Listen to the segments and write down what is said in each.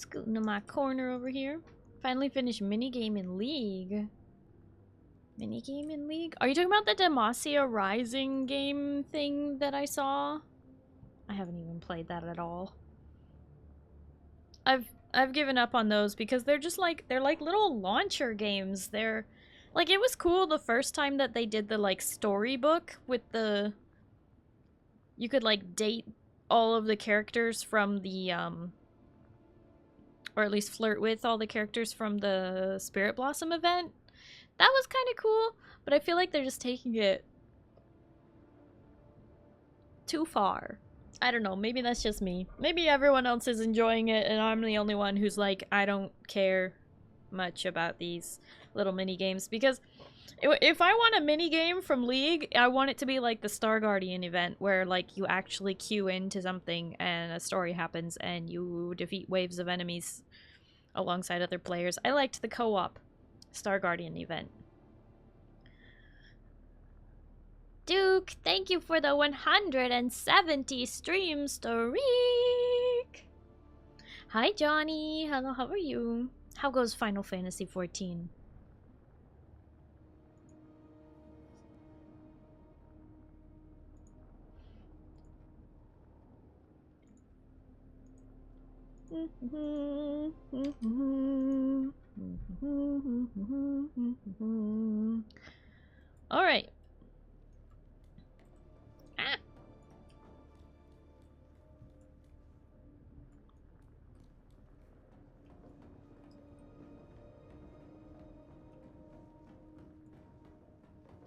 Scooting to my corner over here. Finally finished minigame in League. Minigame in League? Are you talking about the Demacia Rising game thing that I saw? I haven't even played that at all. I've given up on those because they're just like, they're like little launcher games. They're like, it was cool the first time that they did the like storybook with the, you could like date all of the characters from the or at least flirt with all the characters from the Spirit Blossom event. That was kind of cool, but I feel like they're just taking it too far. I don't know, maybe that's just me. Maybe everyone else is enjoying it and I'm the only one who's like, I don't care much about these little mini games, because if I want a mini game from League, I want it to be like the Star Guardian event where like you actually queue into something and a story happens and you defeat waves of enemies alongside other players. I liked the co-op Star Guardian event. Duke, thank you for the 170 stream streak. Hi Johnny, hello, how are you? How goes Final Fantasy 14? All right. Ah.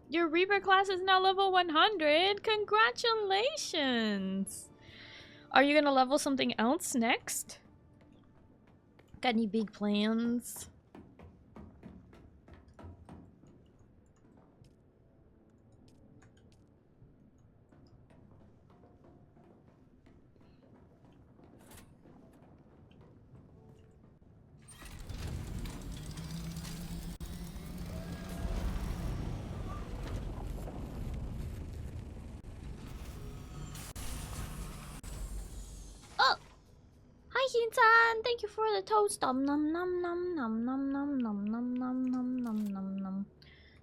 Your Reaper class is now level 100. Congratulations. Are you gonna level something else next? Got any big plans? Oh! Hi Hin-san! Thank you for the toast. Nom nom nom nom nom nom nom nom nom nom nom nom nom nom.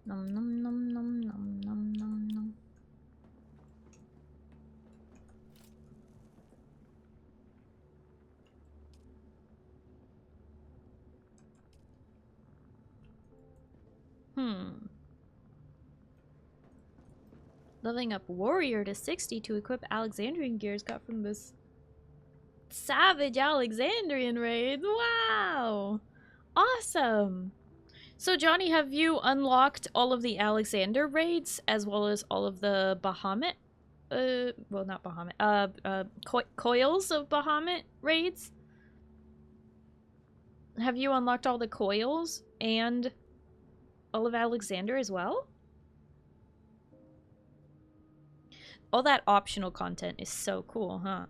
Nom nom nom nom nom nom nom nom. Leveling up warrior to 60 to equip Alexandrian gears got from this savage Alexandrian raids. Wow! Awesome! So Johnny, have you unlocked all of the Alexander raids as well as all of the Bahamut? Well, not Bahamut. Coils of Bahamut raids? Have you unlocked all the coils and all of Alexander as well? All that optional content is so cool, huh?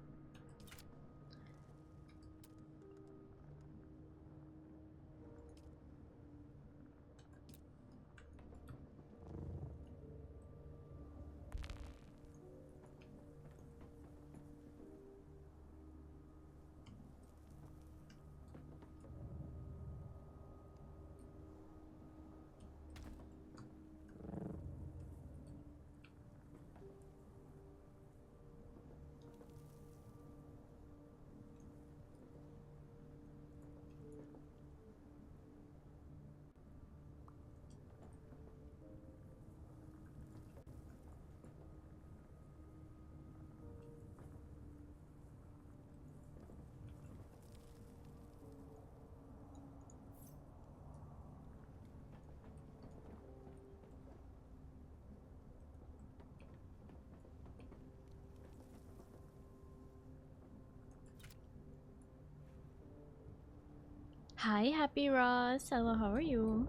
Hi, Happy Ross. Hello, how are you?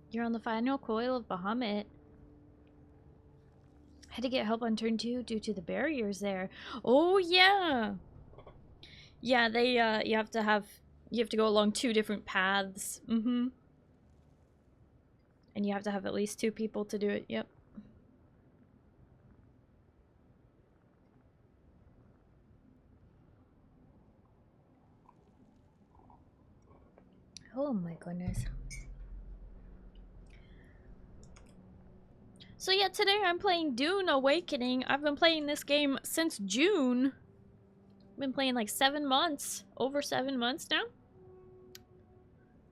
You're on the final coil of Bahamut. Had to get help on turn 2 due to the barriers there. Oh, yeah! Yeah, they, you have to go along 2 different paths. And you have to have at least 2 people to do it, yep. Oh my goodness. So yeah, today I'm playing Dune Awakening. I've been playing this game since June. I've been playing like 7 months. Over 7 months now.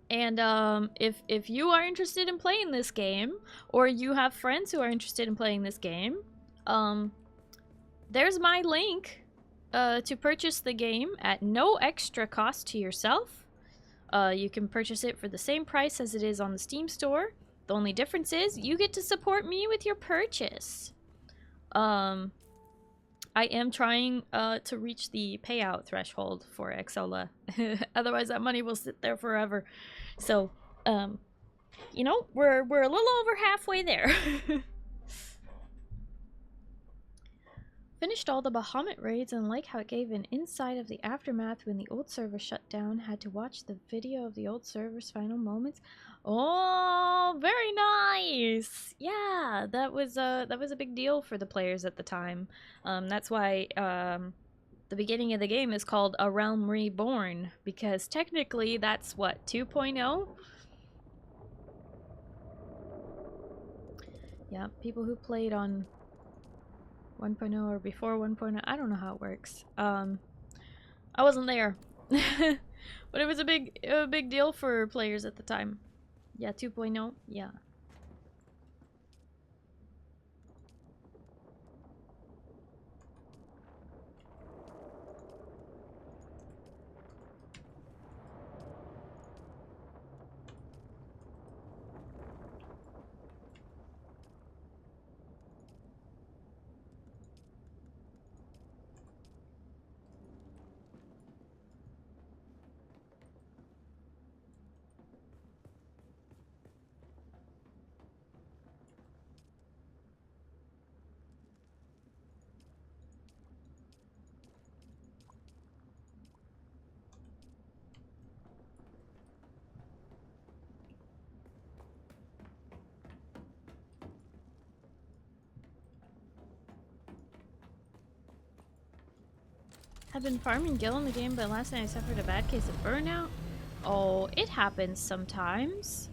And if you are interested in playing this game, or you have friends who are interested in playing this game, there's my link to purchase the game at no extra cost to yourself. You can purchase it for the same price as it is on the Steam store. The only difference is you get to support me with your purchase. I am trying to reach the payout threshold for Exola. Otherwise that money will sit there forever. So, you know, we're a little over halfway there. Finished all the Bahamut raids and like how it gave an insight of the aftermath when the old server shut down. Had to watch the video of the old server's final moments. Oh, very nice. Yeah, that was a big deal for the players at the time. That's why the beginning of the game is called A Realm Reborn, because technically that's what, 2.0? Yeah, people who played on 1.0 or before 1.0, I don't know how it works. I wasn't there. But it was a big deal for players at the time. Yeah, 2.0, yeah. I've been farming gil in the game, but last night I suffered a bad case of burnout. Oh, it happens sometimes.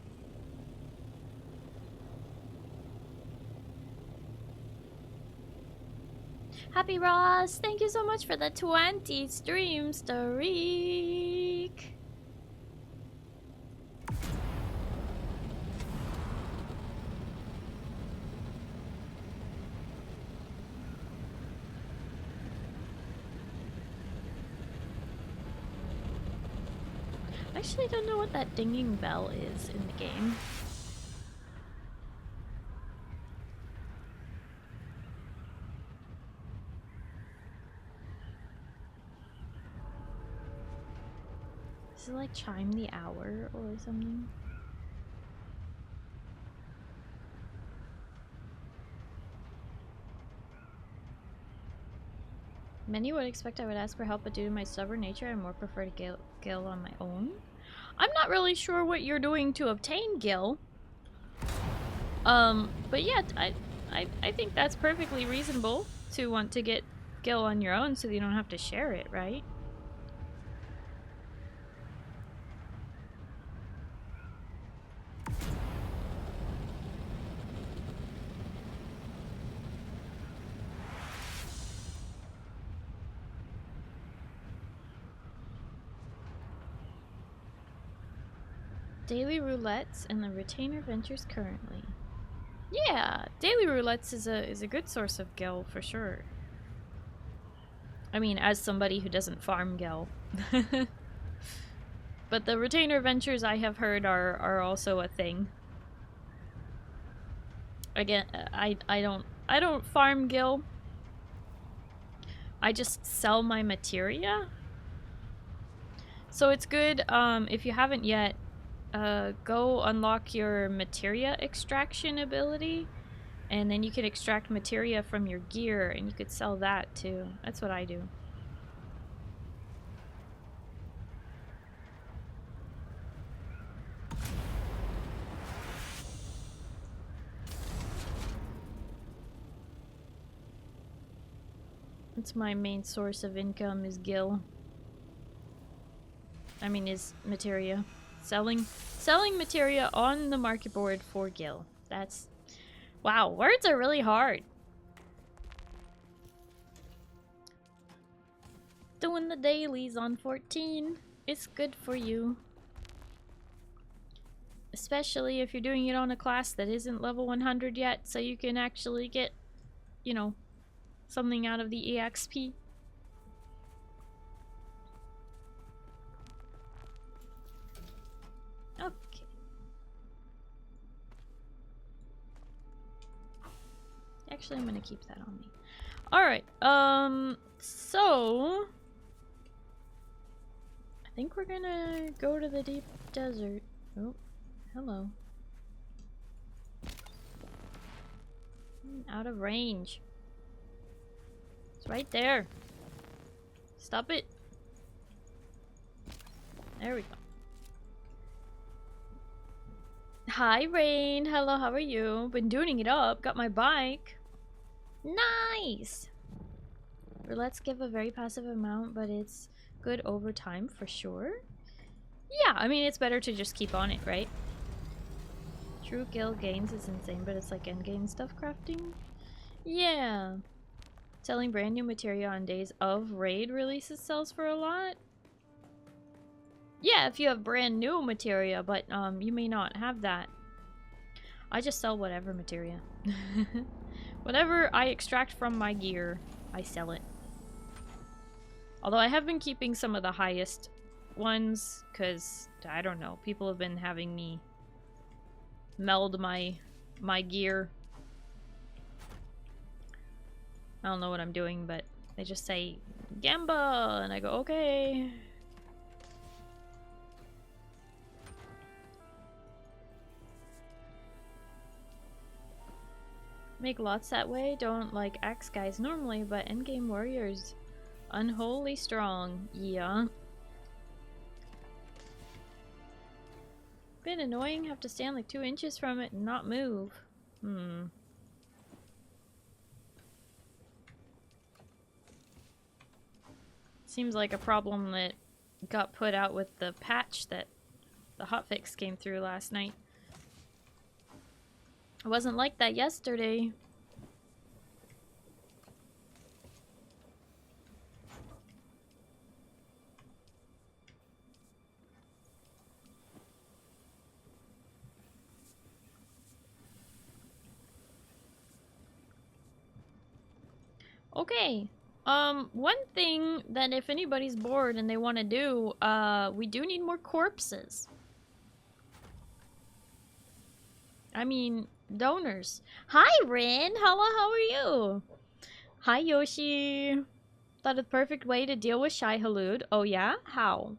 Happy Ross, thank you so much for the 20 stream streak. I actually don't know what that dinging bell is in the game. Does it like chime the hour or something? Many would expect I would ask for help, but due to my stubborn nature, I more prefer to gil on my own. I'm not really sure what you're doing to obtain gil. But yeah, I think that's perfectly reasonable to want to get gil on your own so that you don't have to share it, right? Daily roulettes and the retainer ventures currently. Yeah, daily roulettes is a good source of gil for sure. I mean, as somebody who doesn't farm gil. But the retainer ventures I have heard are also a thing. Again, I don't farm gil. I just sell my materia. So it's good if you haven't yet, go unlock your materia extraction ability, and then you can extract materia from your gear and you could sell that too. That's what I do. That's my main source of income, is gil. I mean, is materia. Selling materia on the market board for Gil. That's... Wow, words are really hard. Doing the dailies on 14 is good for you. Especially if you're doing it on a class that isn't level 100 yet, so you can actually get, you know, something out of the EXP. Okay. Actually, I'm gonna keep that on me. Alright, so... I think we're gonna go to the deep desert. Oh, hello. Out of range. It's right there. Stop it. There we go. Hi, Rain. Hello, how are you? Been doing it up. Got my bike. Nice! Let's give a very passive amount, but it's good over time for sure. Yeah, I mean, it's better to just keep on it, right? True Gil gains is insane, but it's like endgame stuff crafting. Yeah. Selling brand new materia on days of raid releases sells for a lot. Yeah, if you have brand new materia, but you may not have that. I just sell whatever materia. Whatever I extract from my gear, I sell it. Although I have been keeping some of the highest ones, because, I don't know, people have been having me meld my gear. I don't know what I'm doing, but they just say, Gamba! And I go, okay. Make lots that way. Don't like axe guys normally, but endgame warriors. Unholy strong. Yeah. Been annoying. Have to stand like 2 inches from it and not move. Seems like a problem that got put out with the patch that the hotfix came through last night. It wasn't like that yesterday. Okay. One thing that if anybody's bored and they want to do, we do need more corpses. I mean, donors. Hi, Rin! Hello, how are you? Hi, Yoshi! Thought of the perfect way to deal with Shy Halud. Oh yeah? How?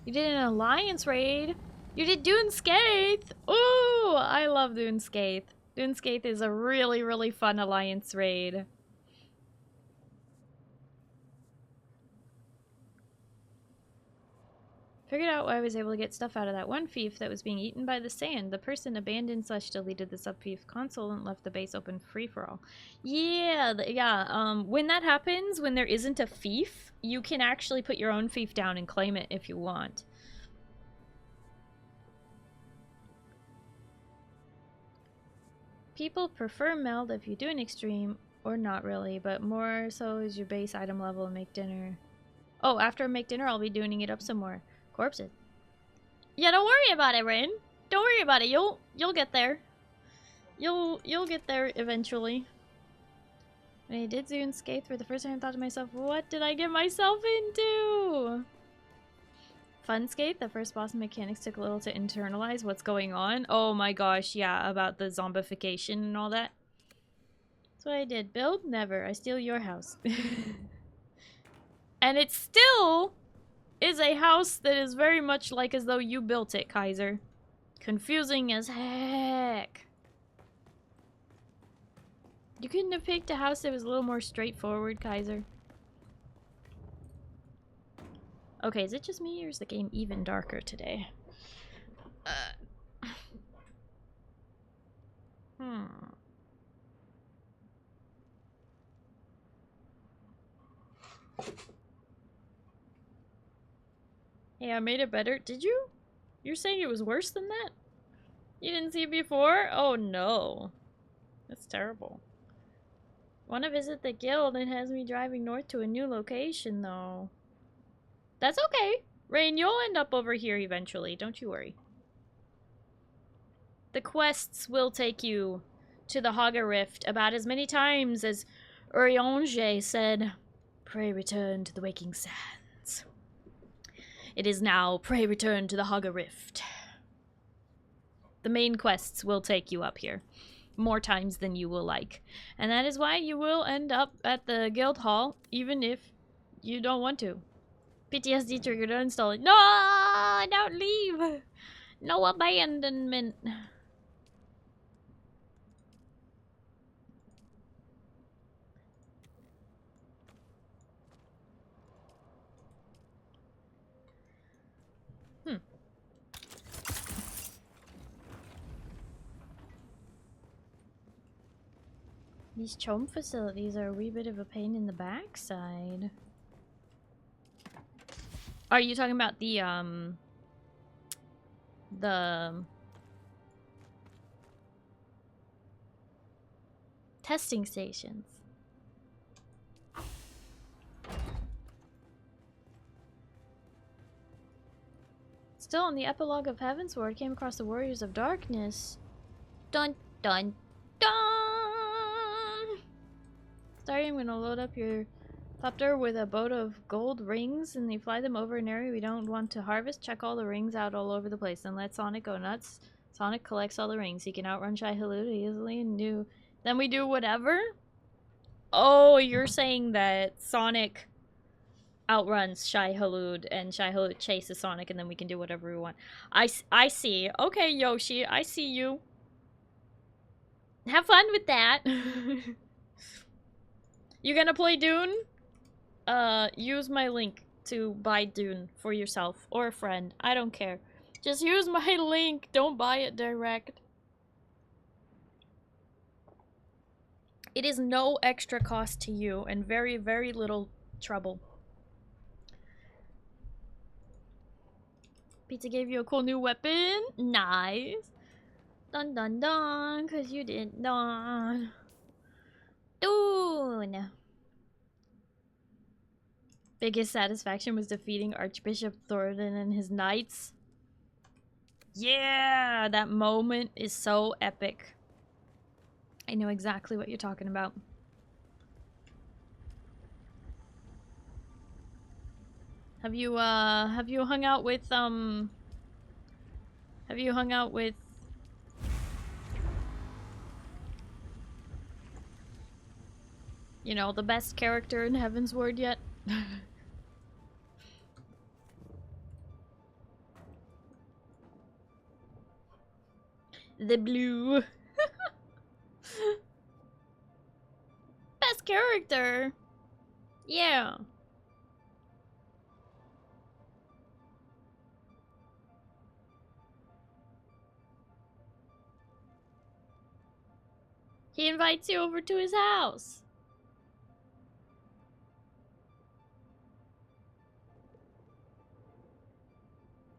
You did an alliance raid? You did Dune Skaith! Ooh! I love Dune Skaith. Dune Skaith is a really, really fun alliance raid. Figured out why I was able to get stuff out of that one fief that was being eaten by the sand. The person abandoned / deleted the sub-fief console and left the base open free for all. Yeah, when that happens, when there isn't a fief, you can actually put your own fief down and claim it if you want. People prefer meld if you do an extreme, or not really, but more so is your base item level and make dinner. Oh, after I make dinner, I'll be doing it up some more. Corpses. Yeah, don't worry about it, Rain. Don't worry about it. You'll get there. You'll get there eventually. When I did Dune Skaith for the first time, I thought to myself, what did I get myself into? Fun Skate, the first boss mechanics took a little to internalize what's going on. Oh my gosh, yeah, about the zombification and all that. That's what I did. Build? Never. I steal your house. And it still is a house that is very much like as though you built it, Kaiser. Confusing as heck. You couldn't have picked a house that was a little more straightforward, Kaiser. Okay, is it just me or is the game even darker today? Hey, I made it better. Did you? You're saying it was worse than that? You didn't see it before? Oh no. That's terrible. Want to visit the guild? It has me driving north to a new location, though. That's okay. Rain, you'll end up over here eventually. Don't you worry. The quests will take you to the Haga Rift about as many times as ErianOsamu said, "Pray return to the waking sands." It is now, "Pray return to the Haga Rift." The main quests will take you up here more times than you will like. And that is why you will end up at the guild hall, even if you don't want to. PTSD triggered uninstalling. No! Don't leave! No abandonment. These chome facilities are a wee bit of a pain in the backside. Are you talking about the testing stations? Still on the epilogue of Heavensward, came across the Warriors of Darkness. Dun dun dun! Starry, I'm gonna load up your copter with a boat of gold rings and you fly them over an area we don't want to harvest. Check all the rings out all over the place and let Sonic go nuts. Sonic collects all the rings. He can outrun Shai-Hulud easily and then we do whatever? Oh, you're saying that Sonic outruns Shai-Hulud and Shai-Hulud chases Sonic and then we can do whatever we want. I see. Okay, Yoshi, I see you. Have fun with that. You gonna play Dune? Use my link to buy Dune for yourself or a friend. I don't care. Just use my link. Don't buy it direct. It is no extra cost to you and very, very little trouble. Pizza gave you a cool new weapon? Nice. Dun dun dun, cause you didn't dun. Dune. Biggest satisfaction was defeating Archbishop Thornton and his knights. Yeah, that moment is so epic. I know exactly what you're talking about. Have you hung out with, you know, the best character in Heavensward yet? The blue. Best character. Yeah. He invites you over to his house.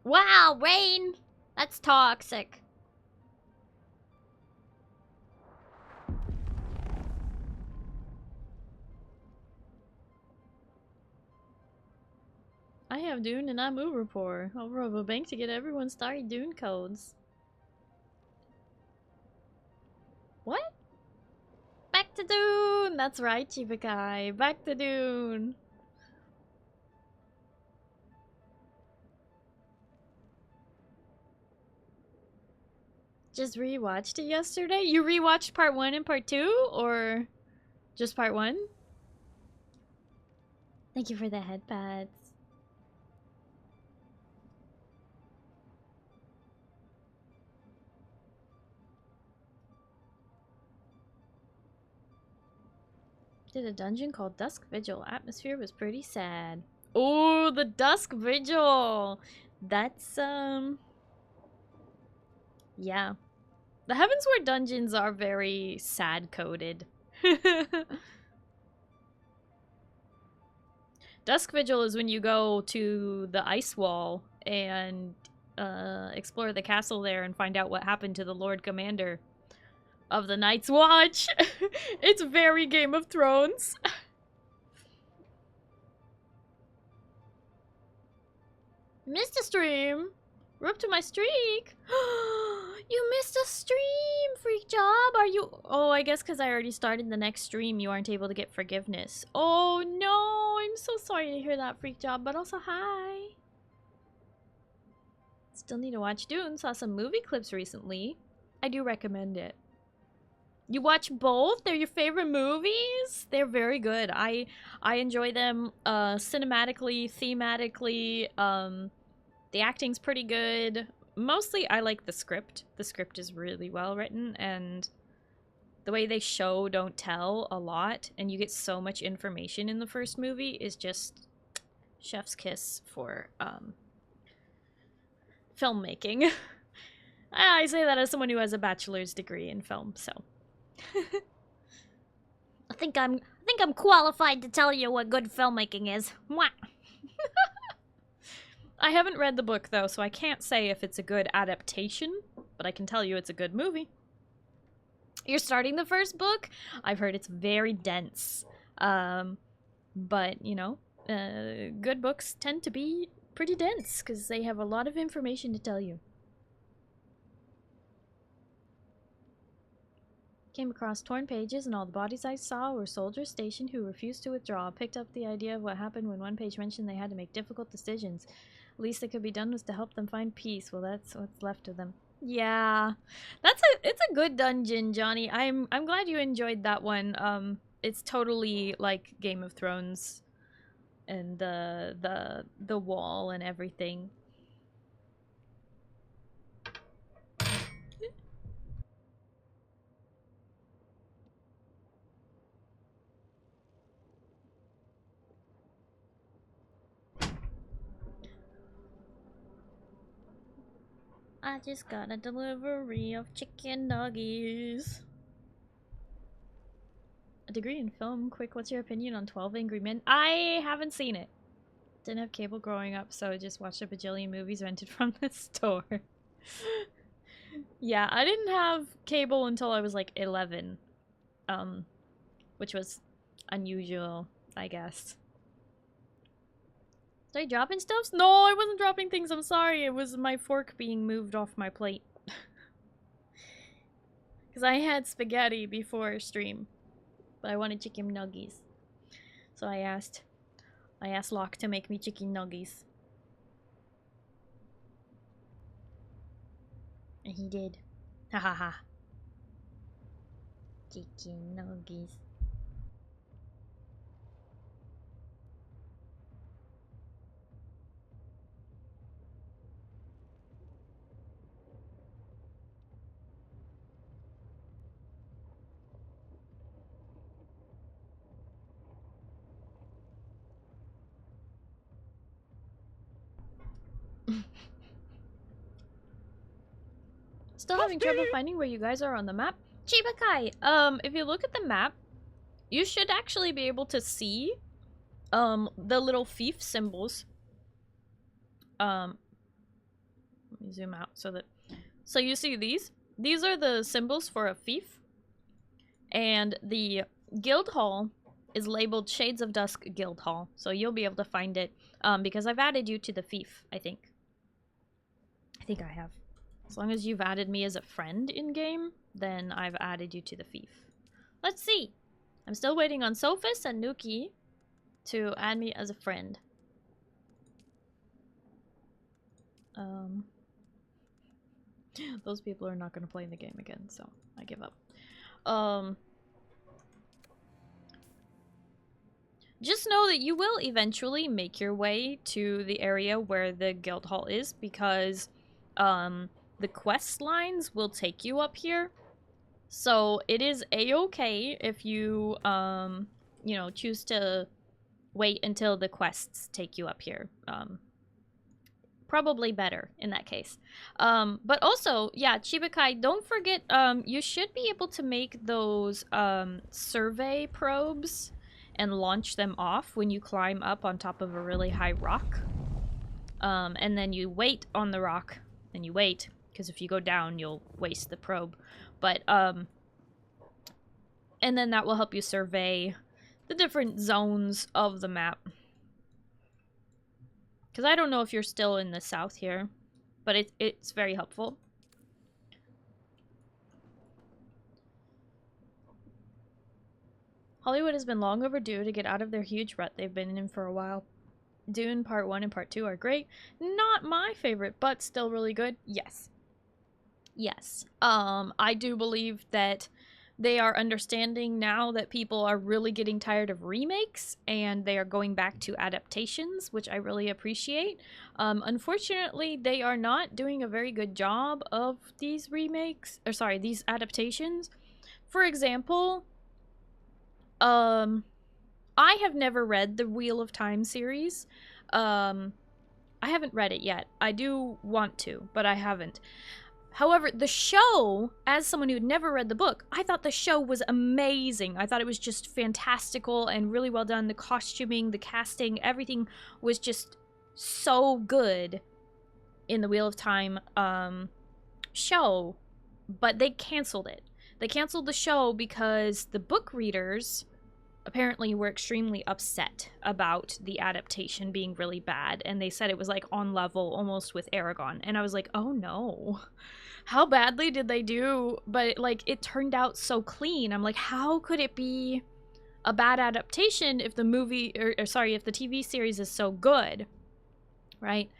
Wow, Rain! That's toxic. I have Dune and I'm uber poor. I'll rob a bank to get everyone's Starry Dune codes. What? Back to Dune! That's right, Chibi. Back to Dune! Just rewatched it yesterday? You rewatched part 1 and part 2? Or just part 1? Thank you for the headpads. Did a dungeon called Dusk Vigil. Atmosphere was pretty sad. Oh, the Dusk Vigil! That's, yeah. The Heavensward dungeons are very sad-coded. Dusk Vigil is when you go to the ice wall and explore the castle there and find out what happened to the Lord Commander of the Night's Watch. It's very Game of Thrones. Missed a stream. We're up to my streak. You missed a stream, freak job. Are you? Oh, I guess because I already started the next stream, you aren't able to get forgiveness. Oh no, I'm so sorry to hear that, freak job. But also, hi. Still need to watch Dune. Saw some movie clips recently. I do recommend it. You watch both? They're your favorite movies? They're very good. I enjoy them cinematically, thematically. The acting's pretty good. Mostly I like the script. The script is really well written, and the way they show don't tell a lot, and you get so much information in the first movie is just chef's kiss for filmmaking. I say that as someone who has a bachelor's degree in film, so I think I'm qualified to tell you what good filmmaking is. Mwah. I haven't read the book though, so I can't say if it's a good adaptation, but I can tell you it's a good movie. You're starting the first book? I've heard it's very dense. But, you know, good books tend to be pretty dense because they have a lot of information to tell you. Came across torn pages, and all the bodies I saw were soldiers stationed who refused to withdraw. Picked up the idea of what happened when one page mentioned they had to make difficult decisions. Least that could be done was to help them find peace. Well, that's what's left of them. Yeah, it's a good dungeon, Johnny. I'm glad you enjoyed that one. It's totally like Game of Thrones, and the wall and everything. I just got a delivery of chicken nuggies. A degree in film. Quick, what's your opinion on 12 Angry Men? I haven't seen it. Didn't have cable growing up, so I just watched a bajillion movies rented from the store. Yeah, I didn't have cable until I was like 11. Which was unusual, I guess. Did I dropping stuff? No, I wasn't dropping things. I'm sorry. It was my fork being moved off my plate. Because I had spaghetti before stream. But I wanted chicken nuggies. So I asked Locke to make me chicken nuggies. And he did. Ha ha ha. Chicken nuggies. Still having trouble finding where you guys are on the map? Chibakai, if you look at the map, you should actually be able to see, the little fief symbols. Let me zoom out so you see these? These are the symbols for a fief. And the guild hall is labeled Shades of Dusk Guild Hall. So you'll be able to find it, because I've added you to the fief, I think. I think I have. As long as you've added me as a friend in-game, then I've added you to the fief. Let's see. I'm still waiting on Sophus and Nuki to add me as a friend. Those people are not going to play the game again, so I give up. Just know that you will eventually make your way to the area where the guild hall is, because the quest lines will take you up here. So it is a-okay if you, you know, choose to wait until the quests take you up here. Probably better in that case. But also, yeah, Chibakai, don't forget, you should be able to make those survey probes and launch them off when you climb up on top of a really high rock. And then you wait on the rock, and you wait, because if you go down, you'll waste the probe. But, and then that will help you survey the different zones of the map. Because I don't know if you're still in the south here, but it's very helpful. Hollywood has been long overdue to get out of their huge rut they've been in for a while. Dune Part 1 and Part 2 are great. Not my favorite, but still really good. Yes. Yes. I do believe that they are understanding now that people are really getting tired of remakes, and they are going back to adaptations, which I really appreciate. Unfortunately, they are not doing a very good job of these remakes, or sorry, these adaptations. For example, I have never read the Wheel of Time series. I haven't read it yet. I do want to, but I haven't. However, the show, as someone who had never read the book, I thought the show was amazing. I thought it was just fantastical and really well done. The costuming, the casting, everything was just so good in the Wheel of Time show. But they canceled it. They canceled the show because the book readers apparently were extremely upset about the adaptation being really bad, and they said it was like on level almost with Aragon, and I was like, oh no, how badly did they do? But like, it turned out so clean. I'm like, how could it be a bad adaptation if the movie, or sorry, if the TV series is so good, right?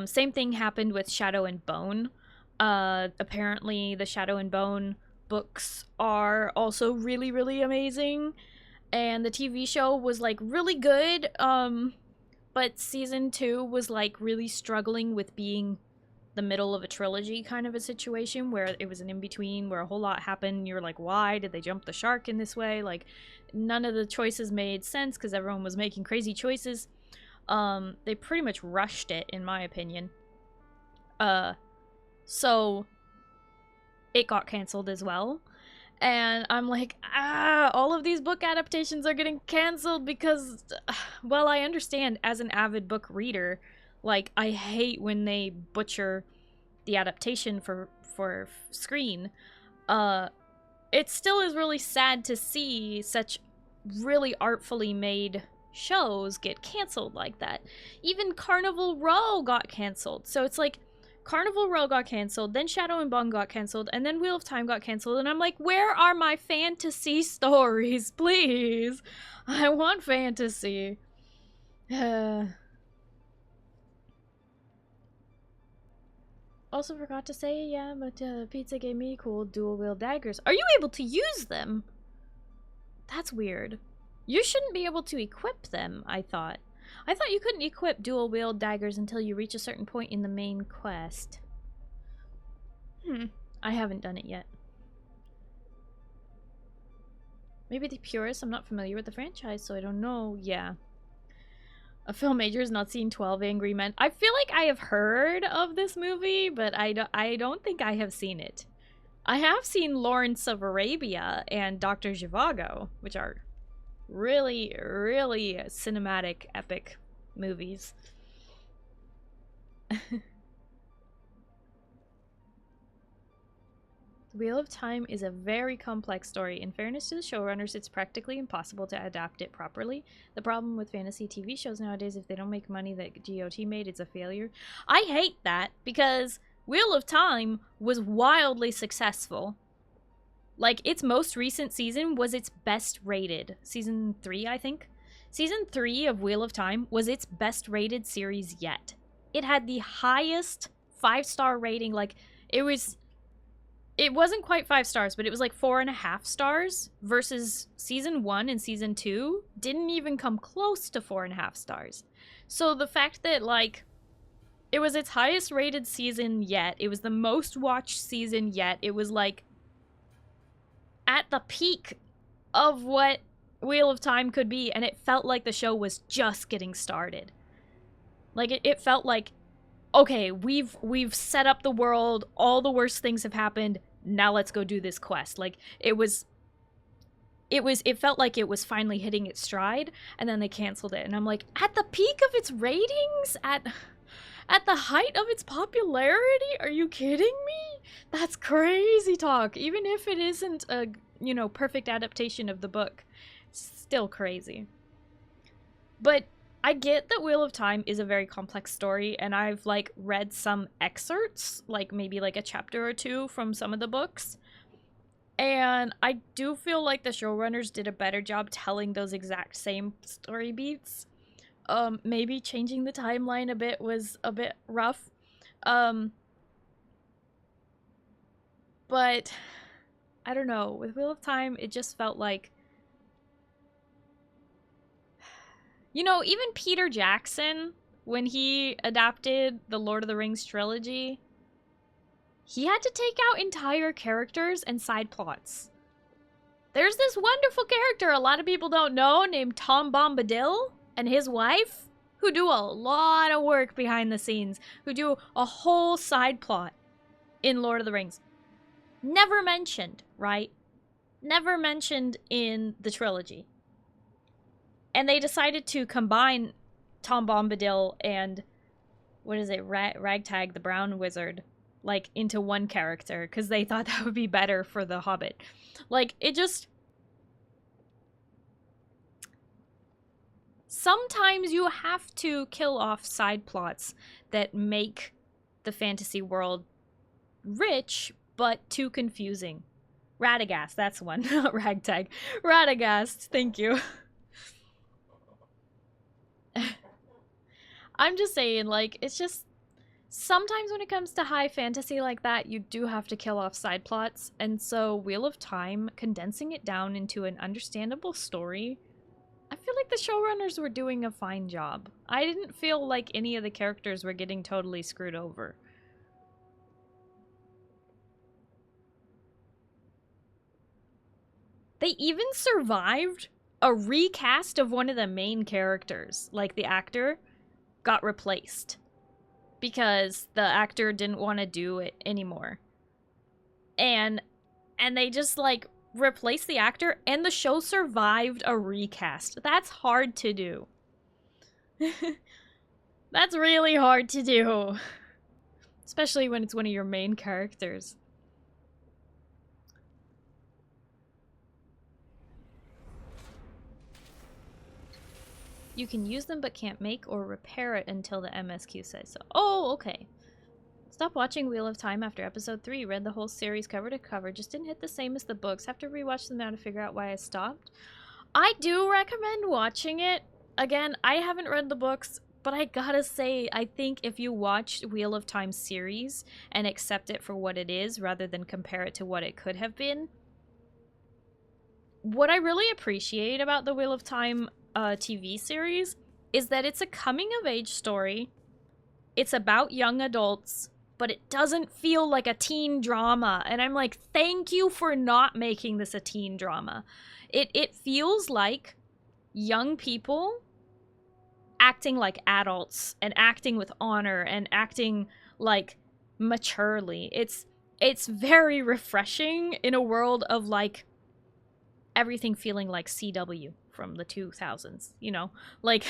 Same thing happened with Shadow and Bone. Apparently the Shadow and Bone books are also really, really amazing. And the TV show was, like, really good, but season 2 was, like, really struggling with being the middle of a trilogy kind of a situation, where it was an in-between, where a whole lot happened. You're like, why did they jump the shark in this way? Like, none of the choices made sense, because everyone was making crazy choices. They pretty much rushed it, in my opinion. So, it got canceled as well. And I'm like, all of these book adaptations are getting canceled because, well, I understand as an avid book reader, like, I hate when they butcher the adaptation for screen. It still is really sad to see such really artfully made shows get canceled like that. Even Carnival Row got canceled. So it's like, Carnival Row got canceled, then Shadow and Bone got canceled, and then Wheel of Time got canceled, and I'm like, where are my fantasy stories, please? I want fantasy. Also forgot to say, yeah, but Pizza gave me cool dual-wield daggers. Are you able to use them? That's weird. You shouldn't be able to equip them, I thought. I thought you couldn't equip dual-wield daggers until you reach a certain point in the main quest. I haven't done it yet. Maybe the purist. I'm not familiar with the franchise, so I don't know. Yeah. A film major has not seen 12 Angry Men. I feel like I have heard of this movie, but I don't think I have seen it. I have seen Lawrence of Arabia and Dr. Zhivago, which are really, really cinematic, epic movies. The Wheel of Time is a very complex story. In fairness to the showrunners, it's practically impossible to adapt it properly. The problem with fantasy TV shows nowadays, if they don't make money that GOT made, it's a failure. I hate that, because Wheel of Time was wildly successful. Like, its most recent season was its best rated. Season 3, I think. Season 3 of Wheel of Time was its best rated series yet. It had the highest 5-star rating. Like, it wasn't quite 5 stars, but it was like 4.5 stars, versus season 1 and season 2 didn't even come close to 4.5 stars. So the fact that, like, it was its highest rated season yet, it was the most watched season yet, it was like at the peak of what Wheel of Time could be, and it felt like the show was just getting started. Like, it felt like, okay, we've set up the world, all the worst things have happened, now let's go do this quest. Like, it felt like it was finally hitting its stride, and then they canceled it, and I'm like, at the peak of its ratings? At the height of its popularity? Are you kidding me? That's crazy talk. Even if it isn't a, you know, perfect adaptation of the book. Still crazy. But I get that Wheel of Time is a very complex story, and I've, like, read some excerpts, like, maybe, like, a chapter or two from some of the books. And I do feel like the showrunners did a better job telling those exact same story beats. Maybe changing the timeline a bit was a bit rough. But I don't know. With Wheel of Time, it just felt like, you know, even Peter Jackson, when he adapted the Lord of the Rings trilogy, he had to take out entire characters and side plots. There's this wonderful character a lot of people don't know named Tom Bombadil and his wife, who do a lot of work behind the scenes, who do a whole side plot in Lord of the Rings. Never mentioned, right? Never mentioned in the trilogy. And they decided to combine Tom Bombadil and, what is it, Ragtag the Brown Wizard, like, into one character, because they thought that would be better for The Hobbit. Like, it just... Sometimes you have to kill off side plots that make the fantasy world rich, but too confusing. Radagast, that's one, not Ragtag. Radagast, thank you. I'm just saying, like, it's just... Sometimes when it comes to high fantasy like that, you do have to kill off side plots, and so Wheel of Time, condensing it down into an understandable story, I feel like the showrunners were doing a fine job. I didn't feel like any of the characters were getting totally screwed over. They even survived a recast of one of the main characters. Like, the actor got replaced because the actor didn't want to do it anymore. And they just, like, replaced the actor, and the show survived a recast. That's hard to do. That's really hard to do. Especially when it's one of your main characters. You can use them but can't make or repair it until the MSQ says so. Oh, okay. Stop watching Wheel of Time after episode 3. Read the whole series cover to cover. Just didn't hit the same as the books. Have to rewatch them now to figure out why I stopped. I do recommend watching it. Again, I haven't read the books, but I gotta say, I think if you watch Wheel of Time series and accept it for what it is rather than compare it to what it could have been, what I really appreciate about the Wheel of Time TV series is that it's a coming-of-age story. It's about young adults, but it doesn't feel like a teen drama. And I'm like, thank you for not making this a teen drama. It feels like young people acting like adults and acting with honor and acting, like, maturely. It's very refreshing in a world of, like, everything feeling like CW from the 2000s, you know? Like,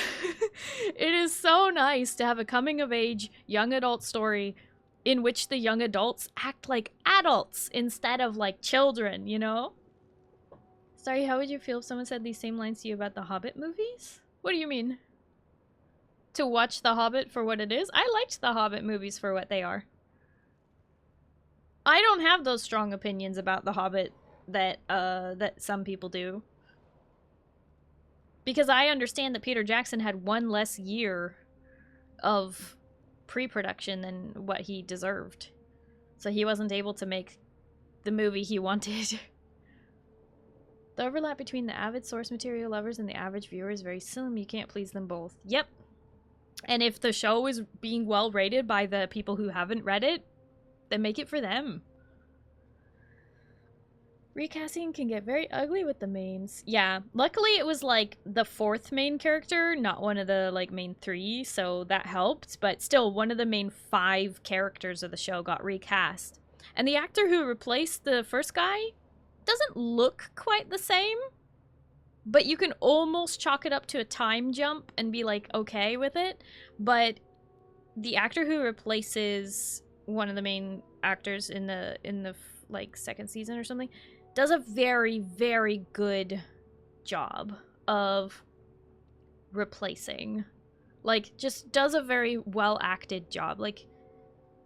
it is so nice to have a coming-of-age young adult story in which the young adults act like adults instead of like children, you know? Sorry, how would you feel if someone said these same lines to you about the Hobbit movies? What do you mean? To watch The Hobbit for what it is? I liked the Hobbit movies for what they are. I don't have those strong opinions about The Hobbit that some people do. Because I understand that Peter Jackson had one less year of pre-production than what he deserved. So he wasn't able to make the movie he wanted. The overlap between the avid source material lovers and the average viewer is very slim. You can't please them both. Yep. And if the show is being well rated by the people who haven't read it, then make it for them. Recasting can get very ugly with the mains. Yeah, luckily it was like the 4th main character, not one of the like main 3, so that helped. But still, one of the main 5 characters of the show got recast. And the actor who replaced the first guy doesn't look quite the same, but you can almost chalk it up to a time jump and be like okay with it. But the actor who replaces one of the main actors in the like second season or something does a very, very good job of replacing. Like, just does a very well acted job. Like,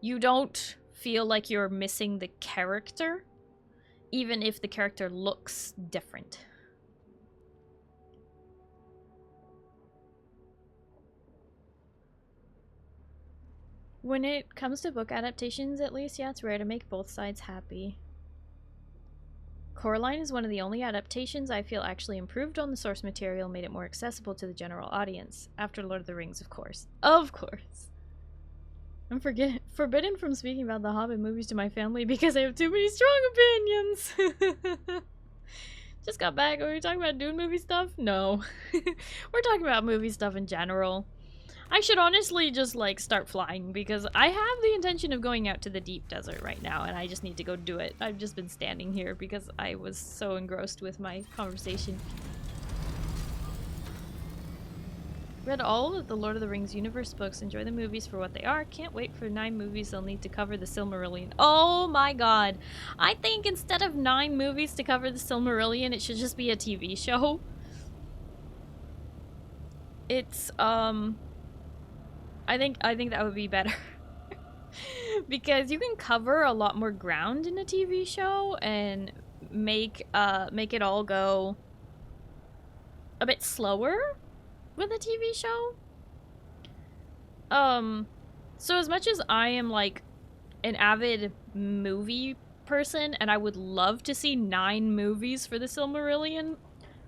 you don't feel like you're missing the character, even if the character looks different. When it comes to book adaptations, at least, yeah, it's rare to make both sides happy. Coraline is one of the only adaptations I feel actually improved on the source material, made it more accessible to the general audience. After Lord of the Rings, of course. Of course. I'm forbidden from speaking about the Hobbit movies to my family because I have too many strong opinions. Just got back. Are we talking about Dune movie stuff? No. We're talking about movie stuff in general. I should honestly just, like, start flying because I have the intention of going out to the deep desert right now and I just need to go do it. I've just been standing here because I was so engrossed with my conversation. Read all of the Lord of the Rings universe books. Enjoy the movies for what they are. Can't wait for 9 movies they'll need to cover the Silmarillion. Oh my god. I think instead of 9 movies to cover the Silmarillion, it should just be a TV show. It's, I think that would be better. Because you can cover a lot more ground in a TV show and make it all go a bit slower with a TV show. So as much as I am like an avid movie person and I would love to see 9 movies for the Silmarillion,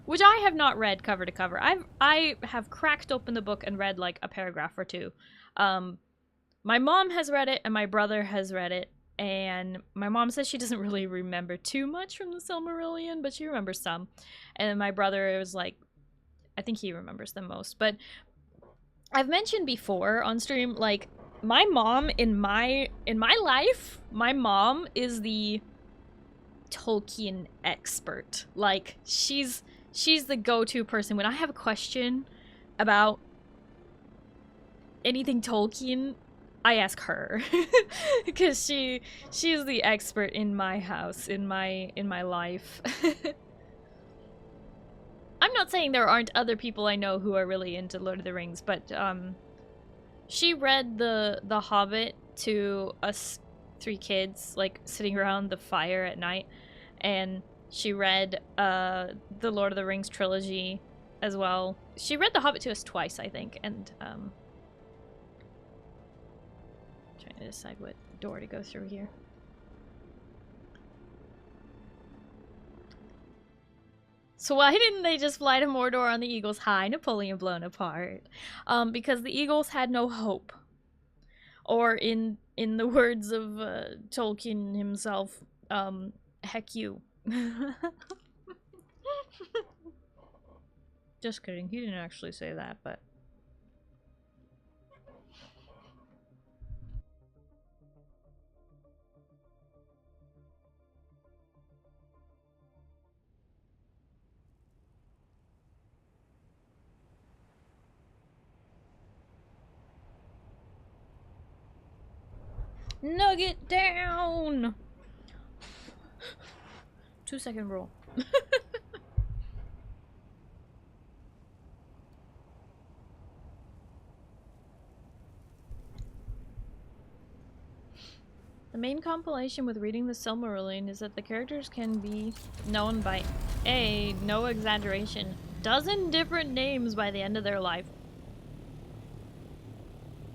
which I have not read cover to cover. I have cracked open the book and read like a paragraph or two. My mom has read it and my brother has read it, and my mom says she doesn't really remember too much from the Silmarillion, but she remembers some. And my brother was like, I think he remembers the most. But I've mentioned before on stream, like, my mom in my life, my mom is the Tolkien expert. Like, she's the go-to person. When I have a question about anything Tolkien, I ask her. Because she's the expert in my house, in my life. I'm not saying there aren't other people I know who are really into Lord of the Rings, but she read the Hobbit to us 3 kids, like, sitting around the fire at night, and she read the Lord of the Rings trilogy as well. She read The Hobbit to us twice, I think, and trying to decide what door to go through here. So why didn't they just fly to Mordor on the Eagle's high, Napoleon blown apart? Because the Eagles had no hope. Or in the words of Tolkien himself, heck you. Just kidding, he didn't actually say that, but... Nugget down! 2-second rule. The main compilation with reading the Silmarillion is that the characters can be known by A, no exaggeration, 12 different names by the end of their life.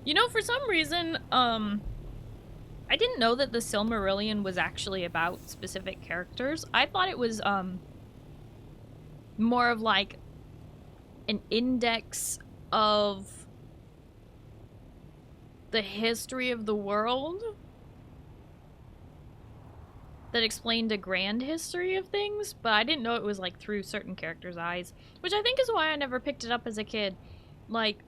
You know, for some reason, I didn't know that the Silmarillion was actually about specific characters. I thought it was, more of like an index of the history of the world that explained a grand history of things, but I didn't know it was like through certain characters' eyes, which I think is why I never picked it up as a kid. Like,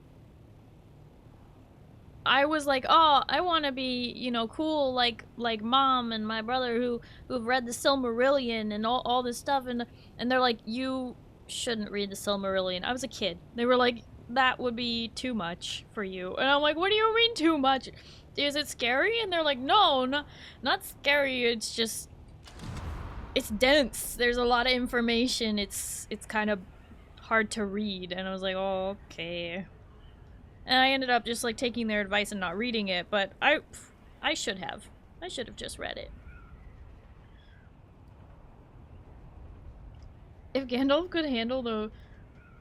I was like, oh, I want to be, you know, cool like mom and my brother who've read the Silmarillion and all this stuff, and they're like, you shouldn't read the Silmarillion. I was a kid. They were like, that would be too much for you. And I'm like, what do you mean too much? Is it scary? And they're like, no, not scary. It's just, it's dense. There's a lot of information. It's kind of hard to read. And I was like, oh, okay. And I ended up just like taking their advice and not reading it, but I should have. I should have just read it. If Gandalf could handle the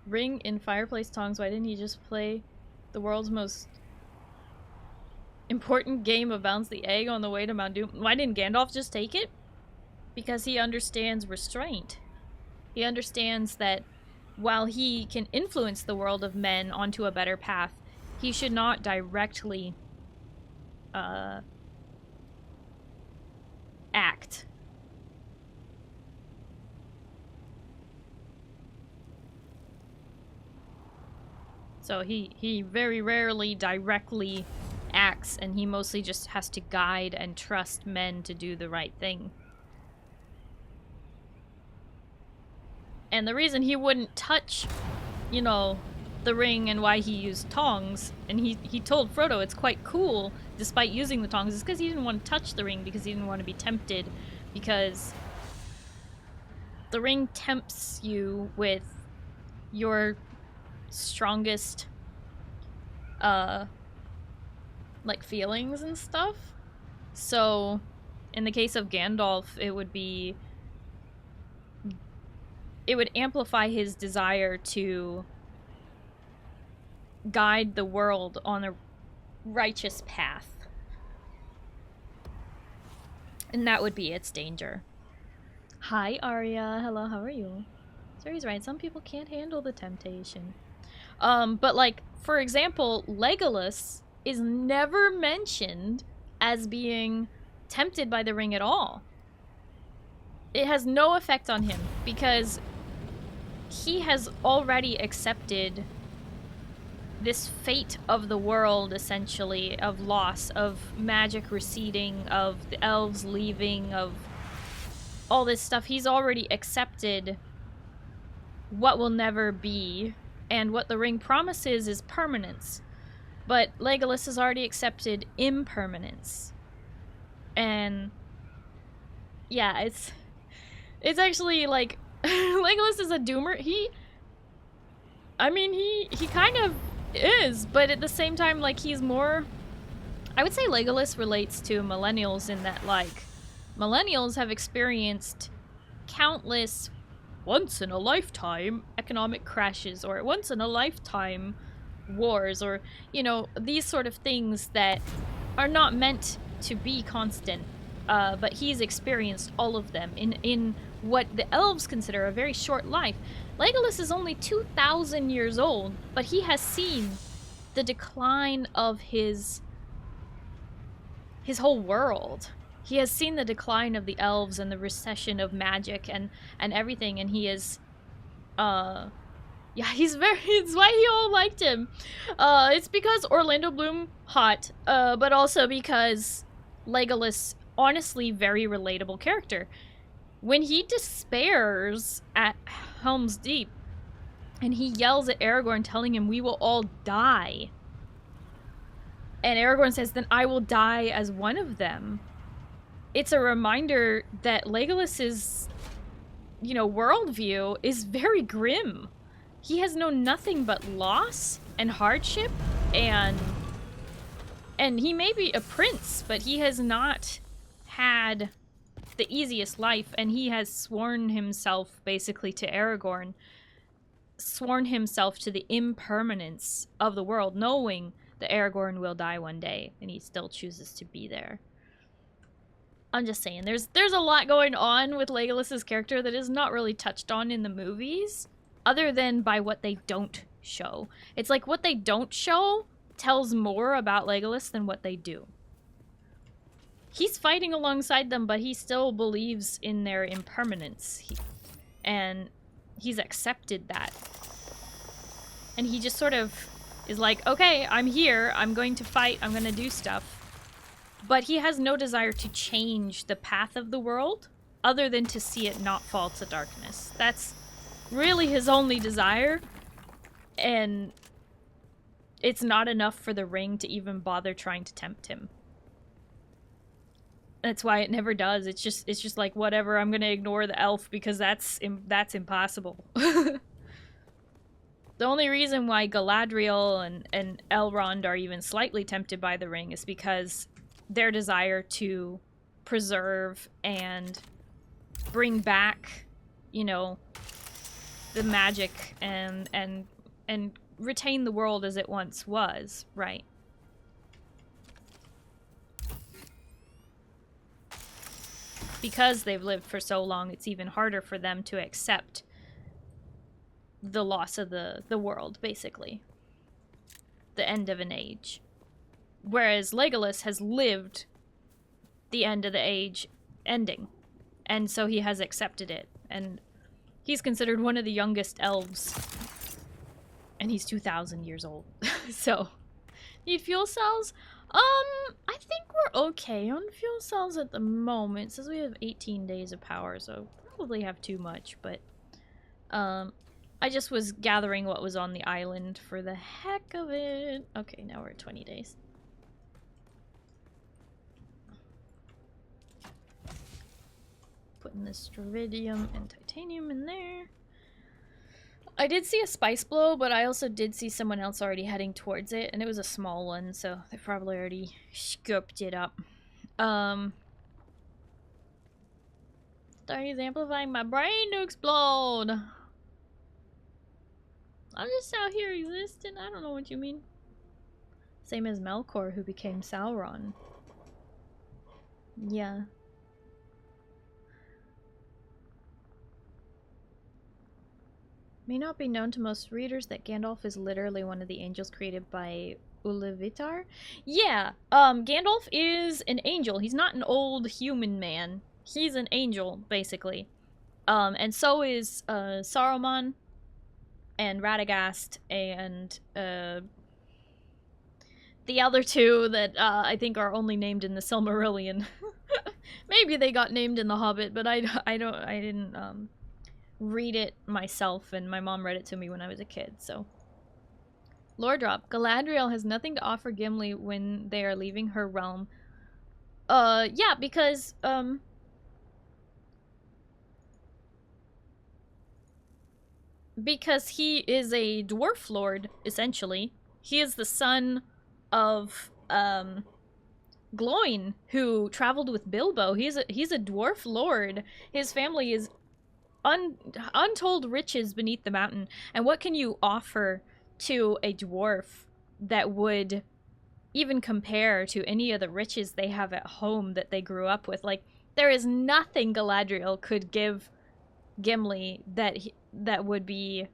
ring in Fireplace Tongs, why didn't he just play the world's most important game of Bounce the Egg on the way to Mount Doom? Why didn't Gandalf just take it? Because he understands restraint. He understands that while he can influence the world of men onto a better path, he should not directly act. So he very rarely directly acts, and he mostly just has to guide and trust men to do the right thing. And the reason he wouldn't touch, you know, the ring and why he used tongs, and he told Frodo it's quite cool despite using the tongs, is because he didn't want to touch the ring, because he didn't want to be tempted, because the ring tempts you with your strongest like feelings and stuff. So in the case of Gandalf, it would amplify his desire to guide the world on a righteous path, and that would be its danger. Hi Arya, hello, how are you? Starry's right, some people can't handle the temptation. But like, for example, Legolas is never mentioned as being tempted by the ring at all. It has no effect on him because he has already accepted this fate of the world, essentially, of loss, of magic receding, of the elves leaving, of all this stuff. He's already accepted what will never be. And what the ring promises is permanence. But Legolas has already accepted impermanence. And yeah, it's actually like Legolas is a doomer. He kind of is, but at the same time, like, he's more, I would say Legolas relates to millennials in that, like, millennials have experienced countless once-in-a-lifetime economic crashes, or once-in-a-lifetime wars, or, you know, these sort of things that are not meant to be constant. But he's experienced all of them in what the elves consider a very short life. Legolas is only 2,000 years old, but he has seen the decline of his whole world. He has seen the decline of the elves and the recession of magic and everything, and he is, yeah, it's why he all liked him. It's because Orlando Bloom hot, but also because Legolas, honestly, very relatable character. When he despairs at Helm's Deep, and he yells at Aragorn telling him, "We will all die." And Aragorn says, "Then I will die as one of them." It's a reminder that Legolas's, you know, worldview is very grim. He has known nothing but loss and hardship, and he may be a prince, but he has not had the easiest life, and he has sworn himself, basically, to Aragorn, sworn himself to the impermanence of the world, knowing that Aragorn will die one day, and he still chooses to be there. I'm just saying, there's a lot going on with Legolas's character that is not really touched on in the movies, other than by what they don't show. It's like what they don't show tells more about Legolas than what they do. He's fighting alongside them, but he still believes in their impermanence. And he's accepted that. And he just sort of is like, okay, I'm here, I'm going to fight, I'm gonna do stuff. But he has no desire to change the path of the world, other than to see it not fall to darkness. That's really his only desire. And it's not enough for the ring to even bother trying to tempt him. That's why it never does. It's just like, whatever, I'm gonna ignore the elf because that's impossible. The only reason why Galadriel and Elrond are even slightly tempted by the ring is because their desire to preserve and bring back, you know, the magic and retain the world as it once was, right? Because they've lived for so long, it's even harder for them to accept the loss of the world, basically. The end of an age. Whereas Legolas has lived the end of the age ending. And so he has accepted it. And he's considered one of the youngest elves. And he's 2,000 years old. So, need fuel cells? I think we're okay on fuel cells at the moment. It says we have 18 days of power, so probably have too much, but I just was gathering what was on the island for the heck of it. Okay, now we're at 20 days. Putting this Stravidium and Titanium in there. I did see a spice blow, but I also did see someone else already heading towards it, and it was a small one, so they probably already scooped it up. Starry's amplifying my brain to explode. I'm just out here existing. I don't know what you mean. Same as Melkor, who became Sauron. Yeah. May not be known to most readers that Gandalf is literally one of the angels created by Ulivitar. Yeah, Gandalf is an angel. He's not an old human man. He's an angel, basically. And so is Saruman and Radagast and the other two that I think are only named in the Silmarillion. Maybe they got named in The Hobbit, but I didn't read it myself, and my mom read it to me when I was a kid, so. Lore drop. Galadriel has nothing to offer Gimli when they are leaving her realm. Yeah, because, because he is a dwarf lord, essentially. He is the son of, Gloin, who traveled with Bilbo. He's a dwarf lord. His family is untold riches beneath the mountain. And what can you offer to a dwarf that would even compare to any of the riches they have at home that they grew up with? Like, there is nothing Galadriel could give Gimli that would be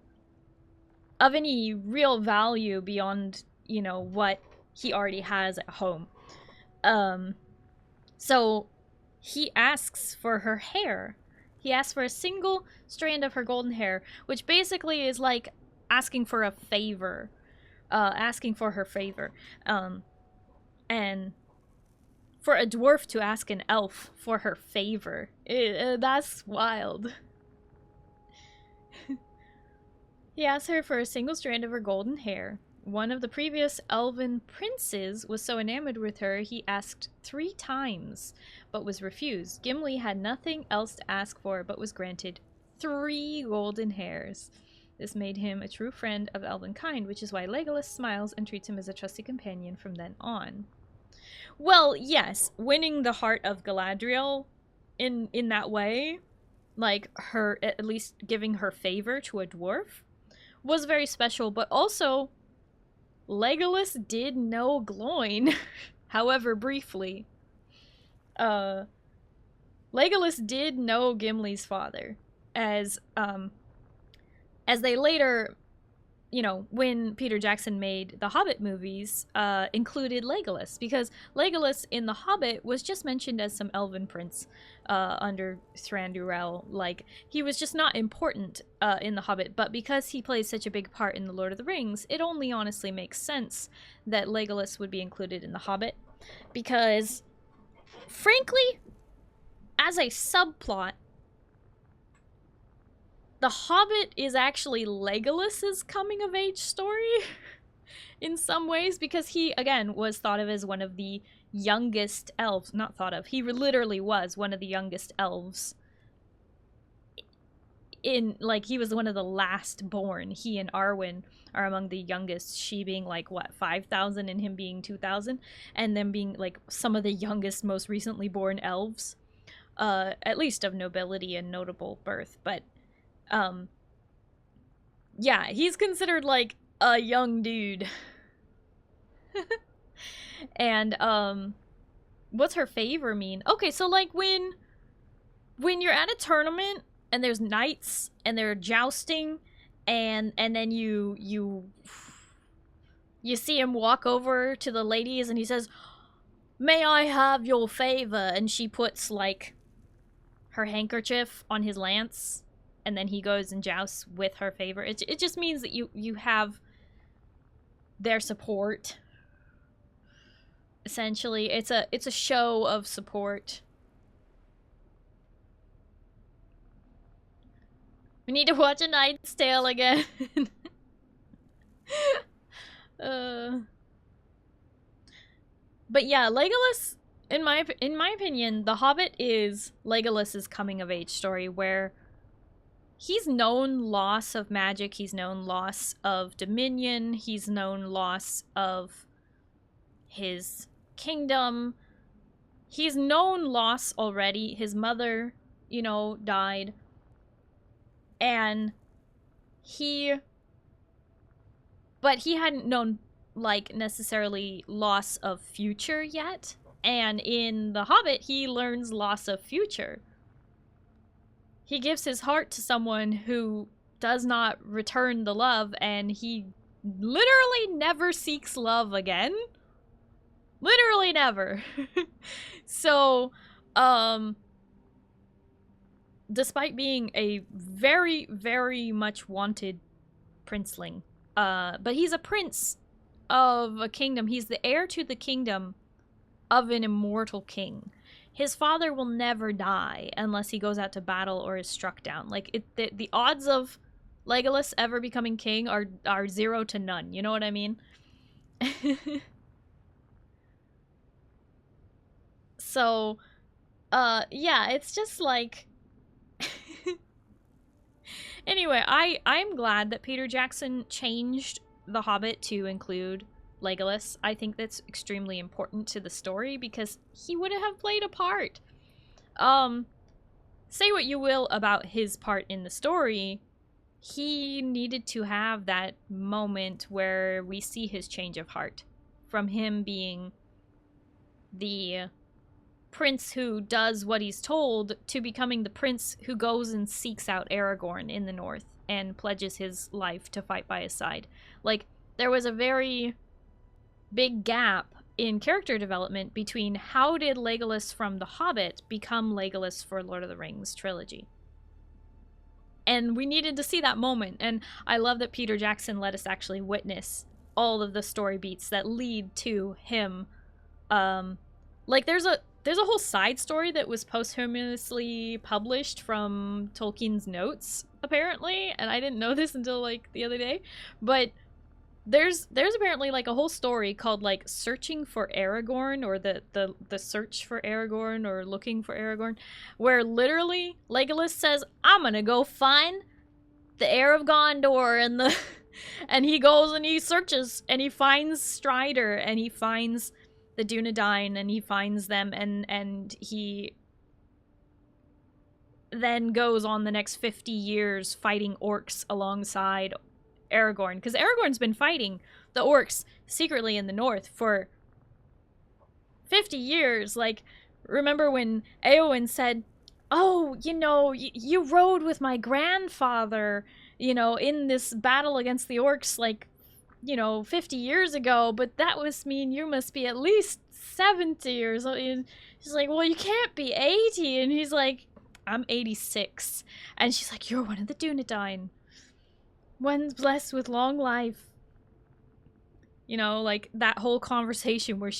of any real value beyond, you know, what he already has at home. So he asks for her hair. He asks for a single strand of her golden hair, which basically is like asking for a favor. Asking for her favor. And for a dwarf to ask an elf for her favor, that's wild. He asks her for a single strand of her golden hair. One of the previous elven princes was so enamored with her, he asked 3 times, but was refused. Gimli had nothing else to ask for, but was granted 3 golden hairs. This made him a true friend of elven kind, which is why Legolas smiles and treats him as a trusty companion from then on. Well, yes, winning the heart of Galadriel in that way, like her, at least giving her favor to a dwarf, was very special, but also Legolas did know Gloin, however briefly. Legolas did know Gimli's father, as they later, you know, when Peter Jackson made the Hobbit movies, included Legolas, because Legolas in the Hobbit was just mentioned as some elven prince under Thranduil. Like, he was just not important in the Hobbit, but because he plays such a big part in the Lord of the Rings, it only honestly makes sense that Legolas would be included in the Hobbit, because frankly, as a subplot, the Hobbit is actually Legolas's coming-of-age story. in some ways, because he, again, was thought of as one of the youngest elves. Not thought of. He literally was one of the youngest elves. Like, he was one of the last born. He and Arwen are among the youngest. She being, like, what, 5,000 and him being 2,000? And them being, like, some of the youngest, most recently born elves. At least of nobility and notable birth. But, yeah, he's considered, like, a young dude. And, what's her favor mean? Okay, so, like, when you're at a tournament and there's knights and they're jousting and then you see him walk over to the ladies and he says, "May I have your favor?" And she puts, like, her handkerchief on his lance, and then he goes and jousts with her favor. It just means that you have their support. Essentially, it's a show of support. We need to watch A Knight's Tale again. But yeah, Legolas, in my opinion, The Hobbit is Legolas's coming of age story, where he's known loss of magic, he's known loss of dominion, he's known loss of his kingdom. He's known loss already. His mother, you know, died. And but he hadn't known, like, necessarily loss of future yet. And in The Hobbit, he learns loss of future. He gives his heart to someone who does not return the love, and he literally never seeks love again. Literally never. So, despite being a very, very much wanted princeling, but he's a prince of a kingdom. He's the heir to the kingdom of an immortal king. His father will never die unless he goes out to battle or is struck down. Like, the odds of Legolas ever becoming king are 0 to none. You know what I mean? So, yeah, it's just like... Anyway, I'm glad that Peter Jackson changed The Hobbit to include Legolas. I think that's extremely important to the story because he would have played a part. Say what you will about his part in the story, he needed to have that moment where we see his change of heart. From him being the prince who does what he's told to becoming the prince who goes and seeks out Aragorn in the north and pledges his life to fight by his side. Like, there was a very big gap in character development between how did Legolas from The Hobbit become Legolas for Lord of the Rings trilogy. And we needed to see that moment, and I love that Peter Jackson let us actually witness all of the story beats that lead to him. Like, there's a whole side story that was posthumously published from Tolkien's notes, apparently, and I didn't know this until, like, the other day, but there's apparently, like, a whole story called, like, Searching for Aragorn, or the Search for Aragorn, or Looking for Aragorn, where literally Legolas says, "I'm gonna go find the heir of Gondor," and and he goes and he searches, and he finds Strider, and he finds the Dunedain, and he finds them, and he then goes on the next 50 years fighting orcs alongside Aragorn, because Aragorn's been fighting the orcs secretly in the north for 50 years. Like, remember when Eowyn said, "Oh, you know, you rode with my grandfather, you know, in this battle against the orcs, like, you know, 50 years ago, but that must mean you must be at least 70 or something." She's like, "Well, you can't be 80. And he's like, "I'm 86. And she's like, "You're one of the Dunedain. One's blessed with long life." You know, like, that whole conversation where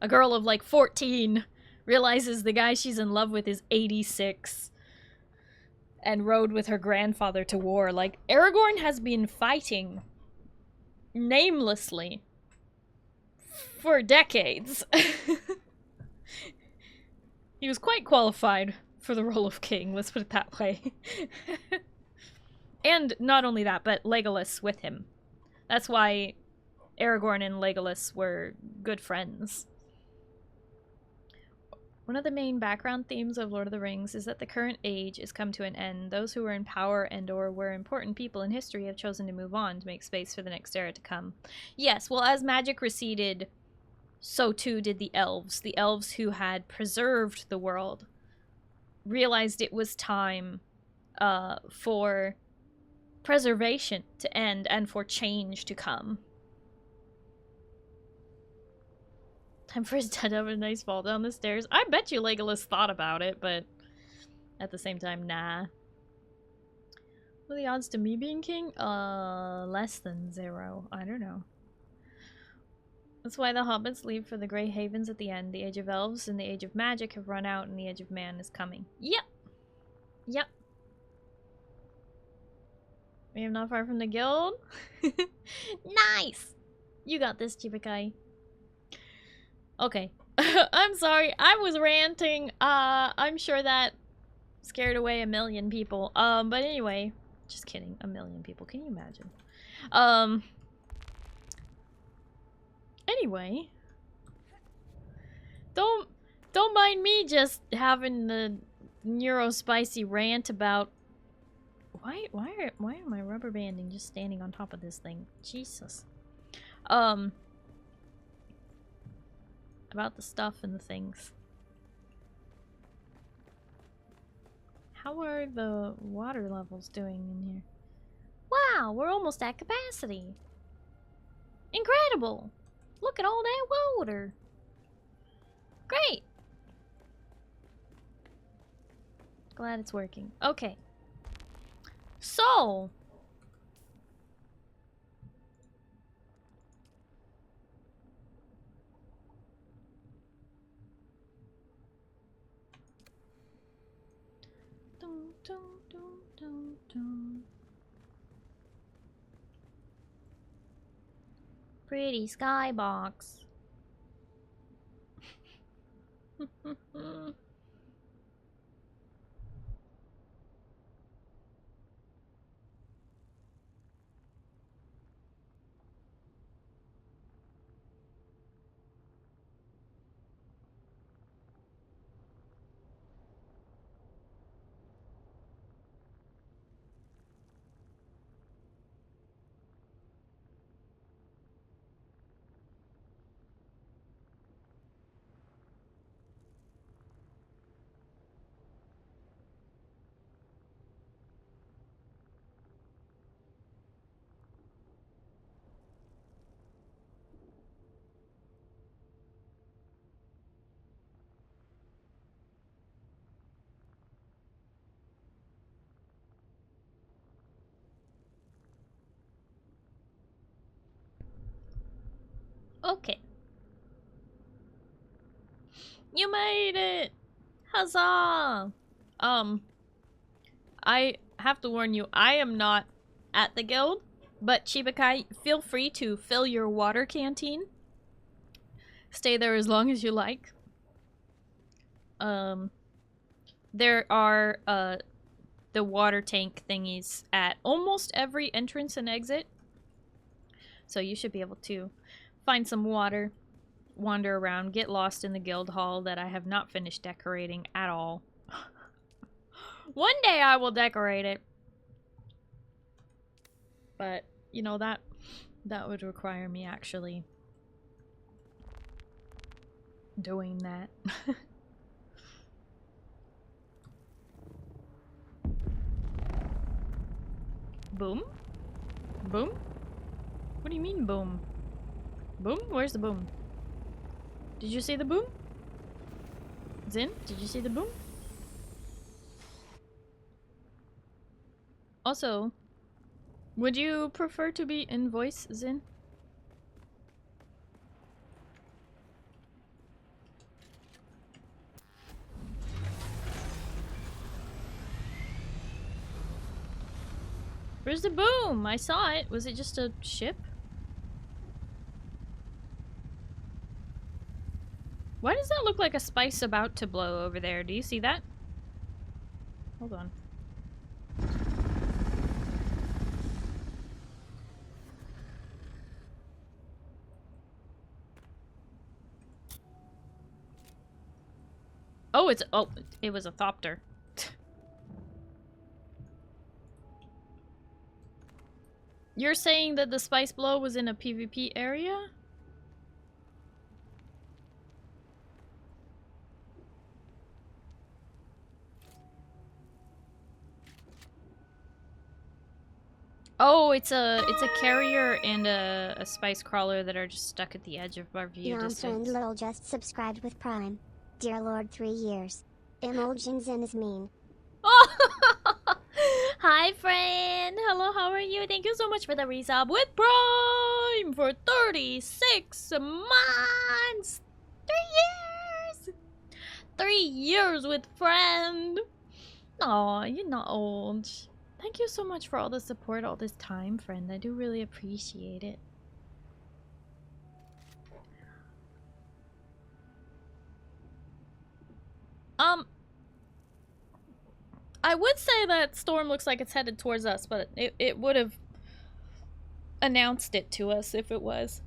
a girl of, like, 14, realizes the guy she's in love with is 86 and rode with her grandfather to war. Like, Aragorn has been fighting namelessly for decades. He was quite qualified for the role of king, let's put it that way. And not only that, but Legolas with him. That's why Aragorn and Legolas were good friends. One of the main background themes of Lord of the Rings is that the current age is come to an end. Those who were in power and/or were important people in history have chosen to move on to make space for the next era to come. Yes, well, as magic receded, so too did the elves. The elves who had preserved the world realized it was time for preservation to end and for change to come. Time for his dad to have a nice fall down the stairs. I bet you Legolas thought about it, but at the same time, nah. What are the odds to me being king? Less than 0. I don't know. That's why the hobbits leave for the Grey Havens at the end. The Age of Elves and the Age of Magic have run out and the Age of Man is coming. Yep! Yep. We are not far from the guild. Nice! You got this, Chibi. Okay. I'm sorry. I was ranting. I'm sure that scared away 1,000,000 people. But anyway. Just kidding. 1,000,000 people. Can you imagine? Anyway. Don't mind me just having the neurospicy rant about why am I rubber banding just standing on top of this thing? Jesus. About the stuff and the things. How are the water levels doing in here? Wow, we're almost at capacity. Incredible! Look at all that water. Great! Glad it's working. Okay. So... Dun, dun, dun, dun, dun. Pretty skybox. Okay. You made it! Huzzah! I have to warn you, I am not at the guild, but Chibi, feel free to fill your water canteen. Stay there as long as you like. There are, the water tank thingies at almost every entrance and exit. So you should be able to find some water, wander around, get lost in the guild hall that I have not finished decorating at all. One day I will decorate it. But, you know, that would require me actually doing that. Boom? Boom? What do you mean boom? Boom? Where's the boom? Did you see the boom? Zin, did you see the boom? Also, would you prefer to be in voice, Zin? Where's the boom? I saw it. Was it just a ship? Why does that look like a spice about to blow over there? Do you see that? Hold on. Oh, it was a thopter. You're saying that the spice blow was in a PvP area? Oh, it's a carrier and a spice crawler that are just stuck at the edge of our view distance. Friend Lil just subscribed with Prime. Dear Lord, 3 years. Emojins in is mean. Oh! Hi, friend! Hello, how are you? Thank you so much for the resub with Prime for 36 months! 3 years! 3 years with friend! Aw, you're not old. Thank you so much for all the support all this time, friend. I do really appreciate it. I would say that storm looks like it's headed towards us, but it would have announced it to us if it was.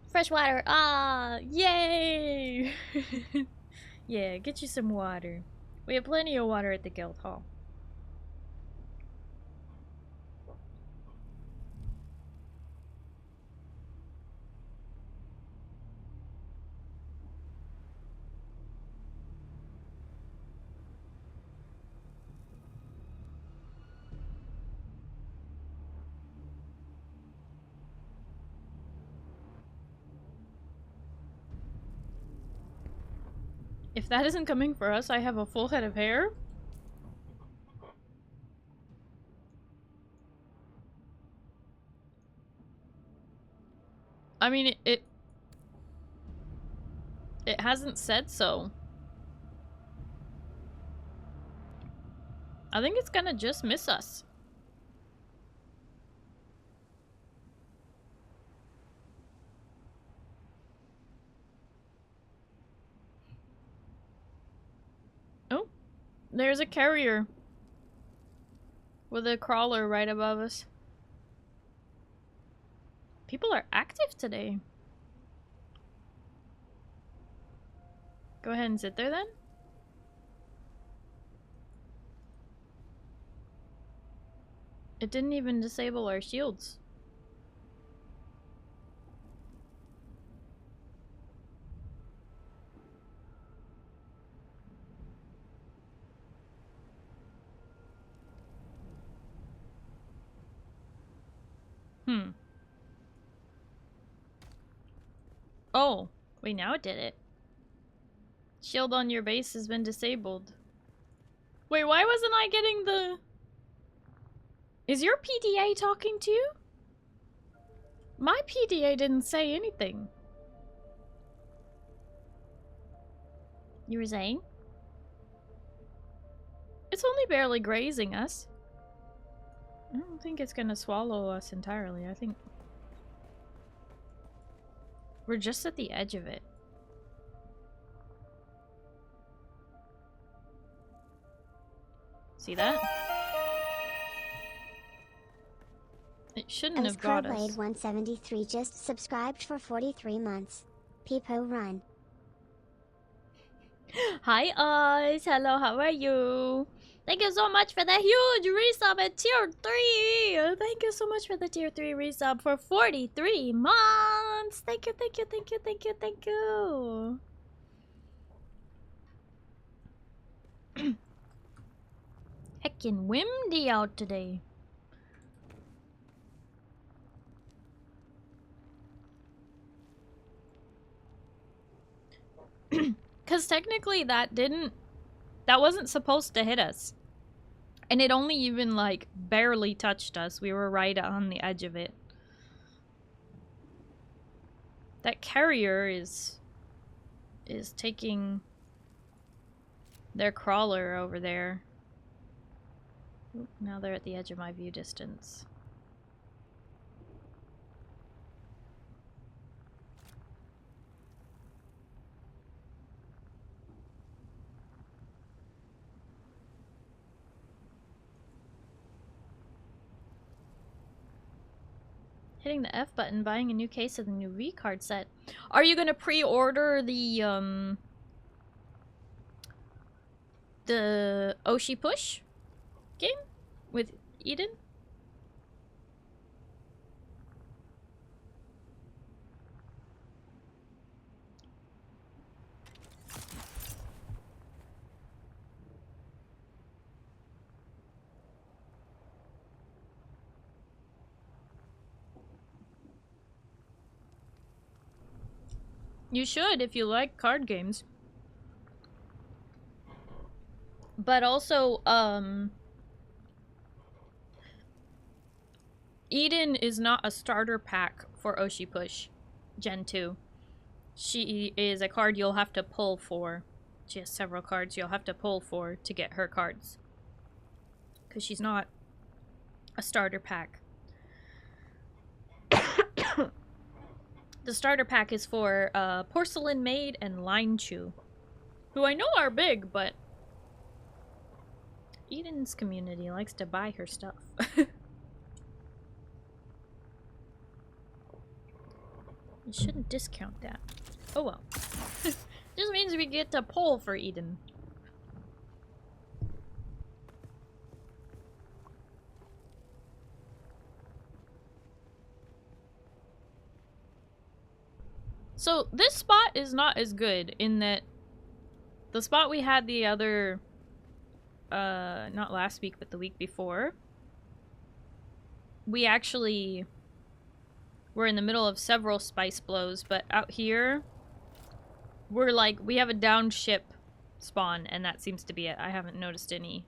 Fresh water! Ah! Yay! Yeah, get you some water. We have plenty of water at the guild hall. If that isn't coming for us, I have a full head of hair. I mean, it hasn't said so. I think it's gonna just miss us. Oh, there's a carrier with a crawler right above us. People are active today. Go ahead and sit there then. It didn't even disable our shields. Oh, wait, now it did it. Shield on your base has been disabled. Wait, why wasn't I getting the... Is your PDA talking to you? My PDA didn't say anything. You were saying? It's only barely grazing us. I don't think it's gonna swallow us entirely. I think we're just at the edge of it. See that? It shouldn't have got us. 173 just subscribed for 43 months. Peepo run. Hi Oz! Hello, how are you? Thank you so much for the huge resub at tier 3! Thank you so much for the tier 3 resub for 43 months! Thank you, thank you, thank you, thank you, thank you! Heckin' windy out today. Because technically that wasn't supposed to hit us. And it only even, like, barely touched us. We were right on the edge of it. That carrier is taking their crawler over there. Oop, now they're at the edge of my view distance. Hitting the F button, buying a new case of the new V card set. Are you gonna pre-order the Oshi Push game with Eden? You should if you like card games. But also, Eden is not a starter pack for Oshi Push Gen 2. She is a card you'll have to pull for. She has several cards you'll have to pull for to get her cards. Because she's not a starter pack. The starter pack is for Porcelain Maid and Line Chew, who I know are big, but Eden's community likes to buy her stuff. You shouldn't discount that. Oh well. Just means we get to pull for Eden. So this spot is not as good in that the spot we had the other, not last week, but the week before, we actually were in the middle of several spice blows, but out here, we're like, we have a down ship spawn, and that seems to be it. I haven't noticed any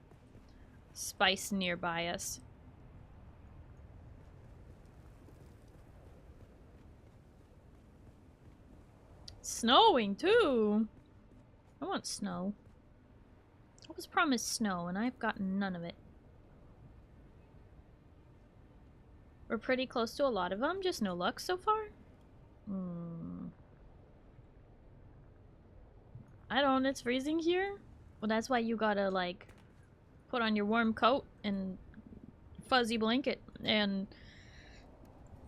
spice nearby us. Snowing too. I want snow. I was promised snow and I've gotten none of it. We're pretty close to a lot of them, just no luck so far. I don't, it's freezing here. Well, that's why you gotta like put on your warm coat and fuzzy blanket and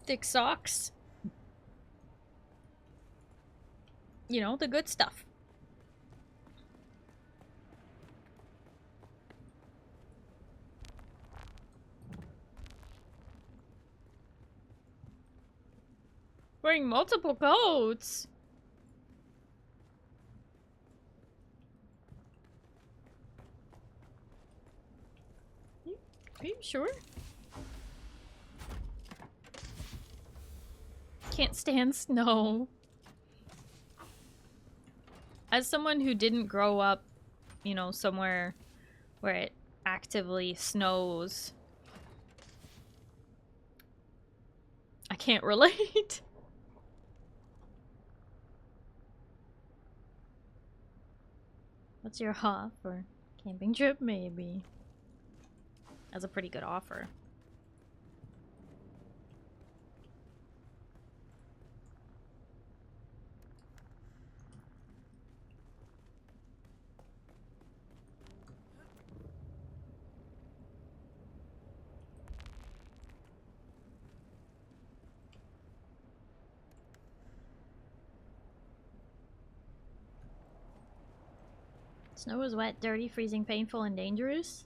thick socks. You know, the good stuff. Wearing multiple coats. Are you sure? Can't stand snow. As someone who didn't grow up, you know, somewhere where it actively snows, I can't relate. What's your offer? Camping trip, maybe. That's a pretty good offer. Snow is wet, dirty, freezing, painful, and dangerous.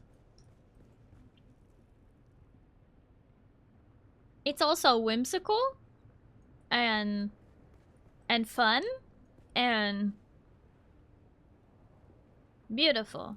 It's also whimsical and fun and beautiful.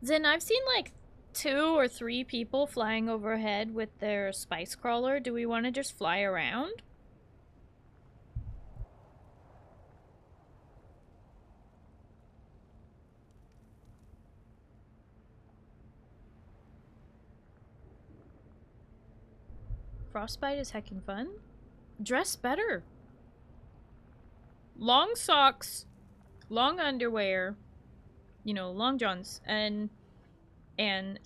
Zen, I've seen like 2 or 3 people flying overhead with their spice crawler. Do we want to just fly around? Frostbite is heckin' fun. Dress better. Long socks, long underwear, you know, long johns, and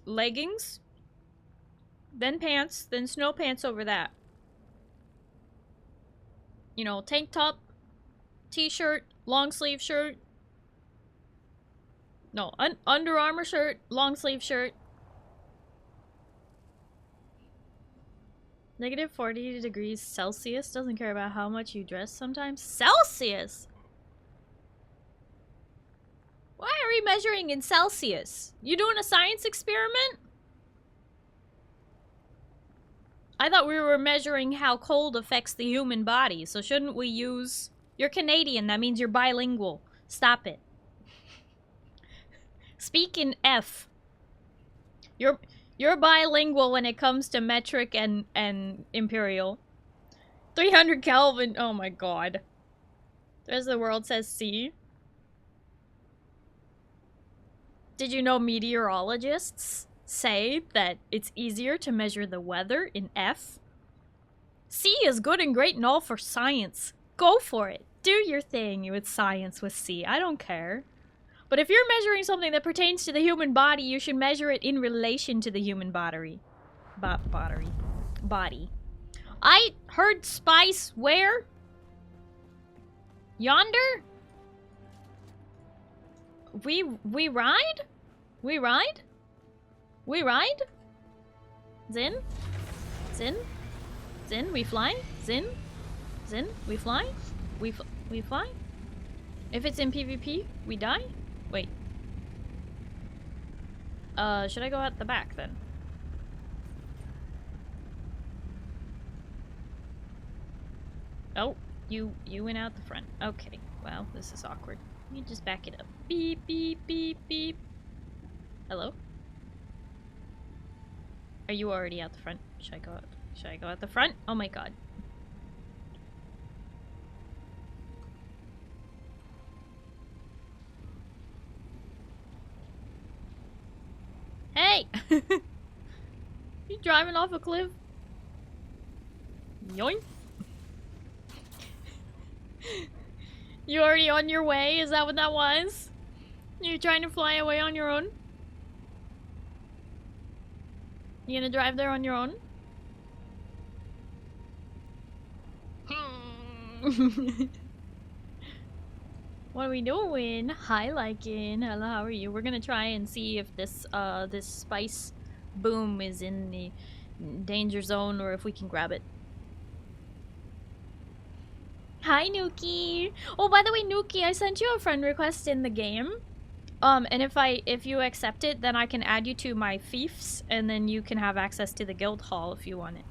leggings, then pants, then snow pants over that. you know, tank top, t-shirt, long sleeve shirt. No, Under Armour shirt, long sleeve shirt. Negative 40 degrees Celsius. Doesn't care about how much you dress sometimes. Celsius? Why are we measuring in Celsius? You doing a science experiment? I thought we were measuring how cold affects the human body, so shouldn't we use... You're Canadian, that means you're bilingual. Stop it. Speak in F. You're bilingual when it comes to metric and imperial. 300 Kelvin, oh my god. The rest of the world says C. Did you know meteorologists say that it's easier to measure the weather in F? C is good and great and all for science. Go for it. Do your thing with science with C. I don't care. But if you're measuring something that pertains to the human body, you should measure it in relation to the human body. Body. I heard spice where? Yonder? We ride? We ride? We ride? Zin? Zin? Zin, we fly? Zin? Zin, we fly? We fly? If it's in PvP, we die? Wait. Should I go out the back then? Oh, you went out the front. Okay, well, this is awkward. Let me just back it up. Beep, beep, beep, beep. Hello? Are you already out the front? Should I go out? Should I go out the front? Oh my god. Hey! You driving off a cliff? Yoink. You already on your way? Is that what that was? You trying to fly away on your own? You gonna drive there on your own? What are we doing? Hi, Lycan. Hello, how are you? We're gonna try and see if this this spice boom is in the danger zone or if we can grab it. Hi, Nuki. Oh, by the way, Nuki, I sent you a friend request in the game. And if you accept it, then I can add you to my fiefs, and then you can have access to the guild hall if you want it.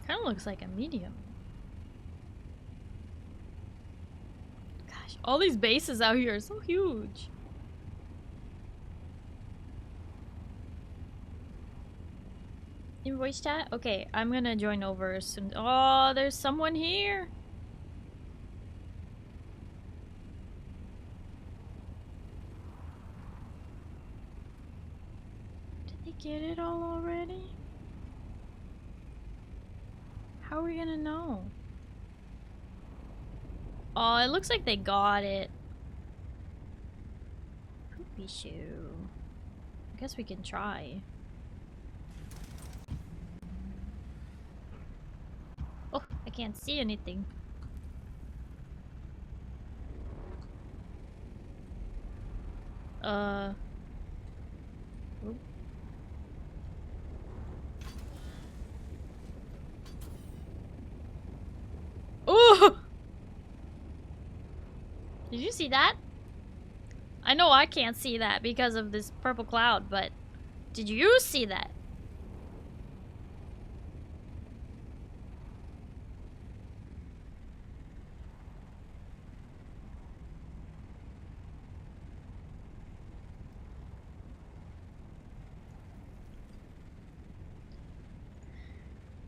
Kind of looks like a medium. Gosh, all these bases out here are so huge. In voice chat? Okay, I'm gonna join over soon. Oh, there's someone here. Did they get it all already? How are we gonna know? Oh, it looks like they got it. Poopy shoe. I guess we can try. Oh, I can't see anything. Oop. Ooh! Did you see that? I know I can't see that because of this purple cloud, but did you see that?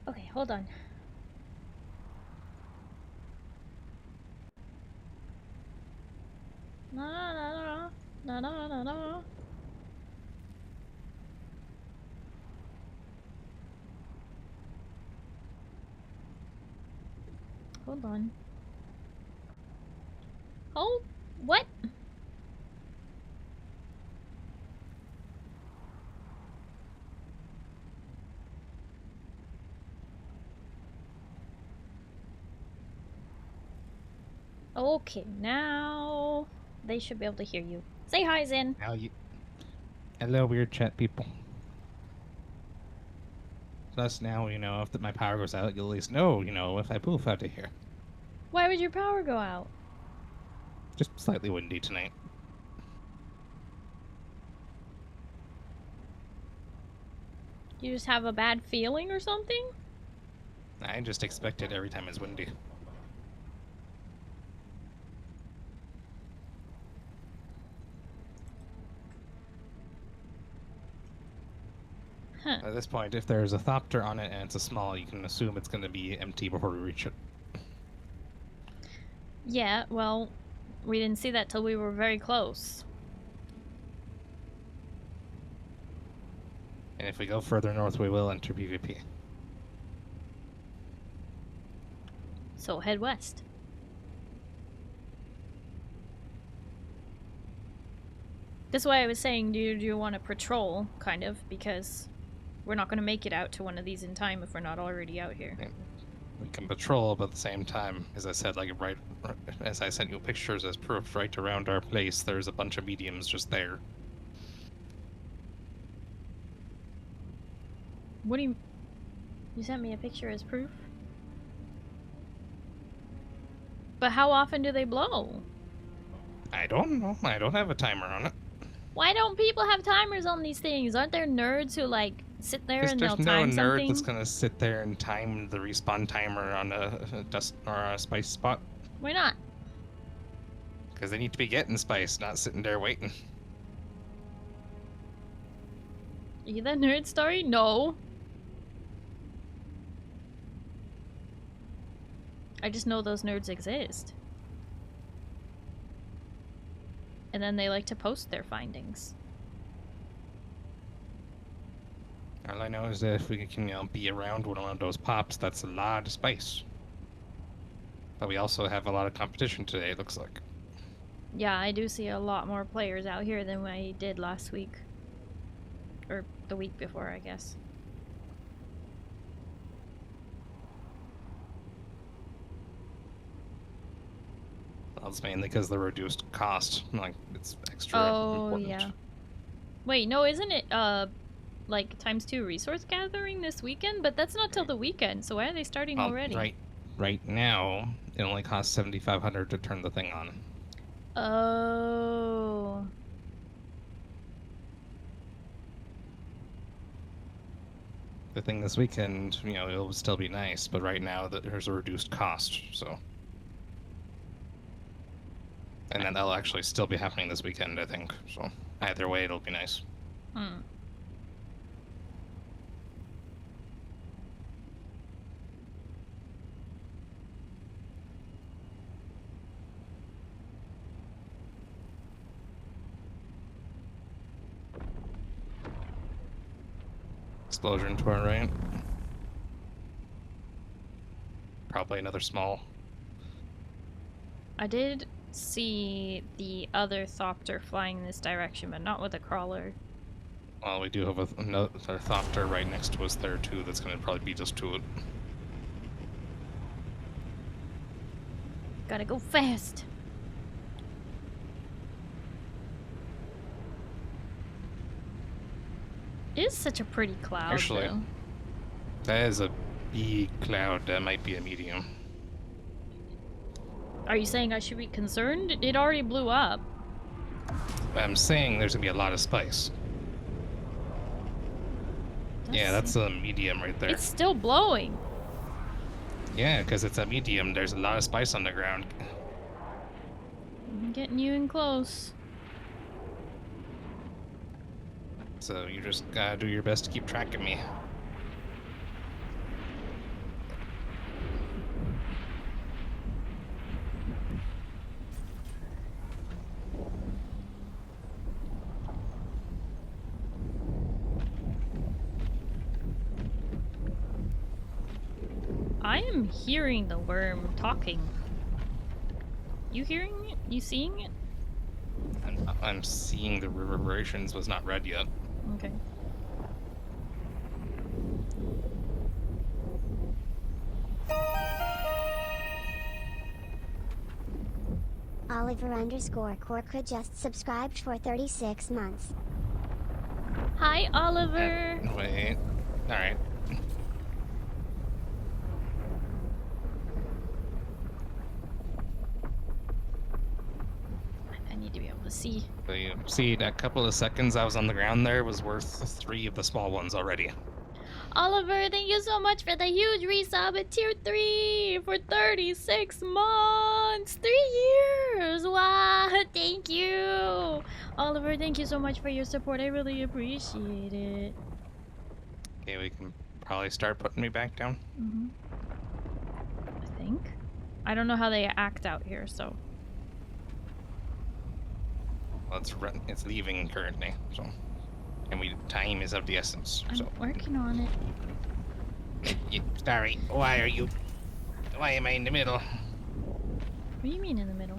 Okay, hold on. No. hold on. Oh, what? Okay, now they should be able to hear you. Say hi, Zin. Now you. Hello, weird chat people. Thus now, if my power goes out, you'll at least know, if I poof out of here. Why would your power go out? Just slightly windy tonight. You just have a bad feeling or something? I just expect it every time it's windy. Huh. At this point, if there's a thopter on it and it's a small, you can assume it's going to be empty before we reach it. Yeah, well, we didn't see that till we were very close. And if we go further north, we will enter PvP. So head west. That's why I was saying, do you want to patrol, kind of, because we're not going to make it out to one of these in time if we're not already out here. And we can patrol, but at the same time, as I said, like right as I sent you pictures as proof, right around our place, there's a bunch of mediums just there. What do you... You sent me a picture as proof? But how often do they blow? I don't know. I don't have a timer on it. Why don't people have timers on these things? Aren't there nerds who, like, sit there and they'll There's time no nerd something? that's gonna sit there and time the respawn timer on a dust or a spice spot. Why not? Because they need to be getting spice, not sitting there waiting. Are you that nerd story? No. I just know those nerds exist. And then they like to post their findings. All I know is that if we can, be around one of those pops, that's a lot of spice. But we also have a lot of competition today, it looks like. Yeah, I do see a lot more players out here than I did last week. Or the week before, I guess. That's mainly because the reduced cost. Like, it's extra important. Yeah. Wait, no, isn't it, like, ×2 resource gathering this weekend? But that's not till the weekend, so why are they starting Well, already? Right now, it only costs 7,500 to turn the thing on. Oh. The thing this weekend, it'll still be nice, but right now there's a reduced cost, so. And then that'll actually still be happening this weekend, I think. So either way, it'll be nice. Hmm. Explosion to our right. Probably another small. I did see the other thopter flying in this direction, but not with a crawler. Well, we do have another thopter right next to us there too. That's going to probably beat us to it. Gotta go fast. It is such a pretty cloud, Actually, though. that is a big cloud. That might be a medium. Are you saying I should be concerned? It already blew up. I'm saying there's going to be a lot of spice. Yeah, that's a medium right there. It's still blowing. Yeah, because it's a medium. There's a lot of spice on the ground. I'm getting you in close. So you just gotta do your best to keep track of me. I am hearing the worm talking. You hearing it? You seeing it? I'm seeing the reverberations. Was not read yet. Okay. Oliver_Corca just subscribed for 36 months. Hi, Oliver. Wait. All right. I need to be able to see. So you see, that couple of seconds I was on the ground there was worth 3 of the small ones already. Oliver, thank you so much for the huge resub at tier 3 for 36 months. 3 years. Wow, thank you. Oliver, thank you so much for your support. I really appreciate it. Okay, we can probably start putting me back down. I think. I don't know how they act out here, so. Well, it's leaving currently, so. And time is of the essence, so. I'm working on it. Starry, why am I in the middle? What do you mean in the middle?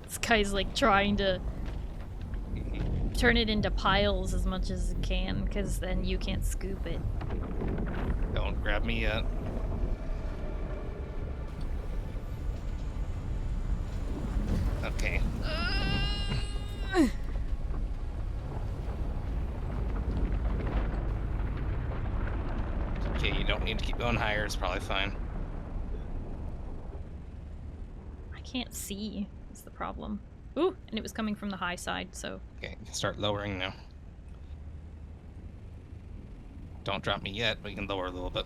This guy's like trying to turn it into piles as much as it can, because then you can't scoop it. Don't grab me yet. Okay. Okay, you don't need to keep going higher, it's probably fine. I can't see, is the problem. Ooh, and it was coming from the high side, so. Okay, you can start lowering now. Don't drop me yet, but you can lower a little bit.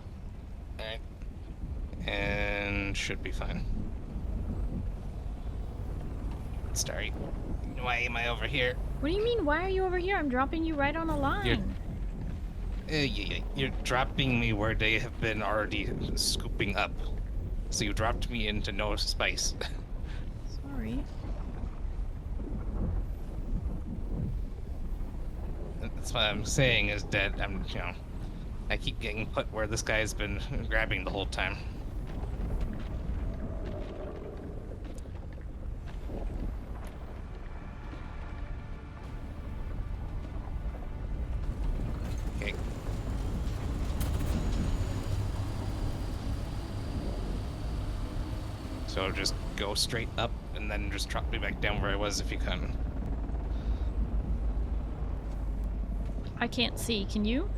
Alright. And should be fine. Starry, why am I over here? What do you mean, why are you over here? I'm dropping you right on a line. You're dropping me where they have been already scooping up. So you dropped me into no space. Sorry. That's what I'm saying is that I keep getting put where this guy's been grabbing the whole time. Okay. So just go straight up and then just drop me back down where I was if you can. I can't see. Can you?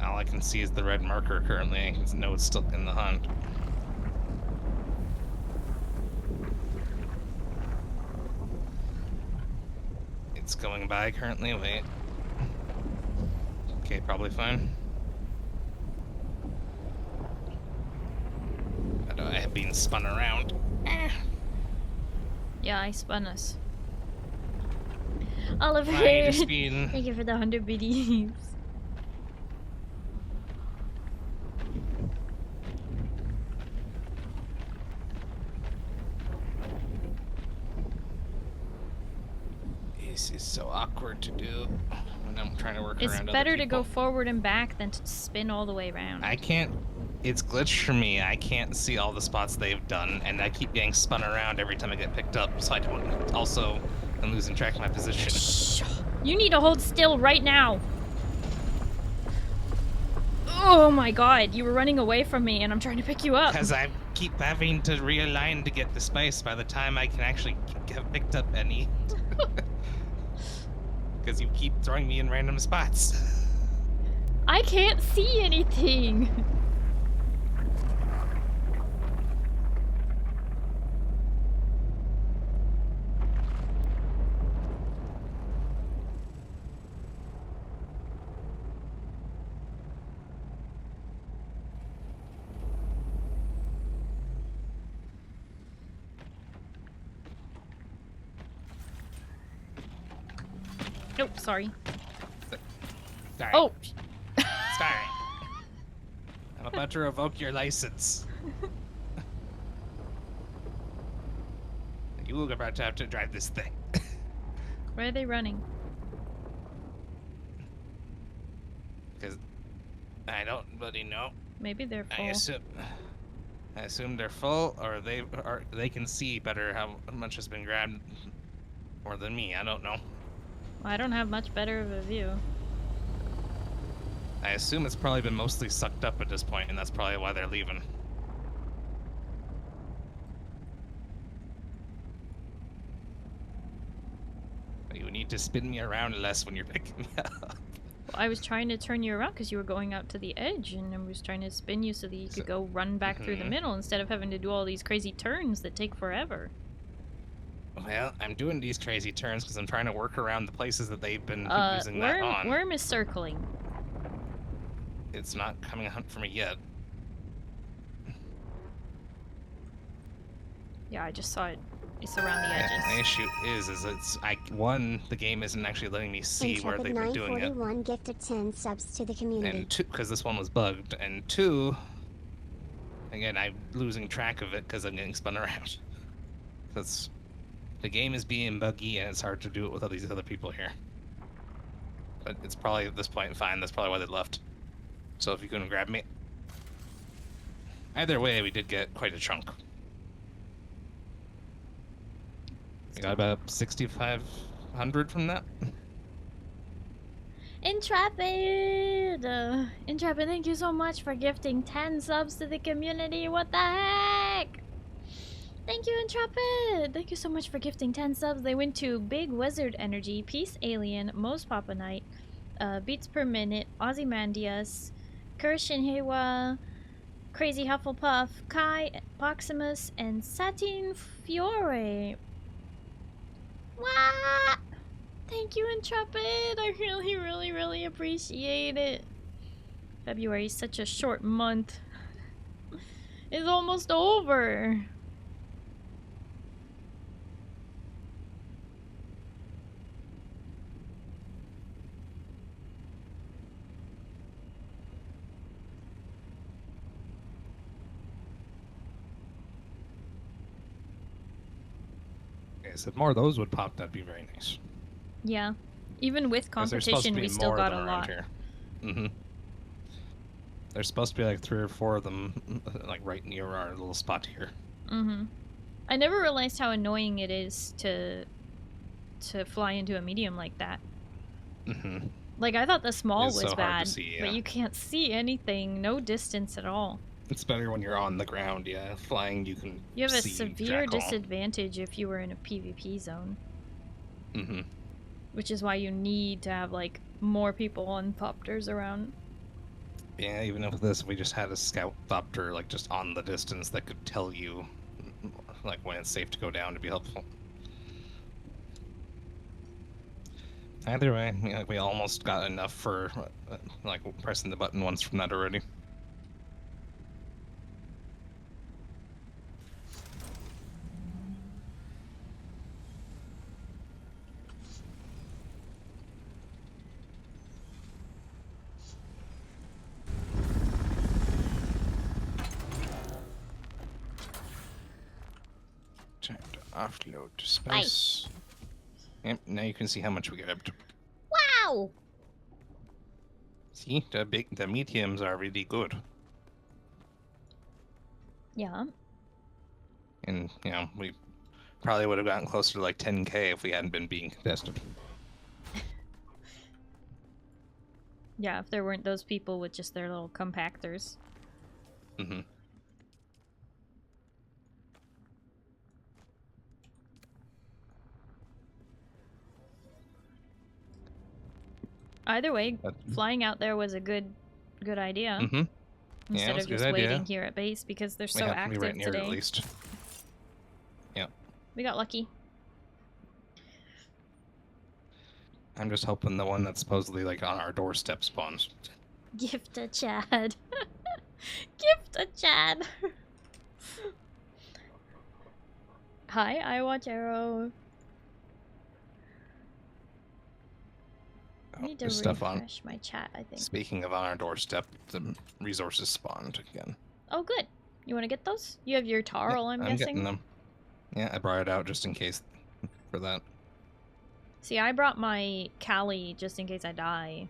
All I can see is the red marker currently. I can know it's still in the hunt. It's going by currently. Wait. Okay, probably fine. I have been spun around. Yeah, I spun us. Oliver, Right, just being... thank you for the 100 biddies. This is so awkward to do when I'm trying to work around other It's better to go people. forward and back than to spin all the way around. I can't... It's glitched for me. I can't see all the spots they've done, and I keep getting spun around every time I get picked up, so I don't... Also, I'm losing track of my position. Shh. You need to hold still right now. Oh my god, you were running away from me and I'm trying to pick you up. Because I keep having to realign to get the space by the time I can actually get picked up any. Because you keep throwing me in random spots. I can't see anything. Nope, sorry. Sorry. Oh! Sorry. I'm about to revoke your license. You are about to have to drive this thing. Where are they running? Because I don't really know. Maybe they're full. I assume they're full, or they can see better how much has been grabbed more than me. I don't know. Well, I don't have much better of a view. I assume it's probably been mostly sucked up at this point, and that's probably why they're leaving. You need to spin me around less when you're picking me up. Well, I was trying to turn you around because you were going out to the edge, and I was trying to spin you so that you could go run back through the middle instead of having to do all these crazy turns that take forever. Well, I'm doing these crazy turns because I'm trying to work around the places that they've been using that on. Worm is circling. It's not coming a hunt for me yet. Yeah, I just saw it. It's around the edges. The issue is the game isn't actually letting me see where they've been doing it. 941 gifted 10 subs to the community. And two, because this one was bugged, and two, again, I'm losing track of it because I'm getting spun around. The game is being buggy, and it's hard to do it with all these other people here. But it's probably at this point fine. That's probably why they left. So if you couldn't grab me, either way, we did get quite a chunk. We got about 6,500 from that. Intrepid! Intrepid, thank you so much for gifting 10 subs to the community. What the heck? Thank you, Intrepid! Thank you so much for gifting 10 subs. They went to Big Wizard Energy, Peace Alien, Mose Papa Knight, Beats Per Minute, Ozymandias, Kirshin Hewa, Crazy Hufflepuff, Kai, Proximus, and Satin Fiore. What? Thank you, Intrepid. I really, really, really appreciate it. February is such a short month. It's almost over. If more of those would pop, that'd be very nice. Yeah. Even with competition, we still got a lot. Mm-hmm. There's supposed to be like 3 or 4 of them, like right near our little spot here. Mm-hmm. I never realized how annoying it is to fly into a medium like that. Mm-hmm. Like, I thought the small was so bad, see, yeah. but you can't see anything, no distance at all. It's better when you're on the ground, yeah. Flying, you can You have a see severe disadvantage if you were in a PvP zone. Mm-hmm. Which is why you need to have, like, more people on thopters around. Yeah, even with this, we just had a scout thopter, like, just on the distance that could tell you, like, when it's safe to go down to be helpful. Either way, we almost got enough for, like, pressing the button once from that already. Offload space. Yep, now you can see how much we grabbed. Wow! See, the mediums are really good. Yeah. And, you know, we probably would have gotten closer to like 10k if we hadn't been being contested. Yeah, if there weren't those people with just their little compactors. Mm-hmm. Either way, flying out there was a good idea. Mm-hmm. Instead of just waiting here at base because they're so active right near today. At least. Yeah. We got lucky. I'm just hoping the one that's supposedly like on our doorstep spawns. Gift a Chad. Gift a Chad. Hi, I watch Arrow. I need to refresh my chat, I think. Speaking of on our doorstep, the resources spawned again. Oh, good. You want to get those? You have your Tarl, I'm guessing? Getting them. Yeah, I brought it out just in case for that. See, I brought my Callie just in case I die.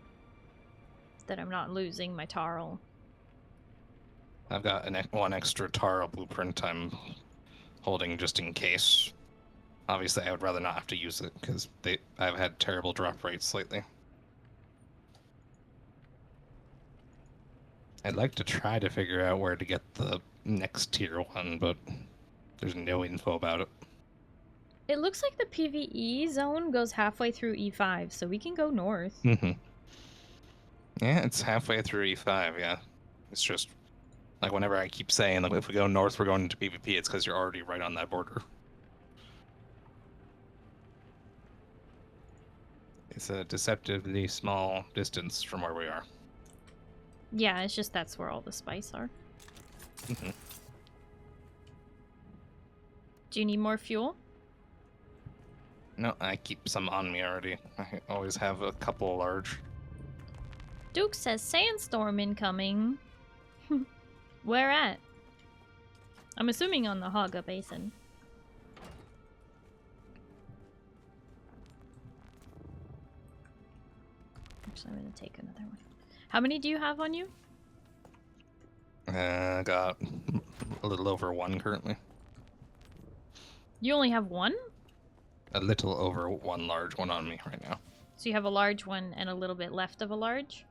That I'm not losing my Tarl. I've got one extra Taro blueprint I'm holding just in case. Obviously, I would rather not have to use it because I've had terrible drop rates lately. I'd like to try to figure out where to get the next tier 1, but there's no info about it. It looks like the PvE zone goes halfway through E5, so we can go north. Mm-hmm. Yeah, it's halfway through E5, yeah. It's just, like, whenever I keep saying, like, if we go north, we're going into PvP, it's because you're already right on that border. It's a deceptively small distance from where we are. Yeah, it's just that's where all the spice are. Mm-hmm. Do you need more fuel? No, I keep some on me already. I always have a couple large. Duke says sandstorm incoming. Where at? I'm assuming on the Haga Basin. Actually, I'm gonna take another one. How many do you have on you? I got a little over 1 currently. You only have one? A little over 1 large one on me right now. So you have a large one and a little bit left of a large?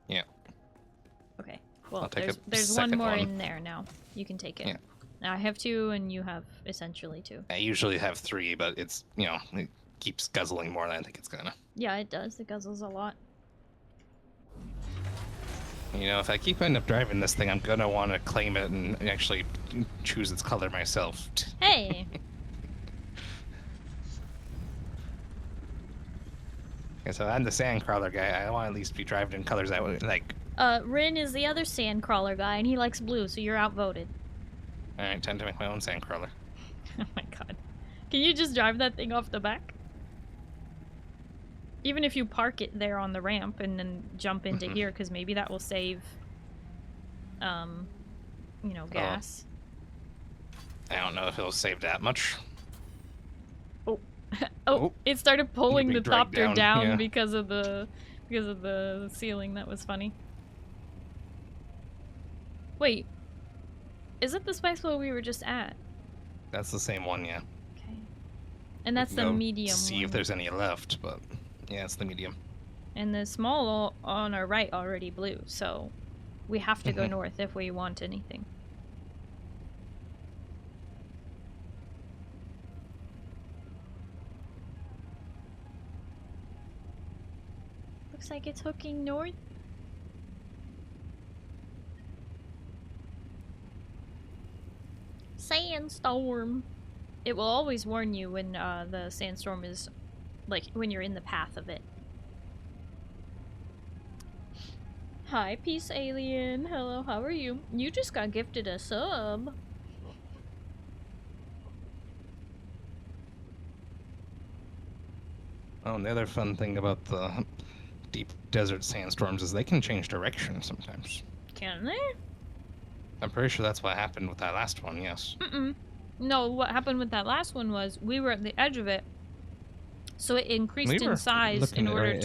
Yeah. Okay. Well, I'll take there's one more in there now. You can take it. Yeah. Now I have 2 and you have essentially 2. I usually have 3, but it's, you know, it keeps guzzling more than I think it's gonna. Yeah, it does. It guzzles a lot. You know, if I keep ending up driving this thing, I'm gonna want to claim it and actually choose its color myself. Hey! Okay, so I'm the sandcrawler guy. I want to at least be driving in colors I would like. Rin is the other sandcrawler guy, and he likes blue, so you're outvoted. Alright, time to make my own sandcrawler. Oh my god. Can you just drive that thing off the back? Even if you park it there on the ramp and then jump into here, because maybe that will save, you know, gas. I don't know if it'll save that much. Oh. Oh, it started pulling the copter down yeah. because of the ceiling. That was funny. Wait. Is it the spice well we were just at? That's the same one, yeah. Okay. And that's the medium see one. if there's any left, but yeah, it's the medium. And the small on our right already blue, so we have to go north if we want anything. Looks like it's hooking north. Sandstorm. It will always warn you when the sandstorm is, like, when you're in the path of it. Hi, Peace Alien. Hello, how are you? You just got gifted a sub. Oh, and the other fun thing about the deep desert sandstorms is they can change direction sometimes. Can they? I'm pretty sure that's what happened with that last one, yes. No, what happened with that last one was we were at the edge of it, so it increased in size in order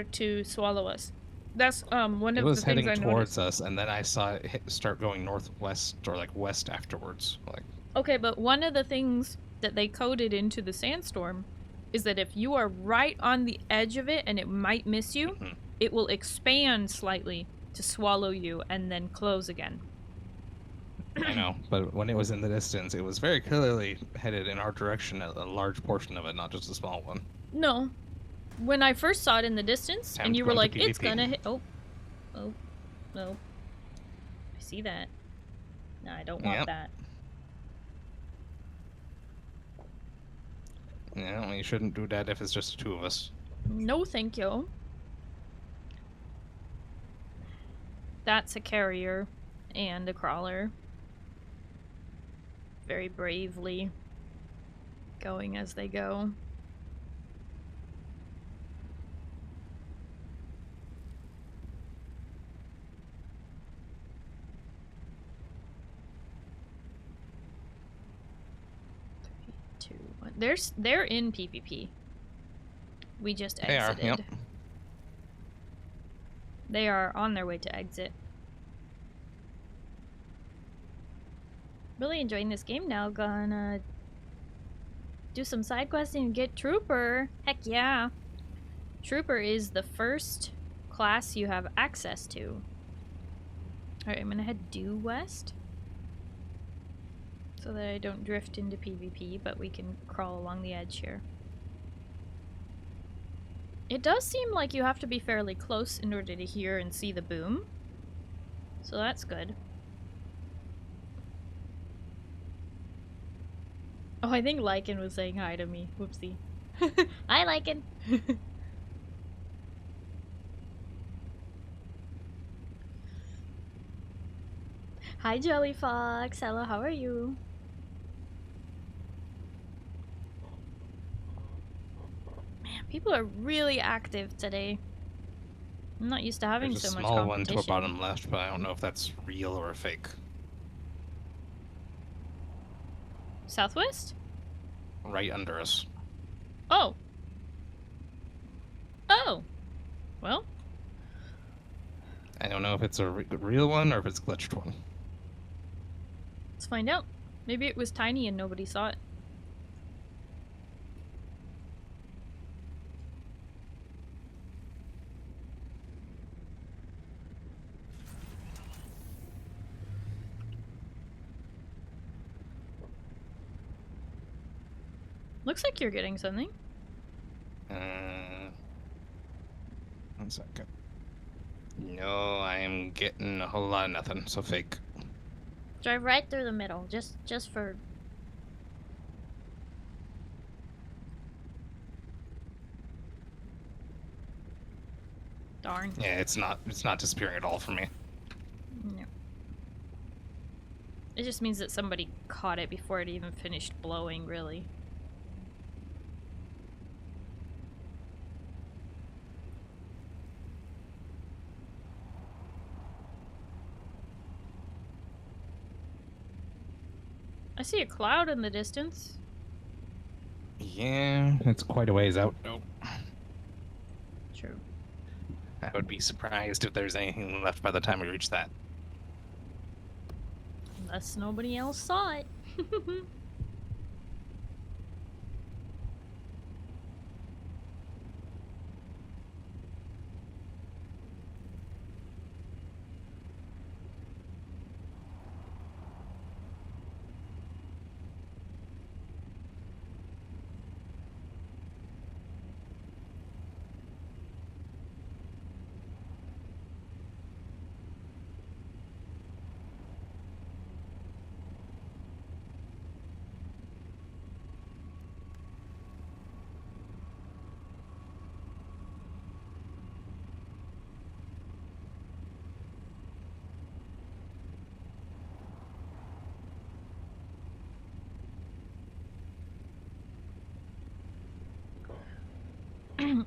to swallow us. That's one of the things I noticed. It was heading towards us, and then I saw it start going northwest or like west afterwards. Like. Okay, but one of the things that they coded into the sandstorm is that if you are right on the edge of it and it might miss you, it will expand slightly to swallow you and then close again. I know, but when it was in the distance, it was very clearly headed in our direction, a large portion of it, not just a small one. No. When I first saw it in the distance, and you were like, it's gonna hit... Oh. Oh. No. I see that. No, I don't want that. Yeah, well, you shouldn't do that if it's just the 2 of us. No, thank you. That's a carrier and a crawler. Very bravely going as they go. They're in PvP. We just They are, exited. yep. They are on their way to exit. Really enjoying this game now. Gonna do some side questing and get Trooper. Heck yeah. Trooper is the first class you have access to. Alright, I'm gonna head due west. So that I don't drift into PvP, but we can crawl along the edge here. It does seem like you have to be fairly close in order to hear and see the boom. So that's good. Oh, I think Lycan was saying hi to me. Whoopsie. Hi, Lycan! Hi, Jelly Fox. Hello, how are you? Man, people are really active today. I'm not used to having There's a so much small one competition. to a bottom left, but I don't know if that's real or fake. Southwest? Right under us. Oh. Oh. Well. I don't know if it's a real one or if it's a glitched one. Let's find out. Maybe it was tiny and nobody saw it. Looks like you're getting something. 1 second. No, I'm getting a whole lot of nothing, so fake. Drive right through the middle, just for... Darn. Yeah, it's not disappearing at all for me. No. It just means that somebody caught it before it even finished blowing, really. I see a cloud in the distance. Yeah, it's quite a ways out. Nope. True. I would be surprised if there's anything left by the time we reach that. Unless nobody else saw it.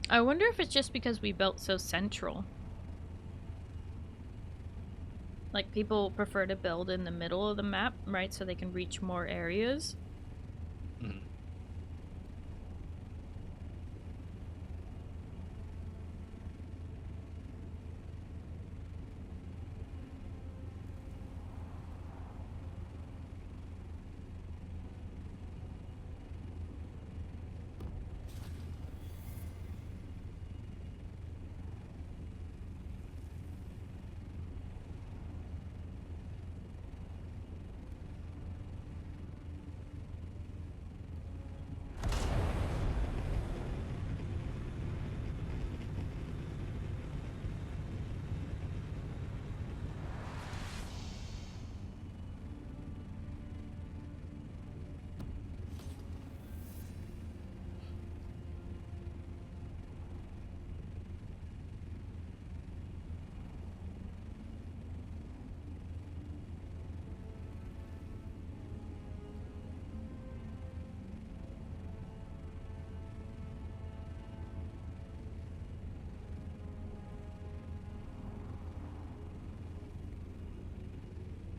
I wonder if it's just because we built so central. Like, people prefer to build in the middle of the map, right? So they can reach more areas. Mm.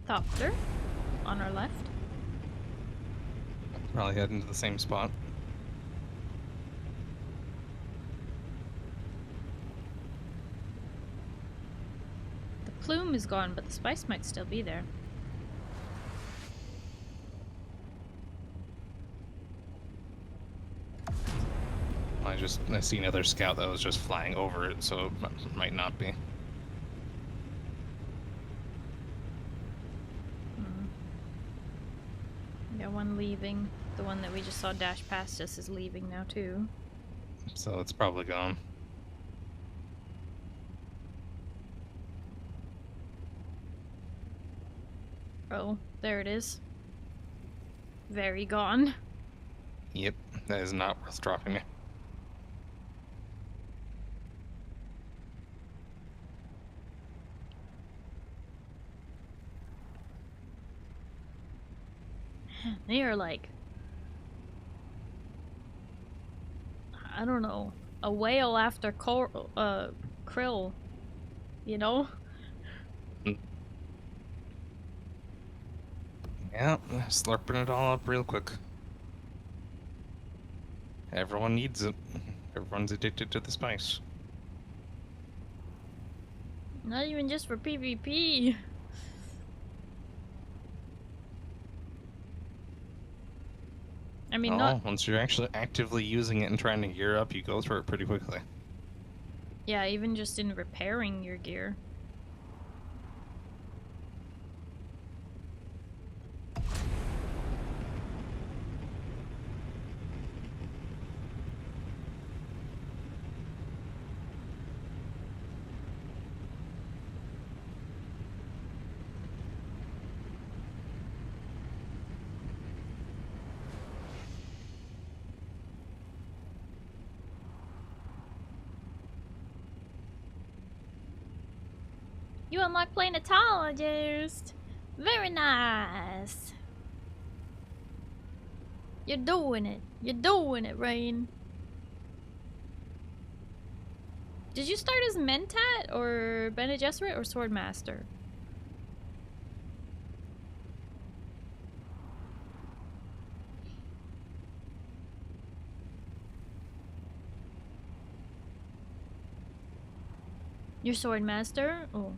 Thopter on our left. Probably heading to the same spot. plume is gone, but the spice might still be there. I see another scout that was just flying over it, so it might not be. Yeah, one leaving. The one that we just saw dash past us is leaving now too. So it's probably gone. Oh, there it is. Very gone. Yep, that is not worth dropping me. They are like, I don't know, a whale after krill, you know? Yeah, slurping it all up real quick. Everyone needs it. Everyone's addicted to the spice. Not even just for PvP. I mean, not... Once you're actually actively using it and trying to gear up, you go through it pretty quickly. Yeah, even just in repairing your gear. You unlock planetologist. Very nice. You're doing it. You're doing it, Rain. Did you start as Mentat or Bene Gesserit or Swordmaster? You're Swordmaster? Oh.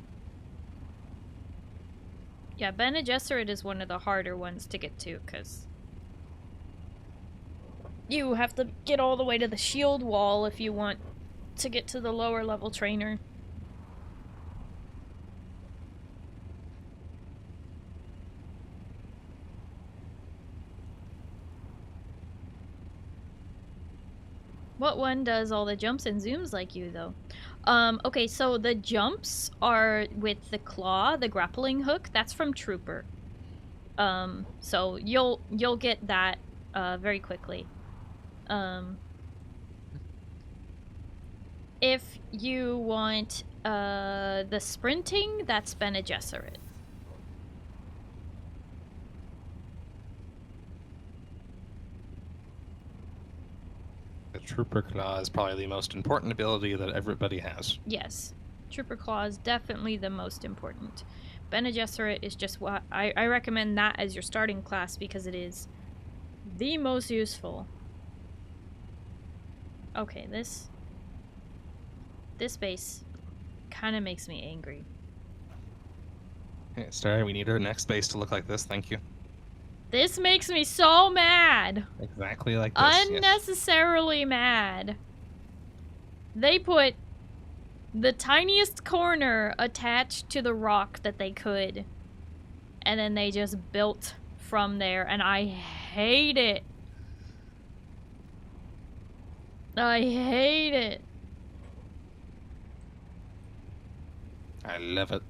Yeah, Bene Gesserit is one of the harder ones to get to, because you have to get all the way to the shield wall if you want to get to the lower level trainer. What one does all the jumps and zooms like you, though? Okay, so the jumps are with the claw, the grappling hook. That's from Trooper. So you'll get that very quickly. If you want the sprinting, that's Bene Gesserit. The Trooper Claw is probably the most important ability that everybody has. Yes. Trooper Claw is definitely the most important. Bene Gesserit is just what I recommend that as your starting class because it is the most useful. Okay, this base kind of makes me angry. Hey, Starry, we need our next base to look like this, thank you. This makes me so mad. Exactly like this. Unnecessarily mad. They put the tiniest corner attached to the rock that they could. And then they just built from there. And I hate it. I hate it. I love it.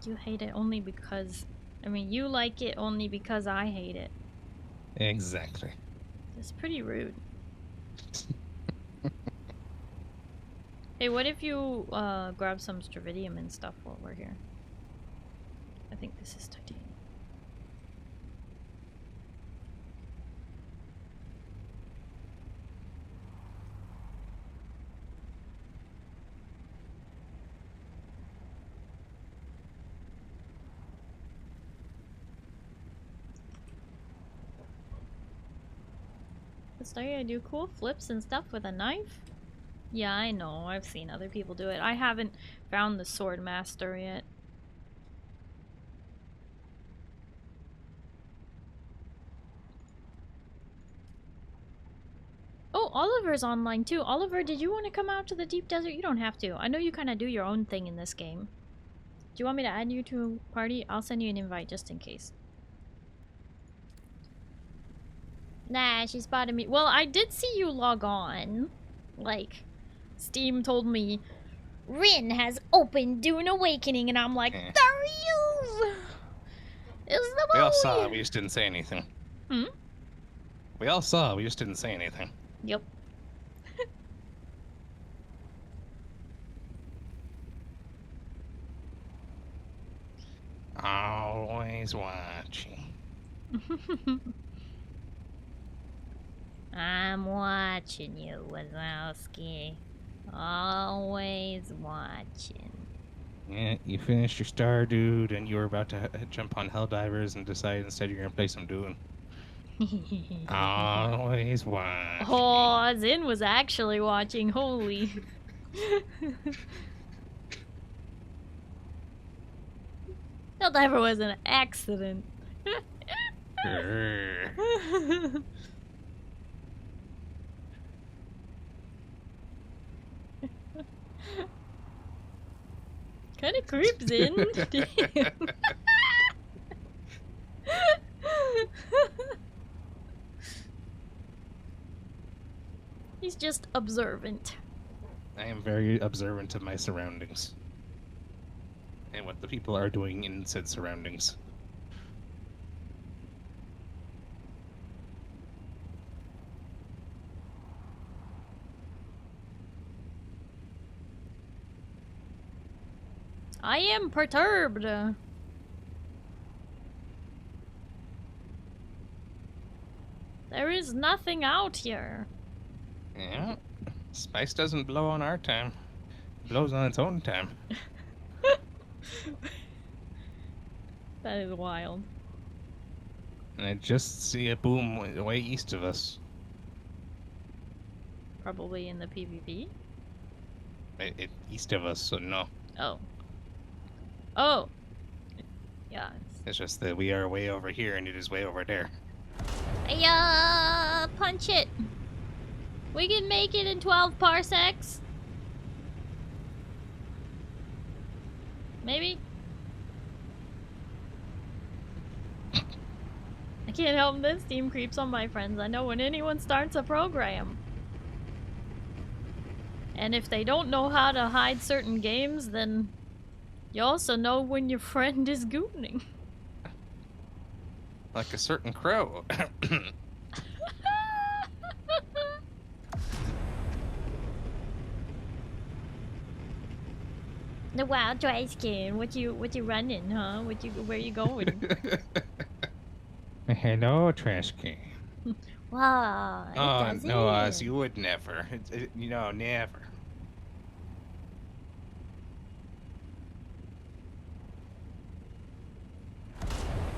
You hate it only because... I mean, you like it only because I hate it. Exactly. It's pretty rude. Hey, what if you grab some Stravidium and stuff while we're here? I think this is titanium. Starry, I do cool flips and stuff with a knife? Yeah, I know. I've seen other people do it. I haven't found the sword master yet. Oh, Oliver's online too. Oliver, did you want to come out to the deep desert? You don't have to. I know you kind of do your own thing in this game. Do you want me to add you to a party? I'll send you an invite just in case. Nah, she spotted me. Well, I did see you log on. Like, Steam told me, Rin has opened Dune Awakening, and I'm like, there he is! It's the boy! We all saw it, we just didn't say anything. Hmm? We all saw it, we just didn't say anything. Yep. Always watching. I'm watching you, Wazowski. Always watching. Yeah, you finished your star, dude, and you were about to jump on Helldivers and decide instead you're gonna play some Dune. Always watching. Oh, Zin was actually watching. Holy. Helldiver was an accident. Kind of creeps in. Damn. He's just observant. I am very observant of my surroundings. And what the people are doing in said surroundings. I am perturbed. There is nothing out here. Yeah. Spice doesn't blow on our time. It blows on its own time. That is wild. And I just see a boom way east of us. Probably in the PvP. East of us, so no. Oh. Oh. Yeah. It's just that we are way over here and it is way over there. Punch it. We can make it in 12 parsecs. Maybe. I can't help this. Steam creeps on my friends. I know when anyone starts a program. And if they don't know how to hide certain games, then you also know when your friend is gooning. Like a certain crow. The wild dry skin. What you running, huh? Where you going? Hello, trash can. Wow. Oh, no, Oz, you would never. You know, never.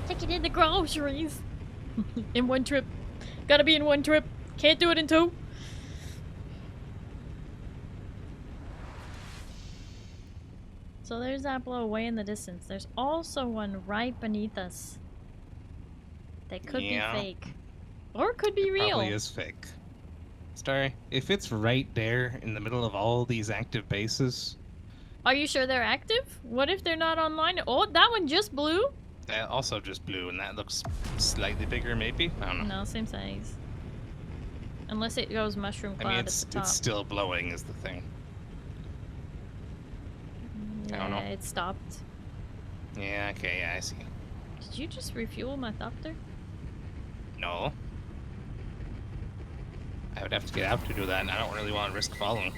Take it in the groceries. In one trip. Gotta be in one trip. Can't do it in two. So there's that blow way in the distance. There's also one right beneath us. That could be fake. Or it could be real. Probably is fake. Starry, if it's right there in the middle of all these active bases... Are you sure they're active? What if they're not online? Oh, that one just blew? That also just blew, and that looks slightly bigger, maybe? I don't know. No, same size. Unless it goes mushroom cloud at the top. It's still blowing is the thing. I don't know. It stopped. Yeah, okay, yeah, I see. Did you just refuel my thopter? No. I would have to get out to do that, and I don't really want to risk falling.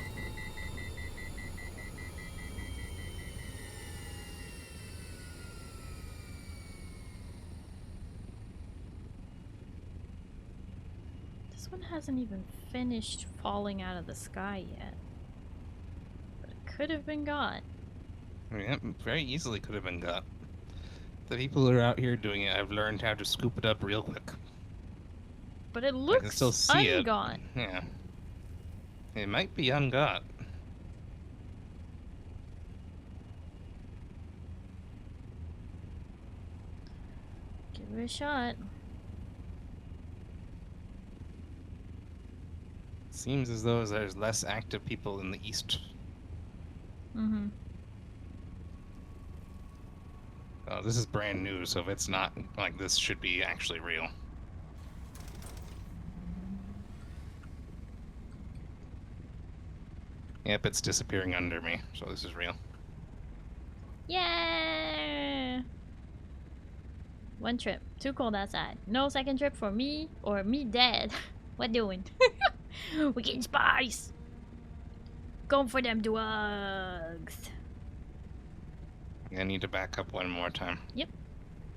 This one hasn't even finished falling out of the sky yet. But it could have been got. Yeah, very easily could have been got. The people who are out here doing it, I've learned how to scoop it up real quick. But it I can looks still see ungone. it. Yeah. It might be ungot. Give it a shot. Seems as though there's less active people in the east. Mm-hmm. Oh, this is brand new, so if it's not, like, this should be actually real. Yep, it's disappearing under me, so this is real. Yeah. One trip. Too cold outside. No second trip for me or me dead. What doing? We getting spice. Going for them drugs. I need to back up one more time. Yep.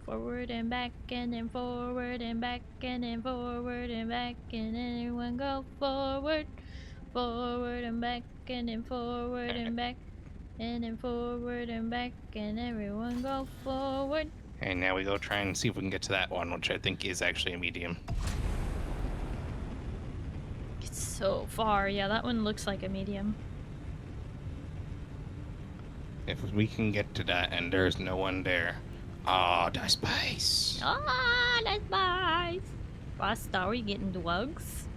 Forward and back and then forward and back and then forward and back and then everyone go forward. Forward and back and then forward and back and then forward and back and everyone go forward. And now we go try and see if we can get to that one, which I think is actually a medium. It's so far. Yeah, that one looks like a medium. If we can get to that and there's no one there. Oh, the spice. Ah, that's nice. Fast Starry getting drugs.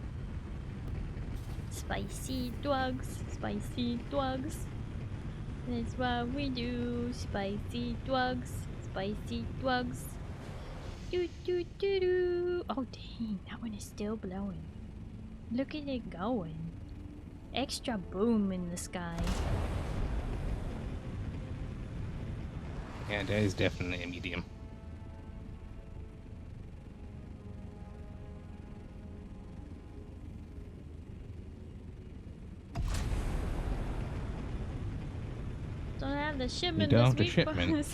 Spicy drugs. Spicy drugs. That's what we do. Spicy drugs. Spicy drugs. Do do do do. Oh dang, that one is still blowing. Look at it going. Extra boom in the sky. Yeah, that is definitely a medium. Don't have the shipment You don't this have the week, shipment.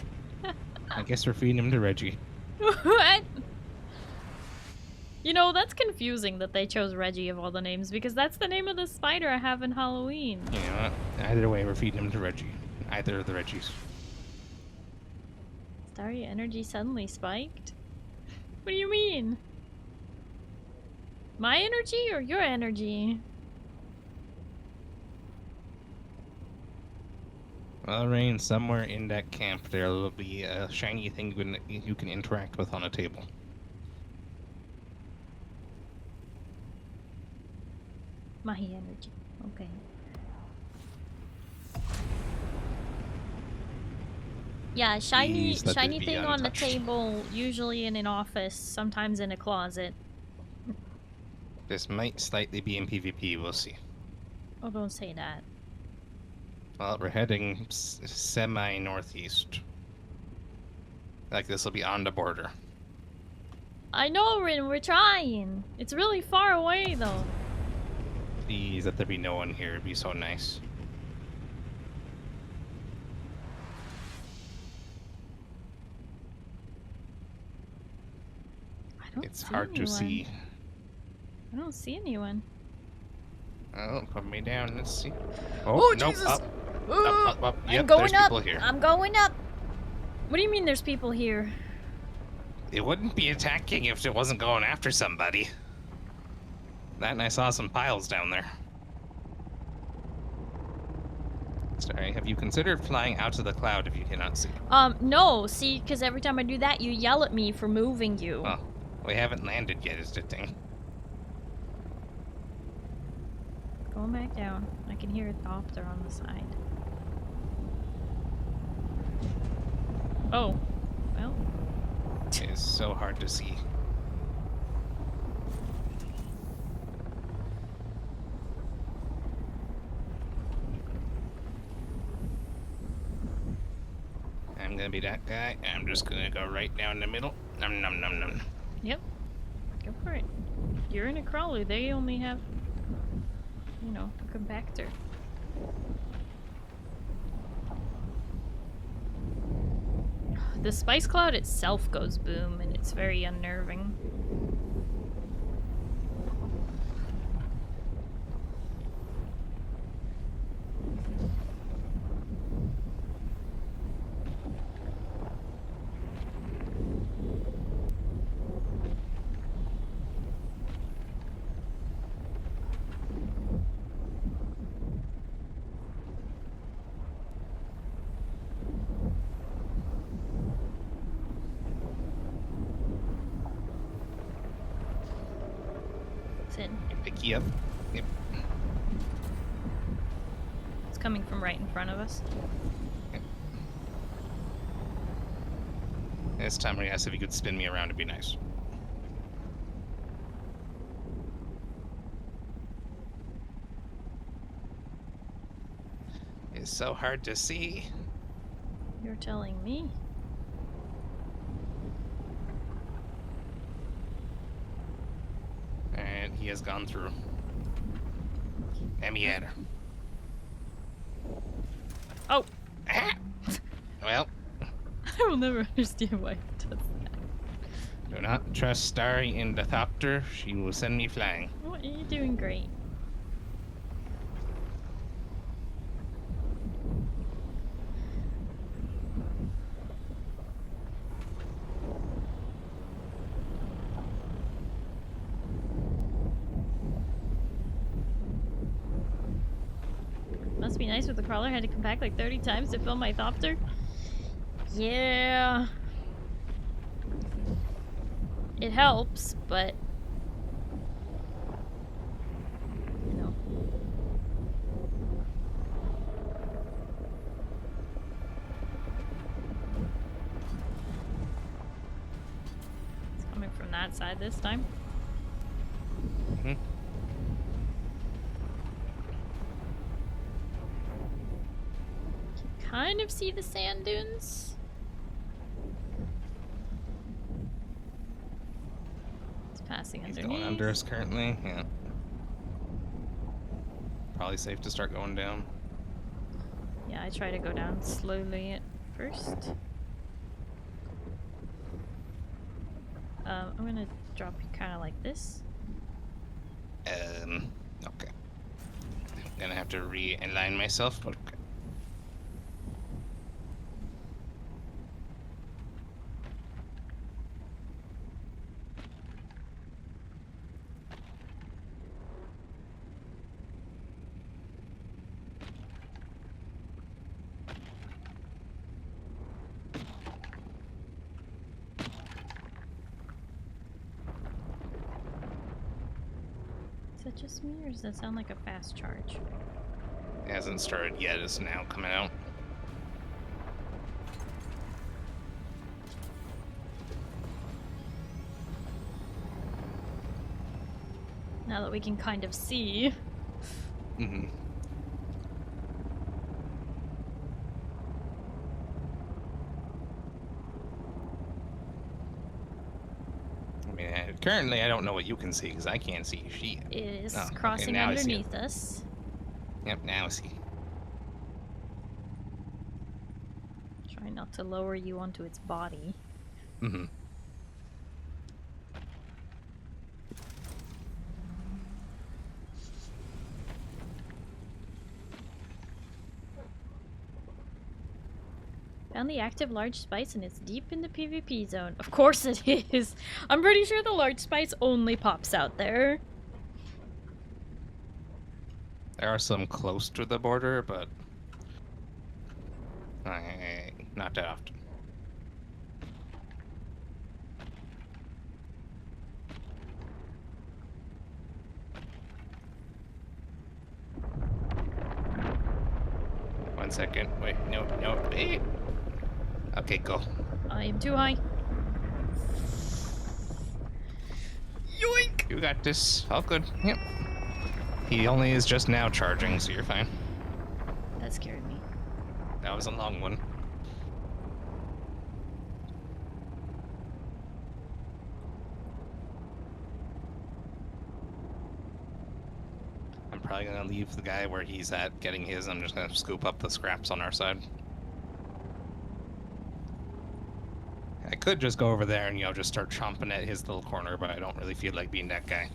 boss. I guess we're feeding him to Reggie. What? You know, that's confusing that they chose Reggie of all the names because that's the name of the spider I have in Halloween. You know what? Either way, we're feeding him to Reggie. Either of the Reggies. Starry energy suddenly spiked? What do you mean? My energy or your energy? Well, Rain, somewhere in that camp there will be a shiny thing you can interact with on a table. Mahi energy. Okay. Yeah, shiny Please let this shiny be thing on the untouched. table, usually in an office, sometimes in a closet. This might slightly be in PvP, we'll see. Oh, don't say that. Well, we're heading semi-northeast. Like, this will be on the border. I know, Rin, we're trying. It's really far away, though. Please, let there be no one here. It'd be so nice. I don't It's see hard anyone. to see. I don't see anyone. Oh, put me down. Let's see. Oh, nope. Jesus! Up. Ooh, Up. I'm Yep, going there's up. people here. I'm going up. What do you mean there's people here? It wouldn't be attacking if it wasn't going after somebody. That and I saw some piles down there. Sorry, have you considered flying out of the cloud if you cannot see? No, see, because every time I do that, you yell at me for moving you. Oh, we haven't landed yet is the thing. Going back down. I can hear a thopter on the side. Oh. Well. It is so hard to see. I'm gonna be that guy. I'm just gonna go right down the middle. Num num num num. Yep. Go for it. You're in a crawler. They only have, you know, a compactor. The spice cloud itself goes boom, and it's very unnerving. in. Pick you up. Yep. It's coming from right in front of us. Yep. This time I guess if you could spin me around, it'd be nice. It's so hard to see. You're telling me? And he has gone through. And he had her. Oh! Ah! Well, I will never understand why it does that. do not trust Starry in the thopter. She will send me flying. What, you're doing great. Must be nice with the crawler. Had to come back like 30 times to film my thopter. Yeah. It helps, but you know. It's coming from that side this time. Mm-hmm. Kind of see the sand dunes. It's passing He's underneath. going under us currently. Yeah. Probably safe to start going down. Yeah, I try to go down slowly at first. I'm gonna drop you kind of like this. Okay. I'm gonna have to realign myself, but okay. Is that just me, or does that sound like a fast charge? It hasn't started yet. It's now coming out. Now that we can kind of see. Mm-hmm. I mean, currently I don't know what you can see because I can't see shit. It is Oh, okay, crossing now I see it. underneath us. Yep, now I see. Try not to lower you onto its body. Mm-hmm. Found the active large spice and it's deep in the PvP zone. Of course it is. I'm pretty sure the large spice only pops out there. There are some close to the border, but not that often. One second. Wait, no, wait. Okay, go. I am too high. Yoink! You got this. All good. Yep. He only is just now charging, so you're fine. That scared me. That was a long one. I'm probably gonna leave the guy where he's at getting his. I'm just gonna scoop up the scraps on our side. I could just go over there and, just start chomping at his little corner, but I don't really feel like being that guy.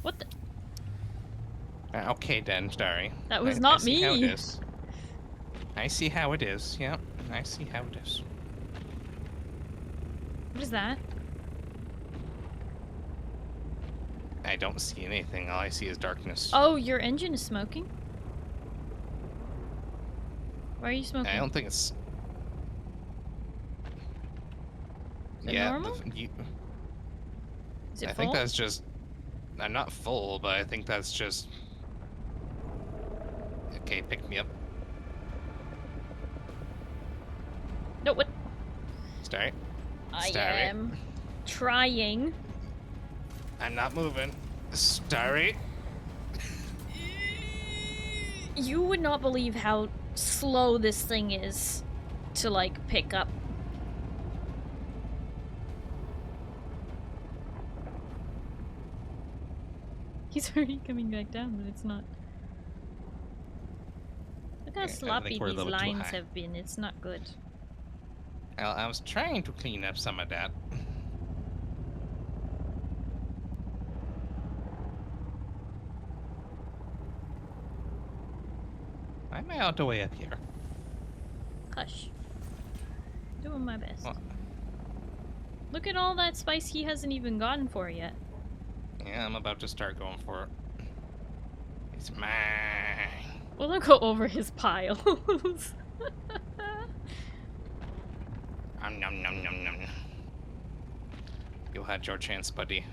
What the? Okay then, Starry. That was I not see how it me. is. I see how it is. Yep, I see how it is. What is that? I don't see anything. All I see is darkness. Oh, your engine is smoking? Why are you smoking? I don't think it's... it yeah, normal? Is it I full? think that's just. I'm not full, but I think that's just. Okay, pick me up. No, what? Starry. I Starry. am trying. I'm not moving. Starry. You would not believe how slow this thing is to, like, pick up. He's already coming back down, but it's not. Look how Okay, I sloppy think we're a these little too lines high. have been. It's not good. Well, I was trying to clean up some of that. Why am I out the way up here? Hush. Doing my best. What? Look at all that spice he hasn't even gotten for yet. Yeah, I'm about to start going for it. It's mine. Well, don't go over his piles. Nom nom nom nom. You had your chance, buddy.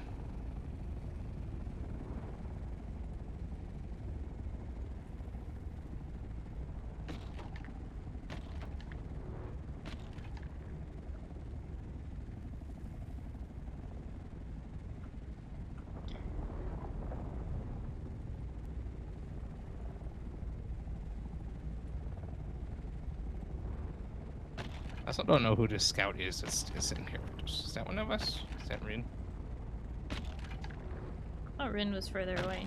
I also don't know who this scout is that's sitting here. Is that one of us? Is that Rin? Oh, Rin was further away.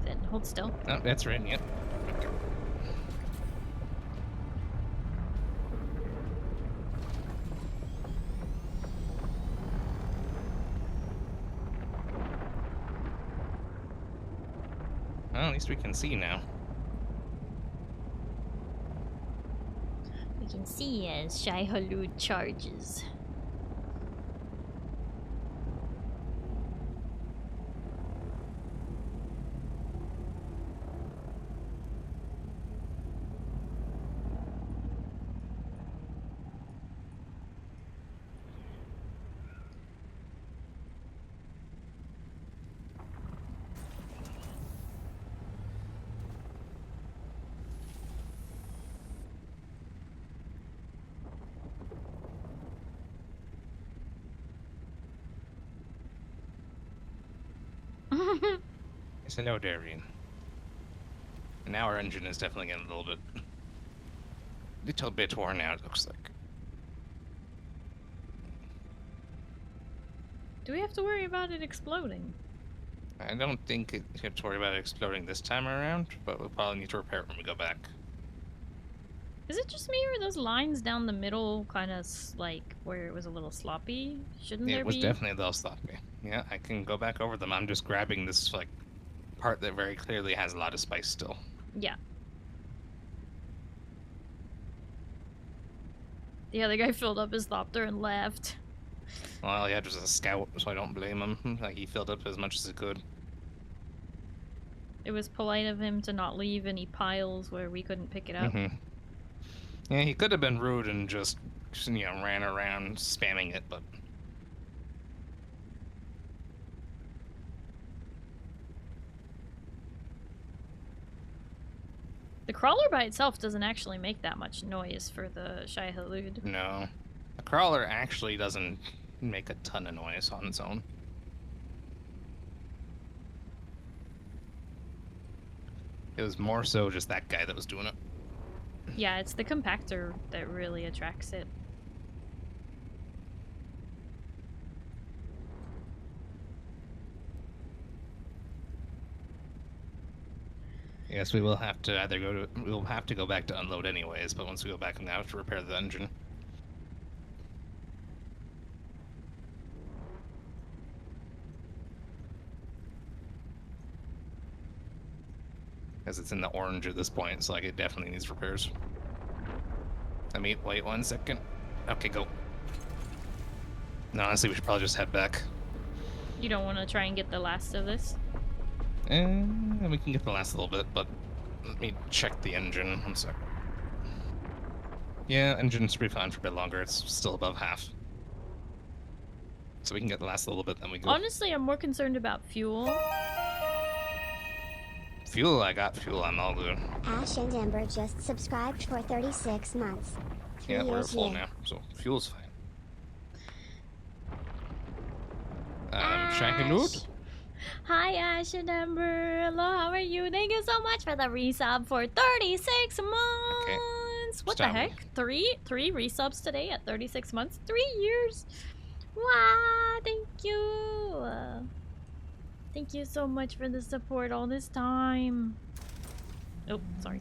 Then hold still. No, that's Rin, yep. Well, at least we can see now. We can see as Shai Halud charges. Yes, hello, Darian. And now our engine is definitely getting a little bit worn out, it looks like. Do we have to worry about it exploding? I don't think you have to worry about it exploding this time around, but we'll probably need to repair it when we go back. Is it just me, or are those lines down the middle kind of like where it was a little sloppy? Shouldn't there It was be? definitely a little sloppy. Yeah, I can go back over them. I'm just grabbing this like part that very clearly has a lot of spice still. Yeah. The other guy filled up his thopter and left. Well, he had just a scout, so I don't blame him. Like, he filled up as much as he could. It was polite of him to not leave any piles where we couldn't pick it up. Yeah, he could have been rude and just, you know, ran around spamming it, but... The crawler by itself doesn't actually make that much noise for the Shai Halud. No. A crawler actually doesn't make a ton of noise on its own. It was more so just that guy that was doing it. Yeah, it's the compactor that really attracts it. Yes, we will have to either we'll have to go back to unload anyways, but once we go back, we have to repair the engine. Because it's in the orange at this point, so like it definitely needs repairs. I mean, wait 1 second. Okay, go. No, honestly, we should probably just head back. You don't want to try and get the last of this? And we can get the last little bit, but let me check the engine 1 sec. Yeah, engine's be fine for a bit longer. It's still above half. So we can get the last little bit, then we go. Honestly, I'm more concerned about fuel. Fuel, I got fuel. I'm all good. Ash and Ember just subscribed for 36 months. 3 Yeah, we're years full yay. now, so fuel's fine. Ash. Shaggy Loot? Hi, Ash and Ember. Hello, how are you? Thank you so much for the resub for 36 months. What the Stop. heck? Three resubs today at 36 months? 3 years. Wow, thank you. Thank you so much for the support all this time. Oh, sorry.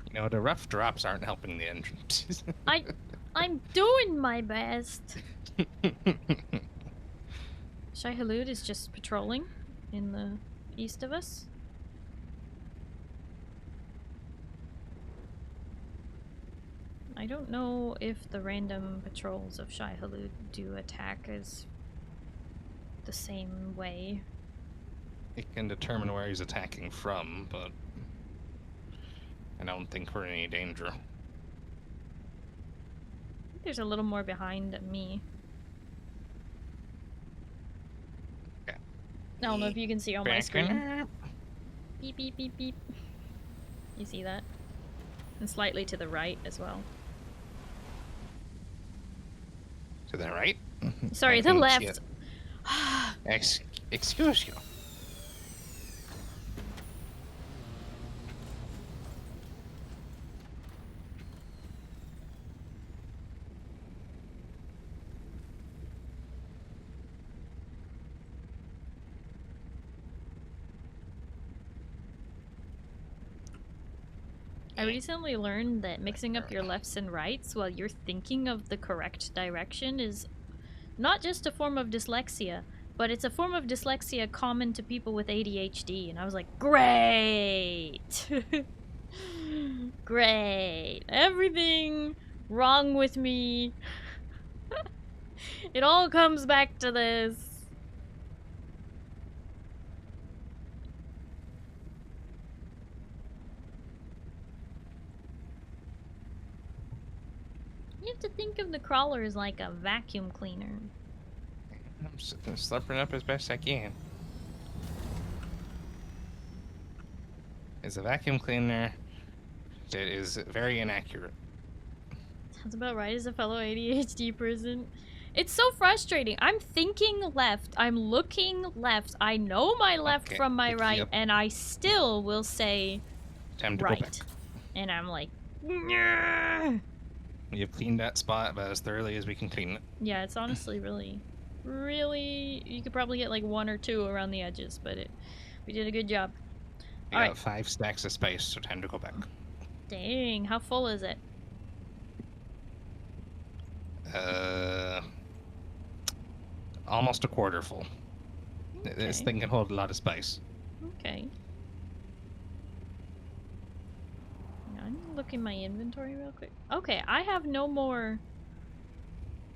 You know, the rough drops aren't helping the engine. I'm doing my best. Shai Halud is just patrolling in the east of us. I don't know if the random patrols of Shai Halud do attack as the same way. It can determine where he's attacking from, but I don't think we're in any danger. There's a little more behind me. Okay. I don't know if you can see on my screen. Beep, beep, beep, beep. You see that? And slightly to the right as well. To the right? Sorry, I the couldn't see left. it. Excuse you. I recently learned that mixing up your lefts and rights while you're thinking of the correct direction is not just a form of dyslexia, but it's a form of dyslexia common to people with ADHD. And I was like, great! Great. Everything wrong with me. It all comes back to this. You have to think of the crawler as like a vacuum cleaner. I'm slurping up as best I can. It's a vacuum cleaner that is very inaccurate. Sounds about right as a fellow ADHD person. It's so frustrating. I'm thinking left. I'm looking left. I know my left from my right, and I still will say Time to right. go back. And I'm like, "Nyah." You've cleaned that spot about as thoroughly as we can clean it. Yeah, it's honestly really, you could probably get like 1 or 2 around the edges, but we did a good job. We got 5 stacks of space, so time to go back. Dang, how full is it? Almost a quarter full. Okay. This thing can hold a lot of spice. Okay. I'm looking my inventory real quick. Okay, I have no more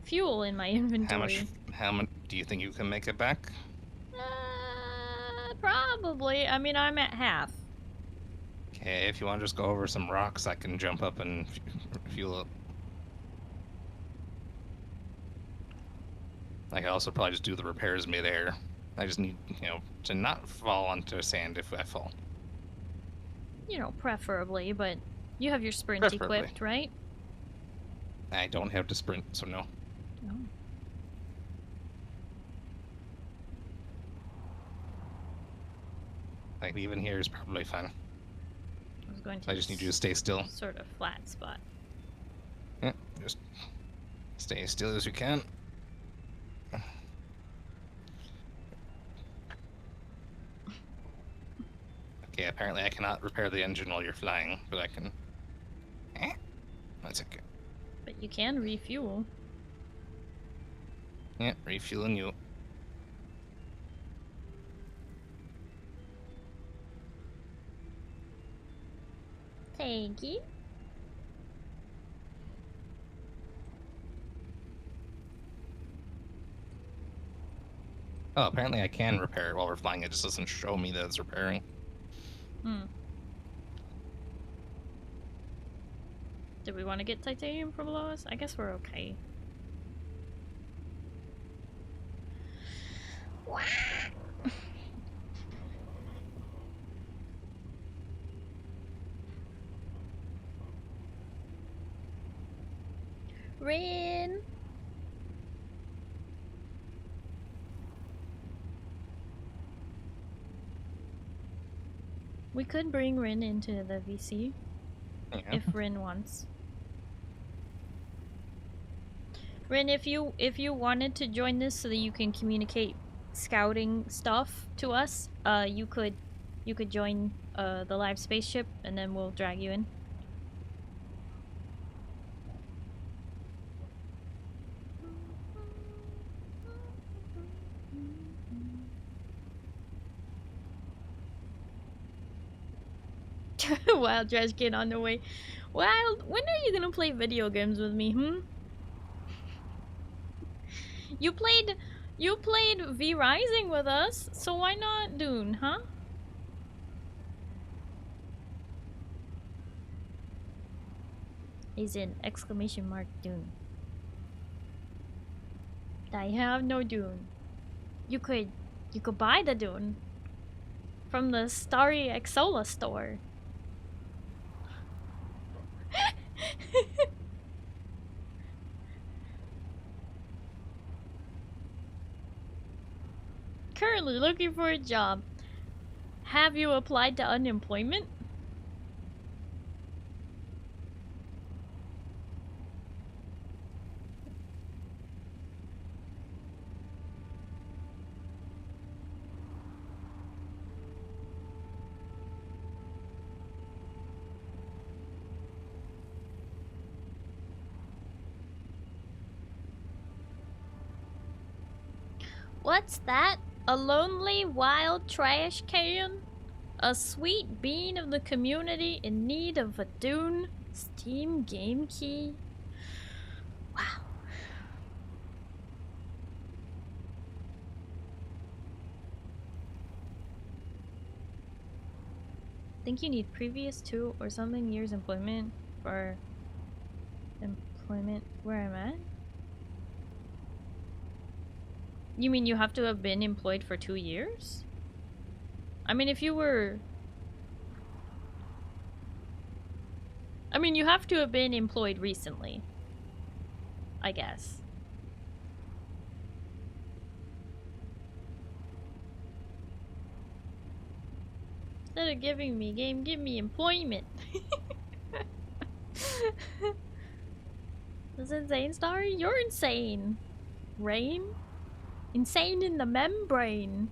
fuel in my inventory. How much do you think you can make it back? Probably. I mean, I'm at half. Okay, if you want to just go over some rocks, I can jump up and fuel up. I can also probably just do the repairs mid-air. I just need, to not fall onto sand if I fall. You know, preferably, but you have your sprint equipped, right? I don't have to sprint, so no. Oh. Like, even here is probably fine. I just need you to stay still. Sort of flat spot. Yeah, just stay as still as you can. Okay, apparently I cannot repair the engine while you're flying, but I can... That's okay. But you can refuel. Yeah, refueling you. Thank you. Oh, apparently I can repair it while we're flying. It just doesn't show me that it's repairing. Do we want to get titanium from below us? I guess we're okay. Rin! We could bring Rin into the VC if Rin wants. Rin, if you wanted to join this so that you can communicate scouting stuff to us, you could join the live spaceship and then we'll drag you in. Wild trash kid on the way. Wild, when are you gonna play video games with me, You played V Rising with us, so why not Dune, huh? Is an exclamation mark Dune. I have no Dune. You could buy the Dune from the Starry Exola store. Currently looking for a job. Have you applied to unemployment? What's that? A lonely wild trash can? A sweet bean of the community in need of a Dune Steam game key? Wow. Think you need previous 2 or something years employment for employment where I'm at? You mean you have to have been employed for 2 years? I mean, if you were... I mean, you have to have been employed recently. I guess. Instead of giving me game, give me employment. That's insane, Starry? You're insane. Rain? Insane in the membrane.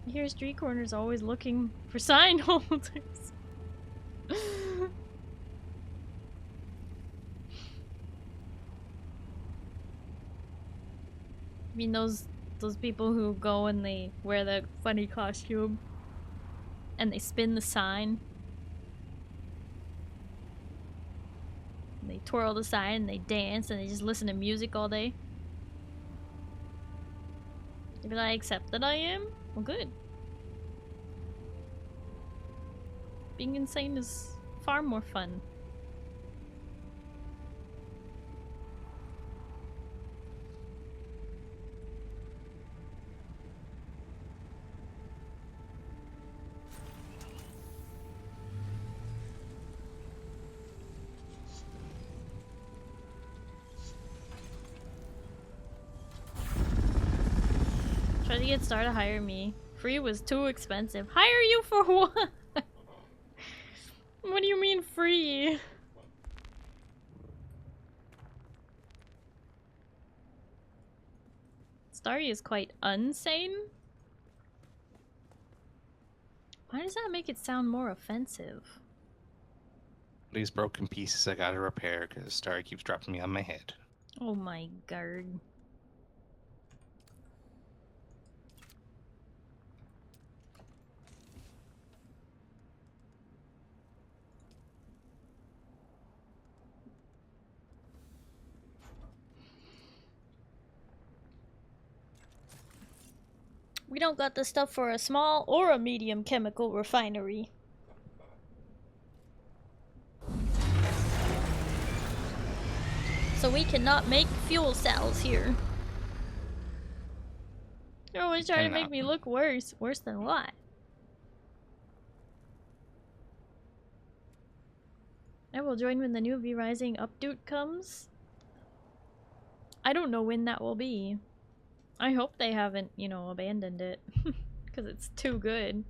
Here, street corners always looking for sign holders. I mean, those people who go and they wear the funny costume and they spin the sign. And they twirl the sign and they dance and they just listen to music all day. Did I accept that I am? Well, good. Being insane is far more fun. Try to get Star to hire me. Free was too expensive. Hire you for what? What do you mean free? Starry is quite unsane. Why does that make it sound more offensive? These broken pieces I gotta repair because Starry keeps dropping me on my head. Oh my god. We don't got the stuff for a small or a medium chemical refinery. So we cannot make fuel cells here. You're always trying to make me look worse. Worse than what? I will join when the new V Rising update comes. I don't know when that will be. I hope they haven't, you know, abandoned it. Because it's too good.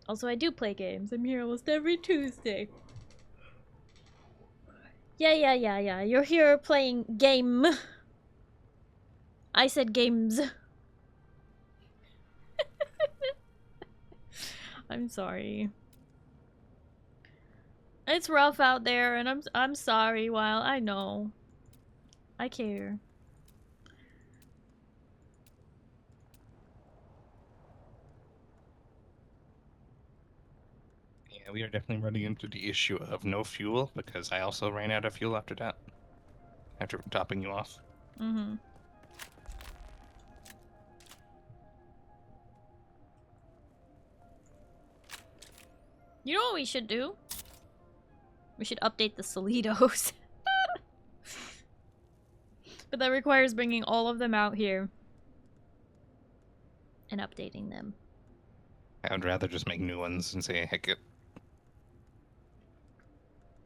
Also, I do play games. I'm here almost every Tuesday. Yeah. You're here playing game. I said games. I'm sorry. It's rough out there, and I'm sorry. While I know, I care. Yeah, we are definitely running into the issue of no fuel because I also ran out of fuel after that. After topping you off. Mm-hmm. You know what we should do? We should update the Solitos. But that requires bringing all of them out here. And updating them. I would rather just make new ones and say, heck it.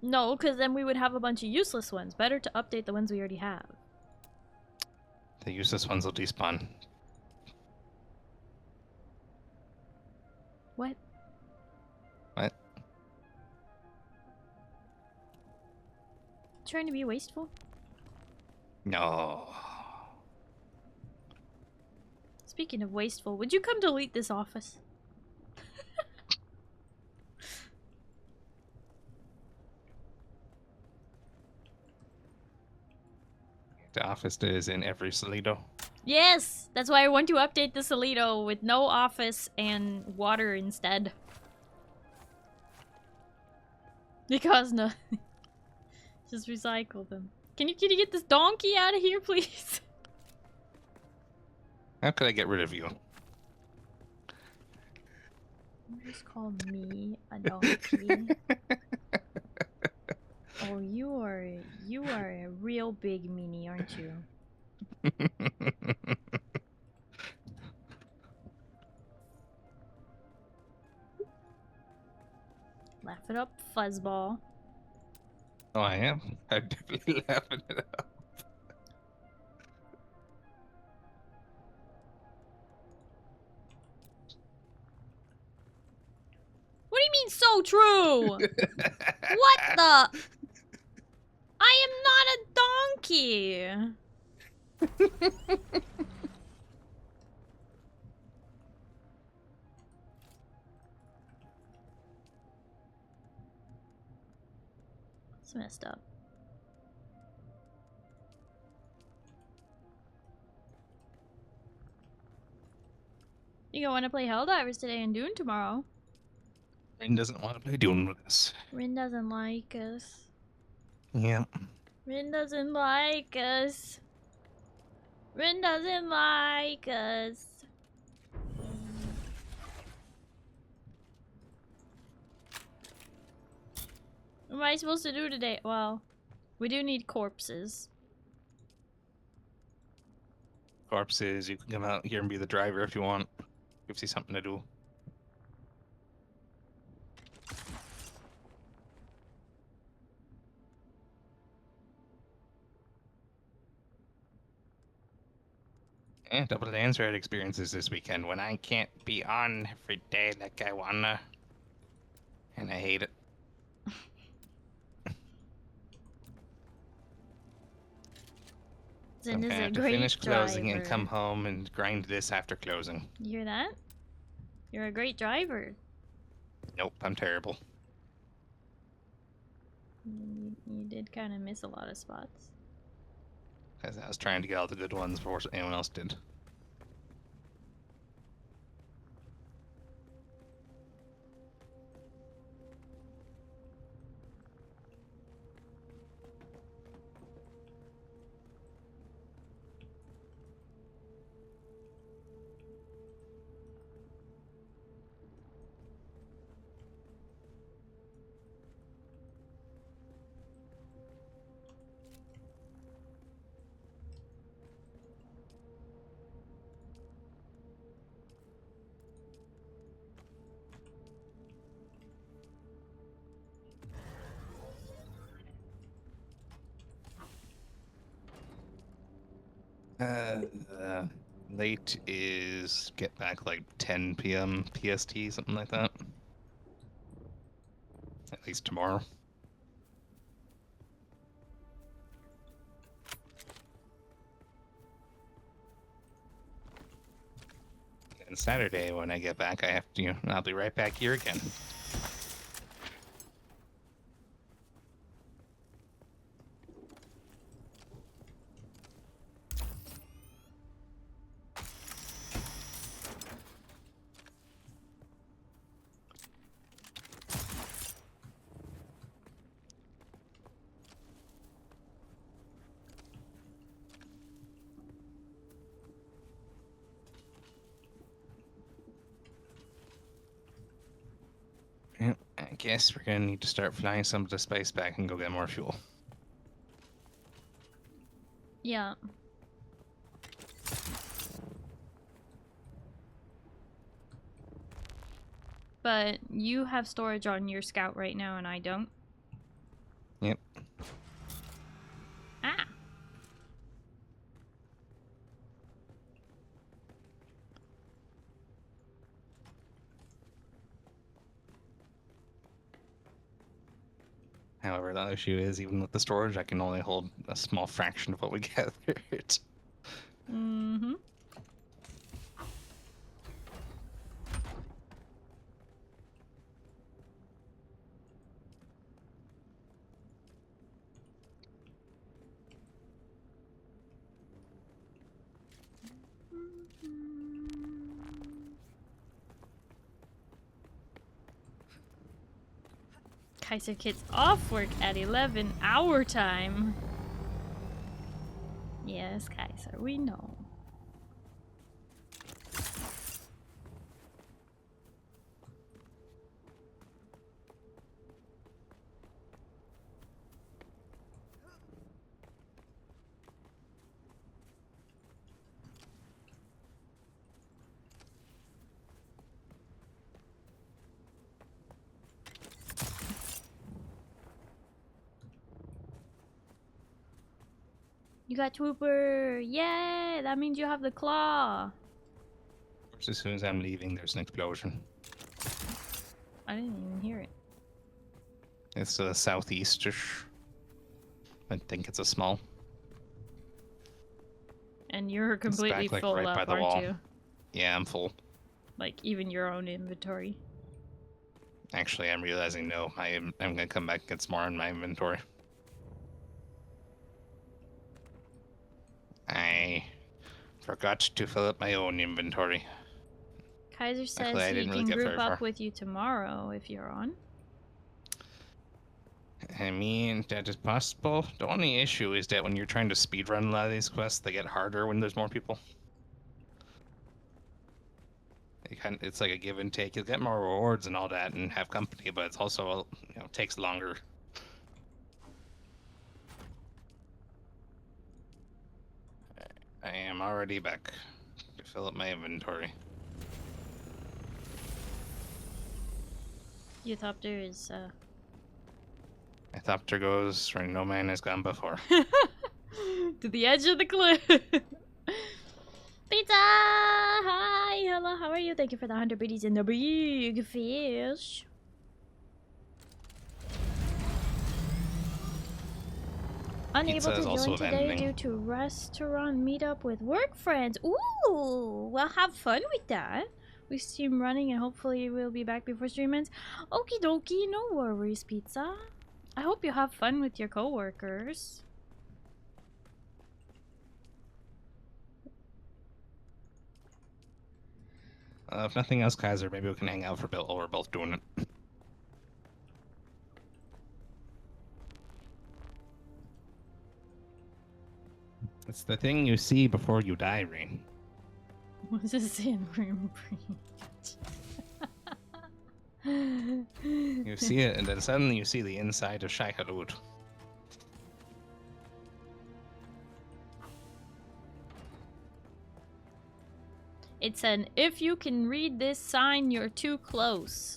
No, because then we would have a bunch of useless ones. Better to update the ones we already have. The useless ones will despawn. What? What? Trying to be wasteful? No. Speaking of wasteful, would you come delete this office? The office is in every Solito. Yes! That's why I want to update the Solito with no office and water instead. Because no. Just recycle them. Can you get this donkey out of here, please? How could I get rid of you? Just call me a donkey. Oh, you are a real big meanie, aren't you? Laugh it up, fuzzball. Oh, I am? I'm definitely laughing it up. What do you mean so true? What the? I am not a donkey. It's messed up. You gonna want to play Helldivers today and Dune tomorrow? Rin doesn't want to play Dune with us. Rin doesn't like us. Yeah. Rin doesn't like us. Rin doesn't like us. What am I supposed to do today? Well, we do need corpses. Corpses, you can come out here and be the driver if you want. Gives you something to do. Yeah, double dance red experiences this weekend when I can't be on every day like I wanna. And I hate it. Zen I'm is gonna a have to great finish closing driver. and come home and grind this after closing. You hear that? You're a great driver. Nope, I'm terrible. You did kind of miss a lot of spots. Because I was trying to get all the good ones before anyone else did. Late is get back like 10 p.m. PST, something like that. At least tomorrow. And Saturday, when I get back, I have to, I'll be right back here again. I guess we're gonna need to start flying some of the spice back and go get more fuel. Yeah. But you have storage on your scout right now and I don't. Yep. Ah. However, the issue is, even with the storage, I can only hold a small fraction of what we gathered. Mm-hmm. Kaiser Kid's off work at 11 our time. Yes, Kaiser, we know. You got Trooper! Yay! That means you have the claw! As soon as I'm leaving, there's an explosion. I didn't even hear it. It's to the southeast-ish. I think it's a small. And you're completely back, like, full right up, by the aren't wall. you? Yeah, I'm full. Like, even your own inventory. Actually, I'm realizing no. I'm gonna come back and get some more in my inventory. I forgot to fill up my own inventory. Kaiser says Luckily, I he didn't can really get group very up far. with you tomorrow if you're on. I mean, that is possible. The only issue is that when you're trying to speedrun a lot of these quests, they get harder when there's more people. It's like a give and take. You'll get more rewards and all that and have company, but it's also, takes longer. I am already back to fill up my inventory. Uthopter is, My thopter goes where no man has gone before. to the edge of the cliff! Pizza! Hi! Hello, how are you? Thank you for the 100 biddies and the big fish. Unable Pizza to is also join today vending. due to restaurant meetup with work friends. Ooh! Well, have fun with that. We stream running and hopefully we'll be back before stream ends. Okie dokie, no worries, Pizza. I hope you have fun with your coworkers. If nothing else, Kaiser, maybe we can hang out for a bit while we're both doing it. It's the thing you see before you die, Rain. What's a sandworm breed? You see it, and then suddenly you see the inside of Shai Hulud. It's an if you can read this sign, you're too close.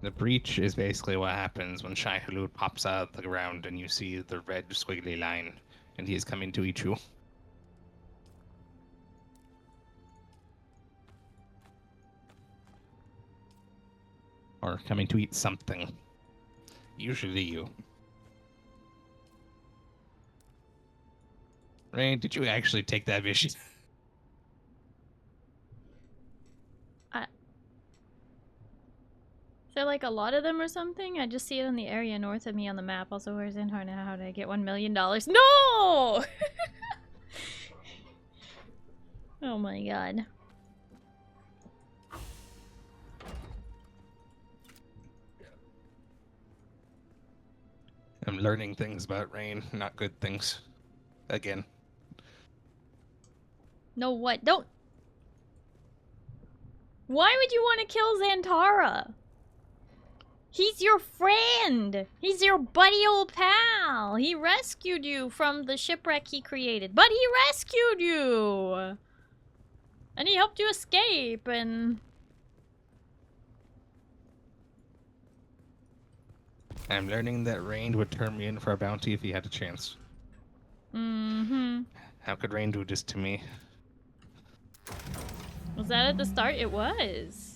The breach is basically what happens when Shai Hulud pops out of the ground and you see the red squiggly line, and he is coming to eat you. Or coming to eat something. Usually you. Rain, did you actually take that vision? Is there like a lot of them or something? I just see it in the area north of me on the map. Also, where's Inharna? How did I get $1 million? No! Oh my god. I'm learning things about Rain, not good things. Again. No, what? Don't. Why would you want to kill Xantara? He's your friend. He's your buddy old pal. He rescued you from the shipwreck he created. But he rescued you. And he helped you escape and... I'm learning that Rain would turn me in for a bounty if he had a chance. Mm-hmm. How could Rain do this to me? Was that at the start? It was.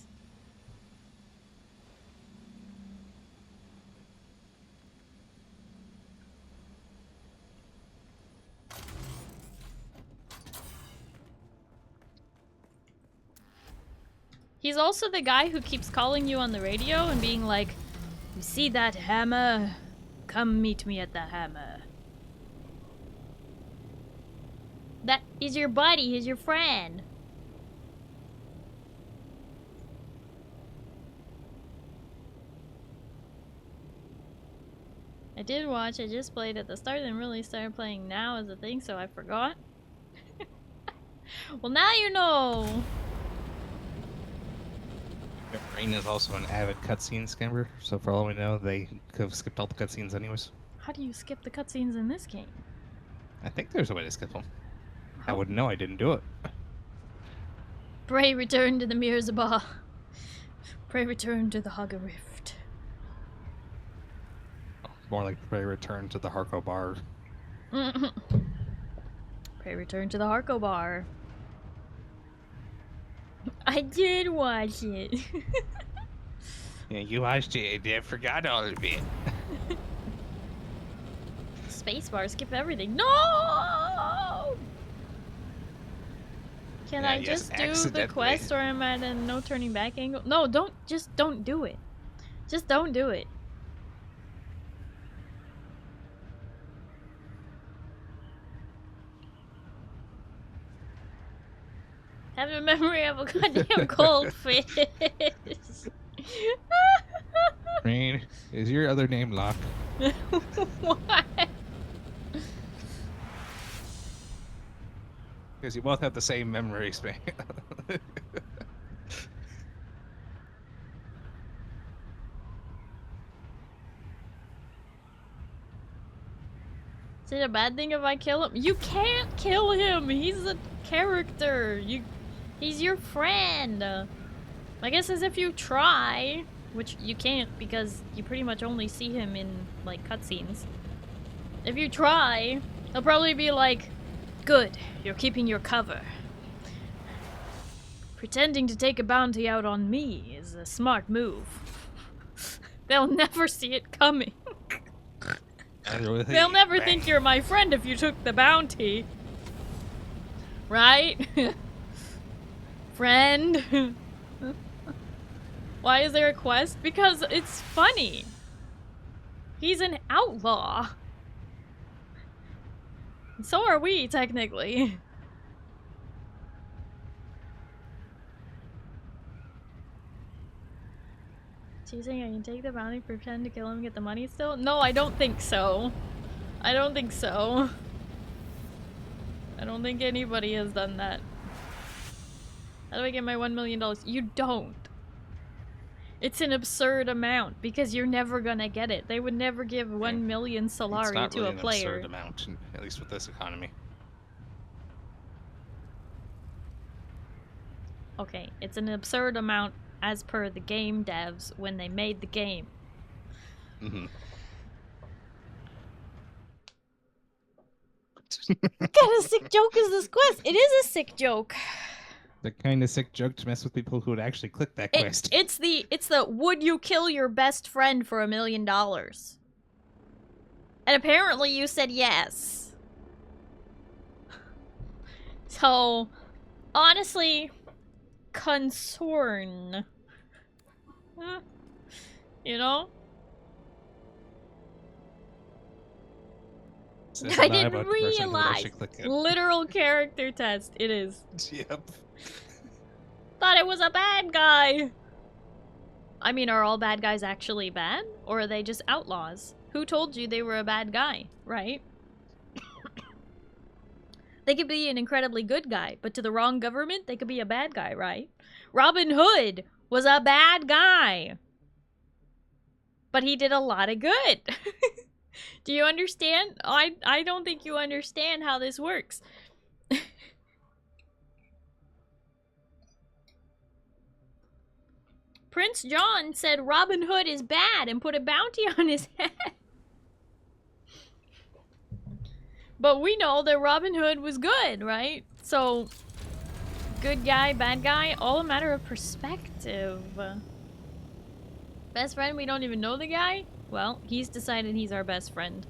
He's also the guy who keeps calling you on the radio and being like, "You see that hammer? Come meet me at the hammer." That is your buddy, he's your friend. I did watch, I just played at the start and really started playing now as a thing, so I forgot. Well, now you know! Rain is also an avid cutscene scammer, so for all we know, they could have skipped all the cutscenes anyways. How do you skip the cutscenes in this game? I think there's a way to skip them. I wouldn't know, I didn't do it. Pray return to the Mirzabah. Pray return to the Haga Rift. More like pray return to the Harko Bar. Pray return to the Harko Bar. I did watch it. Yeah, you watched it, I forgot all of it. Spacebar, skip everything. No! Can I just do the quest or am I at a no turning back angle? No, just don't do it. Just don't do it. Have a memory of a goddamn goldfish. Rain, is your other name Locke? What? Because you both have the same memory span. Is it a bad thing if I kill him? You can't kill him! He's a character! He's your friend! I guess as if you try, which you can't because you pretty much only see him in, like, cutscenes. If you try, he'll probably be like, "Good, you're keeping your cover. Pretending to take a bounty out on me is a smart move. They'll never see it coming. They'll never think you're my friend if you took the bounty. Right? Friend? Why is there a quest? Because it's funny. He's an outlaw. So are we, technically. So you saying I can take the bounty, pretend to kill him, and get the money still? No, I don't think so. I don't think so. I don't think anybody has done that. How do I get my $1 million? You don't. It's an absurd amount because you're never gonna get it. They would never give 1 million Solari to a player. It's not really an absurd amount, at least with this economy. Okay, it's an absurd amount as per the game devs when they made the game. Mm-hmm. What kind of sick joke is this quest? It is a sick joke. The kind of sick joke to mess with people who would actually click that quest. It's the would you kill your best friend for $1 million? And apparently you said yes. So, honestly, concern. You know? I didn't realize. Literal character test. It is. Yep. Thought it was a bad guy. I mean, are all bad guys actually bad? Or are they just outlaws? Who told you they were a bad guy, right? They could be an incredibly good guy, but to the wrong government, they could be a bad guy, right? Robin Hood was a bad guy. But he did a lot of good. Do you understand? I don't think you understand how this works. Prince John said Robin Hood is bad and put a bounty on his head. But we know that Robin Hood was good, right? So, good guy, bad guy, all a matter of perspective. Best friend, we don't even know the guy? Well, he's decided he's our best friend.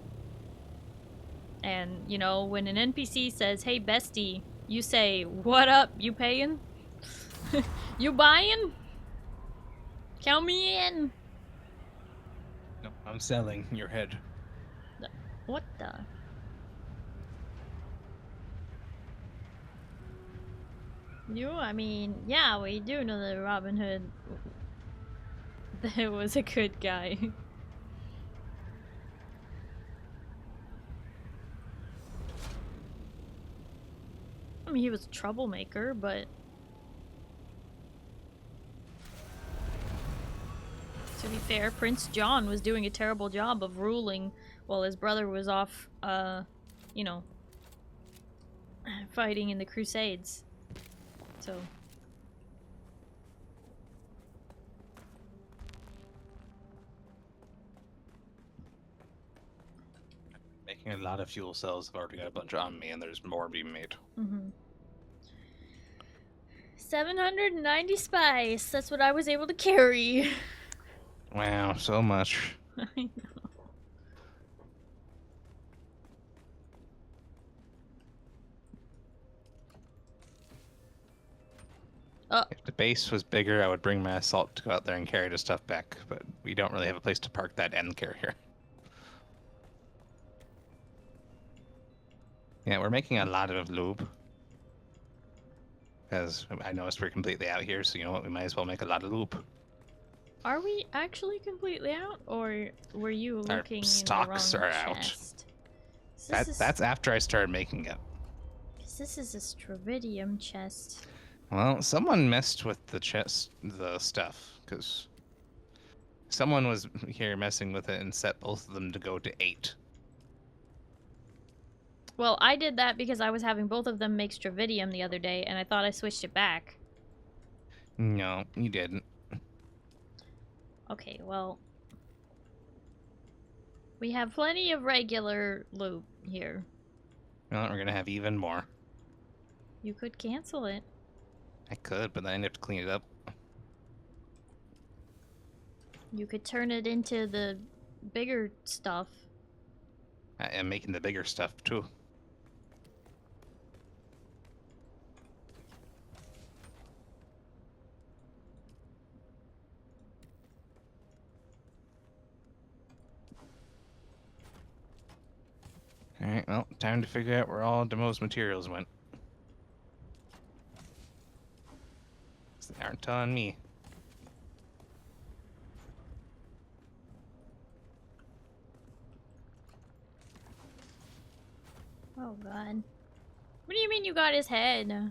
And, you know, when an NPC says, hey bestie, you say, what up, you paying? You buying? Count me in. No, I'm selling your head. What the? I mean, yeah, we do know that Robin Hood that was a good guy. I mean, he was a troublemaker, but to be fair, Prince John was doing a terrible job of ruling while his brother was off, you know, fighting in the Crusades. So. Making a lot of fuel cells. I've already got a bunch on me, and there's more being made. 790 spice. That's what I was able to carry. Wow, so much. I know. If the base was bigger, I would bring my assault to go out there and carry the stuff back, but we don't really have a place to park that end carrier. Yeah, we're making a lot of lube. Because I noticed we're completely out here, so you know what, we might as well make a lot of lube. Are we actually completely out, or were you looking Our stocks in the are wrong out. chest? That's after I started making it. This is a Stravidium chest. Well, someone messed with the stuff, because someone was here messing with it and set both of them to go to 8. Well, I did that because I was having both of them make Stravidium the other day, and I thought I switched it back. No, you didn't. Okay, well, we have plenty of regular loot here. Well, we're gonna have even more. You could cancel it. I could, but then I'd have to clean it up. You could turn it into the bigger stuff. I am making the bigger stuff, too. Alright, well, time to figure out where all Demo's materials went. They aren't telling me. Oh god. What do you mean you got his head? The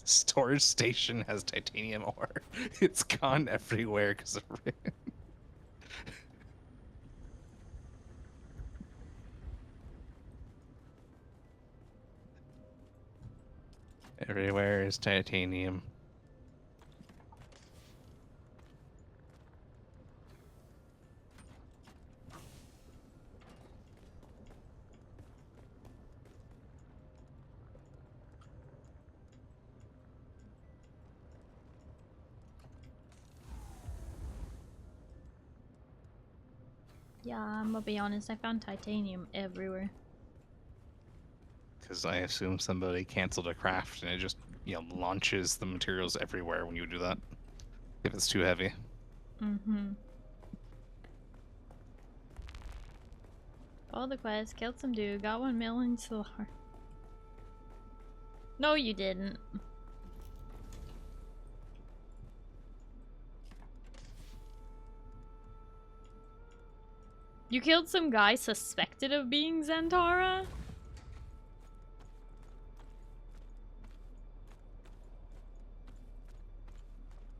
storage station has titanium ore. It's gone everywhere because of rain. Everywhere is titanium. Yeah, I'm gonna be honest, I found titanium everywhere. Because I assume somebody canceled a craft and it just, launches the materials everywhere when you do that. If it's too heavy. Mm-hmm. Followed the quest, killed some dude, got 1 million silver. No, you didn't. You killed some guy suspected of being Zantara?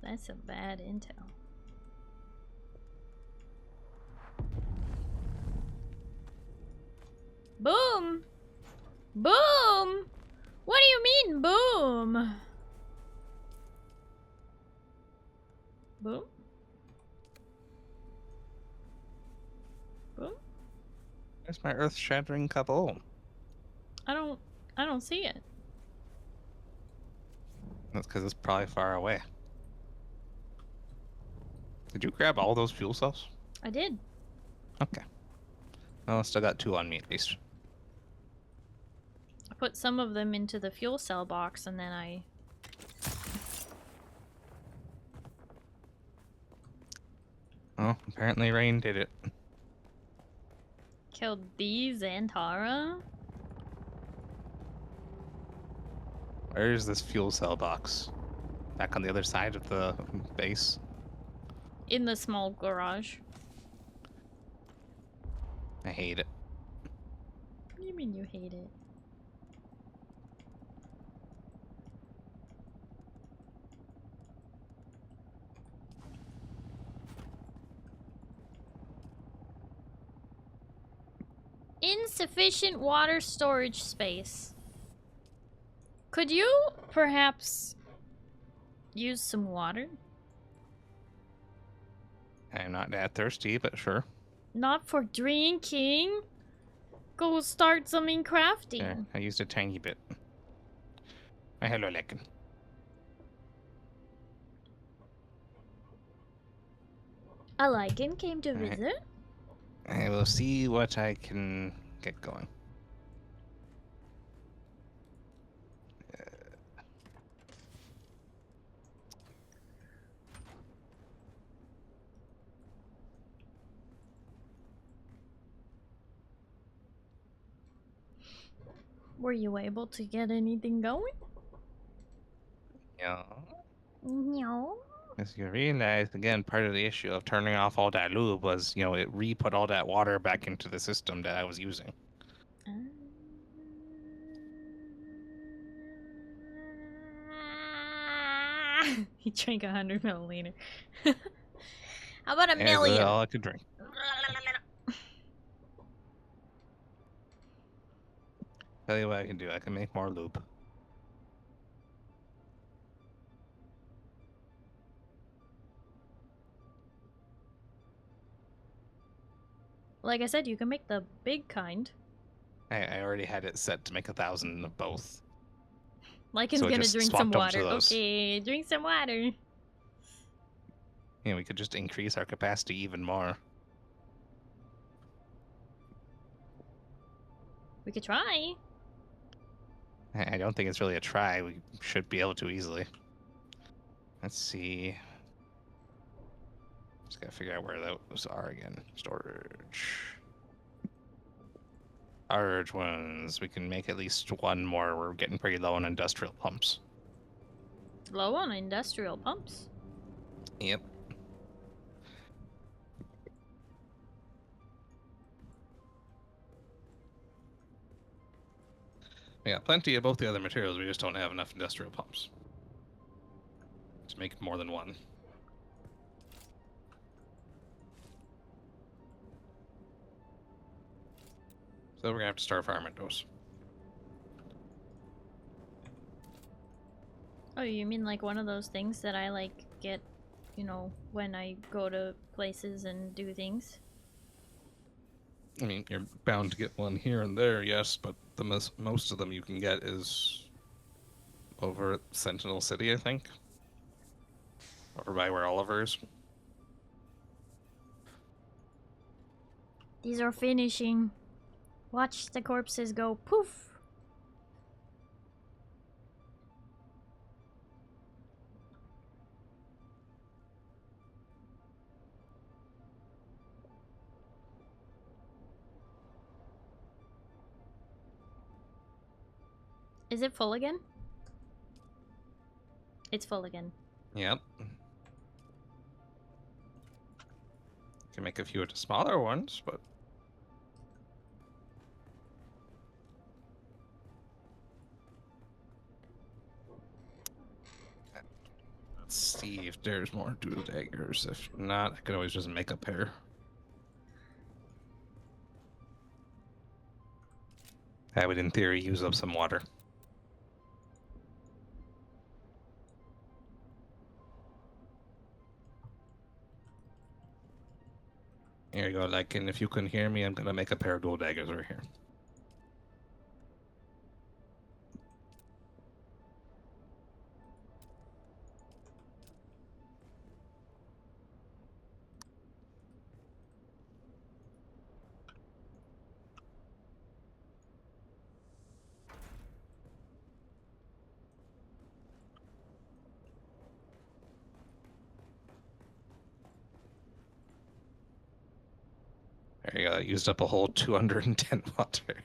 That's some bad intel. Boom! Boom! What do you mean, boom? Boom? Boom? There's my earth-shattering kaboom. I don't see it. That's because it's probably far away. Did you grab all those fuel cells? I did. Okay. Well, I still got 2 on me at least. I put some of them into the fuel cell box and then I... Oh, apparently rain did it. killed the Zantara? Where's this fuel cell box? Back on the other side of the base? In the small garage. I hate it. What do you mean you hate it? Insufficient water storage space. Could you perhaps use some water? I'm not that thirsty, but sure. Not for drinking. Go start something crafting. Yeah, I used a tiny bit. Hello, Lekin. A lichen came to Alright. visit. I will see what I can get going. Were you able to get anything going? Yeah. No. As you realize, again, part of the issue of turning off all that lube was, it re-put all that water back into the system that I was using. He drank 100 milliliter. How about a That's million? all I could drink. Tell you what I can do. I can make more lube. Like I said, you can make the big kind. I already had it set to make 1,000 of both. Lycan's So I gonna just drink some swapped up to water. those. Okay, drink some water. We could just increase our capacity even more. We could try. I don't think it's really a try. We should be able to easily. Let's see. Just gotta figure out where those are again. Storage. Large ones. We can make at least one more. We're getting pretty low on industrial pumps. Low on industrial pumps. Yep. We got plenty of both the other materials. We just don't have enough industrial pumps to make more than one. So we're gonna have to start farming those. Oh, you mean like one of those things that I like get, you know, when I go to places and do things? I mean, you're bound to get one here and there, yes, but the most of them you can get is over at Sentinel City, I think. Over by where Oliver is. These are finishing. Watch the corpses go poof. Is it full again? It's full again. Yep. Can make a few of the smaller ones, but let's see if there's more doodle daggers. If not, I could always just make a pair. I would, in theory, use up some water. Here you go, like, and if you can hear me, I'm gonna make a pair of dual daggers right here. There you go, that used up a whole 210 water.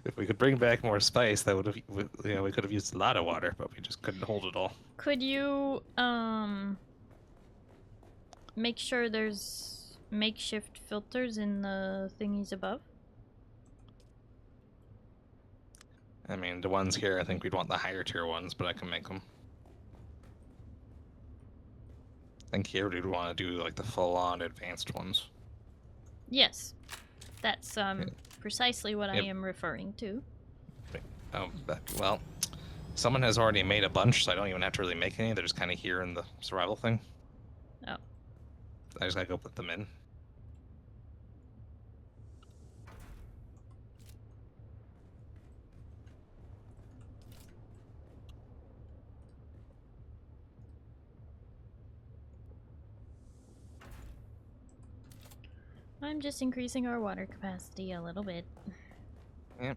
If we could bring back more spice, that would have, you know, we could have used a lot of water, but we just couldn't hold it all. Could you, make sure there's makeshift filters in the thingies above? I mean, the ones here, I think we'd want the higher tier ones, but I can make them. I think here we'd want to do, like, the full-on advanced ones. Yes. That's, precisely what I am referring to. Well, someone has already made a bunch, so I don't even have to really make any. They're just kind of here in the survival thing. Oh. I just gotta go put them in. I'm just increasing our water capacity a little bit. Yep.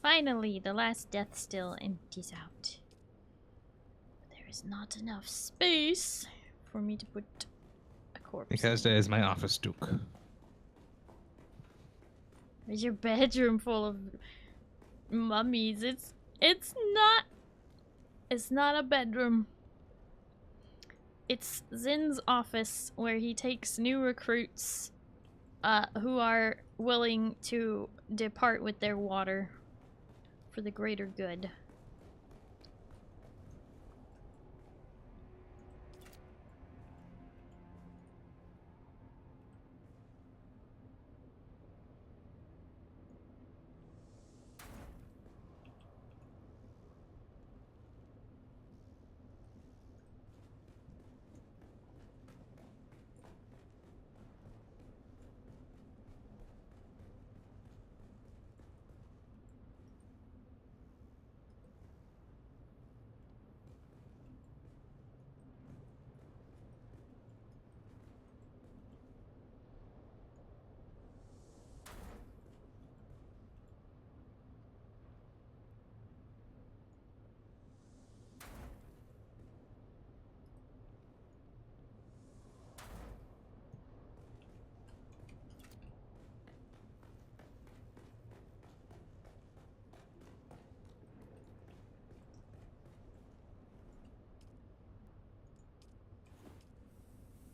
Finally, the last death still empties out. There is not enough space for me to put a corpse. Because there's my office, Duke. There's your bedroom full of mummies. It's not a bedroom. It's Zin's office where he takes new recruits who are willing to depart with their water for the greater good.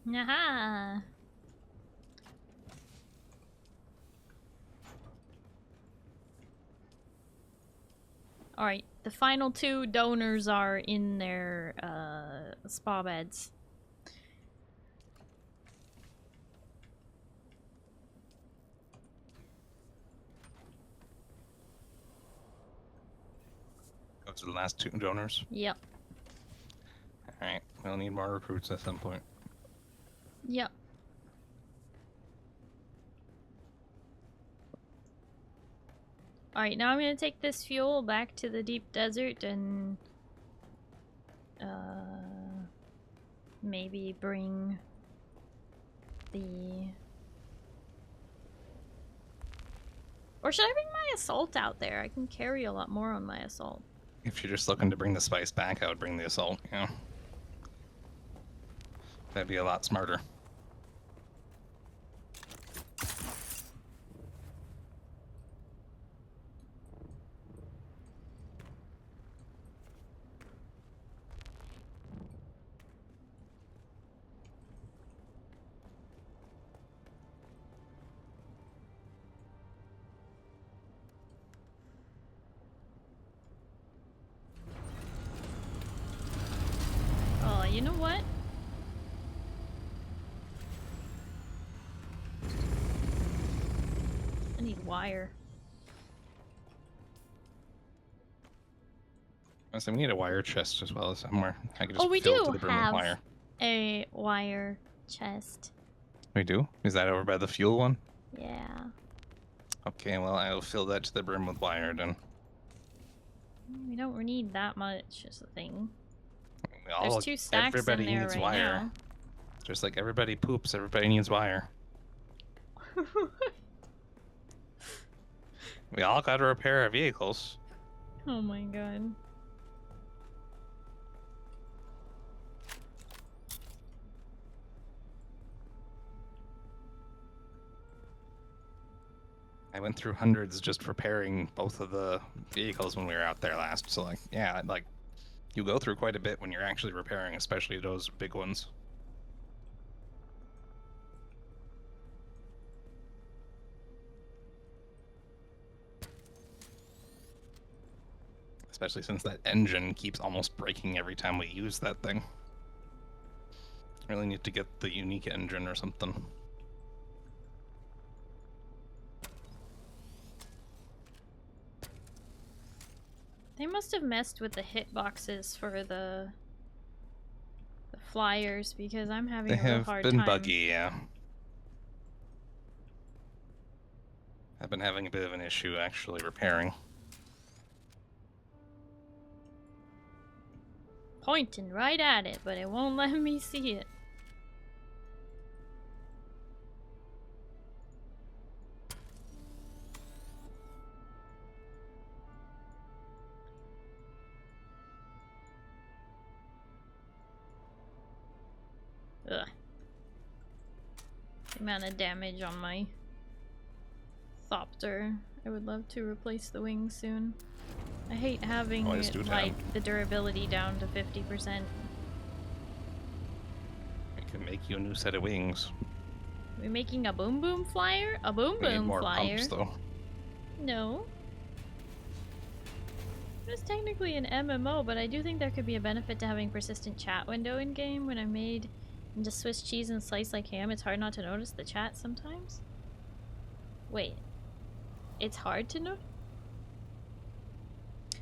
Aha! Alright, the final two donors are in their spa beds. Those are the last 2 donors. Yep. Alright, we'll need more recruits at some point. Yep. Alright, now I'm gonna take this fuel back to the deep desert and maybe bring the... Or should I bring my assault out there? I can carry a lot more on my assault. If you're just looking to bring the spice back, I would bring the assault, you know. That'd be a lot smarter. Oh, you know what? I need wire. So we need a wire chest as well somewhere. I could just Oh, we fill it do to the brim with have wire. a wire chest. We do? Is that over by the fuel one? Yeah. Okay, well, I'll fill that to the brim with wire then. We don't need that much, is the thing. There's 2 stacks everybody in there needs right wire. now. Just like everybody poops, everybody needs wire. We all gotta repair our vehicles. Oh my god. I went through hundreds just repairing both of the vehicles when we were out there last. So like, yeah, like you go through quite a bit when you're actually repairing, especially those big ones. Especially since that engine keeps almost breaking every time we use that thing. Really need to get the unique engine or something. They must have messed with the hitboxes for the flyers because I'm having They a real have hard been time. buggy, yeah. I've been having a bit of an issue actually repairing. Pointing right at it, but it won't let me see it. Ugh. The amount of damage on my Thopter. I would love to replace the wings soon. I hate having Always do like that. the durability down to 50%. We can make you a new set of wings. We making a boom boom flyer? A boom We need boom more flyer? pumps though. No. It's technically an MMO, but I do think there could be a benefit to having persistent chat window in game. When I'm made into Swiss cheese and sliced like ham, it's hard not to notice the chat sometimes. Wait. It's hard to know?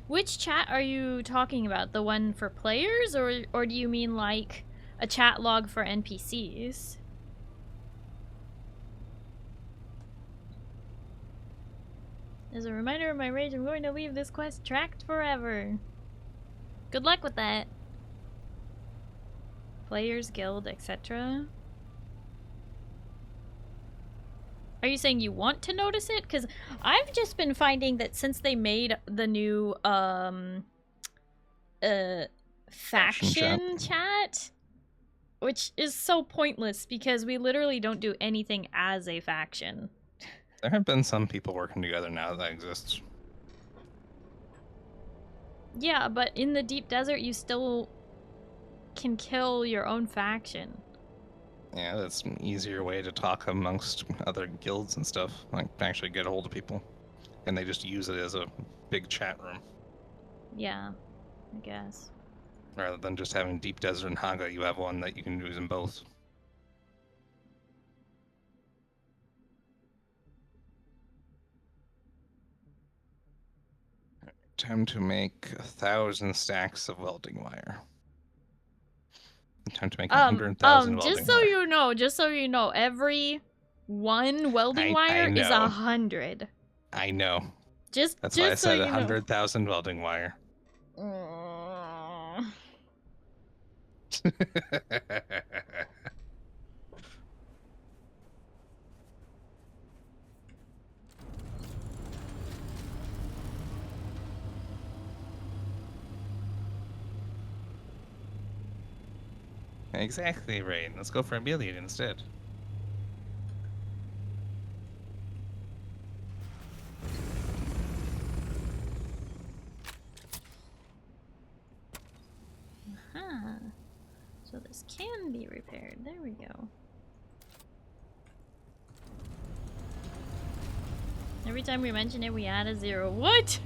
Which chat are you talking about? The one for players, or do you mean like a chat log for NPCs? As a reminder of my rage, I'm going to leave this quest tracked forever. Good luck with that. Players, guild, etc. Are you saying you want to notice it? Because I've just been finding that since they made the new faction chat, which is so pointless because we literally don't do anything as a faction. There have been some people working together now that exists. Yeah, but in the deep desert you still can kill your own faction. Yeah, that's an easier way to talk amongst other guilds and stuff. Like, actually get a hold of people. And they just use it as a big chat room. Yeah, I guess. Rather than just having Deep Desert and Haga, you have one that you can use in both. Time to make 1,000 stacks of welding wire. Time to make 100,000 welding wire. Just so you know, every one welding wire is 100. I know. That's why I said 100,000 welding wire. Exactly, Rain. Let's go for 1 million instead. So this can be repaired. There we go. Every time we mention it, we add a 0. What?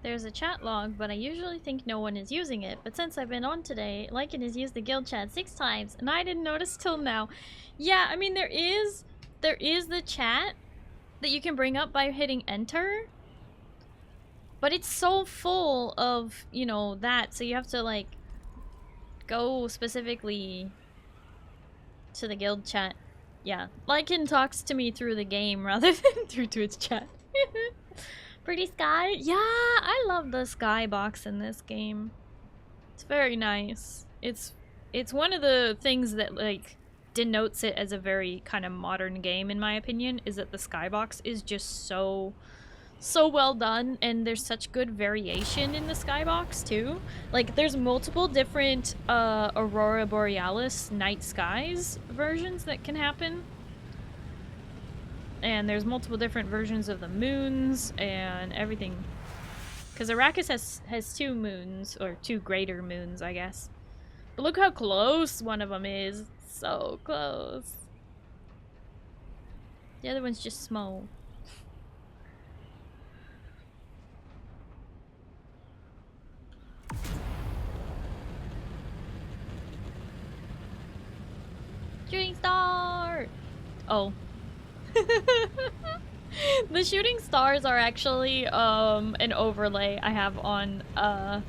There's a chat log, but I usually think no one is using it. But since I've been on today, Lycan has used the guild chat 6 times, and I didn't notice till now. Yeah, I mean, there is the chat that you can bring up by hitting enter. But it's so full of, you know, that, so you have to, like, go specifically to the guild chat. Yeah, Lycan talks to me through the game rather than through Twitch chat. Pretty sky? Yeah, I love the skybox in this game. It's very nice. It's one of the things that, like, denotes it as a very kind of modern game, in my opinion, is that the skybox is just so well done, and there's such good variation in the skybox too. Like, there's multiple different Aurora Borealis night skies versions that can happen. And there's multiple different versions of the moons and everything. Because Arrakis has 2 moons, or 2 greater moons, I guess. But look how close one of them is. So close. The other one's just small. Shooting star! Oh. The shooting stars are actually an overlay I have on I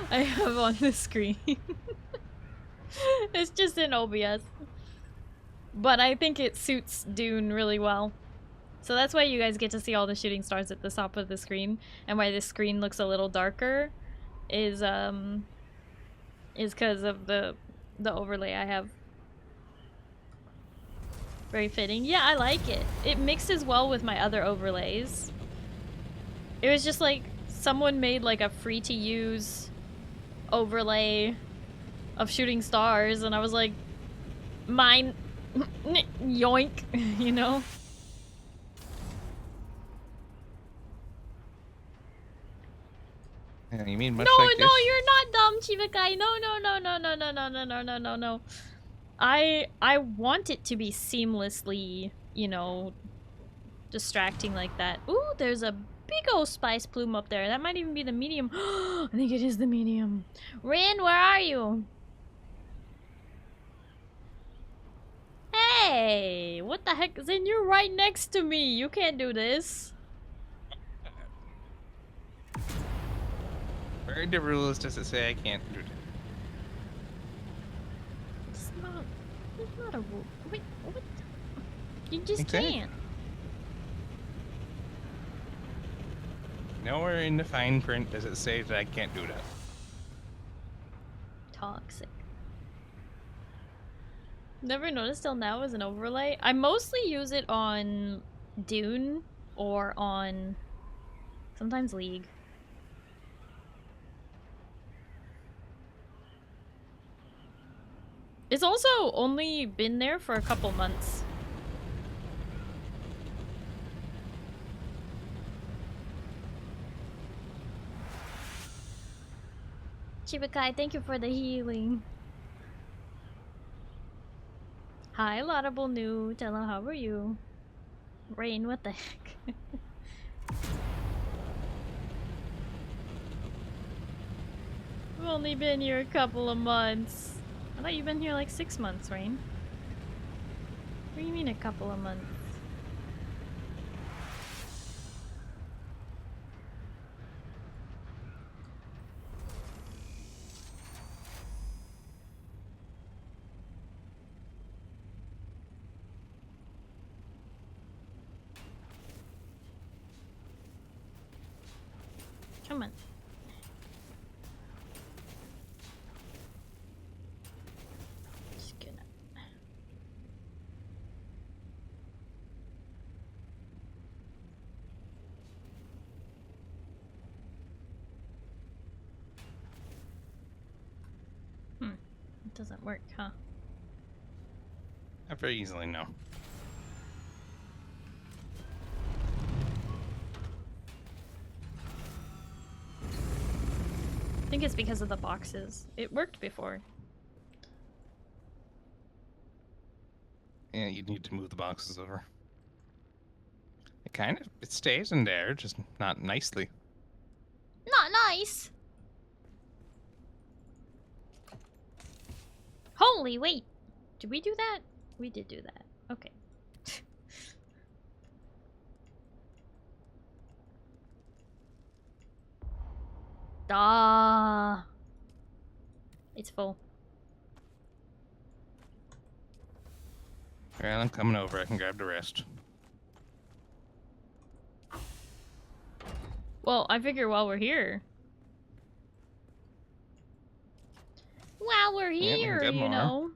have on the screen. It's just in OBS. But I think it suits Dune really well. So that's why you guys get to see all the shooting stars at the top of the screen, and why the screen looks a little darker is because of the overlay I have. Very fitting. Yeah, I like it. It mixes well with my other overlays. It was just like someone made like a free to use overlay of shooting stars, and I was like, mine, yoink, you know? Yeah, you mean much no, like no, this? you're not dumb, Chibakai. No. I want it to be seamlessly, you know, distracting like that. Ooh, there's a big old spice plume up there. That might even be the medium. I think it is the medium. Rin, where are you? Hey, what the heck? Then you're right next to me. You can't do this. Where in the rules does it say I can't do that? It's not a rule. Wait, what? You just Exactly. can't. Nowhere in the fine print does it say that I can't do that. Toxic. Never noticed till now as an overlay. I mostly use it on Dune or on sometimes League. It's also only been there for a couple months. Chibikai, thank you for the healing. Hi, Laudable Nutella, how are you? Rain, what the heck? I've only been here a couple of months. I thought you've been here like 6 months, Rain. What do you mean a couple of months? Come on. Just gonna... It doesn't work, huh? Not very easily, no. I think it's because of the boxes. It worked before. Yeah, you need to move the boxes over. It stays in there, just not nicely. Not nice! Holy, wait! Did we do that? We did do that. Okay. Ah, it's full. Alright, I'm coming over. I can grab the rest. Well, I figure while we're here. While we're Yeah, we can here, get you more. know.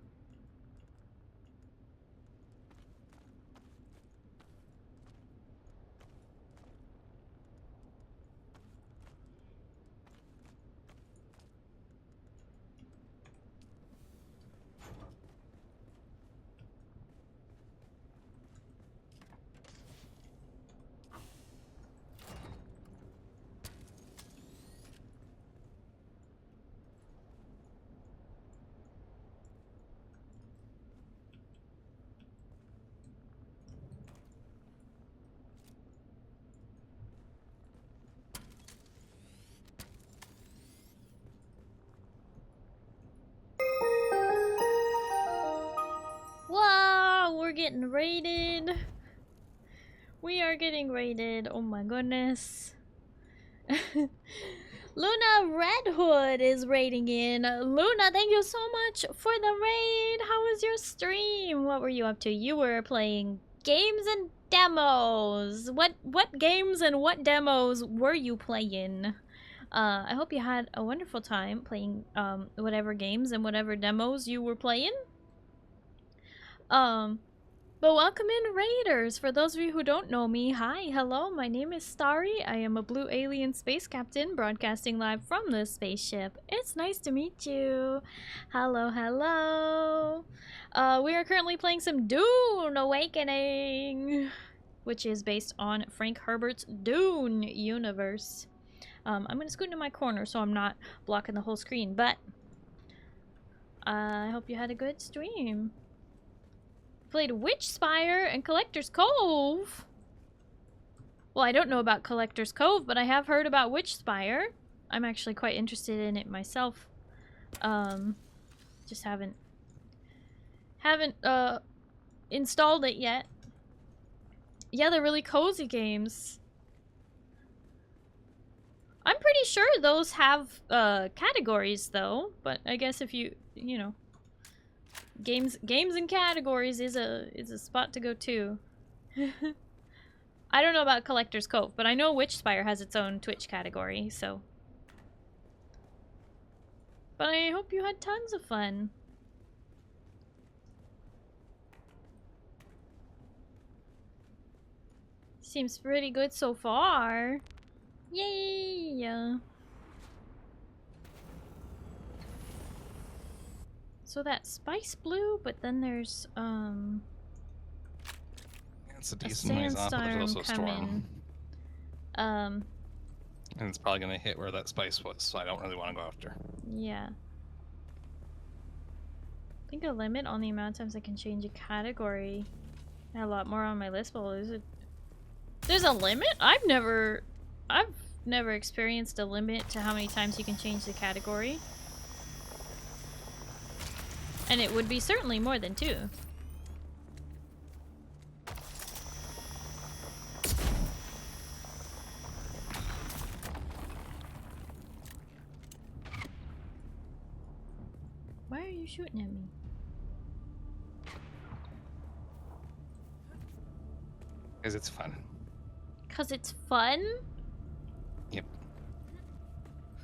Wow, we're getting raided. We are getting raided. Oh my goodness. Luna Red Hood is raiding in. Luna, thank you so much for the raid. How was your stream? What were you up to? You were playing games and demos. What games and what demos were you playing? I hope you had a wonderful time playing whatever games and whatever demos you were playing. But welcome in, Raiders! For those of you who don't know me, hi, hello, my name is Starry. I am a blue alien space captain broadcasting live from the spaceship. It's nice to meet you. Hello, hello. We are currently playing some Dune Awakening, which is based on Frank Herbert's Dune universe. I'm gonna scoot into my corner so I'm not blocking the whole screen, but I hope you had a good stream. Played Witchspire and Collector's Cove. Well, I don't know about Collector's Cove, but I have heard about Witchspire. I'm actually quite interested in it myself. Just haven't installed it yet. Yeah, they're really cozy games. I'm pretty sure those have categories though, but I guess if you know, games and categories is a spot to go to. I don't know about Collector's Cove, but I know Witchspire has its own Twitch category, so. But I hope you had tons of fun. Seems pretty good so far. Yay! So that spice blue, but then there's It's a a decent ways off, but there's sandstorm also a storm. coming. And it's probably gonna hit where that spice was, so I don't really want to go after. Yeah. I think a limit on the amount of times I can change a category. I have a lot more on my list, but is it? There's a limit? I've never experienced a limit to how many times you can change the category. And it would be certainly more than 2. Why are you shooting at me? Because it's fun. 'Cause it's fun? Yep.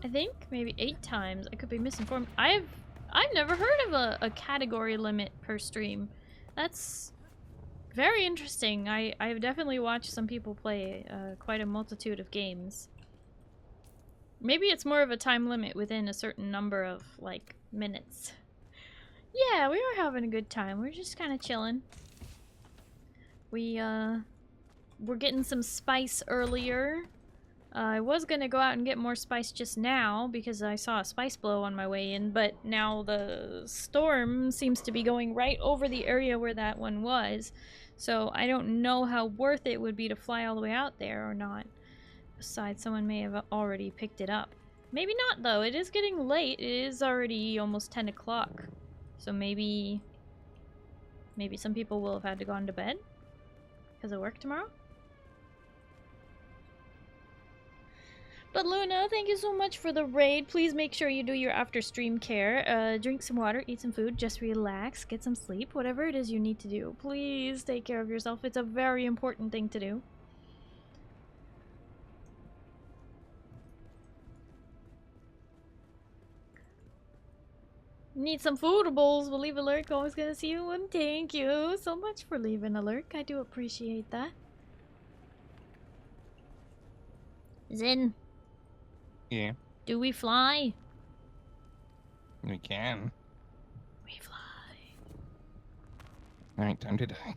I think maybe 8 times. I could be misinformed. I've never heard of a category limit per stream. That's very interesting. I've definitely watched some people play quite a multitude of games. Maybe it's more of a time limit within a certain number of, like, minutes. Yeah, we are having a good time. We're just kind of chilling. We're getting some spice earlier. I was gonna go out and get more spice just now because I saw a spice blow on my way in, but now the storm seems to be going right over the area where that one was. So I don't know how worth it would be to fly all the way out there or not. Besides, someone may have already picked it up. Maybe not though, it is getting late. It is already almost 10 o'clock. So maybe some people will have had to go on to bed because of work tomorrow. But Luna, thank you so much for the raid. Please make sure you do your after stream care. Drink some water, eat some food, just relax, get some sleep, whatever it is you need to do. Please take care of yourself. It's a very important thing to do. Need some foodables. We'll leave a lurk. Always gonna see you, and thank you so much for leaving a lurk. I do appreciate that. Zen. Yeah. Do we fly? We can. We fly. Alright, time to die.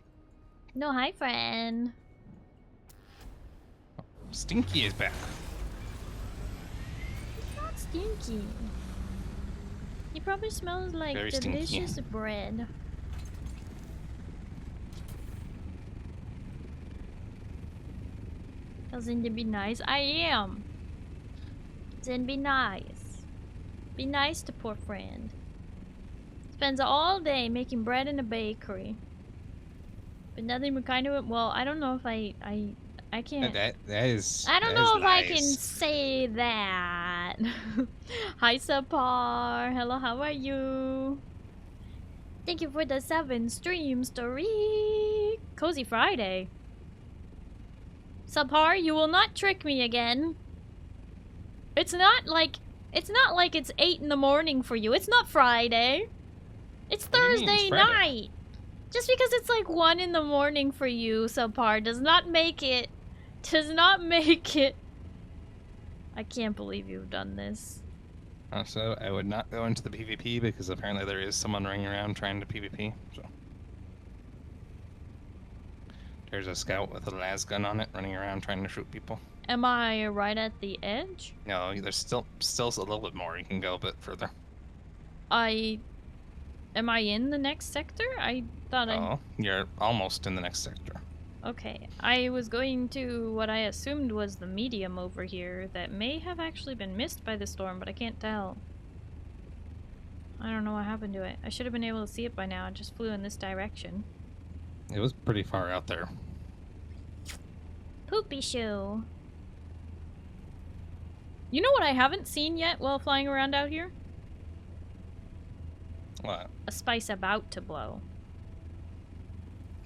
No, hi, friend. Stinky is back. It's not stinky. He probably smells like Very stinky. delicious bread. Doesn't it be nice? I am. Then be nice. Be nice to poor friend. Spends all day making bread in a bakery. But nothing but kind of, well, I don't know if I can't. That is. I don't that know is if I can nice. say that. Hi, Sapar. Hello, how are you? Thank you for the 7 stream story. Cozy Friday. Sapar, you will not trick me again. It's not like it's 8 in the morning for you. It's not Friday. It's What do you mean? It's Thursday Friday. night. Just because it's like 1 in the morning for you, Sapar, does not make it. I can't believe you've done this. Also, I would not go into the PvP because apparently there is someone running around trying to PvP. So there's a scout with a las gun on it running around trying to shoot people. Am I right at the edge? No, there's still a little bit more. You can go a bit further. Am I in the next sector? I thought Oh, you're almost in the next sector. Okay, I was going to what I assumed was the medium over here that may have actually been missed by the storm, but I can't tell. I don't know what happened to it. I should have been able to see it by now. It just flew in this direction. It was pretty far out there. Poopy shoe. You know what I haven't seen yet while flying around out here? What? A spice about to blow.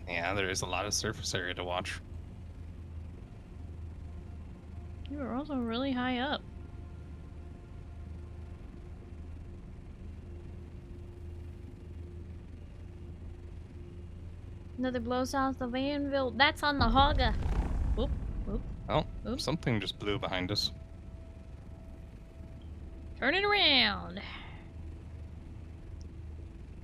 Yeah, there is a lot of surface area to watch. You were also really high up. Another blow south of Anvil. That's on the Hogga. Whoop, whoop. Oh, Oops. something just blew behind us. Turn it around.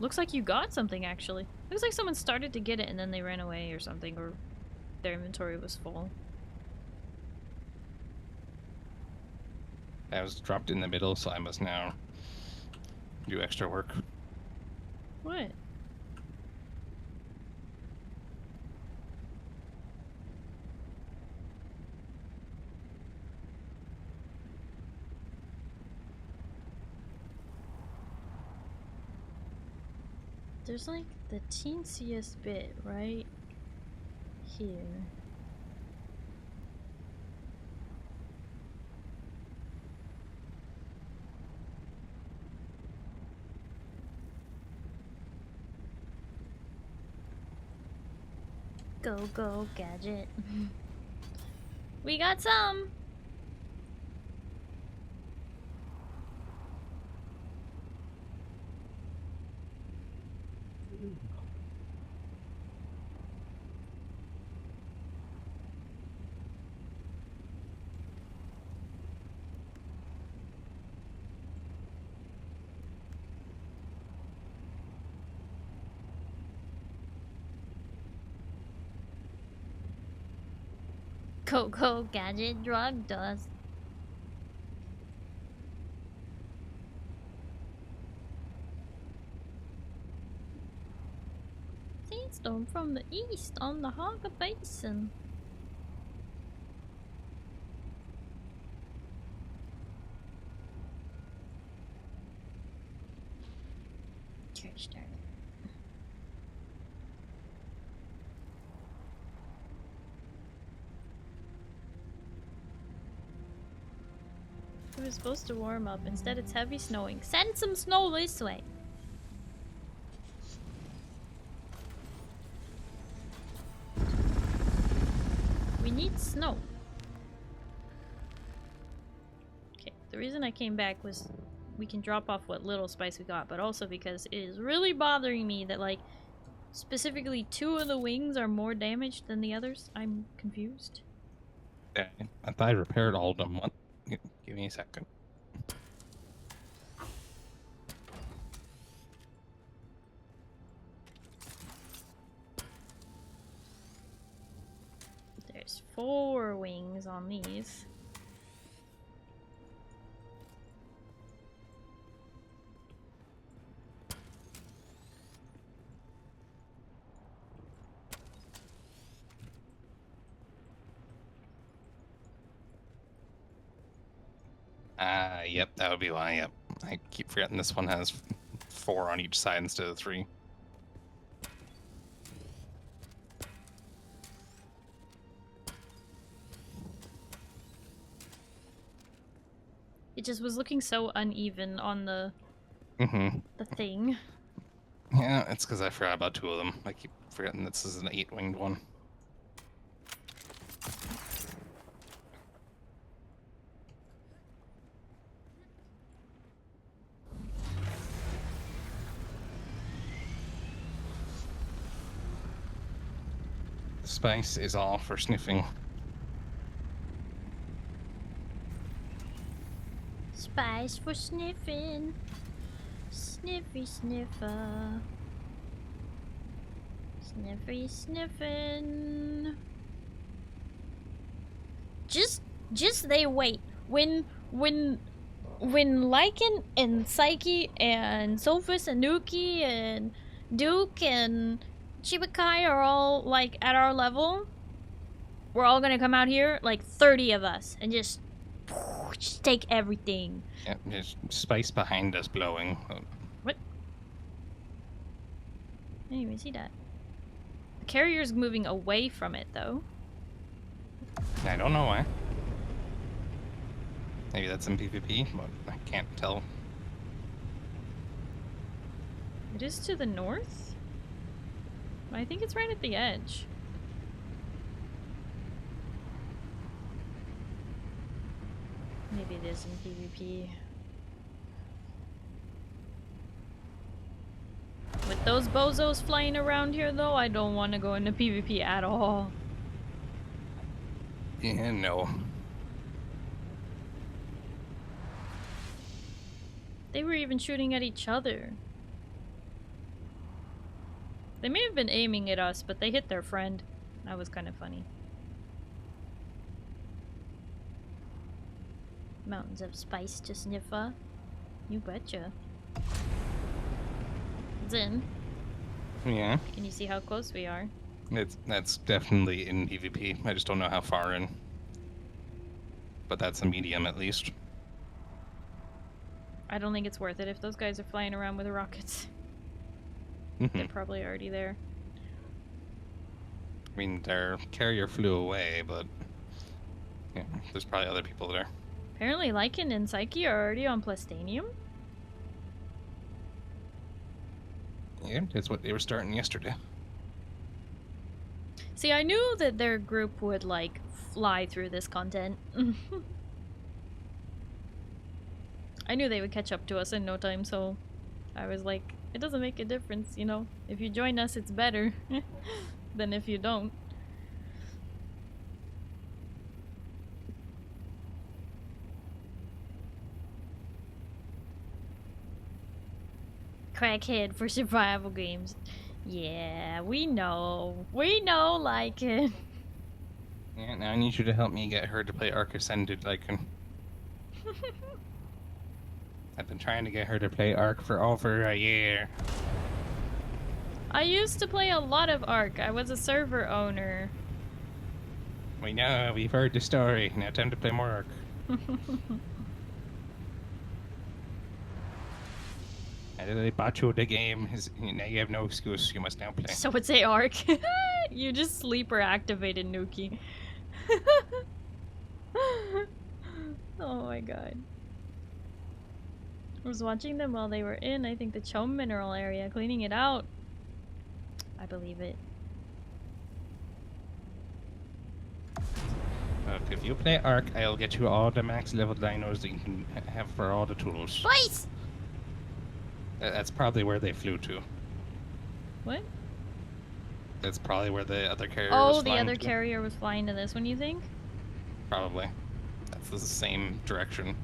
Looks like you got something, actually. Looks like someone started to get it and then they ran away or something, or their inventory was full. I was dropped in the middle, so I must now do extra work. What? There's like the teensiest bit right here. Go, gadget. We got some! Go, gadget drugged us. Sandstone from the east on the Haga Basin. Church started. It was supposed to warm up. Instead, it's heavy snowing. Send some snow this way. We need snow. Okay, the reason I came back was we can drop off what little spice we got, but also because it is really bothering me that, like, specifically 2 of the wings are more damaged than the others. I'm confused. Yeah, I thought I repaired all of them. Give me a second. There's 4 wings on these. Yep, that would be why, yep. I keep forgetting this one has 4 on each side instead of 3. It just was looking so uneven on the thing. Yeah, it's because I forgot about 2 of them. I keep forgetting this is an 8-winged one. Spice is all for sniffing. Spice for sniffing. Sniffy sniffer. Sniffy sniffing. Just they wait. When Lycan and Psyche and Sophus and Nuki and Duke and Chibikai are all like at our level, we're all gonna come out here, like 30 of us, and just take everything. Yeah, there's spice behind us blowing. What? I didn't even see that. The carrier's moving away from it, though. I don't know why. Maybe that's in PvP, but I can't tell. It is to the north? I think it's right at the edge. Maybe it is in PvP. With those bozos flying around here, though, I don't want to go into PvP at all. Yeah, no. They were even shooting at each other. They may have been aiming at us, but they hit their friend. That was kind of funny. Mountains of spice to sniffer. You betcha. Zin, Yeah. can you see how close we are? That's definitely in PvP. I just don't know how far in. But that's a medium at least. I don't think it's worth it if those guys are flying around with rockets. They're probably already there. I mean, their carrier flew away, but yeah, there's probably other people there. Apparently Lycan and Psyche are already on Plastanium. Yeah, that's what they were starting yesterday. See, I knew that their group would, like, fly through this content. I knew they would catch up to us in no time, so I was like, it doesn't make a difference, you know? If you join us, it's better than if you don't. Crackhead for survival games. Yeah, we know. We know, like it. Yeah, now I need you to help me get her to play Arc Ascended. I've been trying to get her to play Arc for over a year. I used to play a lot of Ark. I was a server owner. We know, we've heard the story. Now time to play more Arc. And then they bought you the game. Now you have no excuse. You must now play. So would say Ark. You just sleeper activated Nuki. Oh my god. I was watching them while they were in, I think, the Chome Mineral area, cleaning it out. I believe it. Look, if you play Arc, I'll get you all the max level dinos that you can have for all the tools. Boys! That's probably where they flew to. What? That's probably where the other carrier Oh, was the flying other to. carrier was flying to this one, you think? Probably. That's the same direction.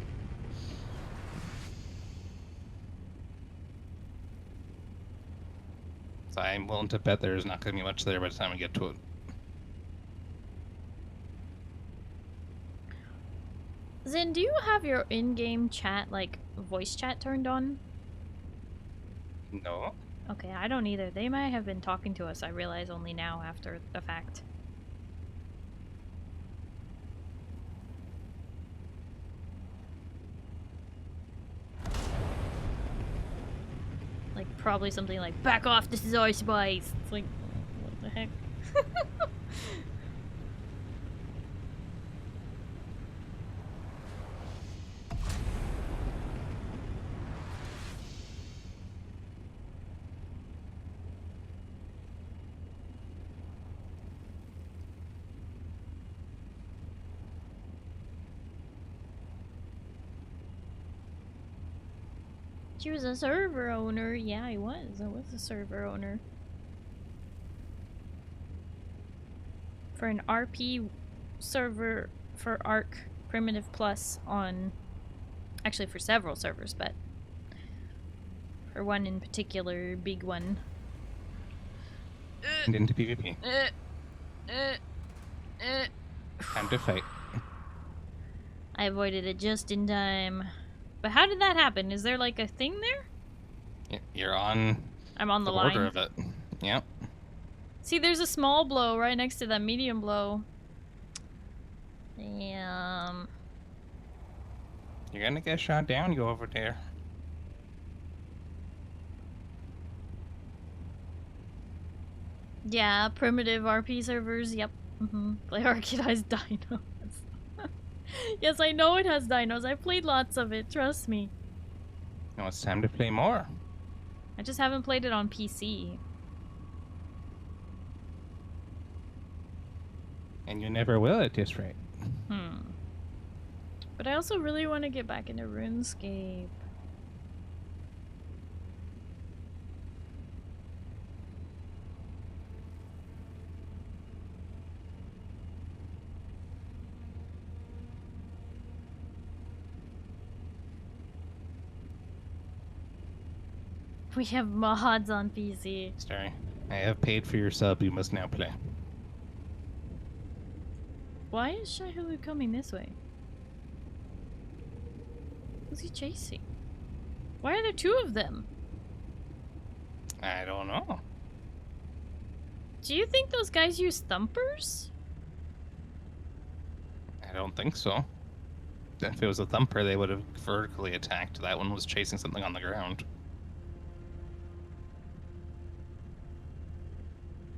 So I'm willing to bet there's not going to be much there by the time we get to it. Zin, do you have your in-game chat, like, voice chat turned on? No. Okay, I don't either. They might have been talking to us, I realize only now after the fact. Like, probably something like, back off, this is our spice! It's like, what the heck? She was a server owner. Yeah, I was. I was a server owner. For an RP server for Arc Primitive Plus on... Actually, for several servers, but... For one in particular, big one. And into PvP. Time to fight. I avoided it just in time. But how did that happen? Is there like a thing there? You're on I'm on the the line. border of it. Yep. See, there's a small blow right next to that medium blow. You're gonna get shot down, you over there. Yeah, primitive RP servers, yep. Play Archidized Dinos. Yes, I know it has dinos. I've played lots of it, trust me. Now it's time to play more. I just haven't played it on PC. And you never will at this rate. But I also really want to get back into RuneScape. We have mods on PC. Starry. I have paid for your sub. You must now play. Why is Shihulu coming this way? Who's he chasing? Why are there two of them? I don't know. Do you think those guys use thumpers? I don't think so. If it was a thumper, they would have vertically attacked. That one was chasing something on the ground.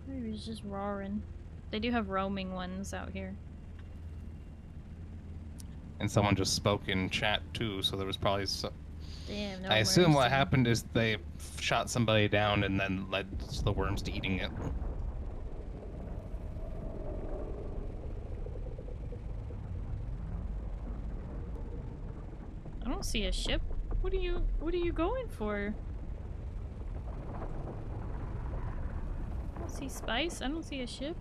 Maybe he's just roaring. They do have roaming ones out here. And someone just spoke in chat too, so there was probably Damn, no I assume what mercy. happened is they shot somebody down and then led the worms to eating it. I don't see a ship. What are you going for? I don't see spice. I don't see a ship.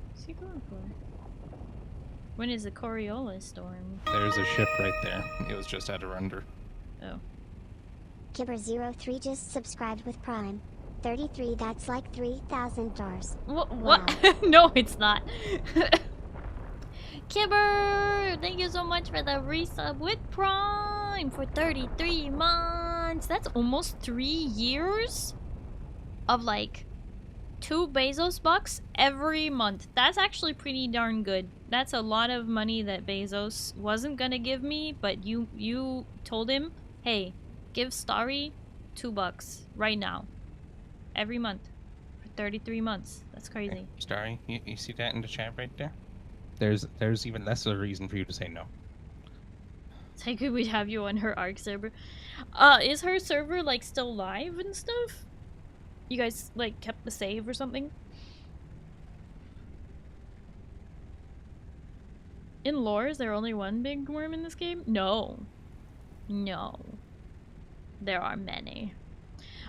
What's he going for? When is the Coriolis storm? There's a ship right there. It was just at a render. Oh. Kibber03 just subscribed with Prime. 33, that's like $3,000. What? Wow. No, it's not. Kibber, thank you so much for the resub with Prime for 33 months. That's almost 3 years of like 2 Bezos bucks every month. That's actually pretty darn good. That's a lot of money that Bezos wasn't gonna give me, but you told him, hey, give Starry $2 right now, every month for 33 months. That's crazy. Hey, Starry, you see that in the chat right there? There's even less of a reason for you to say no. It's like we'd have you on her ARC server. Is her server like still live and stuff? You guys like kept the save or something? In lore, is there only one big worm in this game? No. No. There are many.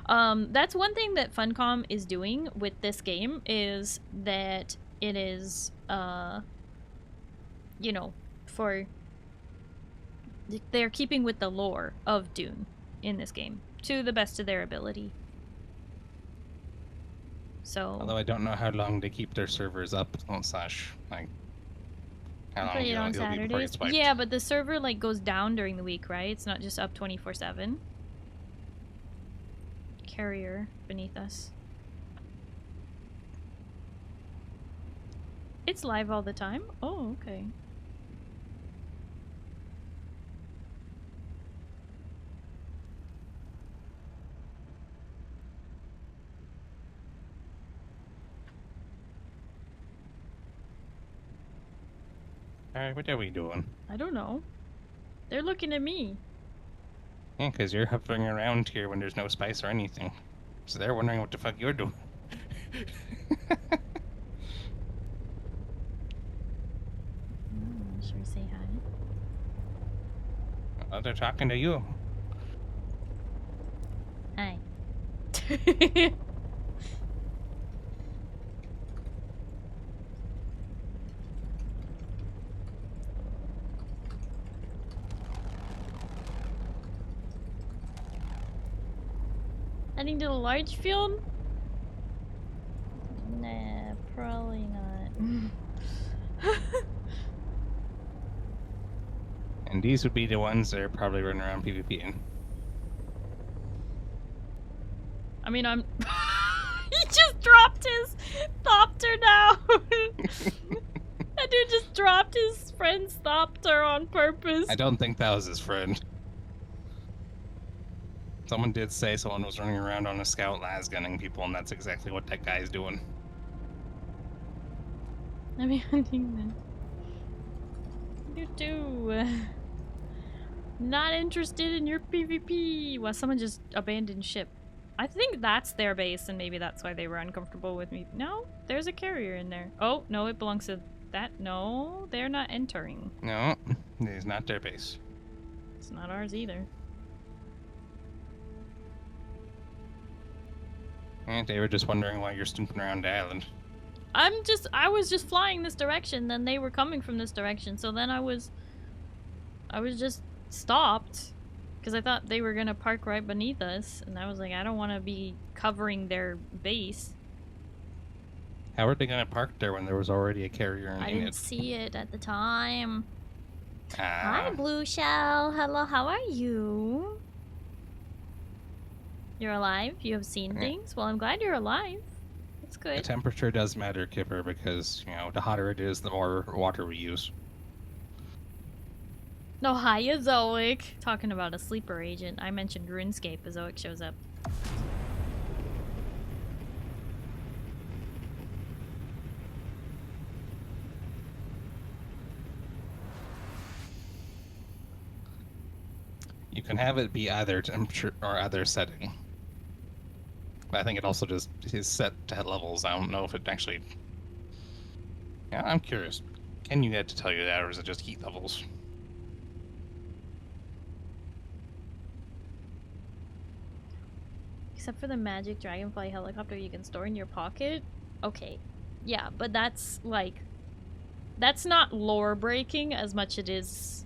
That's one thing that Funcom is doing with this game, is that it is, you know, they're keeping with the lore of Dune in this game, to the best of their ability. So... Although I don't know how long they keep their servers up on Slash, like... How long play it on it'll be before it gets Saturdays. wiped. Yeah, but the server like goes down during the week, right? It's not just up 24/7. Carrier beneath us. It's live all the time? Oh, okay. Alright, what are we doing? I don't know. They're looking at me. Yeah, because you're hovering around here when there's no spice or anything. So they're wondering what the fuck you're doing. Should we say hi? Oh, they're talking to you. Hi. Heading to the large field? Nah, probably not. And these would be the ones that are probably running around PvPing. I mean, I'm... He just dropped his Thopter down! That dude just dropped his friend's Thopter on purpose. I don't think that was his friend. Someone did say someone was running around on a scout lasgunning people, and that's exactly what that guy's doing. Let me hunting then. You too. Not interested in your PvP. Well, someone just abandoned ship. I think that's their base, and maybe that's why they were uncomfortable with me. No, there's a carrier in there. Oh, no, it belongs to that. No, they're not entering. No, it's not their base. It's not ours either. And they were just wondering why you're snooping around the island. I was just flying this direction, then they were coming from this direction, so then I was just stopped. Because I thought they were gonna park right beneath us, and I was like, I don't want to be covering their base. How are they gonna park there when there was already a carrier in I it? didn't see it at the time. Hi, Ah, Blue Shell. Hello, how are you? You're alive? You have seen things? Well, I'm glad you're alive. That's the good. temperature does matter, Kipper, because, you know, the hotter it is, the more water we use. No, hiya, Zoic. Talking about a sleeper agent. I mentioned RuneScape as Zoic shows up. You can have it be either temperature or either setting. But I think it also just is set to levels. I don't know if it actually... Yeah, I'm curious. Can you get to tell you that, or is it just heat levels? Except for the magic dragonfly helicopter you can store in your pocket. Okay. Yeah, but that's like... That's not lore breaking as much it is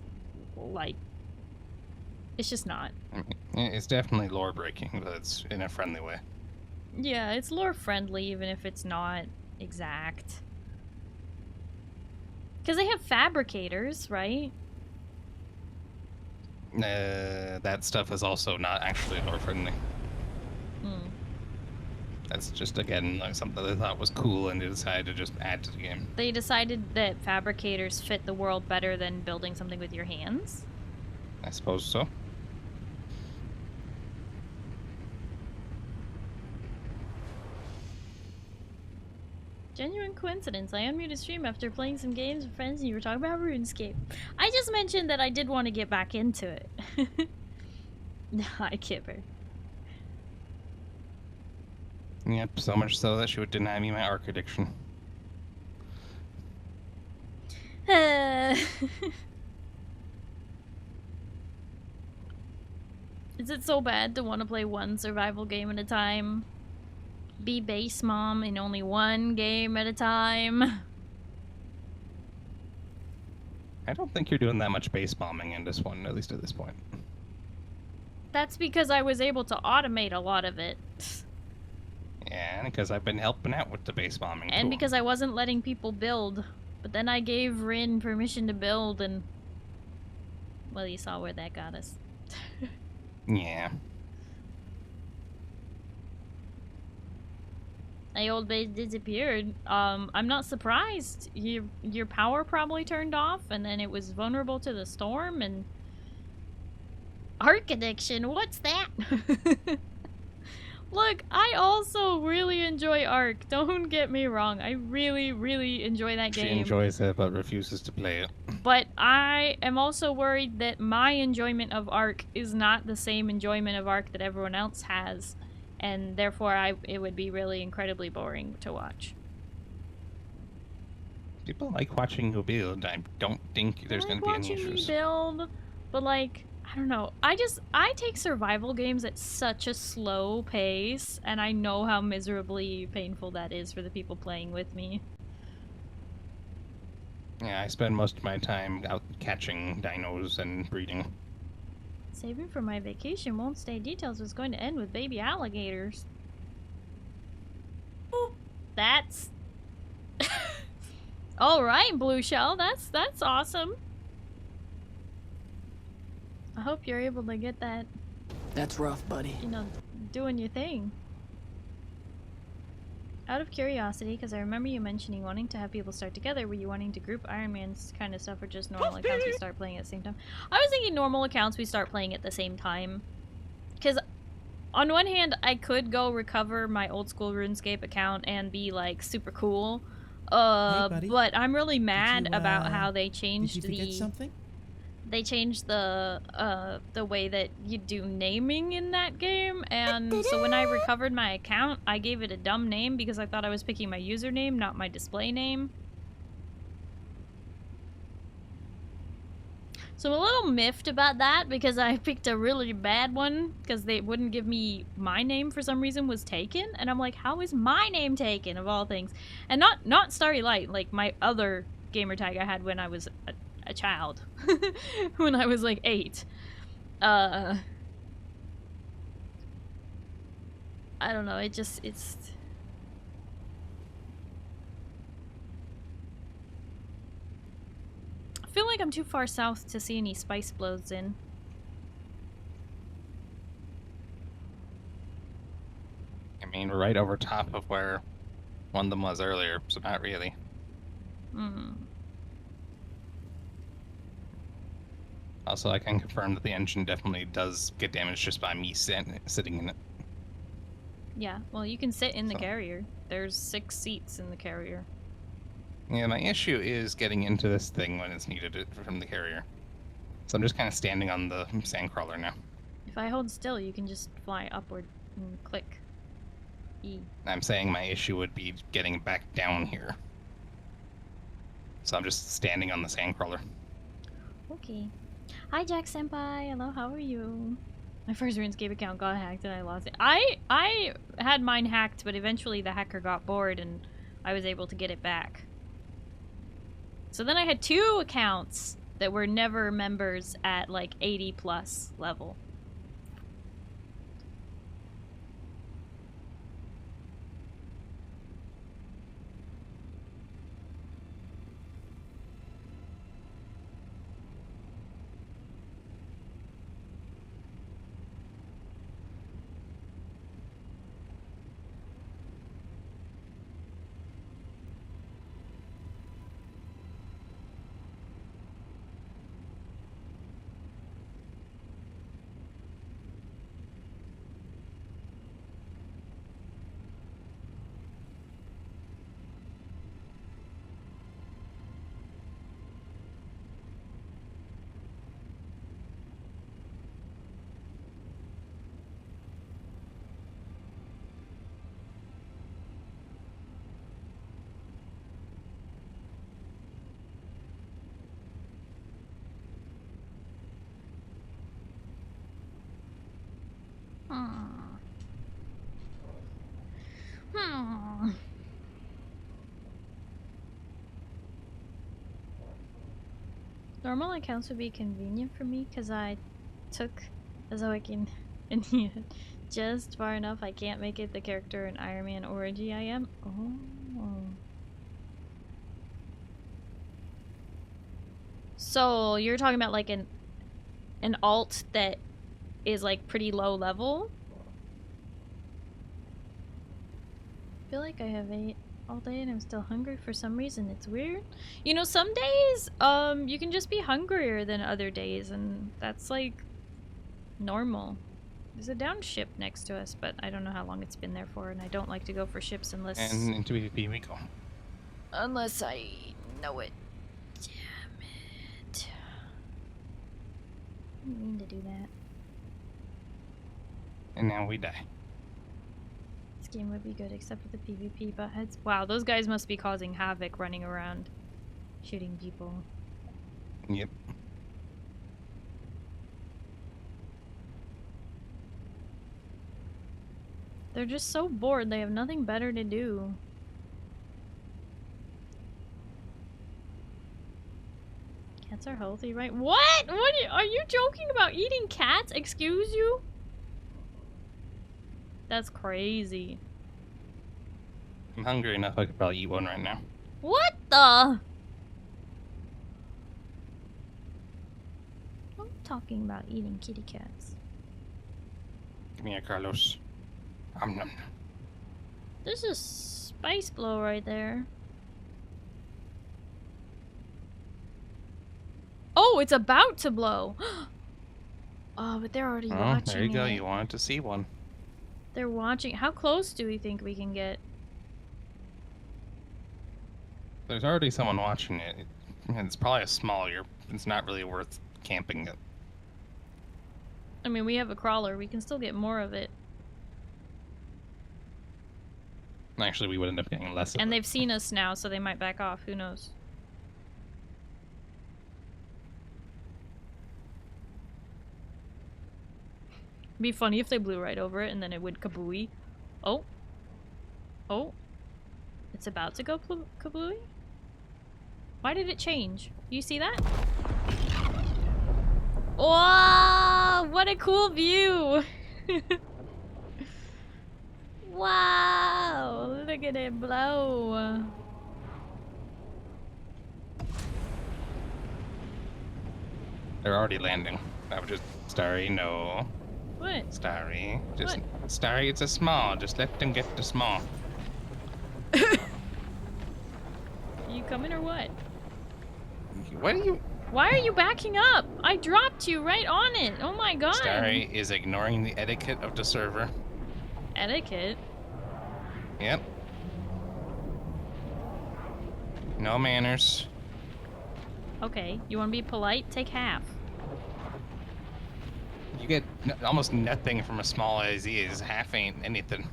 like... It's just not. I mean, it's definitely lore breaking, but it's in a friendly way. Yeah, it's lore friendly even if it's not exact. Because they have fabricators, right? That stuff is also not actually lore friendly. Hmm. That's just, again, like something they thought was cool and they decided to just add to the game. They decided that fabricators fit the world better than building something with your hands? I suppose so. Genuine coincidence. I unmuted stream after playing some games with friends and you were talking about RuneScape. I just mentioned that I did want to get back into it. Hi, Kipper. Yep, so much so that she would deny me my arc addiction. Is it so bad to want to play one survival game at a time? Be base mom in only one game at a time? I don't think you're doing that much base bombing in this one, at least at this point. That's because I was able to automate a lot of it. Yeah, and because I've been helping out with the base bombing And too. because I wasn't letting people build. But then I gave Rin permission to build and... Well, you saw where that got us. Yeah. My old base disappeared. I'm not surprised. Your power probably turned off and then it was vulnerable to the storm and... Arc addiction, what's that? Look, I also really enjoy Ark. Don't get me wrong. I really, really enjoy that game. She enjoys it, but refuses to play it. But I am also worried that my enjoyment of Ark is not the same enjoyment of Ark that everyone else has. And therefore, it would be really incredibly boring to watch. People like watching you build. I don't think there's going to be any issues. I like watching me build, but like... I don't know. I take survival games at such a slow pace, and I know how miserably painful that is for the people playing with me. Yeah, I spend most of my time out catching dinos and breeding. Saving for my vacation won't stay details was going to end with baby alligators. Ooh, that's... Alright, Blue Shell, that's awesome. I hope you're able to get that. That's rough, buddy. You know, doing your thing. Out of curiosity, because I remember you mentioning wanting to have people start together, were you wanting to group Iron Man's kind of stuff or just normal accounts we start playing at the same time? I was thinking normal accounts we start playing at the same time. Because on one hand, I could go recover my old school RuneScape account and be like super cool. Hey, buddy. But I'm really mad about how they changed did you forget something? They changed the way that you do naming in that game, and so when I recovered my account, I gave it a dumb name because I thought I was picking my username, not my display name. So I'm a little miffed about that because I picked a really bad one because they wouldn't give me my name for some reason was taken, and I'm like, how is my name taken of all things? And not Starry Light, like my other gamer tag I had when I was a child. When I was like 8. I don't know, it's... I feel like I'm too far south to see any spice blows in. I mean, we're right over top of where one of them was earlier, so not really. Hmm. Also, I can confirm that the engine definitely does get damaged just by me sitting in it. Yeah, well, you can sit in the So- carrier. There's 6 seats in the carrier. Yeah, my issue is getting into this thing when it's needed from the carrier. So I'm just kind of standing on the sandcrawler now. If I hold still, you can just fly upward and click E. I'm saying my issue would be getting back down here. So I'm just standing on the sandcrawler. Okay. Hi, Jack Senpai. Hello, how are you? My first RuneScape account got hacked and I lost it. I had mine hacked, but eventually the hacker got bored and I was able to get it back. So then I had 2 accounts that were never members at like 80 plus level. Normal accounts would be convenient for me because I took Azoic in here just far enough I can't make it the character in Iron Man or a GIM. Oh. So you're talking about like an alt that is like pretty low level? I feel like I have ate all day and I'm still hungry for some reason. It's weird. You know, some days you can just be hungrier than other days, and that's like normal. There's a down ship next to us, but I don't know how long it's been there for, and I don't like to go for ships unless And into PvP we go. unless I know it. Damn it. I didn't mean to do that. And now we die. This game would be good except for the PvP buttheads. Wow, those guys must be causing havoc running around shooting people. Yep. They're just so bored, they have nothing better to do. Cats are healthy, right? What? Are you joking about eating cats? Excuse you? That's crazy. I'm hungry enough I could probably eat one right now. What the? I'm talking about eating kitty cats. Give me a Carlos. Nom. There's a spice blow right there. Oh, it's about to blow. Oh, but they're already watching there you go. it. You wanted to see one. They're watching. How close do we think we can get? There's already someone watching it. It's probably a small. It's not really worth camping it. I mean, we have a crawler. We can still get more of it. Actually, we would end up getting less of And it. they've seen us now, so they might back off. Who knows? It'd be funny if they blew right over it and then it would kabooey. Oh. Oh. It's about to go kabooey? Why did it change? You see that? Wow! What a cool view! Wow! Look at it blow. They're already landing. I was just Starry, no. What? Starry. Just What? Starry, it's a small. Just let them get the small. Are you coming or what? What are you? Why are you backing up? I dropped you right on it. Oh my god. Starry is ignoring the etiquette of the server. Etiquette? Yep. No manners. Okay, you want to be polite? Take half. You get almost nothing from a small as is. Half ain't anything.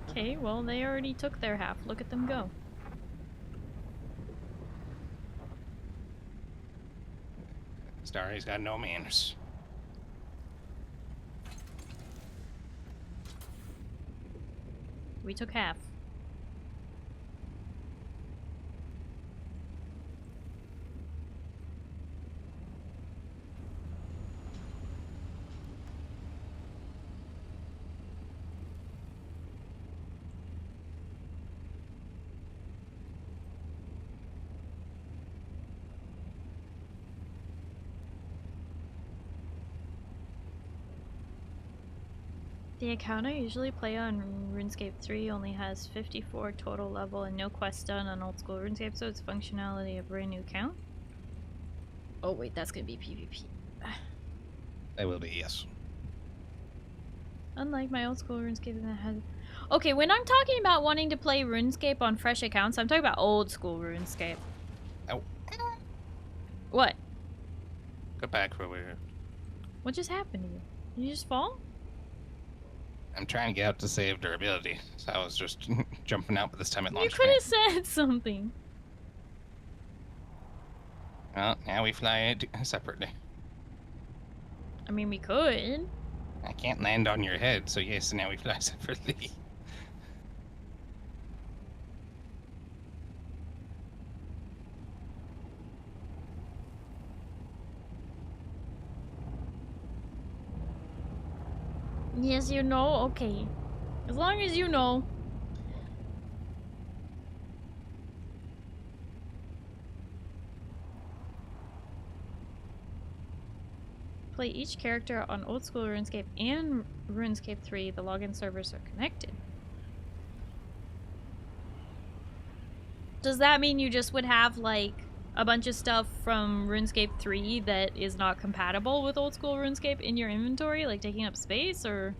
Okay, well, they already took their half. Look at them go. Starry's got no manners. We took half. The account I usually play on RuneScape 3 only has 54 total level and no quests done on old school RuneScape, so it's functionality a brand new account. Oh wait, that's gonna be PvP. They will be, yes. Unlike my old school RuneScape that has... Okay, when I'm talking about wanting to play RuneScape on fresh accounts, I'm talking about old school RuneScape. Oh. What? Go back where we're... What just happened to you? Did you just fall? I'm trying to get out to save durability, so I was just jumping out, but this time it You launched could me. have said something. Well, now we fly separately. I mean, we could. I can't land on your head, so yes, now we fly separately. Yes, you know? Okay. As long as you know. Play each character on old school RuneScape and RuneScape 3. The login servers are connected. Does that mean you just would have, like, a bunch of stuff from RuneScape 3 that is not compatible with old school RuneScape in your inventory, like taking up space, or...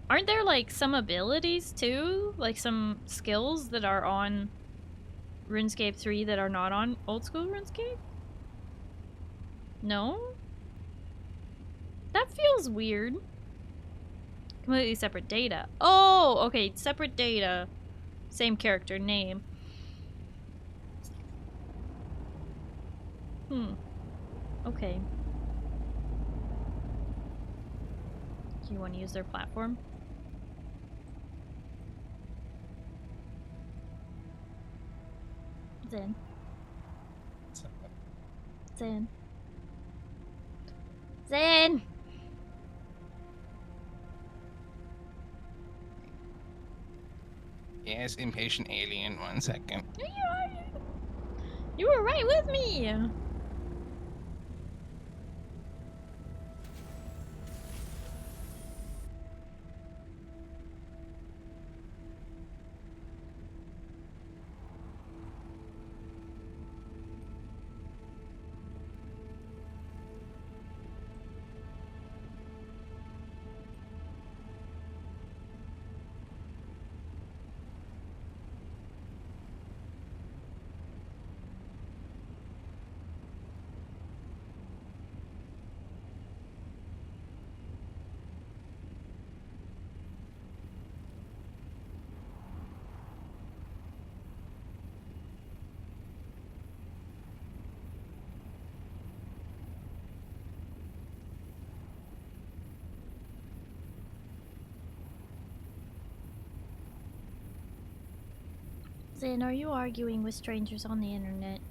Aren't there, like, some abilities, too? Like, some skills that are on RuneScape 3 that are not on old school RuneScape? No? That feels weird. Completely separate data. Oh, okay, separate data. Same character name. Okay. Do you want to use their platform? Zen. Zen. Zen! Yes, impatient alien, 1 second. You were right with me! Zen, are you arguing with strangers on the internet?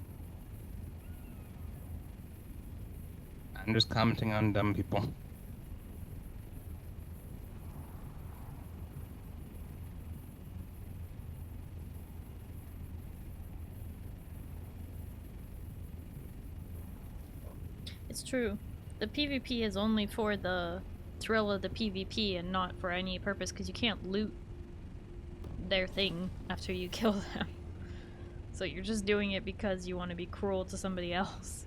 I'm just commenting on dumb people. It's true. The PvP is only for the thrill of the PvP and not for any purpose, because you can't loot their thing after you kill them. So you're just doing it because you want to be cruel to somebody else.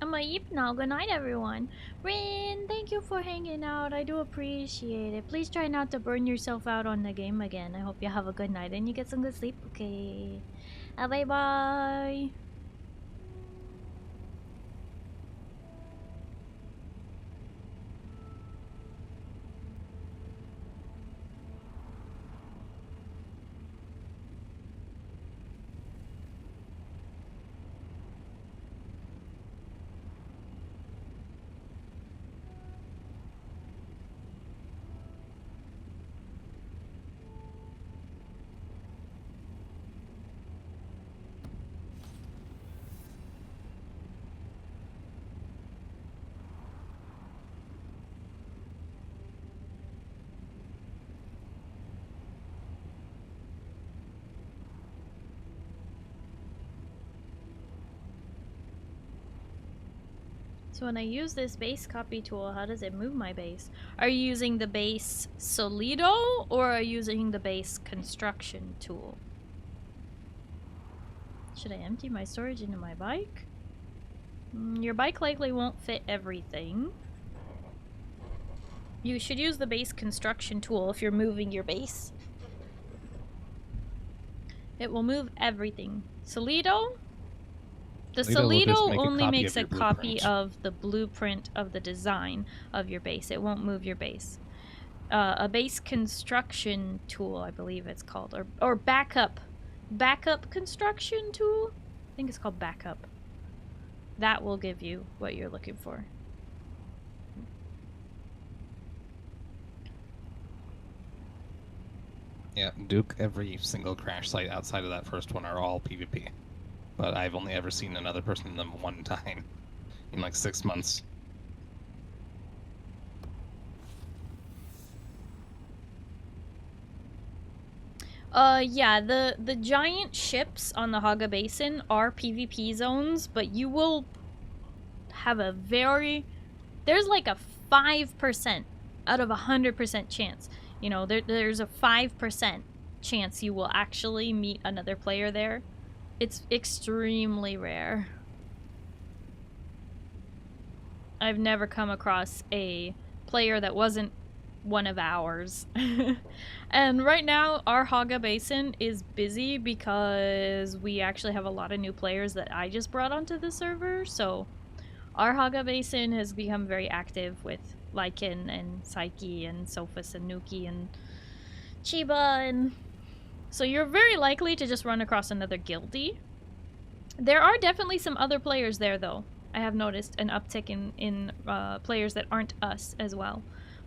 I'm a yip now. Good night, everyone. Rin, thank you for hanging out. I do appreciate it. Please try not to burn yourself out on the game again. I hope you have a good night and you get some good sleep. Okay. Bye bye. So when I use this base copy tool, how does it move my base? Are you using the base Solido or are you using the base construction tool? Should I empty my storage into my bike? Your bike likely won't fit everything. You should use the base construction tool if you're moving your base. It will move everything. Solido? The Solido only makes a copy of the blueprint of the design of your base. It won't move your base. A base construction tool, I believe it's called, or backup construction tool. I think it's called backup. That will give you what you're looking for. Yeah, Duke, every single crash site outside of that first one are all PvP. But I've only ever seen another person in them one time in like 6 months. Yeah, the giant ships on the Haga Basin are PvP zones, but you will have a there's like a 5% out of 100% chance. You know, there's a 5% chance you will actually meet another player there. It's extremely rare. I've never come across a player that wasn't one of ours. And right now, our Haga Basin is busy because we actually have a lot of new players that I just brought onto the server, so our Haga Basin has become very active with Lycan and Psyche and Sophus and Nuki and Chiba, and so you're very likely to just run across another guildie. There are definitely some other players there, though. I have noticed an uptick in players that aren't us as well.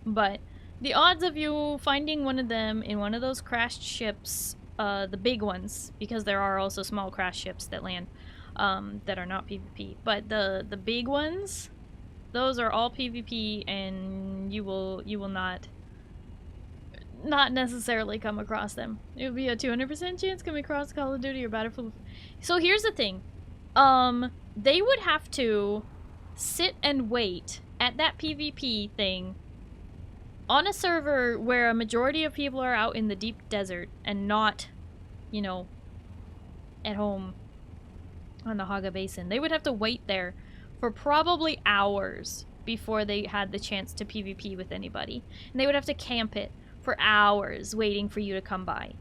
But the odds of you finding one of them in one of those crashed ships, the big ones, because there are also small crash ships that land that are not PvP, but the big ones, those are all PvP, and you will not necessarily come across them. It would be a 200% chance coming across Call of Duty or Battlefield. So here's the thing. They would have to sit and wait at that PvP thing on a server where a majority of people are out in the deep desert and not, you know, at home on the Haga Basin. They would have to wait there for probably hours before they had the chance to PvP with anybody. And they would have to camp it for hours waiting for you to come by.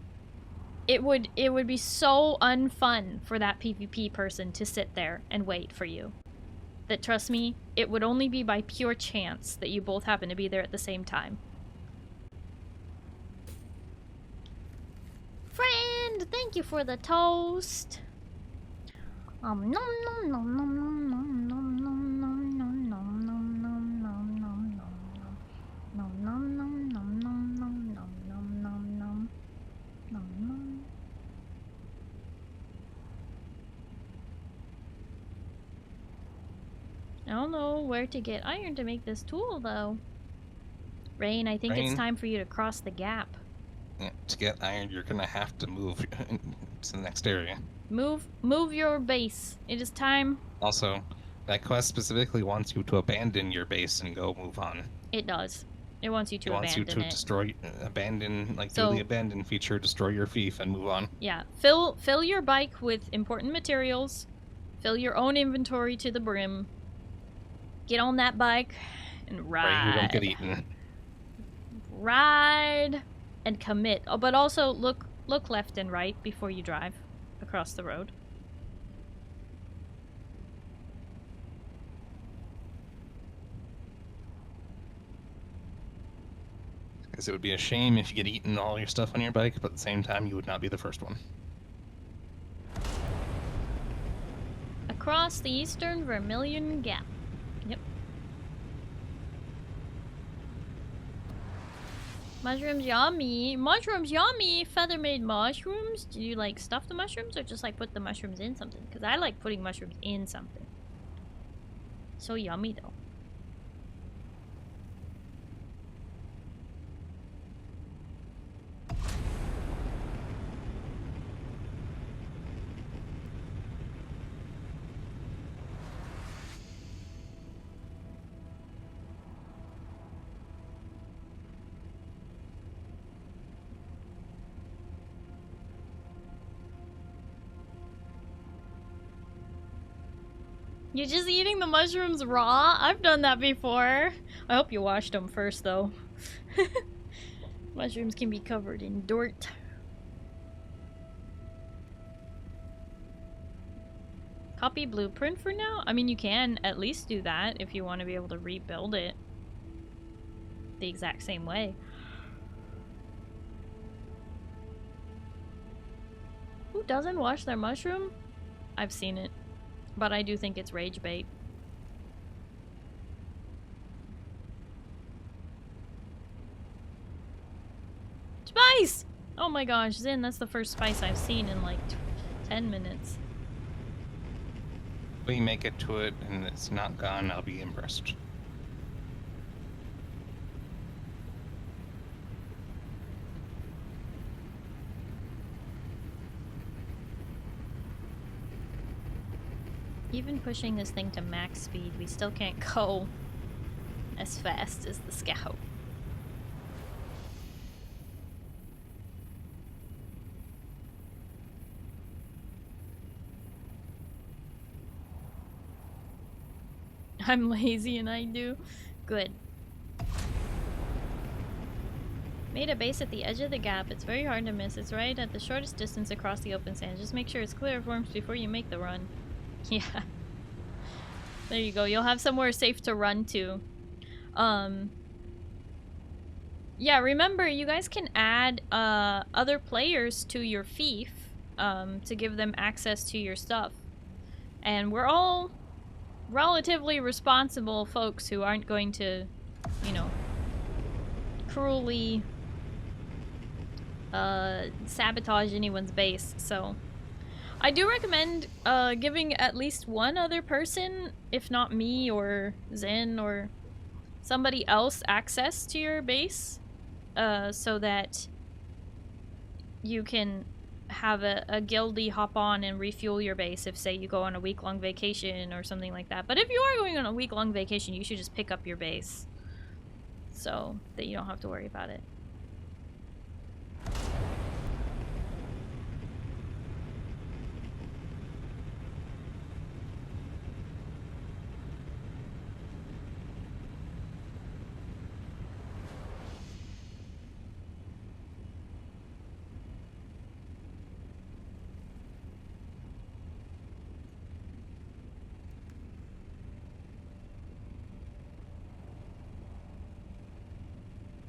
It would be so unfun for that PvP person to sit there and wait for you. That, trust me, it would only be by pure chance that you both happen to be there at the same time. Friend, thank you for the toast. Nom nom nom nom nom nom nom. don't know where to get iron to make this tool, though. Rain, I think it's Rain? time for you to cross the gap. Yeah, to get iron, you're gonna have to move to the next area. Move your base. It is time. Also, that quest specifically wants you to abandon your base and go move on. It does. It wants you to It wants you abandon to it. destroy, abandon, like So- do the abandon feature, destroy your fief, and move on. Yeah, fill your bike with important materials. Fill your own inventory to the brim. Get on that bike and Pray you don't get ride. eaten. Ride and commit. Oh, but also look left and right before you drive across the road. Because it would be a shame if you get eaten all your stuff on your bike, but at the same time, you would not be the first one. Across the eastern Vermilion Gap. Yep. Mushrooms yummy. Mushrooms yummy. Feather made mushrooms. Do you like stuff the mushrooms or just like put the mushrooms in something? Because I like putting mushrooms in something. So yummy though. You're just eating the mushrooms raw? I've done that before. I hope you washed them first, though. Mushrooms can be covered in dirt. Copy blueprint for now? I mean, you can at least do that if you want to be able to rebuild it the exact same way. Who doesn't wash their mushroom? I've seen it. But I do think it's rage bait. Spice! Oh my gosh, Zin, that's the first spice I've seen in like 10 minutes. If we make it to it and it's not gone, I'll be impressed. Even pushing this thing to max speed, we still can't go as fast as the scout. I'm lazy and I do. Good. Made a base at the edge of the gap. It's very hard to miss. It's right at the shortest distance across the open sand. Just make sure it's clear of worms before you make the run. Yeah. There you go. You'll have somewhere safe to run to. Yeah, remember, you guys can add other players to your fief to give them access to your stuff. And we're all relatively responsible folks who aren't going to, you know, cruelly sabotage anyone's base, so I do recommend giving at least one other person, if not me or Zen or somebody else, access to your base, so that you can have a guildie hop on and refuel your base if, say, you go on a week-long vacation or something like that. But if you are going on a week-long vacation, you should just pick up your base so that you don't have to worry about it.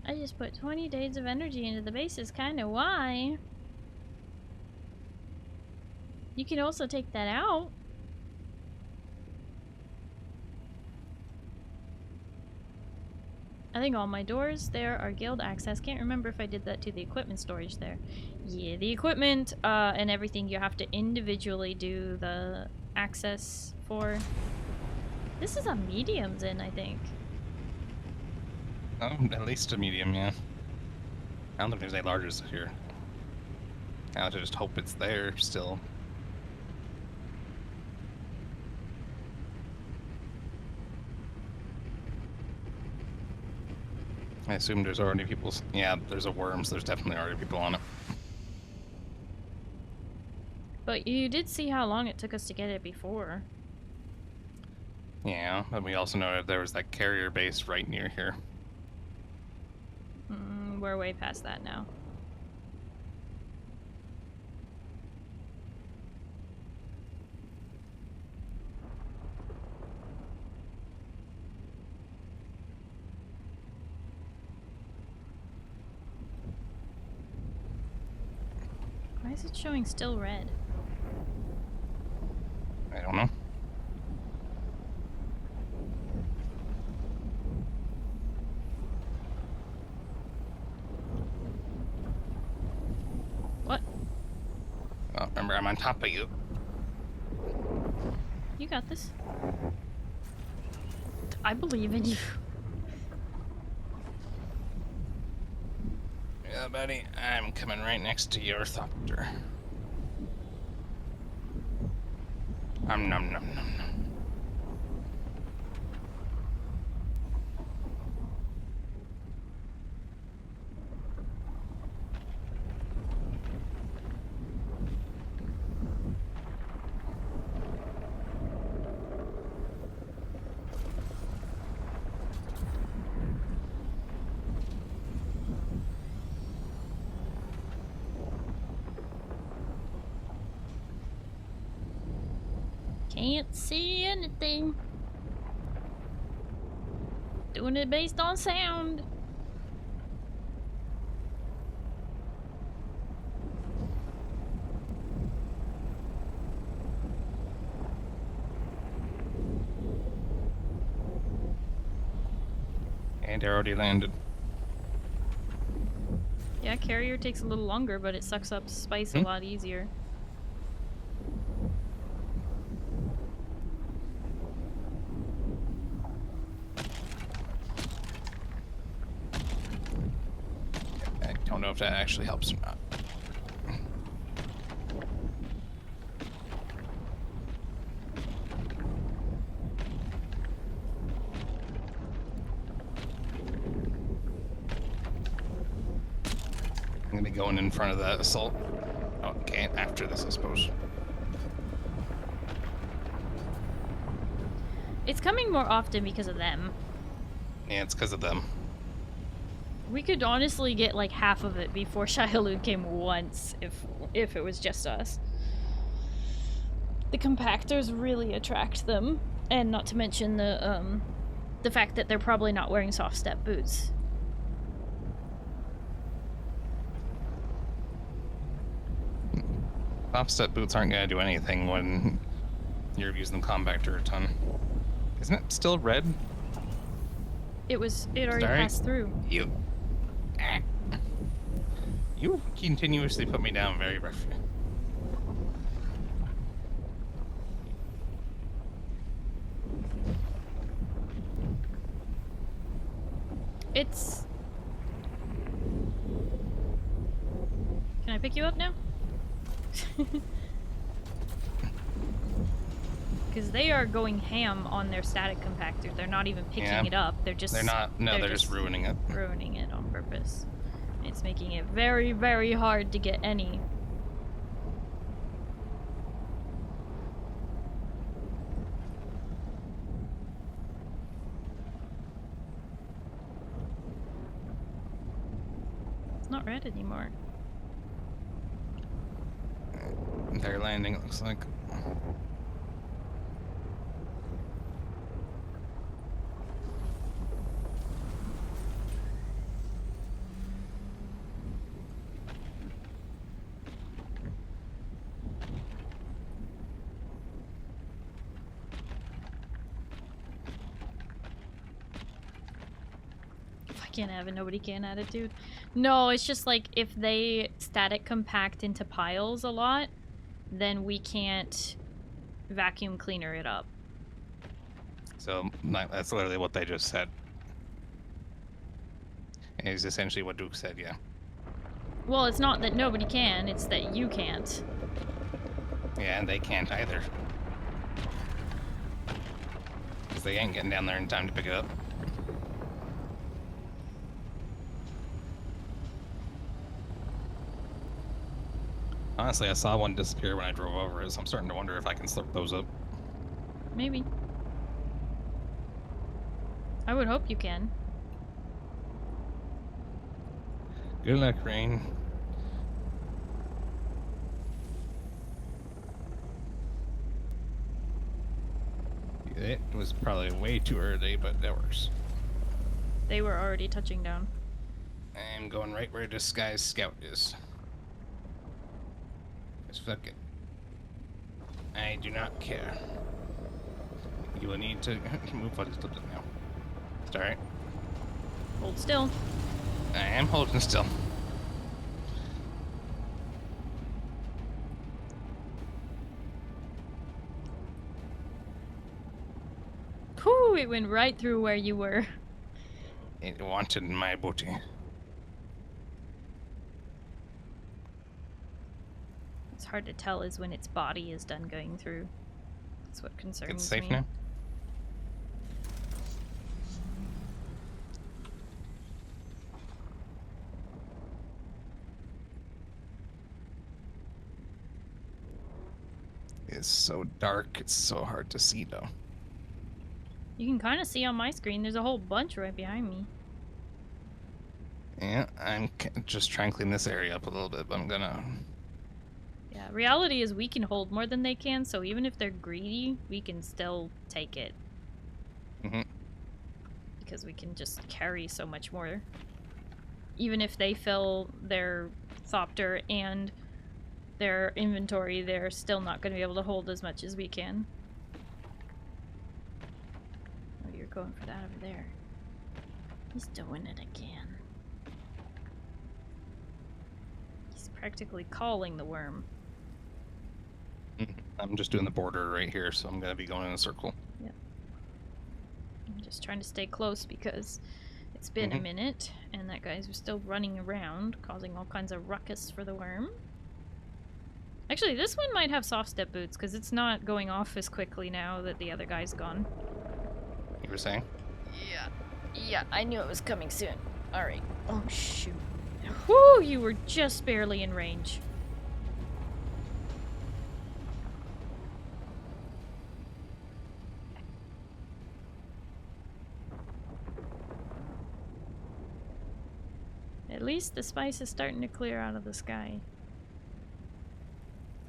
I just put 20 days of energy into the base is kinda why. You can also take that out. I think all my doors there are guild access. Can't remember if I did that to the equipment storage there. Yeah, the equipment and everything you have to individually do the access for. This is a medium's in, I think. Oh, at least a medium, yeah. I don't think there's any larges here. I just hope it's there still. I assume there's already people. Yeah, there's a worm, so there's definitely already people on it. But you did see how long it took us to get it before. Yeah, but we also know that there was that carrier base right near here. We're way past that now. Why is it showing still red? I don't know. What? Oh, remember, I'm on top of you. You got this. I believe in you. Yeah, buddy, I'm coming right next to your thopter. Nom nom nom nom. Can't see anything. Doing it based on sound. And I already landed. Yeah, carrier takes a little longer, but it sucks up spice a lot easier. I don't know if that actually helps or not. I'm gonna be going in front of that assault. Oh, okay, after this, I suppose. It's coming more often because of them. Yeah, it's because of them. We could honestly get like half of it before Shaihalud came once, if it was just us. The compactors really attract them, and not to mention the fact that they're probably not wearing soft step boots. Soft step boots aren't gonna do anything when you're using the compactor a ton. Isn't it still red? It already Starry? passed through. You continuously put me down very roughly. It's... Can I pick you up now? Because they are going ham on their static compactor. They're not even picking it up. They're just... They're not... No, they're just ruining it. Ruining it on purpose. It's making it very, very hard to get any. It's not red anymore. They're landing, it looks like. Can't have it, nobody can attitude. No, it's just like if they static compact into piles a lot, then we can't vacuum cleaner it up. So that's literally what they just said. Is essentially what Duke said, yeah. Well, it's not that nobody can, it's that you can't. Yeah, and they can't either. Because they ain't getting down there in time to pick it up. Honestly, I saw one disappear when I drove over it, so I'm starting to wonder if I can slurp those up. Maybe. I would hope you can. Good luck, Rain. It was probably way too early, but that works. They were already touching down. I'm going right where this guy's scout is. Just fuck it. I do not care. You will need to move what is still now. Starry. Hold still. I am holding still. Whew, it went right through where you were. It wanted my booty. It's hard to tell is when its body is done going through. That's what concerns me. It's safe now? It's so dark, it's so hard to see though. You can kind of see on my screen, there's a whole bunch right behind me. Yeah, I'm just trying to clean this area up a little bit, but I'm gonna... Yeah, reality is we can hold more than they can, so even if they're greedy, we can still take it. Mm-hmm. Because we can just carry so much more. Even if they fill their Thopter and their inventory, they're still not going to be able to hold as much as we can. Oh, you're going for that over there. He's doing it again. He's practically calling the worm. I'm just doing the border right here, so I'm gonna be going in a circle. Yep. I'm just trying to stay close because it's been a minute, and that guy's still running around, causing all kinds of ruckus for the worm. Actually, this one might have soft step boots, because it's not going off as quickly now that the other guy's gone. You were saying? Yeah, I knew it was coming soon. Alright. Oh, shoot. Whew, you were just barely in range. At least the spice is starting to clear out of the sky.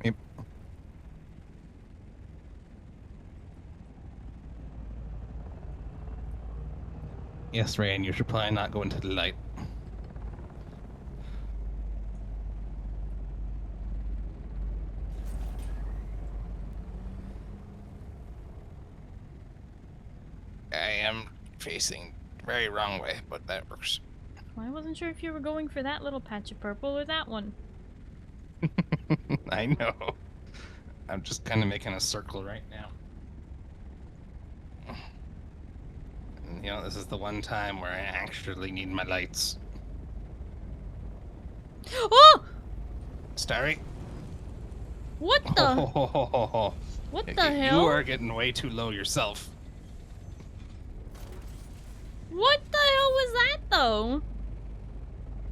Yep. Yes, Rain, you should probably not go into the light. I am facing very wrong way, but that works. Well, I wasn't sure if you were going for that little patch of purple or that one. I know. I'm just kind of making a circle right now. And, you know, this is the one time where I actually need my lights. Oh! Starry? What the? What the hell? You are getting way too low yourself. What the hell was that, though?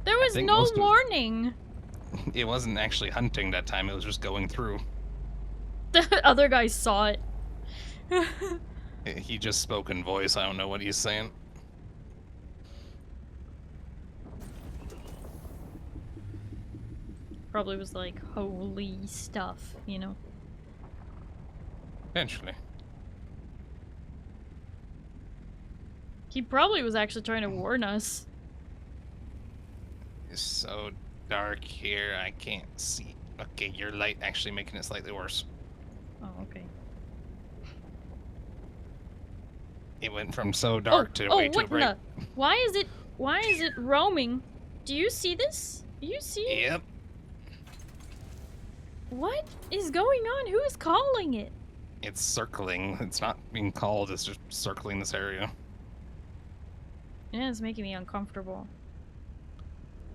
There was think no most of- warning. It wasn't actually hunting that time, it was just going through. The other guy saw it. He just spoke in voice, I don't know what he's saying. Probably was like, holy stuff, you know? Eventually. He probably was actually trying to warn us. It's so dark here, I can't see. Okay, your light actually making it slightly worse. Oh, okay. It went from so dark to way too what bright. the? Why is it roaming? Do you see this? Do you see it? Yep. What is going on? Who is calling it? It's circling. It's not being called. It's just circling this area. Yeah, it's making me uncomfortable.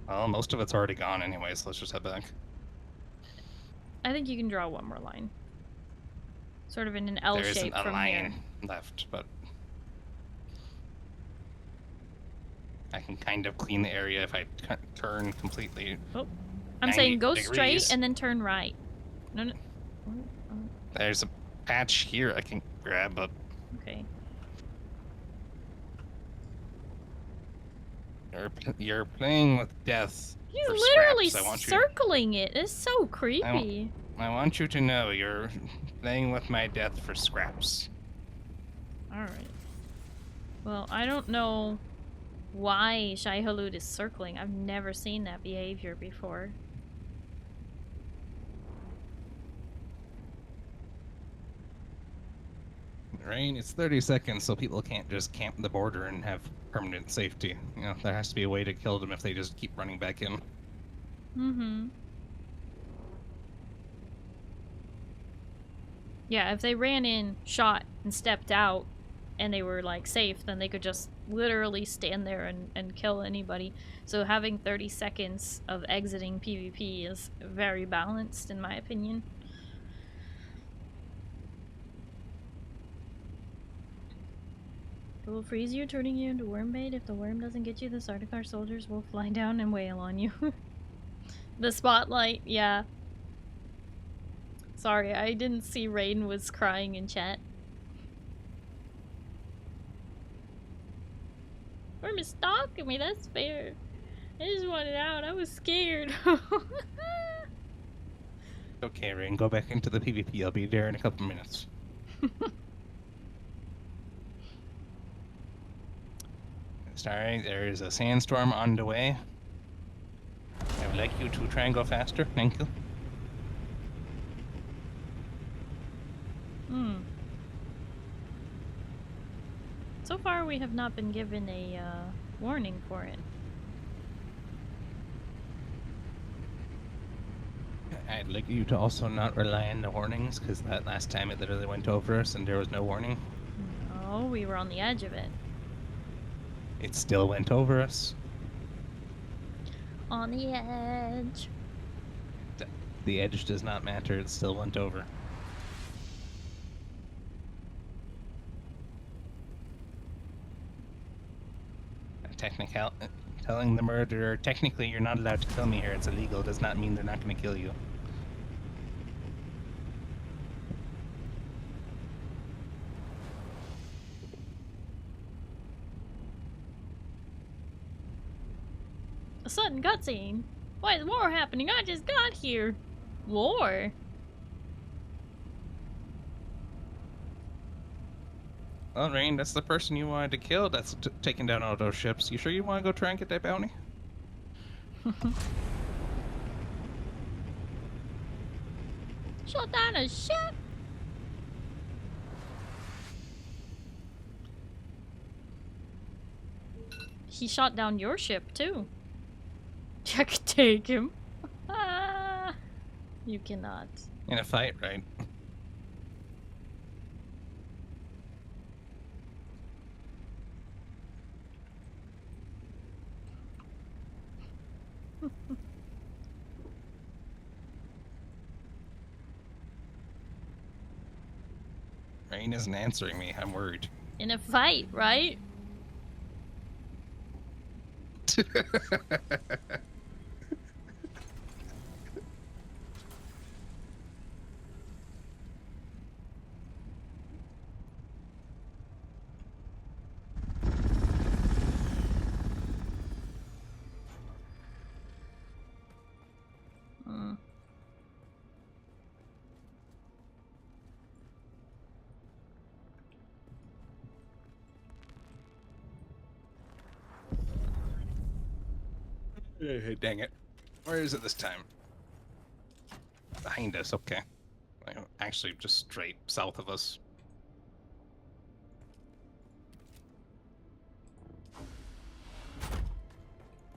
Well, most of it's already gone anyway, so let's just head back. I think you can draw one more line. Sort of in an L There isn't shape a from line here. left, but I can kind of clean the area if I turn completely. Oh, I'm 90 saying go degrees. straight and then turn right. No, no. There's a patch here I can grab, but Okay. you're playing with death. He's for literally scraps. I want you. circling it. It's so creepy. I want you to know you're playing with my death for scraps. Alright. Well, I don't know why Shai Hulud is circling. I've never seen that behavior before. Rain, it's 30 seconds, so people can't just camp the border and have permanent safety. You know, there has to be a way to kill them if they just keep running back in. Mm-hmm. Yeah, if they ran in, shot, and stepped out, and they were, like, safe, then they could just literally stand there and kill anybody. So having 30 seconds of exiting PvP is very balanced, in my opinion. It will freeze you, turning you into worm bait. If the worm doesn't get you, the Sardaukar soldiers will fly down and wail on you. The spotlight, yeah. Sorry, I didn't see Rain was crying in chat. Worm is stalking me, that's fair. I just wanted out, I was scared. Okay, Rain, go back into the PvP. I'll be there in a couple minutes. Starry, there is a sandstorm on the way. I would like you to try and go faster. Thank you. Hmm. So far, we have not been given a warning for it. I'd like you to also not rely on the warnings, because that last time it literally went over us and there was no warning. No, we were on the edge of it. It still went over us. On the edge. The edge does not matter, it still went over. Telling the murderer, technically you're not allowed to kill me here, it's illegal, does not mean they're not going to kill you. A sudden cutscene. Why is war happening? I just got here. War? Well, Rain, that's the person you wanted to kill that's taking down all those ships. You sure you want to go try and get that bounty? Shut down a ship? He shot down your ship, too. I could take him. Ah, you cannot. In a fight, right? Rain isn't answering me, I'm worried. In a fight, right? Hey, dang it. Where is it this time? Behind us, okay. Actually, just straight south of us.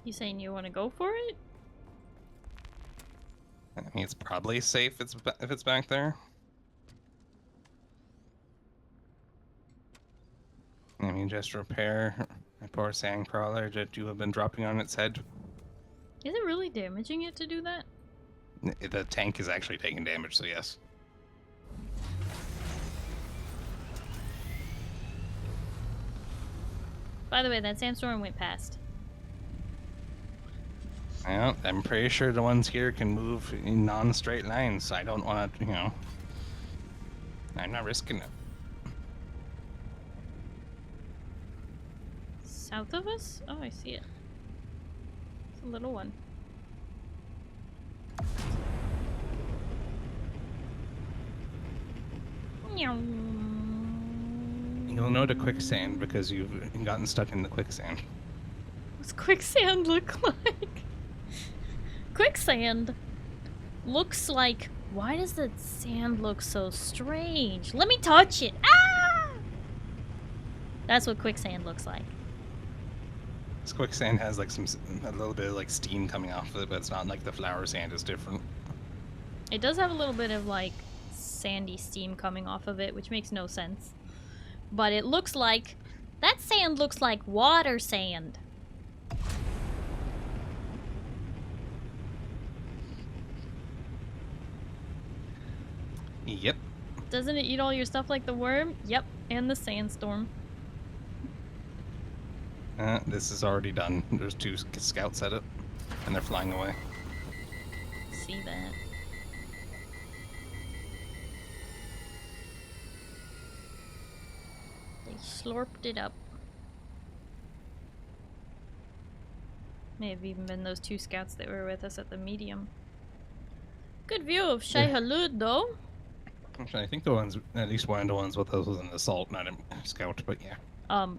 You saying you want to go for it? I mean, it's probably safe if it's back there. Let me just repair my poor sand crawler that you have been dropping on its head. Is it really damaging it to do that? The tank is actually taking damage, so yes. By the way, that sandstorm went past. Well, I'm pretty sure the ones here can move in non-straight lines, so I don't want to, I'm not risking it. South of us? Oh, I see it. It's a little one. You'll know the quicksand because you've gotten stuck in the quicksand. What's quicksand look like? Quicksand looks like... Why does the sand look so strange? Let me touch it! Ah! That's what quicksand looks like. This quicksand has like a little bit of like steam coming off of it, but it's not like the flower sand is different. It does have a little bit of like sandy steam coming off of it, which makes no sense. But it looks like... That sand looks like water sand. Yep. Doesn't it eat all your stuff like the worm? Yep, and the sandstorm. This is already done. There's 2 scouts at it, and they're flying away. See that. They slurped it up. May have even been those 2 scouts that were with us at the medium. Good view of Shai Halud, though. Actually, I think the ones, at least one of the ones with us was an assault, not a scout, but yeah.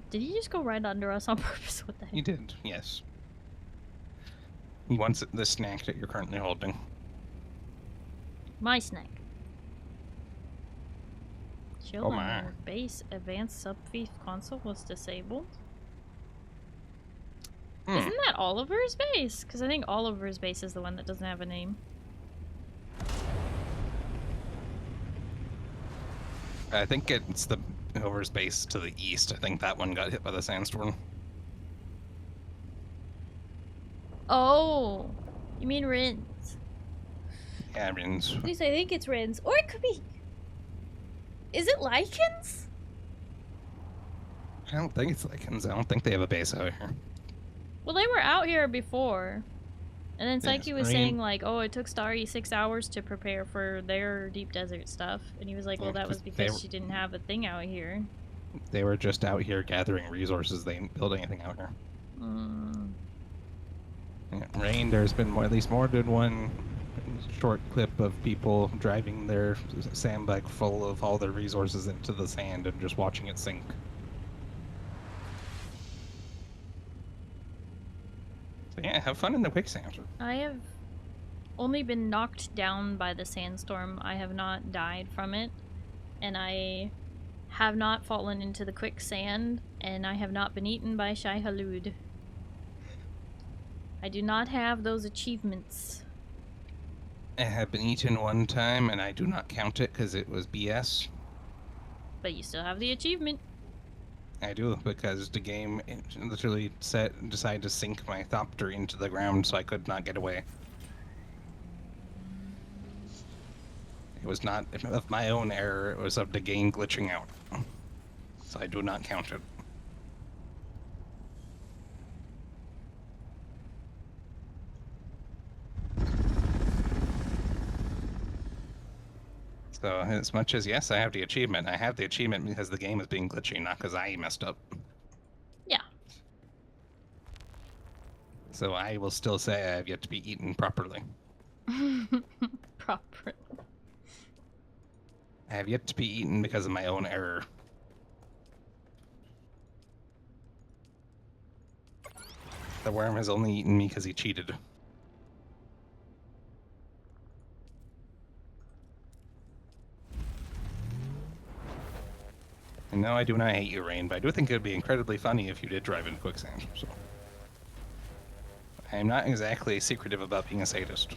Did he just go right under us on purpose? What the heck? He did, yes. He wants the snack that you're currently holding. My snack. Shield Oh on my. your base advanced sub-thief console was disabled. Isn't that Oliver's base? Because I think Oliver's base is the one that doesn't have a name. I think it's the Over's base to the east. I think that one got hit by the sandstorm. Oh, you mean Rins? Yeah, I mean, At least I think it's Rins. Or it could be... Is it Lycans? I don't think it's Lycans. I don't think they have a base out here. Well, they were out here before. And then Psyche Yes, was I mean- saying, like, oh, it took Starry 6 hours to prepare for their deep desert stuff. And he was like, well, Yeah, that was 'cause they because were- she didn't have a thing out here. They were just out here gathering resources. They didn't build anything out here. Mm. Yeah, Rain, there's been at least more than one short clip of people driving their sandbag full of all their resources into the sand and just watching it sink. So yeah, have fun in the quicksand. I have only been knocked down by the sandstorm. I have not died from it. And I have not fallen into the quicksand. And I have not been eaten by Shai Halud. I do not have those achievements. I have been eaten one time, and I do not count it because it was BS. But you still have the achievement. I do, because the game literally decided to sink my Thopter into the ground so I could not get away. It was not of my own error, it was of the game glitching out. So I do not count it. So as much as, yes, I have the achievement, I have the achievement because the game is being glitchy, not because I messed up. Yeah. So I will still say I have yet to be eaten properly. Proper. I have yet to be eaten because of my own error. The worm has only eaten me because he cheated. And no, I do not hate you, Rain, but I do think it would be incredibly funny if you did drive into quicksand. So I am not exactly secretive about being a sadist.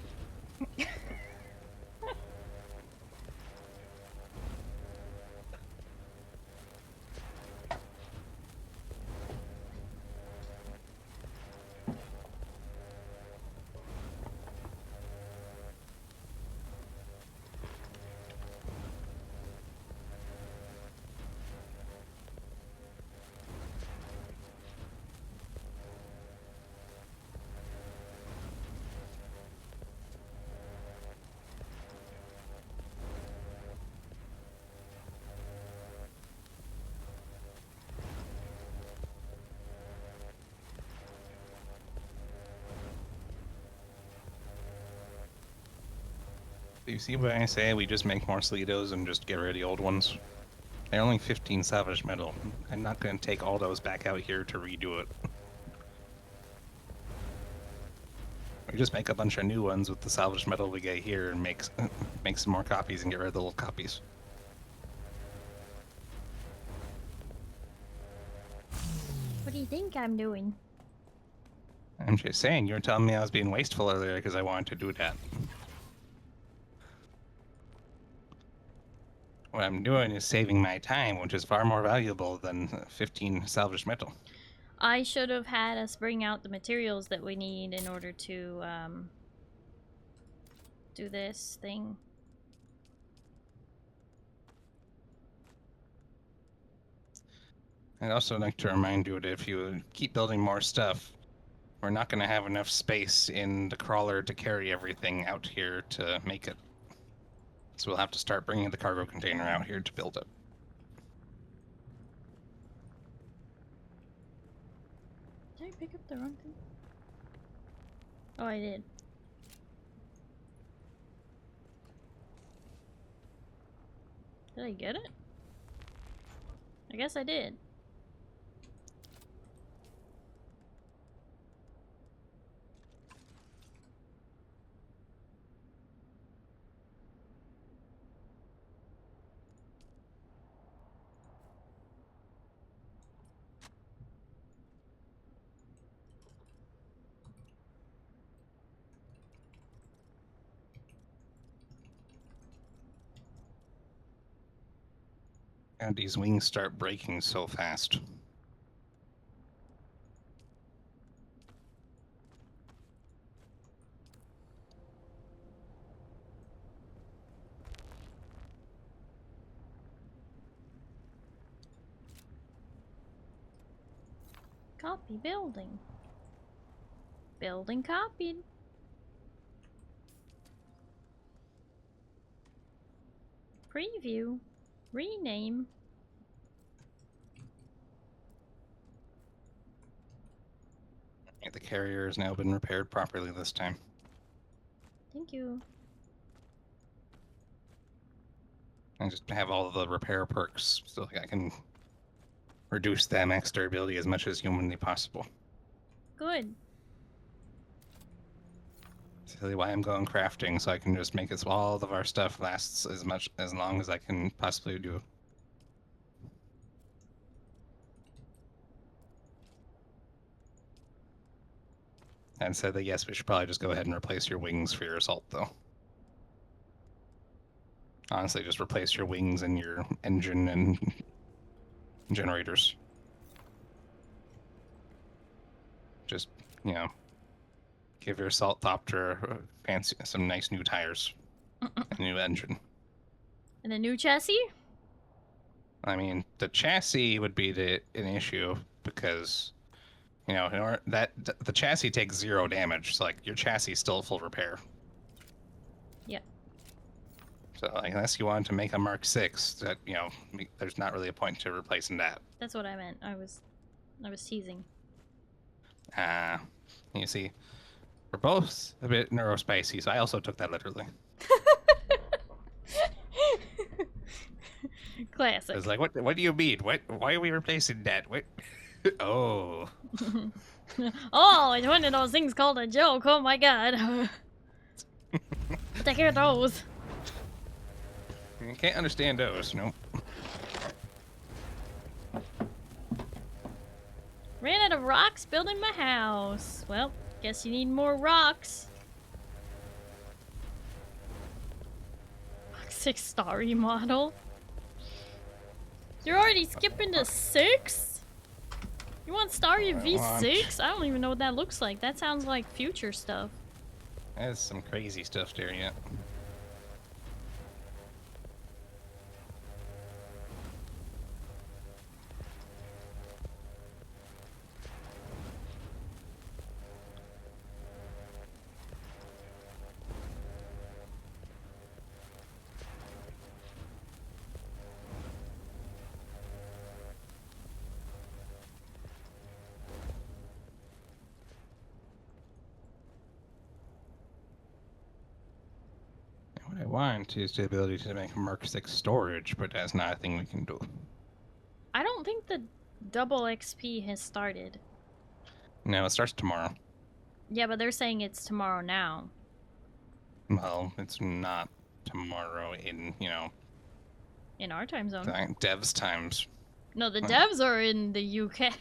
You see what I say? We just make more Slitos and just get rid of the old ones. They're only 15 salvage metal. I'm not going to take all those back out here to redo it. We just make a bunch of new ones with the salvage metal we get here and make some more copies and get rid of the old copies. What do you think I'm doing? I'm just saying, you were telling me I was being wasteful earlier because I wanted to do that. What I'm doing is saving my time, which is far more valuable than 15 salvaged metal. I should have had us bring out the materials that we need in order to do this thing. I'd also like to remind you that if you keep building more stuff, we're not going to have enough space in the crawler to carry everything out here to make it. So we'll have to start bringing the cargo container out here to build it. Did I pick up the wrong thing? Oh, I did. Did I get it? I guess I did. And these wings start breaking so fast. Copy building. Building copied. Preview. Rename. The carrier has now been repaired properly this time. Thank you. I just have all of the repair perks so I can reduce the max durability as much as humanly possible. Good. That's really why I'm going crafting, so I can just make it so all of our stuff lasts as long as I can possibly do. And said that yes, we should probably just go ahead and replace your wings for your assault, though. Honestly, just replace your wings and your engine and generators. Just, you know, give your assault thopter fancy some nice new tires, a new engine. And a new chassis? I mean, the chassis would be an issue because, you know, the chassis takes 0 damage. So, like, your chassis is still full repair. Yeah. So, like, unless you wanted to make a Mark 6, that, you know, there's not really a point to replacing that. That's what I meant. I was teasing. You see, we're both a bit neurospicy, so I also took that literally. Classic. It's like, what do you mean? Why are we replacing that? What? Oh. Oh, it's one of those things called a joke. Oh my god. Take care of those. You can't understand those, no. Ran out of rocks building my house. Well, guess you need more rocks. Mark 6 Starry model. You're already skipping to 6? You want Starry V6? I don't even know what that looks like. That sounds like future stuff. There's some crazy stuff there yet. What I want is the ability to make Mark 6 storage, but that's not a thing we can do. I don't think the double XP has started. No, it starts tomorrow. Yeah, but they're saying it's tomorrow now. Well, it's not tomorrow in, In our time zone. devs times. No, the devs are in the UK.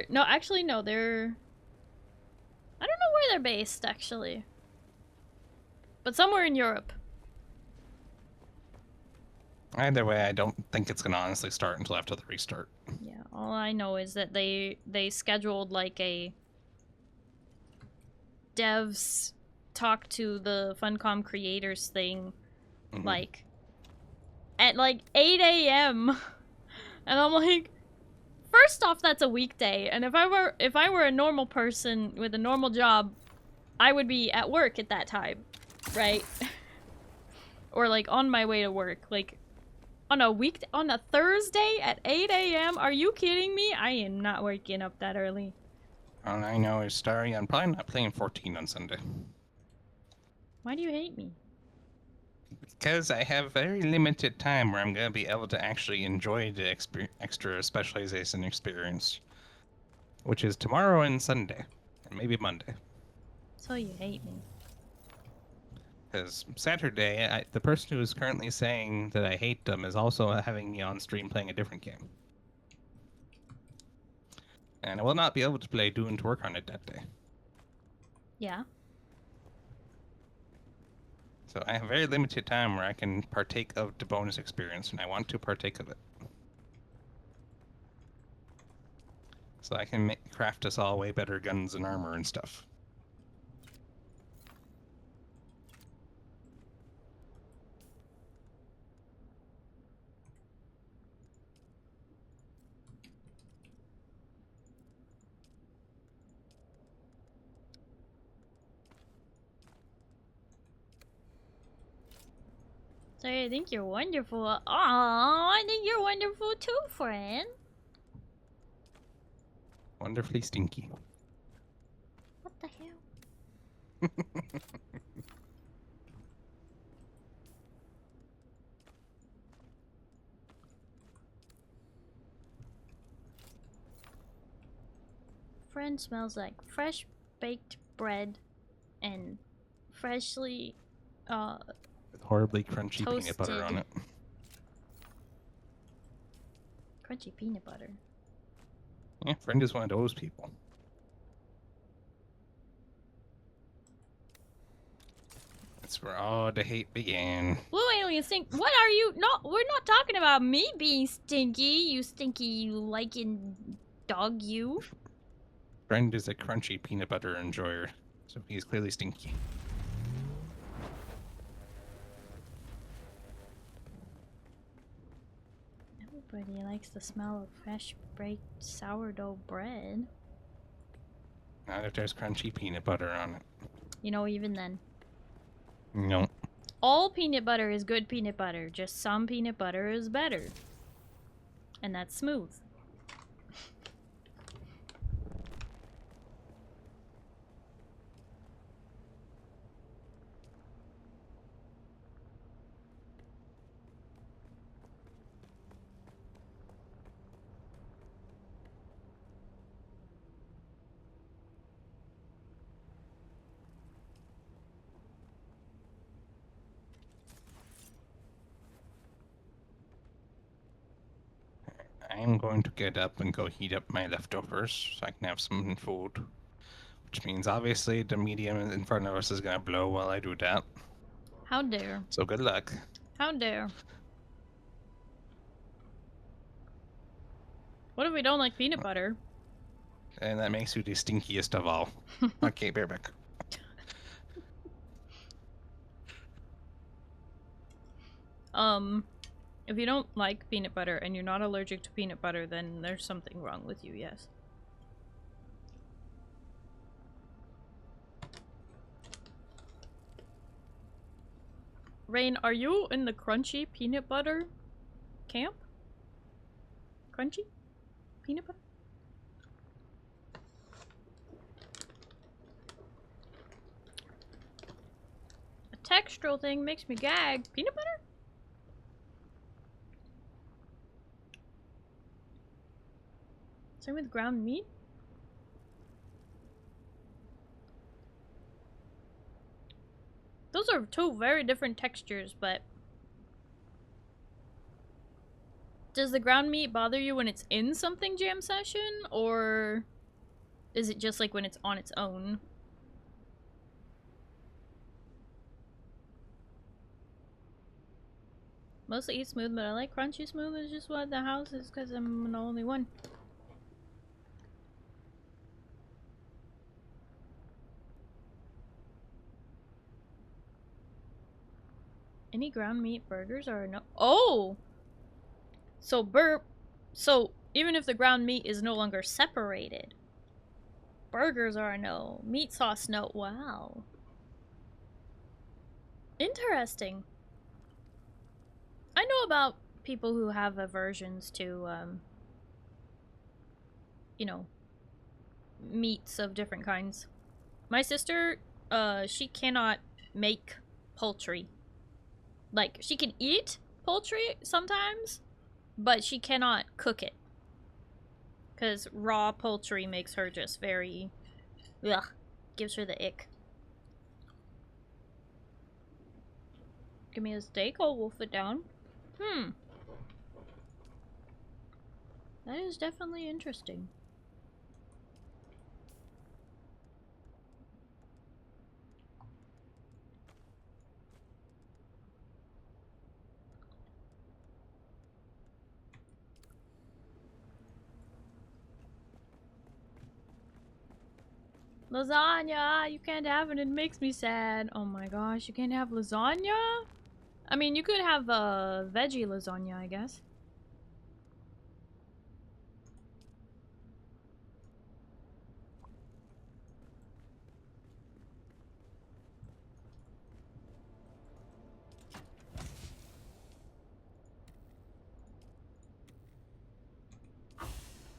No, actually, no, they're... I don't know where they're based, actually. But somewhere in Europe. Either way, I don't think it's gonna honestly start until after the restart. Yeah, all I know is that they scheduled like a devs talk to the Funcom creators thing, like at like 8 a.m. And I'm like, first off, that's a weekday, and if I were a normal person with a normal job, I would be at work at that time, right? Or like on my way to work, like on a Thursday at 8 a.m. Are you kidding me? I am not waking up that early. All I know is Starry, I'm probably not playing 14 on Sunday. Why do you hate me? Because I have very limited time where I'm going to be able to actually enjoy the extra specialization experience. Which is tomorrow and Sunday. And maybe Monday. So you hate me. Because Saturday, the person who is currently saying that I hate them is also having me on stream playing a different game. And I will not be able to play Dune to work on it that day. Yeah. So I have very limited time where I can partake of the bonus experience, and I want to partake of it. So I can craft us all way better guns and armor and stuff. So I think you're wonderful. Aww, I think you're wonderful too, friend. Wonderfully stinky. What the hell? Friend smells like fresh baked bread and freshly With horribly crunchy peanut butter toasted. on it. Crunchy peanut butter. Yeah, friend is one of those people. That's where all the hate began. Blue alien stink. What are you? No, we're not talking about me being stinky. You stinky, licking dog. You. Friend is a crunchy peanut butter enjoyer, so he's clearly stinky. Everybody likes the smell of fresh baked sourdough bread. Not if there's crunchy peanut butter on it. You know, even then. No. All peanut butter is good peanut butter. Just some peanut butter is better. And that's smooth. I'm going to get up and go heat up my leftovers so I can have some food. Which means obviously the medium in front of us is going to blow while I do that. How dare. So good luck. How dare. What if we don't like peanut butter? And that makes you the stinkiest of all. Okay, bareback. If you don't like peanut butter and you're not allergic to peanut butter, then there's something wrong with you, yes. Rain, are you in the crunchy peanut butter camp? Crunchy peanut butter? textural thing makes me gag. Peanut butter? Same with ground meat? Those are two very different textures, but... Does the ground meat bother you when it's in something jam session, or is it just like when it's on its own? Mostly eat smooth, but I like crunchy smooth. It's just what the house is because I'm the only one. Any ground meat burgers are no. Oh! So even if the ground meat is no longer separated, burgers are a no. Meat sauce, no. Wow. Interesting. I know about people who have aversions to, you know, meats of different kinds. My sister, she cannot make poultry. Like, she can eat poultry sometimes, but she cannot cook it. Because raw poultry makes her just very... ugh. Gives her the ick. Give me a steak, I'll wolf it down. That is definitely interesting. Lasagna! You can't have it, it makes me sad. Oh my gosh, you can't have lasagna? I mean, you could have veggie lasagna, I guess.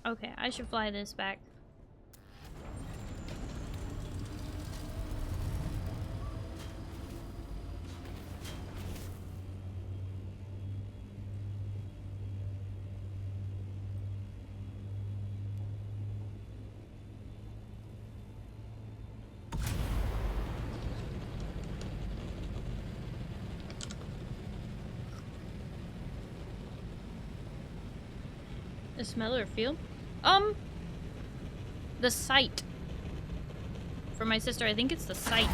Okay, I should fly this back. The smell or feel? The sight. For my sister, I think it's the sight.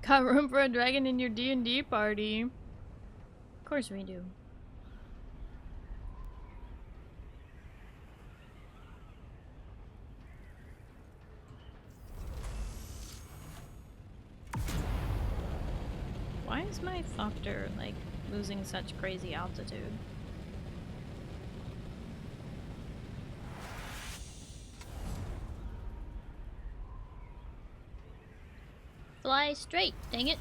Got room for a dragon in your D&D party? Of course we do. Why is my Thopter, like, losing such crazy altitude? Fly straight, dang it.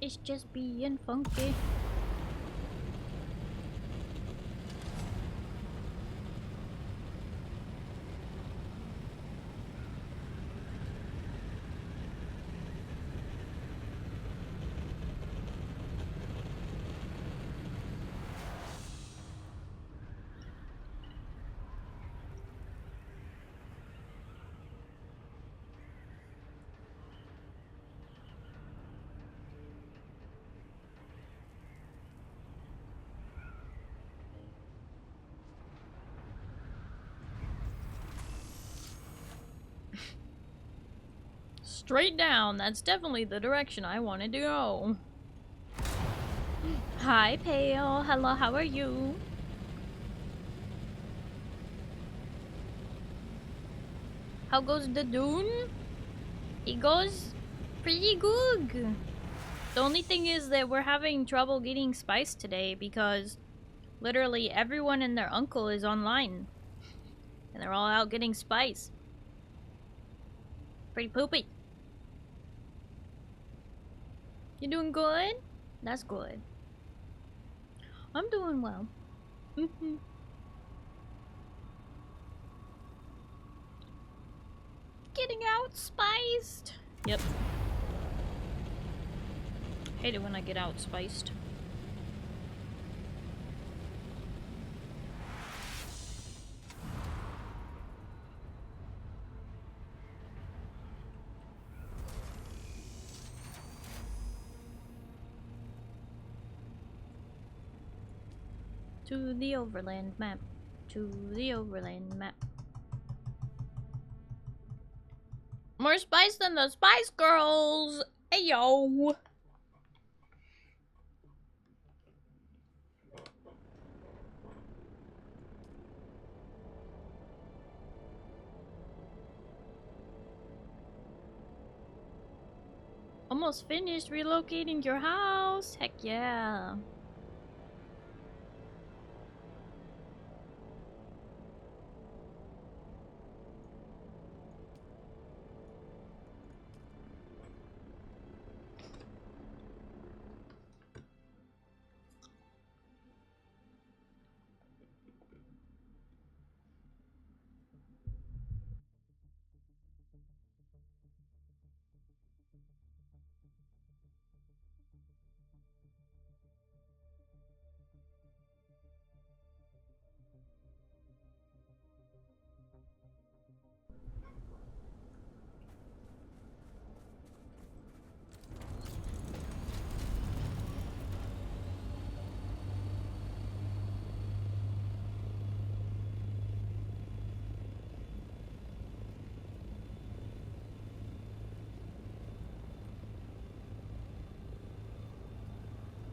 It's just being funky. Straight down, that's definitely the direction I wanted to go. Hi, Pale. Hello, how are you? How goes the Dune? It goes pretty good. The only thing is that we're having trouble getting spice today because literally everyone and their uncle is online. And they're all out getting spice. Pretty poopy. You doing good? That's good. I'm doing well. Getting out spiced. Yep. Hate it when I get out spiced. To the overland map. To the overland map. More spice than the Spice Girls! Ayo! Almost finished relocating your house? Heck yeah.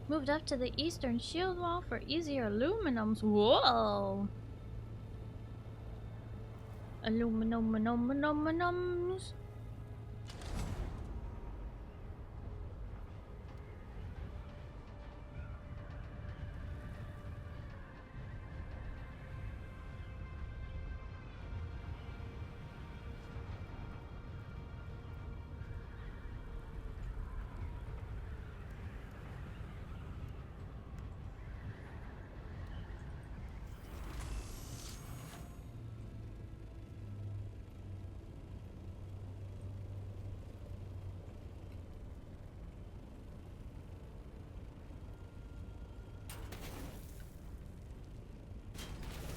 Moved up to the eastern shield wall for easier aluminums. Whoa! Aluminums.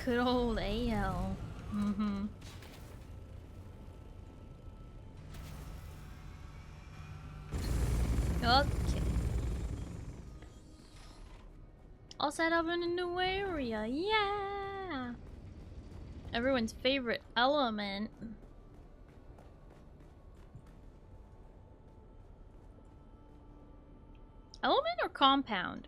Good old AL. Mm-hmm. Okay. All set up in a new area. Yeah! Everyone's favorite element. Element or compound?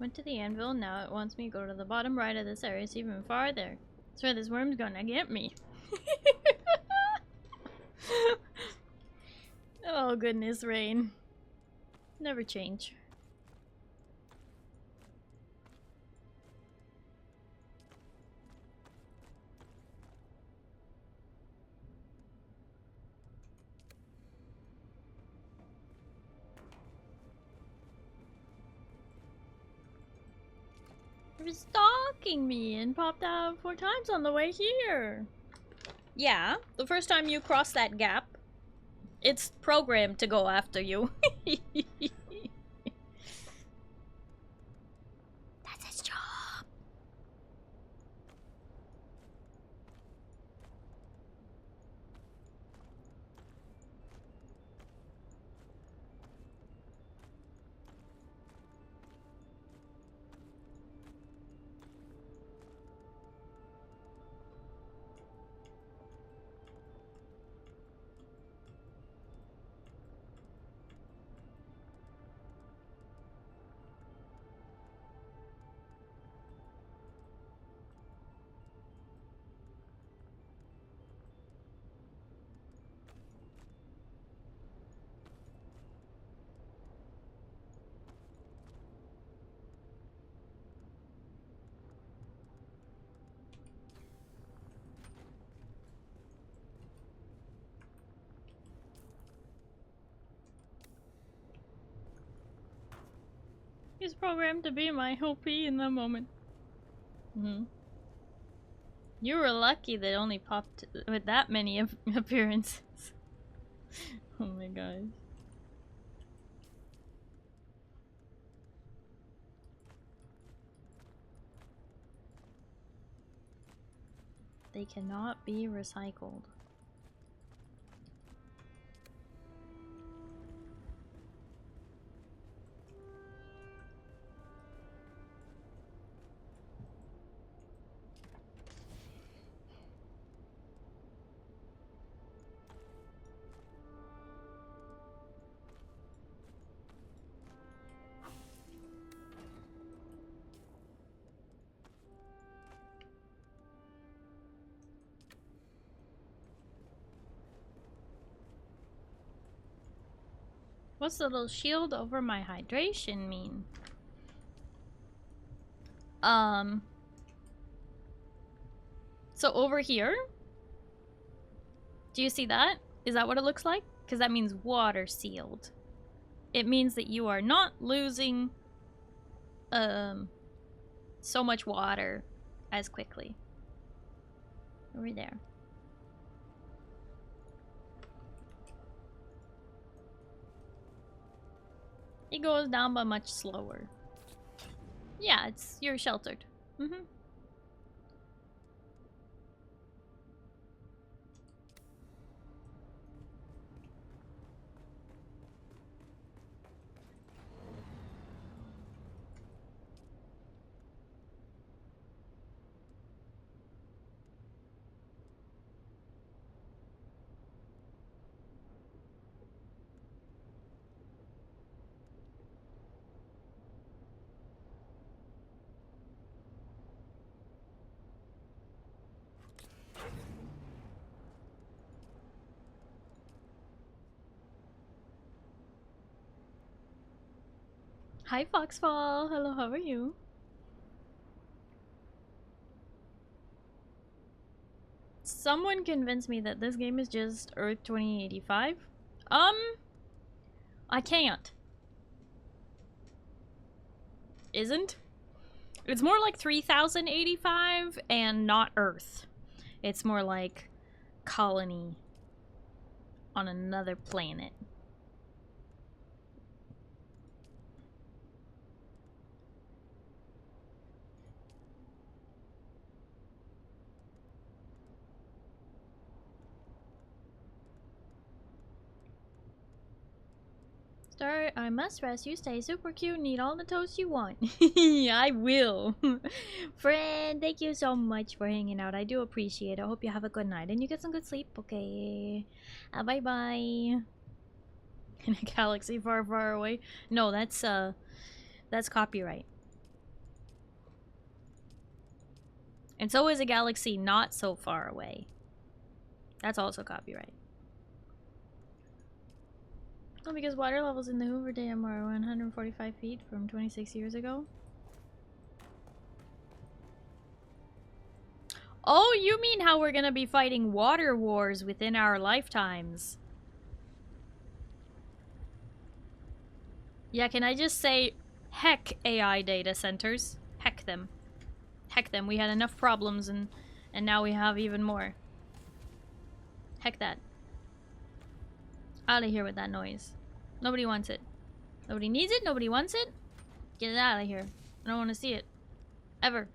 Went to the anvil, now it wants me to go to the bottom right of this area. It's even farther. Swear this worm's gonna get me. Oh goodness, Rain. Never change. You're stalking me and popped out 4 times on the way here. Yeah, the first time you cross that gap, it's programmed to go after you. That's his job. He's programmed to be my OP in the moment. You were lucky that only popped with that many appearances. Oh my god. They cannot be recycled. What's the little shield over my hydration mean? So over here, do you see that? Is that what it looks like? Because that means water sealed. It means that you are not losing so much water as quickly. Over there. It goes down but much slower. Yeah, you're sheltered. Hi Foxfall, hello, how are you? Someone convinced me that this game is just Earth 2085. I can't. Isn't? It's more like 3085 and not Earth. It's more like colony on another planet. Starry, I must rest. You stay super cute. Need all the toast you want. I will. Friend, thank you so much for hanging out. I do appreciate it. I hope you have a good night and you get some good sleep. Okay. Bye bye. In a galaxy far, far away. No, that's copyright. And so is a galaxy not so far away. That's also copyright. Oh, because water levels in the Hoover Dam are 145 feet from 26 years ago. Oh, you mean how we're gonna be fighting water wars within our lifetimes? Yeah, can I just say, heck AI data centers. Heck them. Heck them. We had enough problems and now we have even more. Heck that. Out of here with that noise. Nobody wants it. Nobody needs it, nobody wants it. Get it out of here. I don't want to see it. Ever.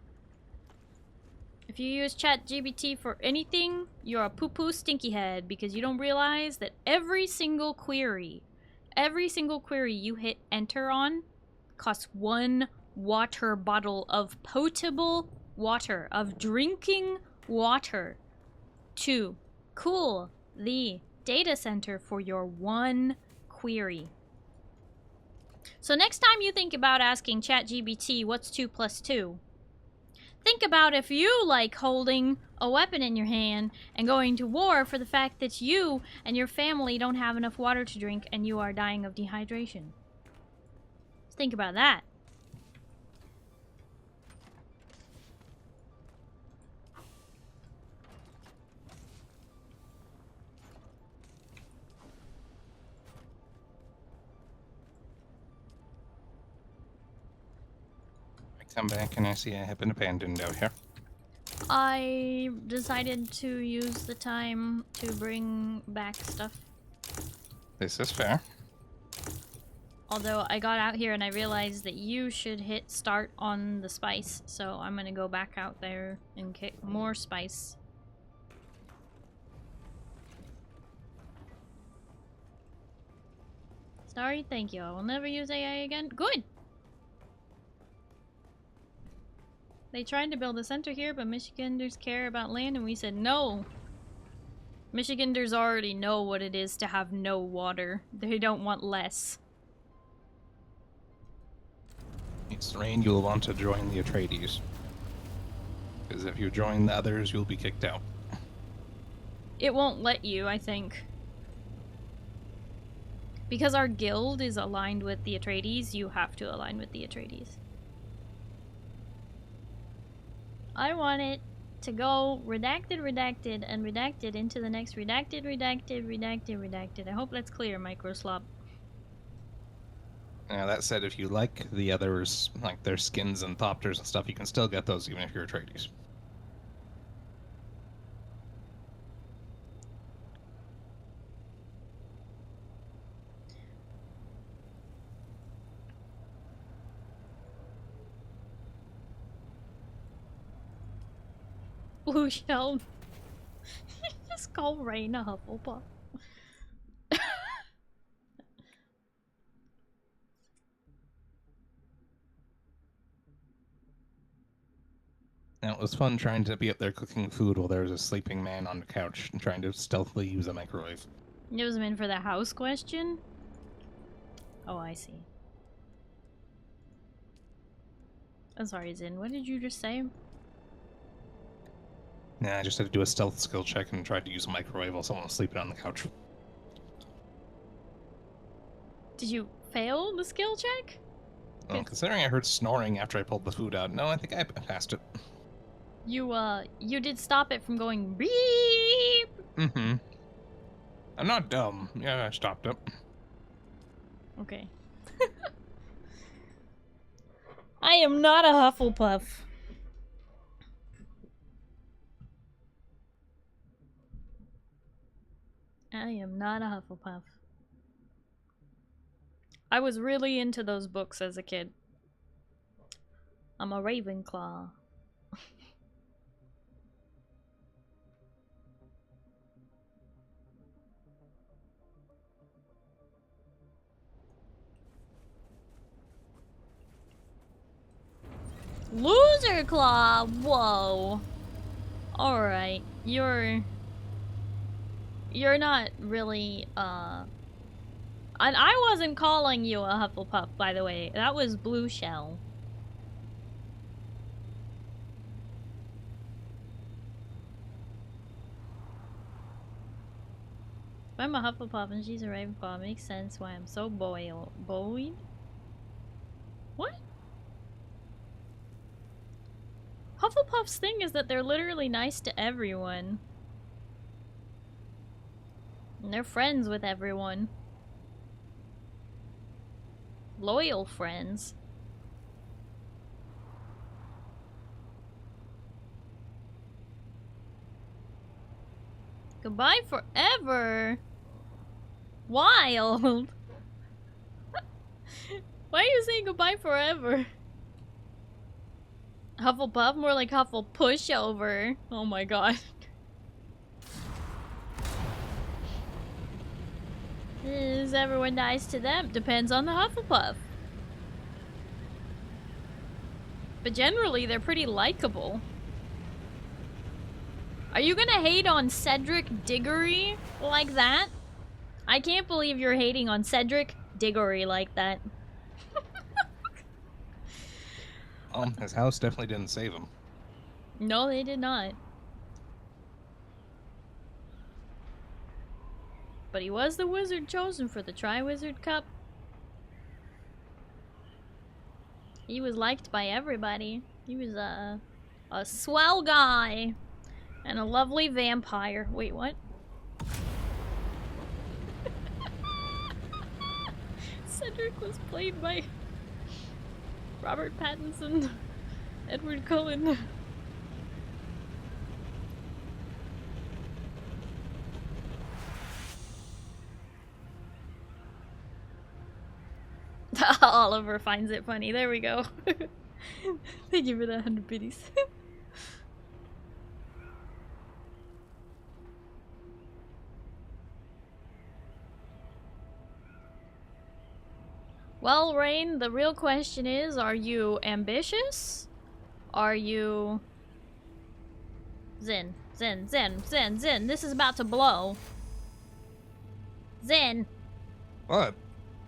If you use ChatGPT for anything, you're a poo-poo stinky head because you don't realize that every single query you hit enter on costs 1 water bottle of potable water, of drinking water, to cool the data center for your one query. So next time you think about asking ChatGPT what's 2 plus 2, think about if you like holding a weapon in your hand and going to war for the fact that you and your family don't have enough water to drink and you are dying of dehydration. Think about that. I come back and I see I have been abandoned out here. I decided to use the time to bring back stuff. This is fair. Although I got out here and I realized that you should hit start on the spice, so I'm gonna go back out there and get more spice. Sorry, thank you. I will never use AI again. Good! They tried to build a center here, but Michiganders care about land, and we said no. Michiganders already know what it is to have no water. They don't want less. It's rain, you'll want to join the Atreides. Because if you join the others, you'll be kicked out. It won't let you, I think. Because our guild is aligned with the Atreides, you have to align with the Atreides. I want it to go redacted, redacted, and redacted into the next redacted, redacted, redacted, redacted. I hope that's clear, Microslop. Now, that said, if you like the others, like their skins and thopters and stuff, you can still get those even if you're Atreides. Blue shell. Just call Rain a Hufflepuff. Now, it was fun trying to be up there cooking food while there was a sleeping man on the couch and trying to stealthily use a microwave. It was meant for the house question? Oh, I see. I'm sorry, Zin. What did you just say? Yeah, I just had to do a stealth skill check and tried to use a microwave while someone was sleeping on the couch. Did you fail the skill check? Well, considering I heard snoring after I pulled the food out, no, I think I passed it. You did stop it from going beep! Mm-hmm. I'm not dumb. Yeah, I stopped it. Okay. I am not a Hufflepuff. I am not a Hufflepuff. I was really into those books as a kid. I'm a Ravenclaw. Loser Claw! Whoa. Alright, you're not really, and I wasn't calling you a Hufflepuff, by the way. That was Blue Shell. I'm a Hufflepuff and she's a Ravenclaw. Makes sense why I'm so buoyed. What? Hufflepuff's thing is that they're literally nice to everyone. And they're friends with everyone. Loyal friends. Goodbye forever. Wild. Why are you saying goodbye forever? Hufflepuff? More like Huffle pushover. Oh my god. Is everyone nice to them? Depends on the Hufflepuff. But generally, they're pretty likable. Are you gonna hate on Cedric Diggory like that? I can't believe you're hating on Cedric Diggory like that. His house definitely didn't save him. No, they did not. But he was the wizard chosen for the Triwizard Cup. He was liked by everybody. He was a swell guy. And a lovely vampire. Wait, what? Cedric was played by Robert Pattinson, Edward Cullen. Oliver finds it funny. There we go. Thank you for the 100 biddies. Well, Rain, the real question is, are you ambitious? Are you... Zen, this is about to blow. Zen. What?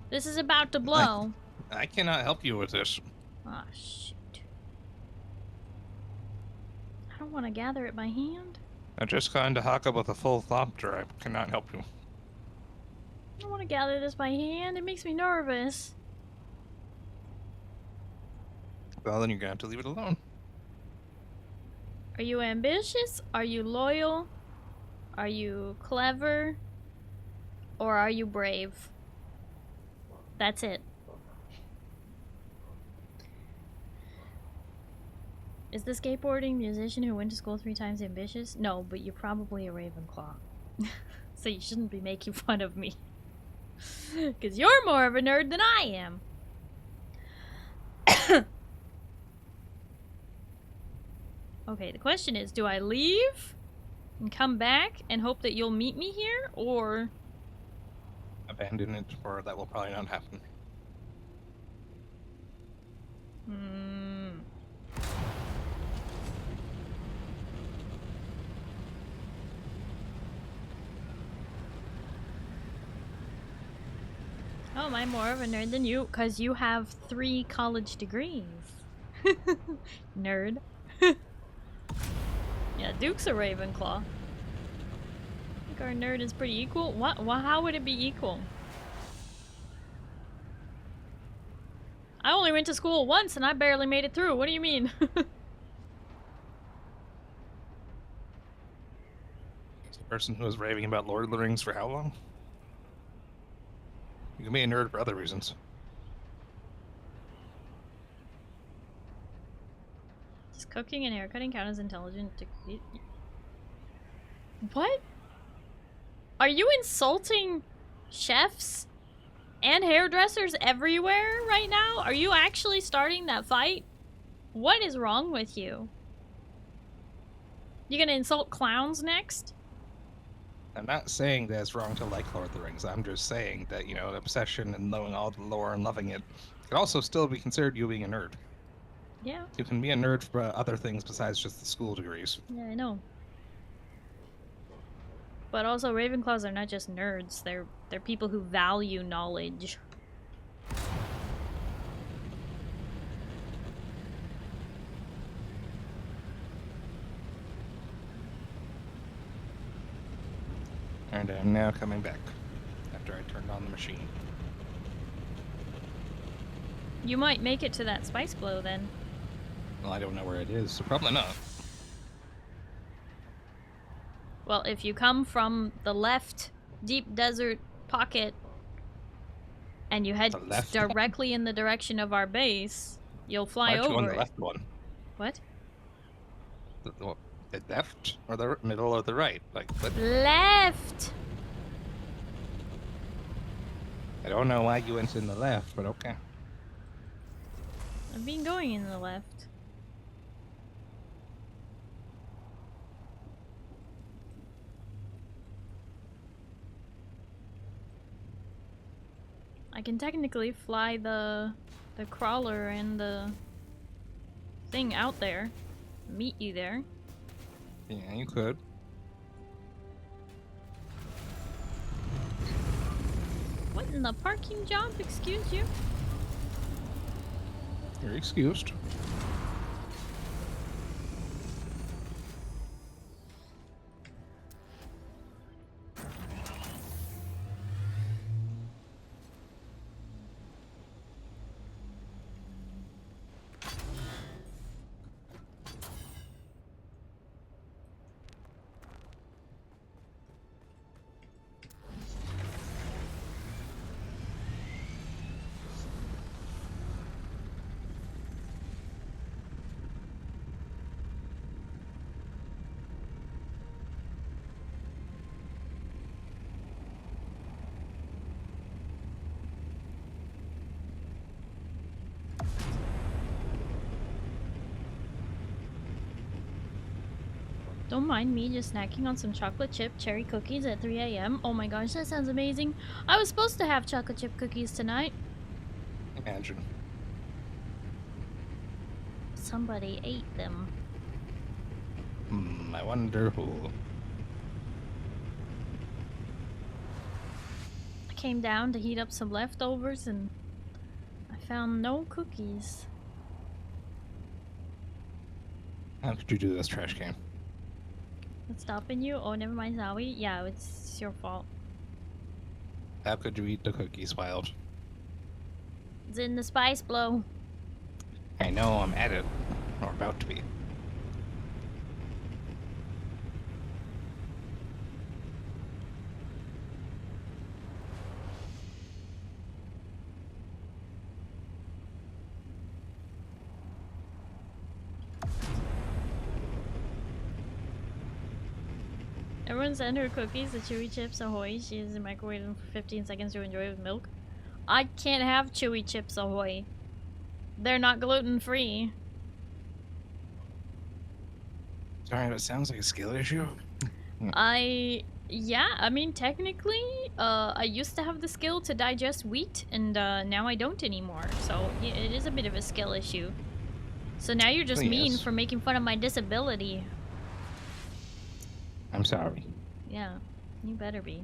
This is about to blow. I cannot help you with this. Ah, shoot. I don't want to gather it by hand. I just got into Haka with a full thopter. I cannot help you. I don't want to gather this by hand. It makes me nervous. Well, then you're gonna have to leave it alone. Are you ambitious? Are you loyal? Are you clever? Or are you brave? That's it. Is the skateboarding musician who went to school 3 times ambitious? No, but you're probably a Ravenclaw. So you shouldn't be making fun of me. Because you're more of a nerd than I am. Okay, the question is, do I leave and come back and hope that you'll meet me here, or... Abandon it, or that will probably not happen. Oh, I'm more of a nerd than you, because you have 3 college degrees. Nerd. Yeah, Duke's a Ravenclaw. I think our nerd is pretty equal. What? How would it be equal? I only went to school once and I barely made it through. What do you mean? The person who was raving about Lord of the Rings for how long? You can be a nerd for other reasons. Does cooking and haircutting count as intelligent? What? Are you insulting chefs and hairdressers everywhere right now? Are you actually starting that fight? What is wrong with you? You gonna insult clowns next? I'm not saying that it's wrong to like Lord of the Rings. I'm just saying that, you know, obsession and knowing all the lore and loving it could also still be considered you being a nerd. Yeah. You can be a nerd for other things besides just the school degrees. Yeah, I know. But also, Ravenclaws are not just nerds. They're people who value knowledge. Alright, And I'm now coming back after I turned on the machine. You might make it to that spice blow then. Well, I don't know where it is, so probably not. Well, if you come from the left deep desert pocket and you head The left directly in the direction of our base, you'll fly Why aren't you on over the it. left one? What? The left or the middle or the right? Like, what? Left! I don't know why you went in the left, but okay. I've been going in the left. I can technically fly the crawler and the thing out there. Meet you there. Yeah, you could. What in the parking job? Excuse you? You're excused. Don't mind me just snacking on some chocolate chip cherry cookies at 3 a.m. Oh my gosh, that sounds amazing. I was supposed to have chocolate chip cookies tonight. Imagine. Somebody ate them. I wonder who. I came down to heat up some leftovers and I found no cookies. How could you do this, trash can? What's stopping you? Oh, never mind, Zowie. Yeah, it's your fault. How could you eat the cookies, Wild? It's in the spice blow. I know, I'm at it. Or about to be. Everyone send her cookies, the chewy chips ahoy. She is in the microwave them for 15 seconds to enjoy with milk. I can't have chewy chips ahoy. They're not gluten free. Sorry, that sounds like a skill issue. Yeah, I mean, technically, I used to have the skill to digest wheat, and now I don't anymore. So yeah, it is a bit of a skill issue. So now you're just Oh, mean yes. for making fun of my disability. I'm sorry. Yeah, you better be.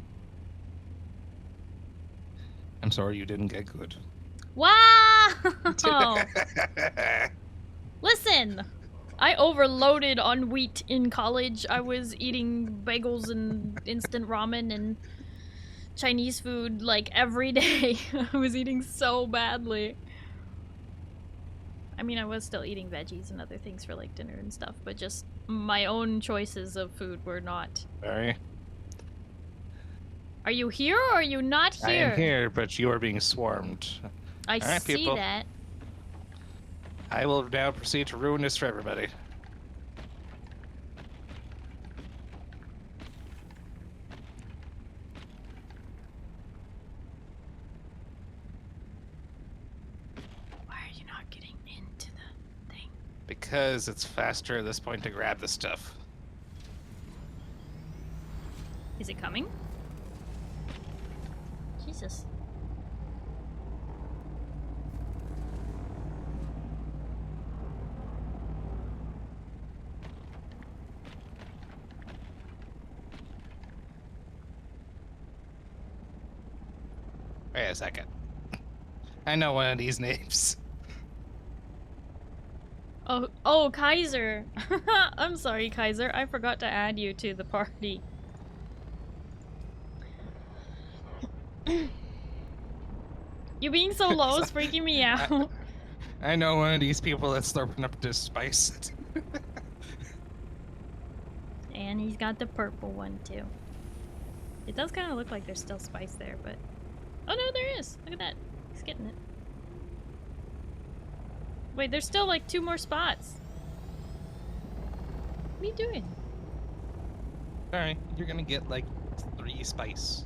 I'm sorry you didn't get good. Wow! Listen! I overloaded on wheat in college. I was eating bagels and instant ramen and Chinese food like every day. I was eating so badly. I mean, I was still eating veggies and other things for like dinner and stuff, but just my own choices of food were not. Sorry. Are you here or are you not here? I am here, but you are being swarmed. I All right, see people. that. I will now proceed to ruin this for everybody. Why are you not getting into the thing? Because it's faster at this point to grab the stuff. Is it coming? Jesus. Wait a second. I know one of these names. Oh, Kaiser. I'm sorry, Kaiser. I forgot to add you to the party. You being so low is freaking me out. I know one of these people that's slurping up this spice. And he's got the purple one too. It does kind of look like there's still spice there, but... Oh no, there is! Look at that. He's getting it. Wait, there's still like 2 more spots. What are you doing? Alright, you're gonna get like 3 spice.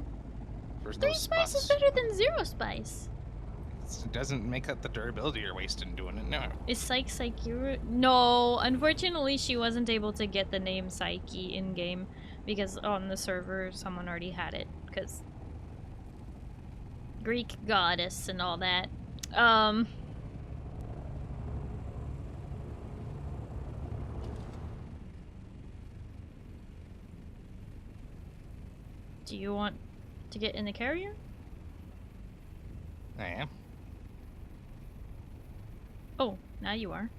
For 3 those spice is spots. better than 0 spice. It doesn't make up the durability you're wasting doing it, no. Is Psyche? No, unfortunately she wasn't able to get the name Psyche in-game because on the server someone already had it, because Greek goddess and all that. Do you want to get in the carrier? I am. Oh, now you are.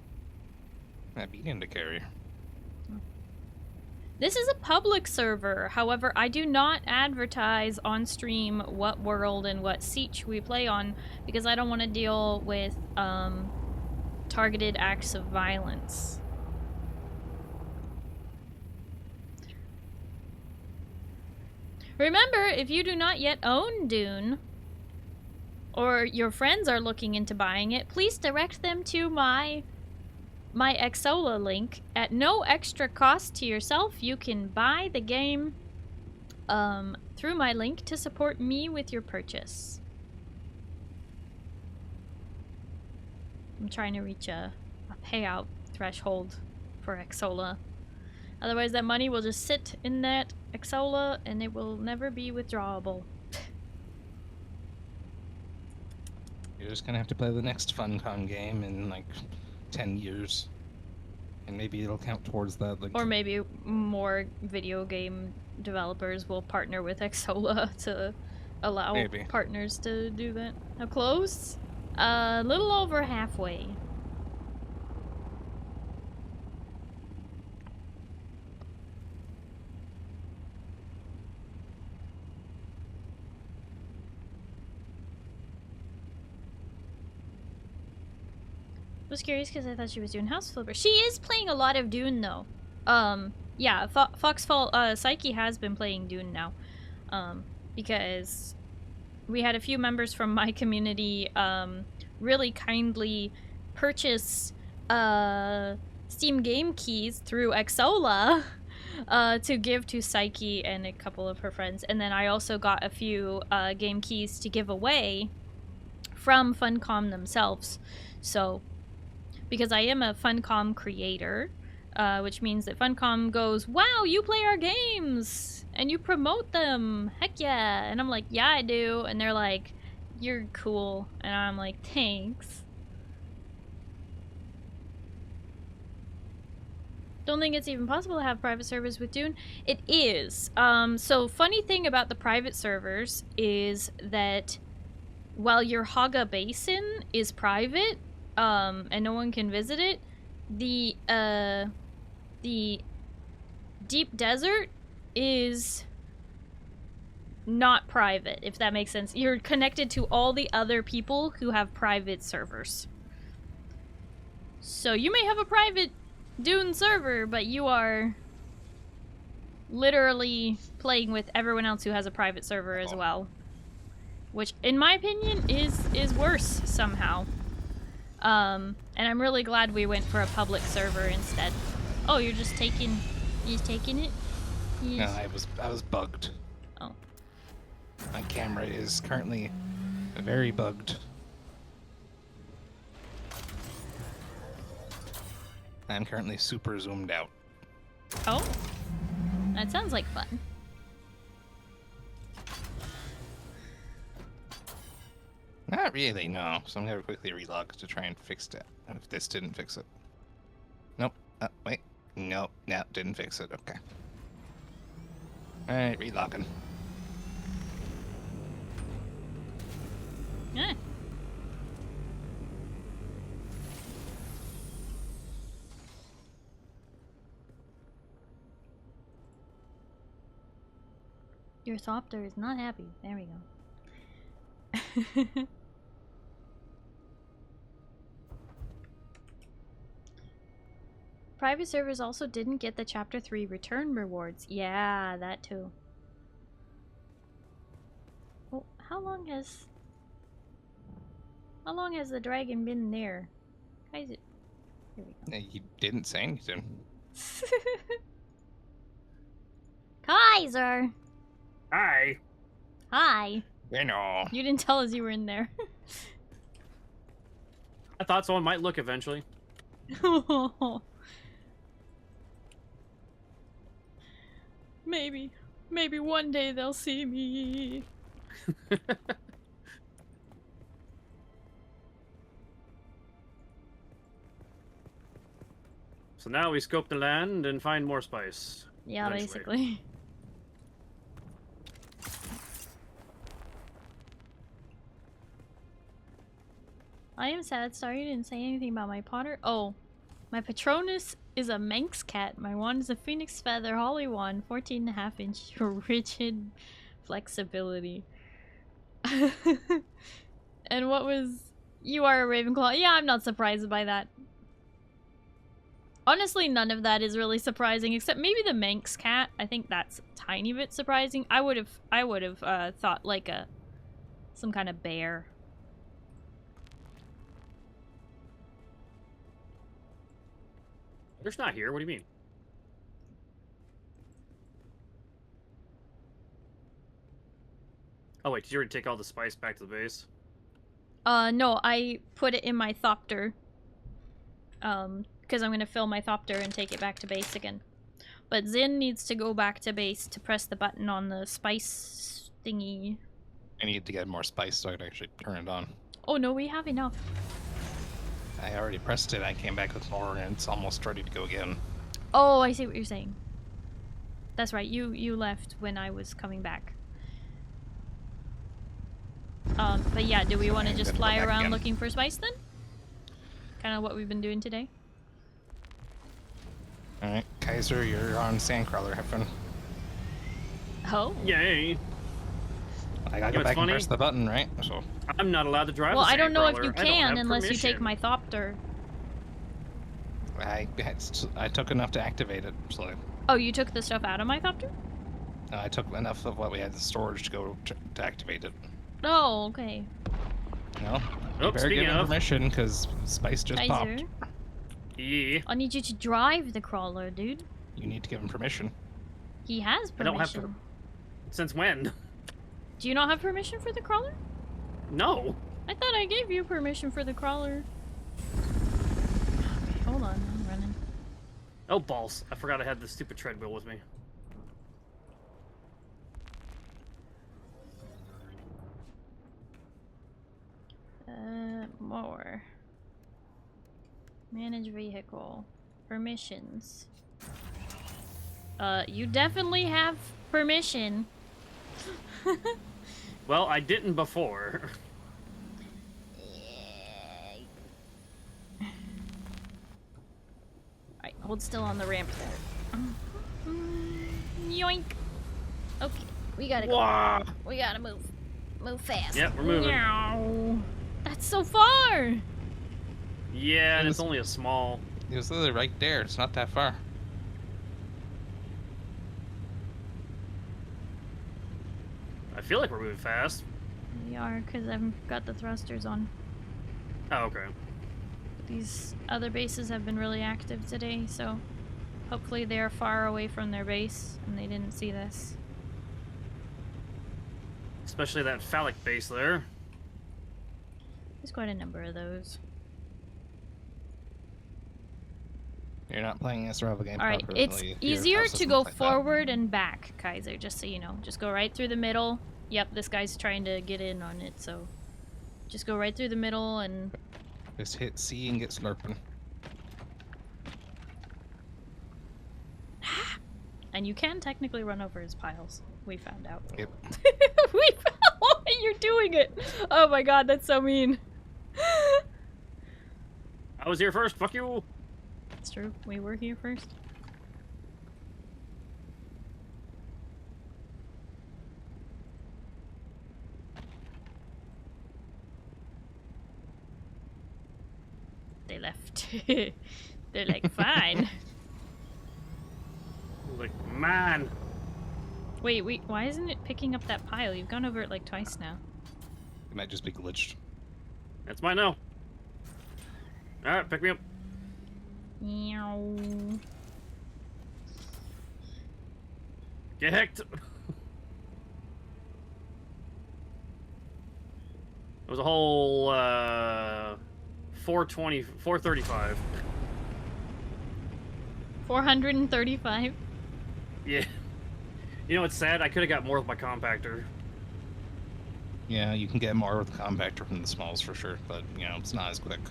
I beat into carrier. This is a public server, however, I do not advertise on stream what world and what siege we play on because I don't want to deal with targeted acts of violence. Remember, if you do not yet own Dune, or your friends are looking into buying it, please direct them to my Xsola link. At no extra cost to yourself, you can buy the game through my link to support me with your purchase. I'm trying to reach a payout threshold for Xsola. Otherwise that money will just sit in that Xsola and it will never be withdrawable. You're just gonna have to play the next FunCon game in like 10 years. And maybe it'll count towards that. Like... Or maybe more video game developers will partner with Xsola to allow partners to do that. How close? A little over halfway. I was curious because I thought she was doing House Flipper. She is playing a lot of Dune though. Yeah, Foxfall, Psyche has been playing Dune now. Because we had a few members from my community really kindly purchase Steam game keys through Xsola to give to Psyche and a couple of her friends. And then I also got a few game keys to give away from Funcom themselves. So, because I am a Funcom creator, which means that Funcom goes, wow, you play our games! And you promote them! Heck yeah! And I'm like, yeah, I do. And they're like, you're cool. And I'm like, thanks. Don't think it's even possible to have private servers with Dune. It is. So funny thing about the private servers is that while your Haga Basin is private, and no one can visit it, the Deep Desert is not private, if that makes sense. You're connected to all the other people who have private servers. So you may have a private Dune server, but you are literally playing with everyone else who has a private server as well. Which, in my opinion, is worse somehow. And I'm really glad we went for a public server instead. Oh, you're just taking... He's taking it? No, I was bugged. Oh. My camera is currently very bugged. I'm currently super zoomed out. Oh? That sounds like fun. Not really, no. So I'm gonna quickly relog to try and fix it. If this didn't fix it. Nope. Wait. Nope. No, didn't fix it. Okay. Alright, relogging. Yeah. Your Thopter is not happy. There we go. Private servers also didn't get the Chapter 3 return rewards. Yeah, that too. Oh, how long has the dragon been there? Guys, here we go. You didn't say anything. Kaiser! Hi. Hi. You know. You didn't tell us you were in there. I thought someone might look eventually. Maybe one day they'll see me. So now we scope the land and find more spice. Yeah, Eventually. basically. I am sad. Sorry you didn't say anything about my Potter. Oh, my Patronus is a Manx cat. My wand is a Phoenix Feather Holly wand, 14.5 inch rigid flexibility. And what was... You are a Ravenclaw. Yeah, I'm not surprised by that. Honestly, none of that is really surprising, except maybe the Manx cat. I think that's a tiny bit surprising. I would have thought like some kind of bear. They're not here. What do you mean? Oh wait, did you already take all the spice back to the base? No, I put it in my Thopter. Because I'm gonna fill my Thopter and take it back to base again. But Zin needs to go back to base to press the button on the spice thingy. I need to get more spice so I can actually turn it on. Oh no, we have enough. I already pressed it. I came back with more, and it's almost ready to go again. Oh, I see what you're saying. That's right. You left when I was coming back. But yeah, do we want to just fly around looking for spice then? Kind of what we've been doing today. All right, Kaiser, you're on Sandcrawler. Have fun. Oh. Yay! I gotta go back and press the button, right? So. I'm not allowed to drive. Well, the I don't know if Sandcrawler. you I don't can have unless you take permission. my Thopter. I took enough to activate it, so. Oh, you took the stuff out of my Thopter? I took enough of what we had in storage to go to activate it. Oh, okay. You know, Oh, you better speaking give him of- permission because spice just Kaiser. popped. Yeah. I need you to drive the crawler, dude. You need to give him permission. He has I don't have permission. Since when? Do you not have permission for the crawler? No. I thought I gave you permission for the crawler. Okay, hold on, I'm running. Oh balls! I forgot I had the stupid treadmill with me. More. Manage vehicle. Permissions. You definitely have permission. Well, I didn't before. Alright, hold still on the ramp there. Yoink! Okay, we gotta go. Wah! We gotta move. Move fast. Yep, we're moving. Meow. That's so far! Yeah, and it's only a small. It was literally right there. It's not that far. I feel like we're moving fast. We are, because I've got the thrusters on. Oh, okay. These other bases have been really active today, so hopefully they're far away from their base and they didn't see this. Especially that phallic base there. There's quite a number of those. You're not playing this Rebel game Alright, properly. it's Your easier house to doesn't go look like that. forward and back, Kaiser, just so you know. Just go right through the middle. Yep, this guy's trying to get in on it, so just go right through the middle and... Just hit C and get slurping. And you can technically run over his piles. We found out. Yep. We found... You're doing it! Oh my god, that's so mean. I was here first. Fuck you. It's true. We were here first. They left. They're like, fine. Like, man. Wait, why isn't it picking up that pile? You've gone over it like twice now. It might just be glitched. That's mine now. Alright, pick me up. Meow. Get hecked. It was a whole 435. 435. Yeah. You know what's sad? I could have got more with my compactor. Yeah, you can get more with the compactor from the smalls for sure, but you know, it's not as quick.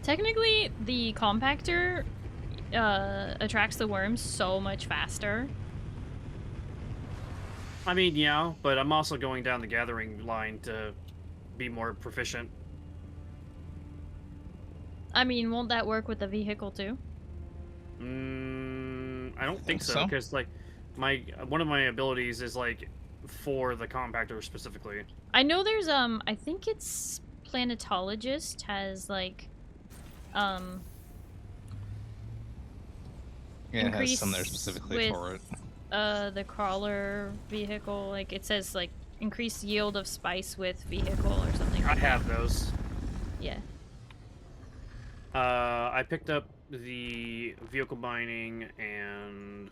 Technically, the compactor attracts the worms so much faster. I mean, yeah, but I'm also going down the gathering line to be more proficient. I mean, won't that work with the vehicle too? I don't think so, because like one of my abilities is like for the compactor specifically. I know there's I think it's Planetologist has like Yeah, it has some there specifically with, for it. The crawler vehicle, like it says like increased yield of spice with vehicle or something. I have those. Yeah. I picked up the vehicle mining and...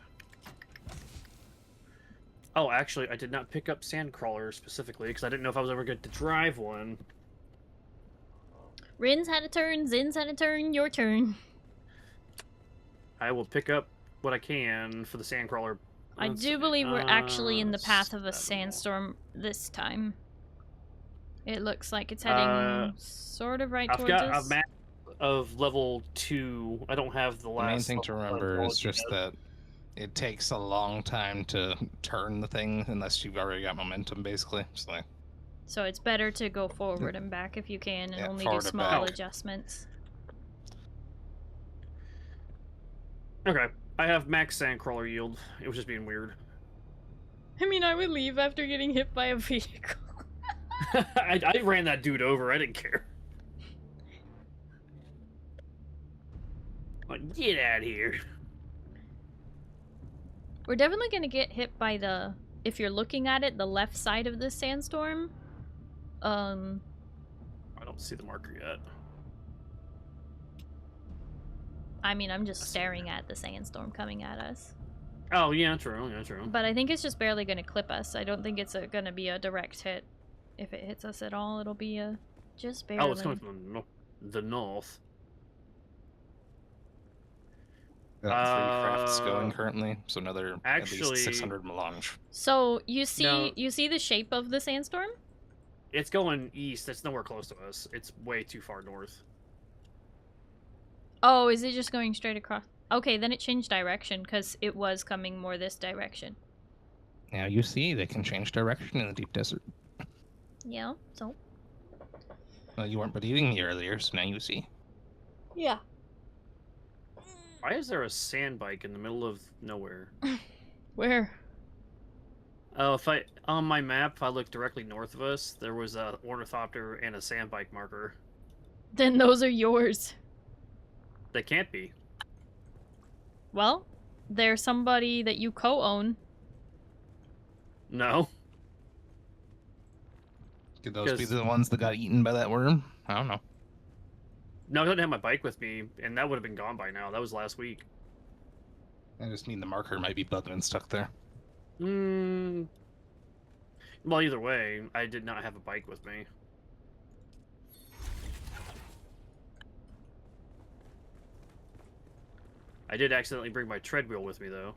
Oh, actually, I did not pick up Sandcrawler specifically because I didn't know if I was ever going to drive one. Rin's had a turn, Zin's had a turn, your turn. I will pick up what I can for the Sandcrawler. I Let's do see. believe we're actually in the path of a Seven. sandstorm this time. It looks like it's heading sort of right towards us. I've got a map of level 2. I don't have the last. The main thing to level remember is yet. just that it takes a long time to turn the thing unless you've already got momentum, basically. So it's better to go forward and back if you can, and Yeah, only do forward and small back. adjustments. Okay, I have max Sandcrawler yield. It was just being weird. I mean, I would leave after getting hit by a vehicle. I ran that dude over. I didn't care. Like, get out of here. We're definitely gonna get hit by the, if you're looking at it, the left side of the sandstorm. I don't see the marker yet. I mean, I'm just staring at the sandstorm coming at us. Oh, yeah, true. Yeah, true. But I think it's just barely gonna clip us. I don't think it's gonna be a direct hit. If it hits us at all, it'll be just barely. Oh, it's coming from the north. Got 3 crafts going currently, so another at actually, least 600 melange. So you see, No. you see the shape of the sandstorm? It's going east. It's nowhere close to us. It's way too far north. Oh, is it just going straight across? Okay, then it changed direction because it was coming more this direction. Now you see they can change direction in the deep desert. Yeah. So. Well, you weren't believing me earlier, so now you see. Yeah. Why is there a sand bike in the middle of nowhere? Where? Oh, on my map, if I look directly north of us, there was a ornithopter and a sand bike marker. Then those are yours. They can't be. Well, there's somebody that you co-own. No. Could those be the ones that got eaten by that worm? I don't know. No, I didn't have my bike with me, and that would have been gone by now. That was last week. I just mean the marker might be bugged and stuck there. Well, either way, I did not have a bike with me. I did accidentally bring my treadwheel with me, though.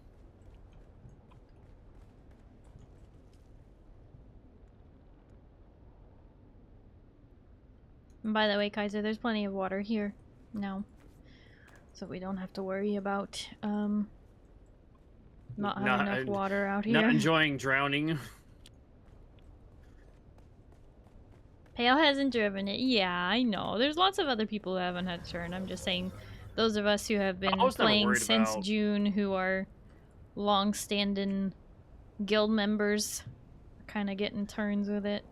And by the way, Kaiser, there's plenty of water here now. So we don't have to worry about not having enough water out here. Not enjoying drowning. Pale hasn't driven it. Yeah, I know. There's lots of other people who haven't had a turn. I'm just saying, those of us who have been playing since June, who are long-standing guild members, are kind of getting turns with it.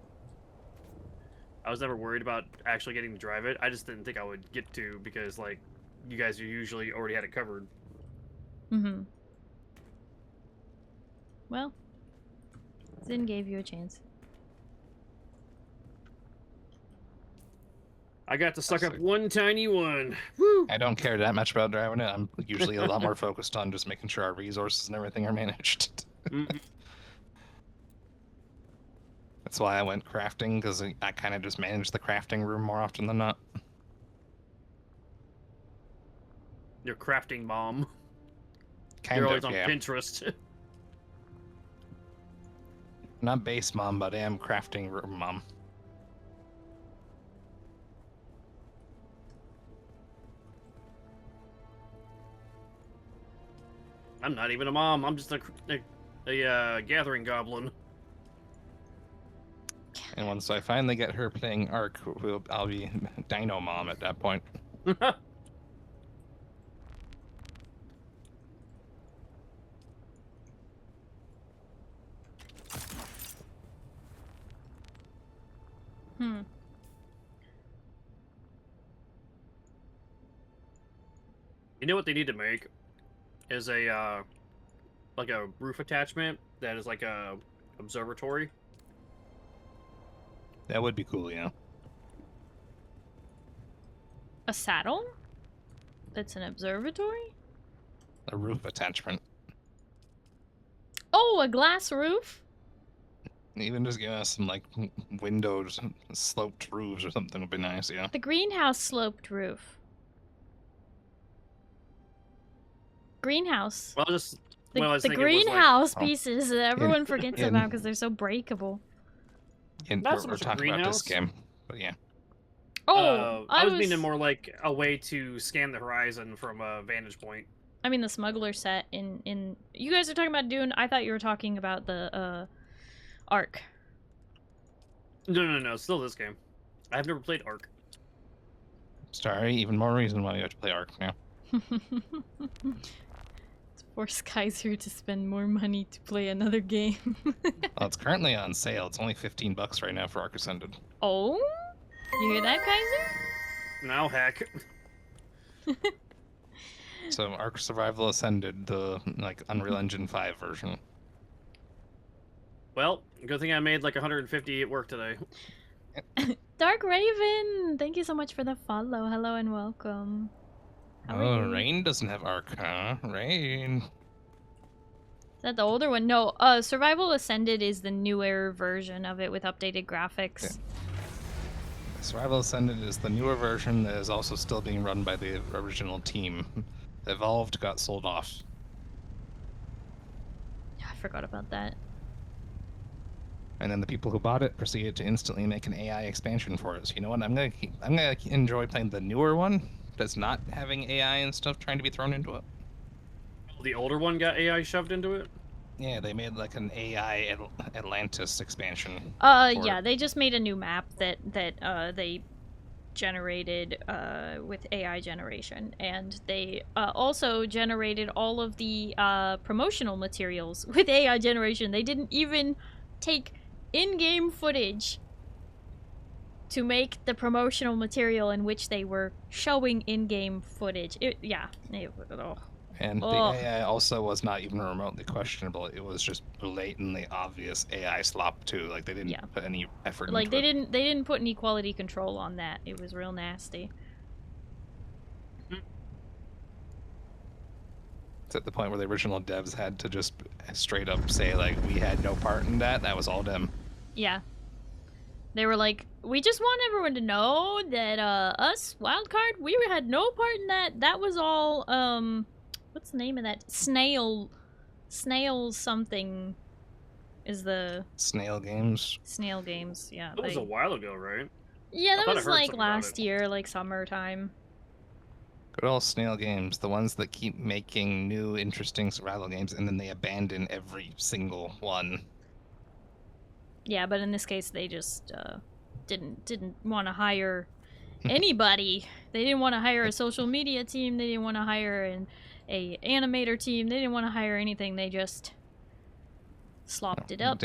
I was never worried about actually getting to drive it. I just didn't think I would get to because, like, you guys usually already had it covered. Mm-hmm. Well, Zin gave you a chance. I got to suck up one tiny one. Woo! I don't care that much about driving it. I'm usually a lot more focused on just making sure our resources and everything are managed. That's why I went crafting, because I kind of just manage the crafting room more often than not. Your crafting mom. Kind You're of, always on yeah. Pinterest. Not base mom, but I am crafting room mom. I'm not even a mom. I'm just a gathering goblin. And once I finally get her playing Ark, I'll be Dino Mom at that point. You know what they need to make is a like a roof attachment that is like a observatory. That would be cool, yeah. A saddle? That's an observatory? A roof attachment. Oh, a glass roof? Even just give us some, like, windows, sloped roofs or something would be nice, yeah. The greenhouse sloped roof. Greenhouse. Well, just The, well, I was the thinking it was, like- greenhouse Oh. pieces that everyone forgets about because they're so breakable. And Not we're, so we're much a talking about this greenhouse. game, but yeah. Oh, I was meaning more like a way to scan the horizon from a vantage point. I mean the smuggler set in you guys are talking about Dune. I thought you were talking about the Ark. No. Still this game. I've never played Ark. Starry, even more reason why you have to play Ark now. Force Kaiser to spend more money to play another game. Well, it's currently on sale. It's only $15 right now for Ark Ascended. Oh? You hear that, Kaiser? Now heck. So Ark Survival Ascended, the like Unreal Engine 5 version. Well, good thing I made like 150 at work today. Dark Raven, thank you so much for the follow. Hello and welcome. How are Oh, you? Rain doesn't have Ark, huh? Rain. Is that the older one? No, Survival Ascended is the newer version of it with updated graphics. Yeah. Survival Ascended is the newer version that is also still being run by the original team. Evolved got sold off. I forgot about that. And then the people who bought it proceeded to instantly make an AI expansion for it. So you know what? I'm gonna enjoy playing the newer one that's not having AI and stuff trying to be thrown into it. The older one got AI shoved into it. Yeah, they made like an AI Atlantis expansion. Yeah, they just made a new map that they generated with AI generation, and they also generated all of the promotional materials with AI generation. They didn't even take in-game footage to make the promotional material in which they were showing in-game footage. And the Ugh. AI also was not even remotely questionable. It was just blatantly obvious AI slop too. Like they didn't put any effort Like into it. they didn't put any quality control on that. It was real nasty. It's at the point where the original devs had to just straight up say like, we had no part in that. That was all them. Yeah. They were like, we just want everyone to know that us, Wildcard, we had no part in that. That was all what's the name of that? Snail something is the Snail Games. Snail Games, yeah. That was a while ago, right? Yeah, I that thought I was heard like something about last it. year, like summertime. Good old Snail Games, the ones that keep making new interesting survival games and then they abandon every single one. Yeah, but in this case they just didn't want to hire anybody. They didn't want to hire a social media team, they didn't want to hire a animator team, they didn't want to hire anything. They just slopped it up.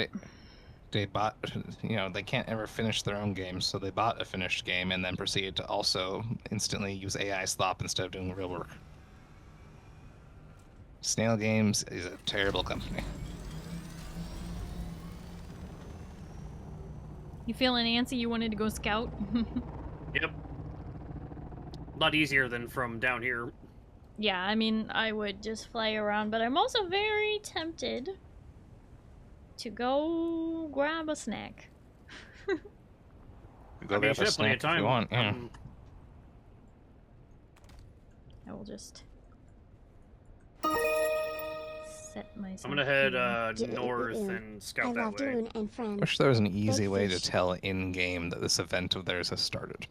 They bought, you know, they can't ever finish their own games, so they bought a finished game and then proceeded to also instantly use AI slop instead of doing real work. Snail Games is a terrible company. You feeling antsy? You wanted to go scout? Yep. A lot easier than from down here. Yeah, I mean, I would just fly around, but I'm also very tempted to go grab a snack. Go I mean, you grab should a have plenty snack of if time. you want. Yeah. I will just set myself. I'm gonna head Dune. north and I scout that love way. Dune and friends. Wish there was an easy Big way to fish. tell in-game that this event of theirs has started.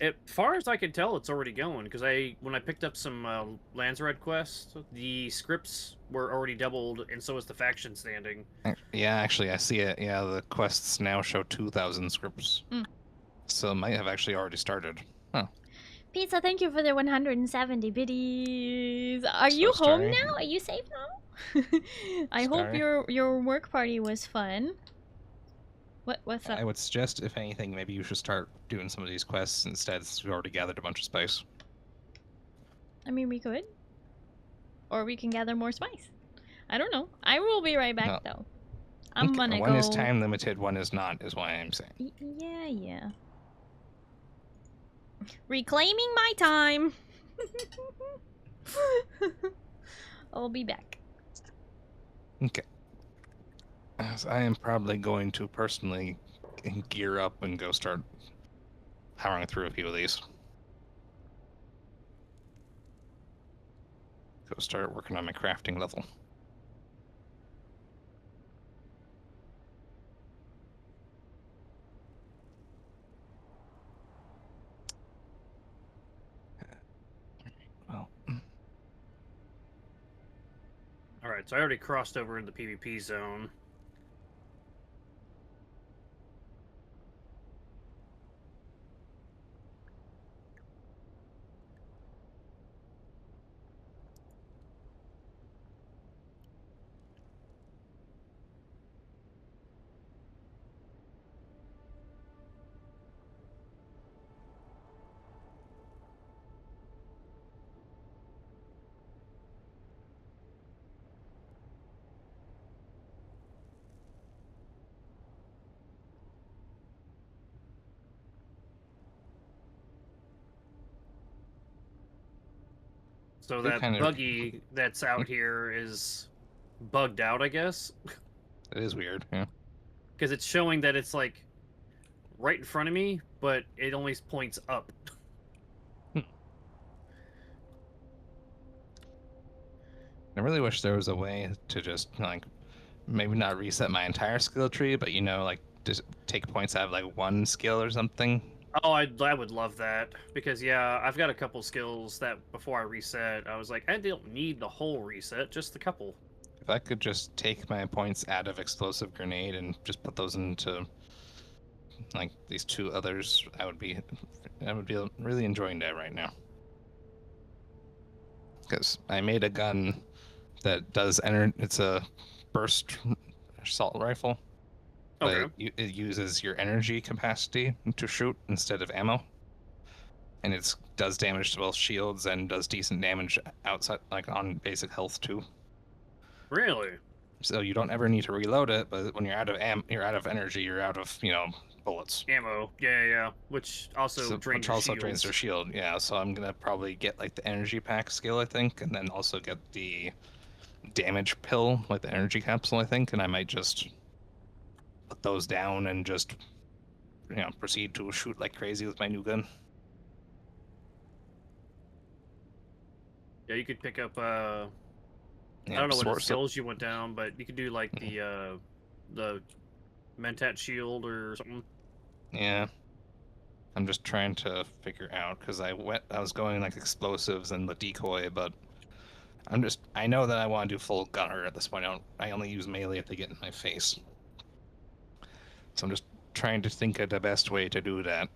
As far as I can tell, it's already going, because when I picked up some Lanzaret quests, the scripts were already doubled, and so is the faction standing. Yeah, actually, I see it. Yeah, the quests now show 2,000 scripts. Mm. So it might have actually already started. Huh. Pizza, thank you for the 170 biddies. Are you So, home Starry? now? Are you safe now? I hope Starry? your work party was fun. What's up? I would suggest, if anything, maybe you should start doing some of these quests instead, since we already gathered a bunch of spice. I mean, we could. Or we can gather more spice. I don't know. I will be right back, No. though. I'm gonna one go... is time limited, one is not, is why I'm saying. Yeah. Reclaiming my time. I'll be back. Okay. As I am probably going to personally gear up and go start powering through a few of these. Go start working on my crafting level. Well, Alright, so I already crossed over into the PvP zone. So They that kind of- buggy that's out here is bugged out, I guess. it is weird, yeah. Because it's showing that it's like right in front of me, but it only points up. I really wish there was a way to just, like, maybe not reset my entire skill tree, but, you know, like, just take points out of, like, one skill or something. Oh, I would love that. Because, yeah, I've got a couple skills that before I reset, I was like, I don't need the whole reset, just a couple. If I could just take my points out of Explosive Grenade and just put those into, like, these two others, I would be really enjoying that right now. Because I made a gun that does it's a burst assault rifle. But Okay. it uses your energy capacity to shoot instead of ammo. And it does damage to both shields and does decent damage outside, like on basic health too. Really? So you don't ever need to reload it, but when you're out of you're out of energy, you're out of, you know, bullets. Ammo. Yeah. Which also drains your shields. Drains their shield. Yeah, so I'm gonna probably get like the energy pack skill, I think, and then also get the damage pill, like the energy capsule, I think, and I might just put those down and just, you know, proceed to shoot like crazy with my new gun. Yeah, you could pick up Yeah, I don't know what sword- skills you went down, but you could do like the Mentat shield or something. Yeah. I'm just trying to figure out, because I was going like explosives and the decoy, but I know that I want to do full gunner at this point. I only use melee if they get in my face. So I'm just trying to think of the best way to do that.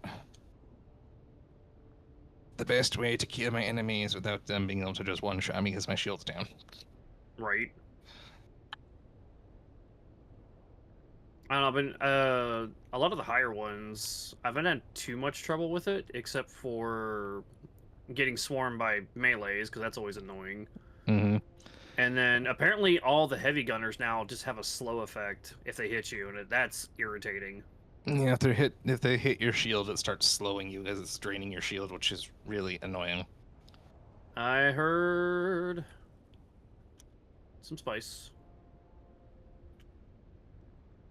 The best way to kill my enemies without them being able to just one-shot me because my shield's down. Right. I don't know, a lot of the higher ones, I haven't had too much trouble with it, except for getting swarmed by melees, because that's always annoying. Mm-hmm. And then apparently all the heavy gunners now just have a slow effect if they hit you, and that's irritating. Yeah, if they hit your shield, it starts slowing you as it's draining your shield, which is really annoying. I heard some spice.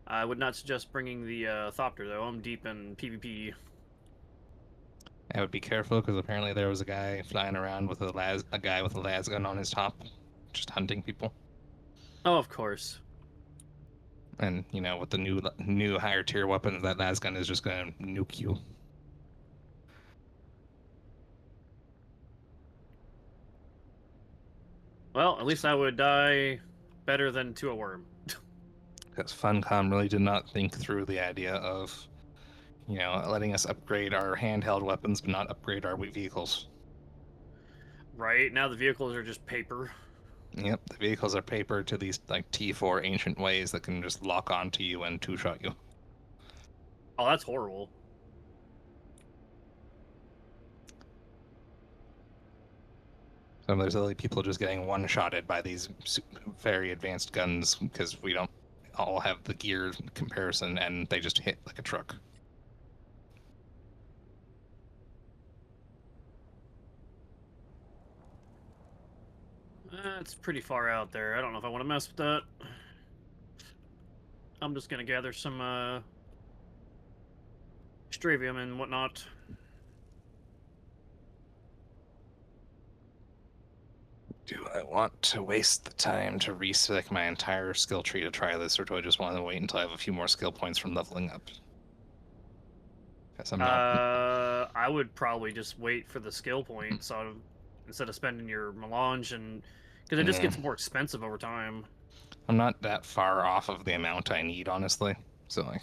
I would not suggest bringing the Thopter, though. I'm deep in PvP. I would be careful, because apparently there was a guy flying around with a guy with a las gun on his top, just hunting people. Oh, of course. And, you know, with the new higher tier weapons, that las gun is just going to nuke you. Well, at least I would die better than to a worm. Because Funcom really did not think through the idea of, you know, letting us upgrade our handheld weapons, but not upgrade our vehicles. Right, now the vehicles are just paper. Yep, the vehicles are paper to these, like, T4 ancient ways that can just lock onto you and two-shot you. Oh, that's horrible. So there's only people just getting one-shotted by these very advanced guns because we don't all have the gear comparison, and they just hit like a truck. It's pretty far out there. I don't know if I want to mess with that. I'm just gonna gather some stravium and whatnot. Do I want to waste the time to reselect my entire skill tree to try this, or do I just want to wait until I have a few more skill points from leveling up? I'm not... I would probably just wait for the skill point, so instead of spending your melange, and because it just gets more expensive over time. I'm not that far off of the amount I need, honestly. So, like,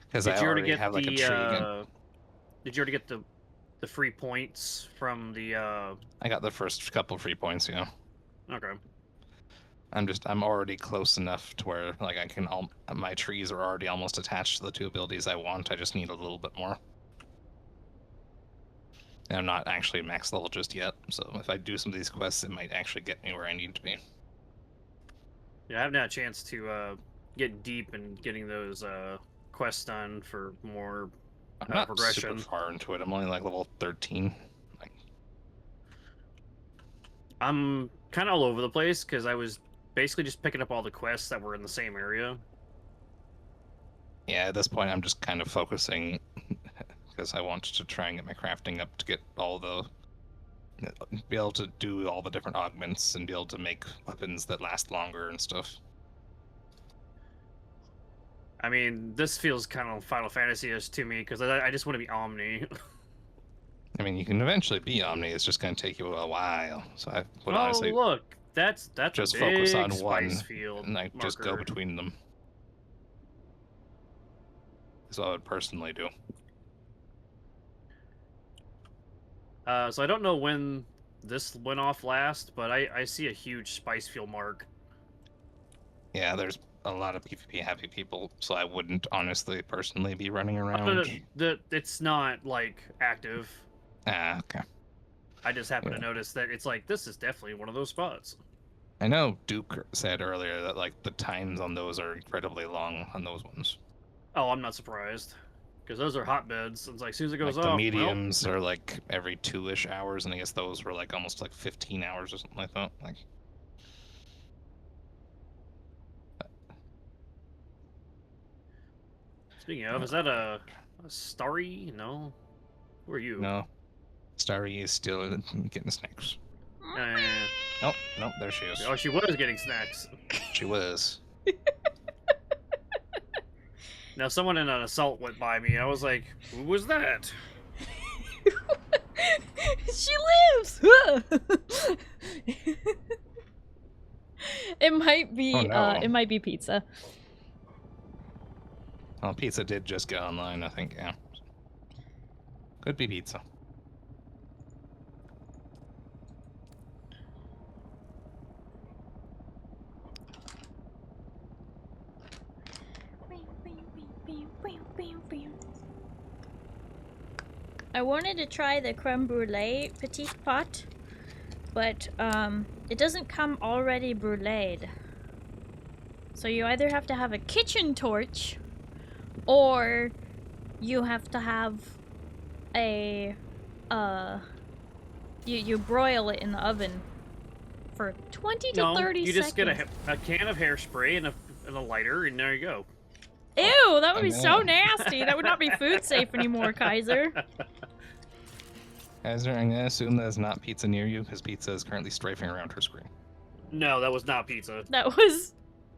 because I already have like a tree again. Did you already get the free points from the? I got the first couple free points, yeah. Okay. I'm already close enough to where, like, I can my trees are already almost attached to the two abilities I want. I just need a little bit more. And I'm not actually max level just yet, so if I do some of these quests, it might actually get me where I need to be. Yeah, I haven't had a chance to get deep in getting those quests done for more I'm not progression. super far into it. I'm only like level 13. Like... I'm kind of all over the place because I was basically just picking up all the quests that were in the same area. Yeah, at this point, I'm just kind of focusing because I want to try and get my crafting up to get all the... be able to do all the different augments and be able to make weapons that last longer and stuff. I mean, this feels kind of Final Fantasy-ish to me because I just want to be Omni. I mean, you can eventually be Omni. It's just going to take you a while. So I would honestly look, that's just a big focus on spice one field and like just go marker. between them. That's what I would personally do. So I don't know when this went off last, but I see a huge spice field mark. Yeah, there's a lot of PvP happy people, so I wouldn't honestly personally be running around. It's not like active. Ah, okay. I just happen to notice that it's like this is definitely one of those spots. I know Duke said earlier that like the times on those are incredibly long on those ones. Oh, I'm not surprised. Because those are hotbeds. It's like as soon as it goes like off, the mediums are like every 2-ish hours, and I guess those were like almost like 15 hours or something like that. Like, speaking of, is that a Starry? No. Who are you? no, Starry is still getting snacks. Uh, Oh, no, there she is. oh, she was getting snacks. She was. Now, someone in an assault went by me, and I was like, who was that? She lives! It might be, Oh, no. it might be pizza. Well, pizza did just get online, I think, yeah. Could be pizza. I wanted to try the creme brulee petite pot, but It doesn't come already bruleed. So you either have to have a kitchen torch, or you have to have a, you broil it in the oven for 20 to 30 seconds. You just get a can of hairspray and a lighter, and there you go. Ew, that would be so nasty. That would not be food safe anymore, Kaiser. Kaiser, I'm gonna assume there's not pizza near you because pizza is currently strafing around her screen. No, that was not pizza. That was...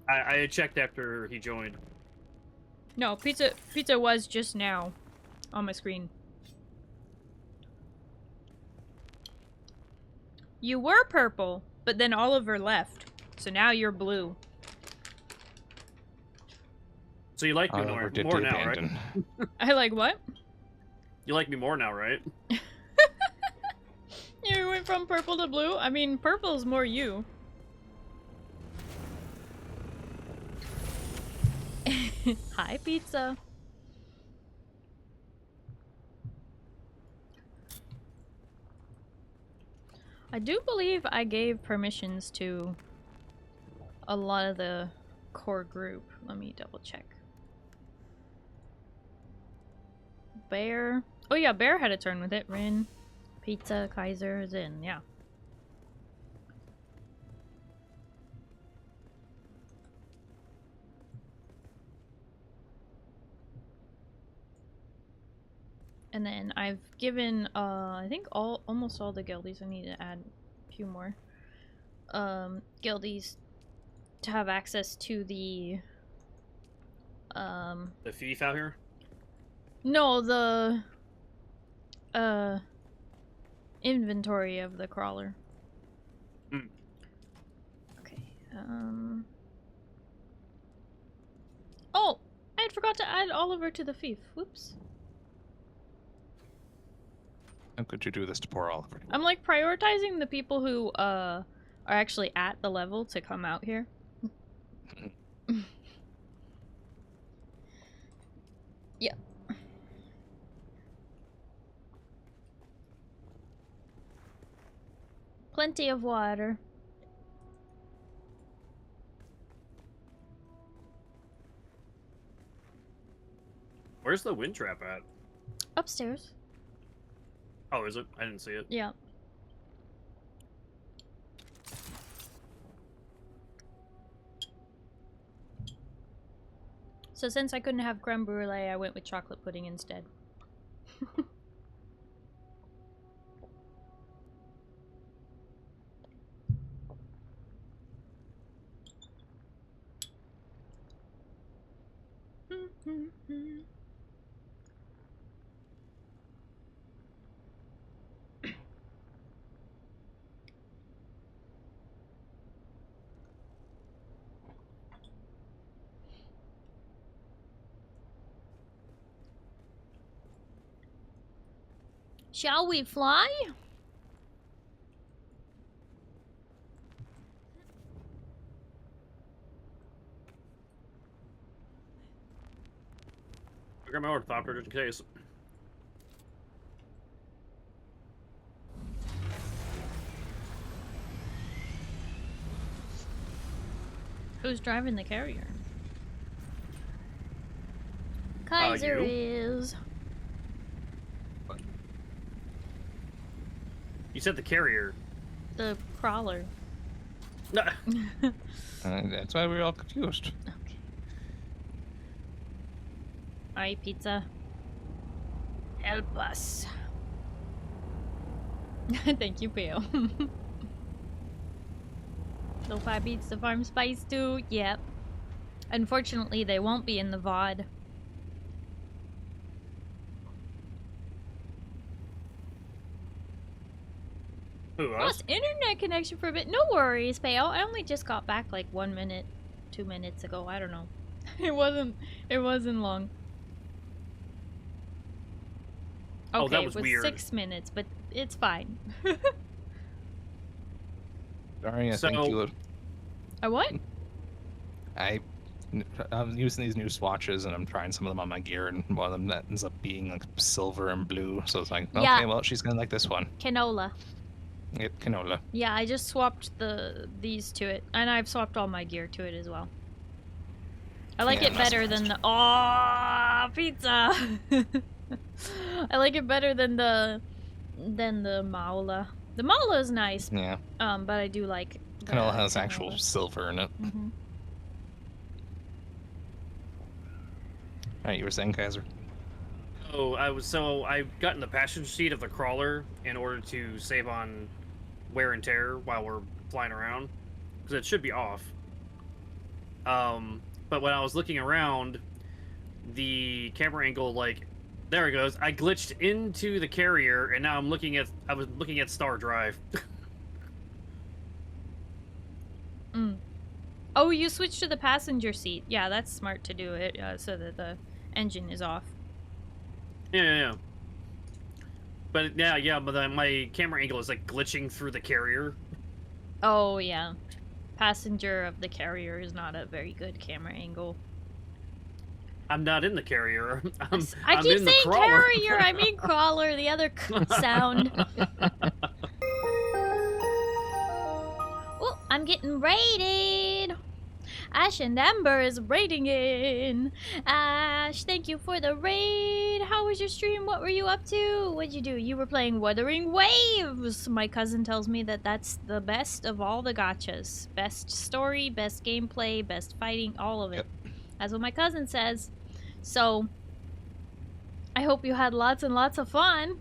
I had checked after he joined. No, pizza was just now on my screen. You were purple, but then Oliver left. So now you're blue. So you like me more now, right? I like what? You like me more now, right? You went from purple to blue? I mean, purple's more you. Hi, pizza. I do believe I gave permissions to a lot of the core group. Let me double check. Bear. Oh yeah, Bear had a turn with it. Rin, Pizza, Kaiser, Zin. Yeah. And then I've given, I think almost all the guildies. I need to add a few more. Guildies to have access to the thief out here? No, the inventory of the crawler. Mm. Okay. Oh, I had forgot to add Oliver to the thief. Whoops. How could you do this to poor Oliver? I'm like prioritizing the people who are actually at the level to come out here. Yeah. Plenty of water. Where's the wind trap at? Upstairs. Oh, is it? I didn't see it. Yeah. So since I couldn't have creme brulee, I went with chocolate pudding instead. Shall we fly? I got my orthopter just in case. Who's driving the carrier? Kaiser is. You said the carrier. The crawler. No. That's why we were all confused. Okay. Alright, pizza. Help us. Thank you, Pale. Lo-fi beats the farm spice too. Yep. Unfortunately, they won't be in the VOD. Who, us? Lost internet connection for a bit. No worries, Pale. I only just got back like 1 minute, 2 minutes ago. I don't know. It wasn't long. Okay, Oh, that was it was weird. 6 minutes, but it's fine. Sorry, I So- think you. A what? I'm using these new swatches and I'm trying some of them on my gear, and one of them that ends up being like silver and blue. So it's like, okay, Yeah. well, she's gonna like this one. Canola. Get canola. Yeah, I just swapped these to it, and I've swapped all my gear to it as well. I like Yeah, it I'm not better than the surprised. pizza. I like it better than the maula. The maula is nice, Yeah. but I do like the Canola has canola. actual silver in it. Mhm. Alright, you were saying, Kaiser? Oh, I got in the passenger seat of the crawler in order to save on wear and tear while we're flying around, because it should be off. But when I was looking around, the camera angle, like, there it goes. I glitched into the carrier, and now I was looking at Star Drive. Oh, you switched to the passenger seat. Yeah, that's smart to do it so that the engine is off. Yeah. But but my camera angle is like glitching through the carrier. Oh, yeah. Passenger of the carrier is not a very good camera angle. I'm not in the carrier. I'm keep in the saying crawler. carrier, I mean crawler, the other sound. Oh, I'm getting raided. Ash and Amber is raiding in. Ash, thank you for the raid. How was your stream? What were you up to? What'd you do? You were playing Wuthering Waves. My cousin tells me that that's the best of all the gachas. Best story, best gameplay, best fighting, all of it. Yep. That's what my cousin says. So, I hope you had lots and lots of fun.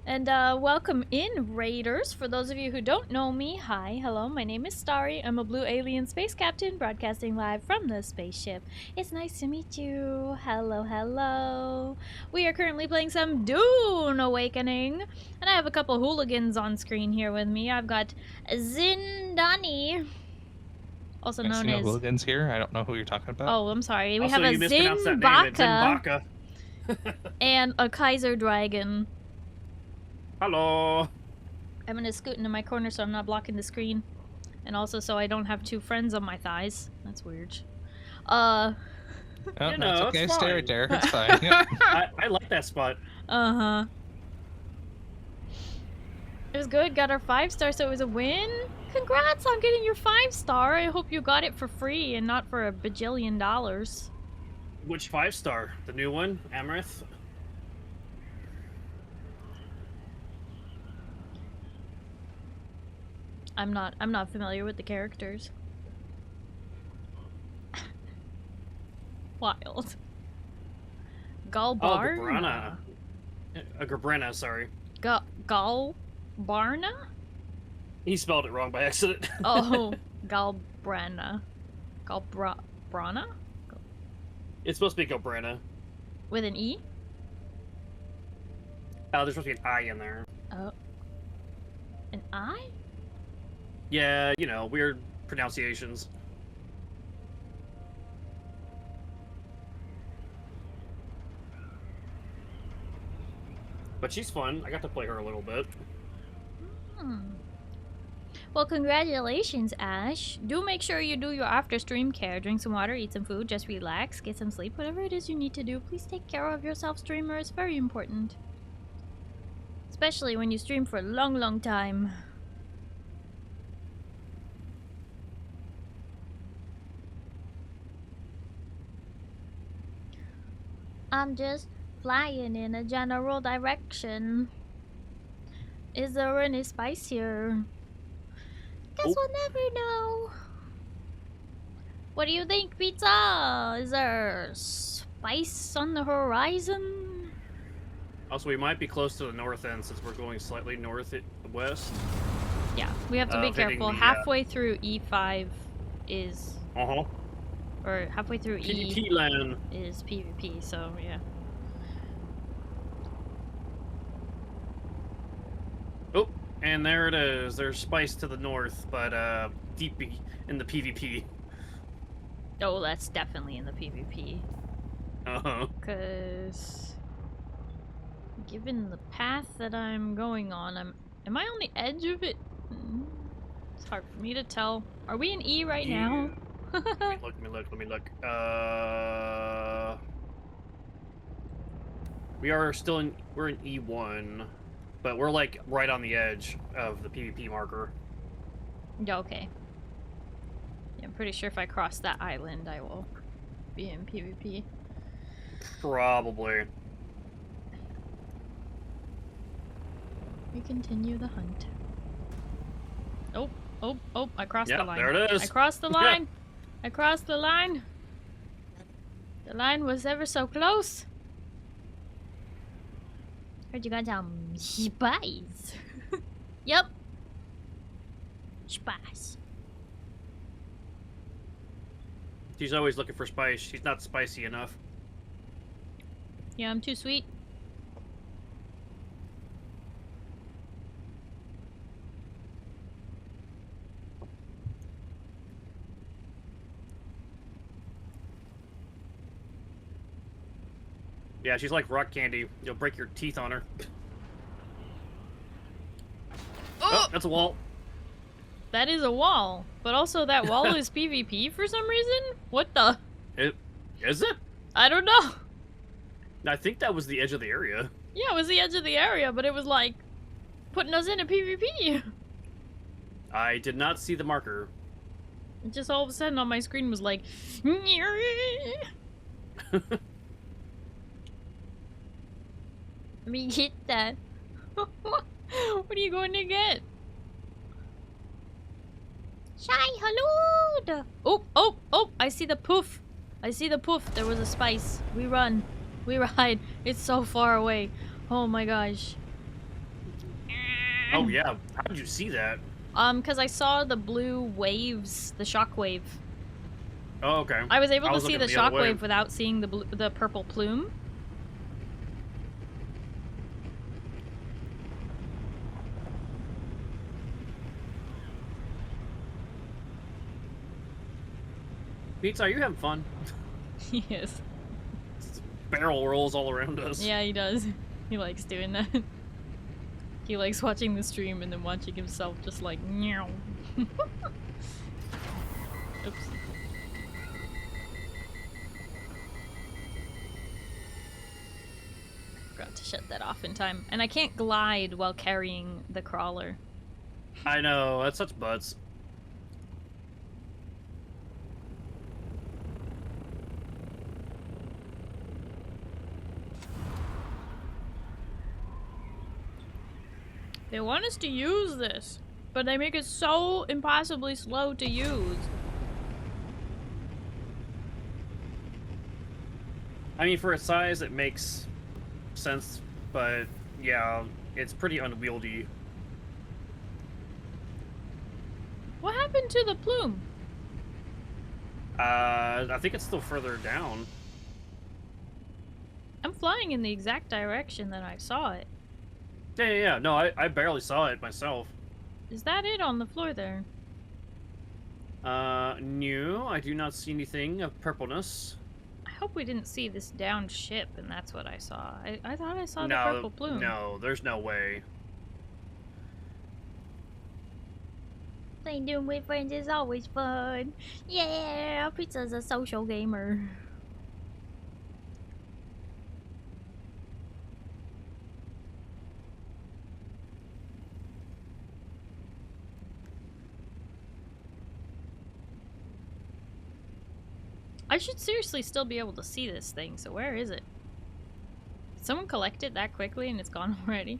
And welcome in, Raiders. For those of you who don't know me, hi, hello, my name is Starry. I'm a blue alien space captain broadcasting live from the spaceship. It's nice to meet you. Hello, hello. We are currently playing some Dune Awakening. And I have a couple hooligans on screen here with me. I've got Zindani, also I see known no as... hooligans here. I don't know who you're talking about. Oh, I'm sorry. We Also, have a you mispronounced that name. It's Zinbaka Zinbaka. and a Kaiser Dragon. Hello. I'm gonna scoot into my corner so I'm not blocking the screen. And also so I don't have two friends on my thighs. That's weird. Oh, You no, know, it's okay. it's Stay fine. right there. It's fine. Yep. I like that spot. Uh-huh. It was good. Got our 5-star, so it was a win. Congrats on getting your 5-star. I hope you got it for free and not for $1 bajillion. Which 5-star? The new one? Amaranth? I'm not familiar with the characters. Wild. Galbarna. Gabrena, sorry. Galbarna? He spelled it wrong by accident. Oh, Galbrana. Galbrana? It's supposed to be Gabrena. With an E? Oh, there's supposed to be an I in there. Oh. An I? Yeah, you know, weird pronunciations. But she's fun. I got to play her a little bit. Well, congratulations, Ash. Do make sure you do your after-stream care. Drink some water, eat some food, just relax, get some sleep. Whatever it is you need to do, please take care of yourself, streamer. It's very important. Especially when you stream for a long, long time. I'm just flying in a general direction. Is there any spice here? Guess we'll never know. What do you think, pizza? Is there spice on the horizon? Also, we might be close to the north end since we're going slightly northwest. Yeah, we have to be hitting careful. the, Halfway through E5 is... Uh-huh. Or halfway through PvP land. is PvP, so yeah. Oh, and there it is. There's spice to the north, but deep in the PvP. Oh, that's definitely in the PvP. Uh-huh. Because... given the path that I'm going on, am I on the edge of it? It's hard for me to tell. Are we in E right now? Let me look. We are still in... We're in E1. but we're like right on the edge of the PvP marker. Yeah, okay. Yeah, I'm pretty sure if I cross that island, I will be in PvP. Probably. We continue the hunt. Oh, oh, oh, I crossed the line. There it is. I crossed the line. I crossed the line. The line was ever so close. Heard you got some spies. Yep. Spice. She's always looking for spice. She's not spicy enough. Yeah, I'm too sweet. Yeah, she's like rock candy. You'll break your teeth on her. Oh, that's a wall. That is a wall, but also that wall is PvP for some reason? What the? Is it? I don't know. I think that was the edge of the area. Yeah, it was the edge of the area, but it was like putting us into PvP. I did not see the marker. It just all of a sudden on my screen was like, let me get that. What are you going to get? Shy hello. Oh, oh, oh, I see the poof. I see the poof. There was a spice. We run. We ride. It's so far away. Oh my gosh. Oh yeah, how did you see that? Because I saw the blue waves, the shockwave. Oh, okay. I was able to see looking the the other way. shockwave without seeing the purple plume. Pizza, are you having fun? Yes. Barrel rolls all around us. Yeah, he does. He likes doing that. He likes watching the stream and then watching himself just like meow. Oops. Forgot to shut that off in time. And I can't glide while carrying the crawler. I know, that's such butts. They want us to use this, but they make it so impossibly slow to use. I mean, for its size, it makes sense, but yeah, it's pretty unwieldy. What happened to the plume? I think it's still further down. I'm flying in the exact direction that I saw it. Yeah. No, I barely saw it myself. Is that it on the floor there? No, I do not see anything of purpleness. I hope we didn't see this downed ship and that's what I saw. I thought I saw the No, purple plume. no, there's no way. Playing Doom with friends is always fun. Yeah, Pizza's a social gamer. I should seriously still be able to see this thing, so where is it? Did someone collect it that quickly and it's gone already?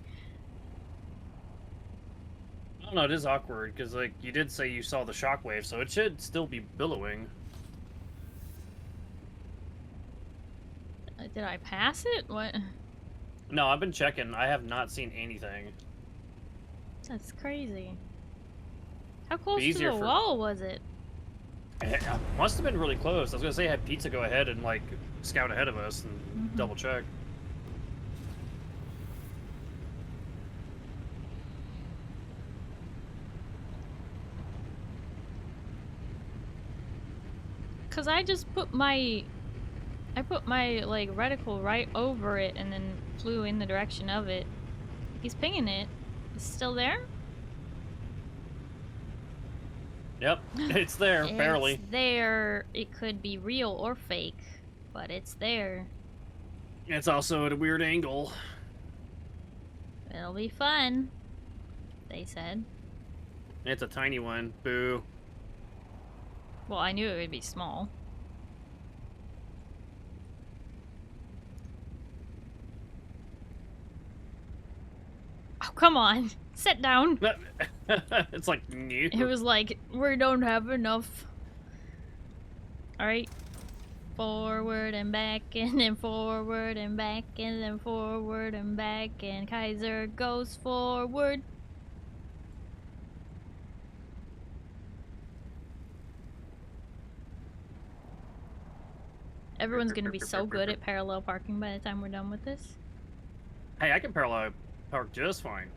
I don't know, it is awkward, because, like, you did say you saw the shockwave, so it should still be billowing. Did I pass it? What? No, I've been checking. I have not seen anything. That's crazy. How close to easier the for- wall was it? It must have been really close. I was gonna say, had Pizza go ahead and, like, scout ahead of us and double check. Cause I just put my like reticle right over it and then flew in the direction of it. He's pinging it. It's still there? Yep, it's there, barely. It's there. It could be real or fake, but it's there. It's also at a weird angle. It'll be fun, they said. It's a tiny one. Boo. Well, I knew it would be small. Oh, come on. Sit down. It's like new. It was like, we don't have enough. Alright. Forward and back, and then forward and back, and then forward and back, and Kaiser goes forward. Everyone's gonna be so good at parallel parking by the time we're done with this. Hey, I can parallel park just fine.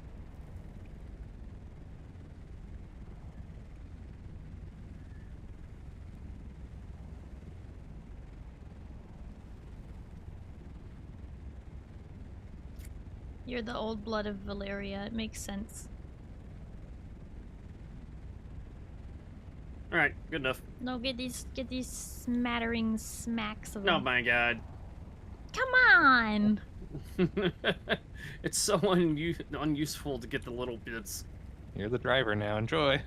You're the old blood of Valeria. It makes sense. Alright, good enough. No, get these smattering smacks of Oh them. my god. Come on! It's so unuseful to get the little bits. You're the driver now. Enjoy.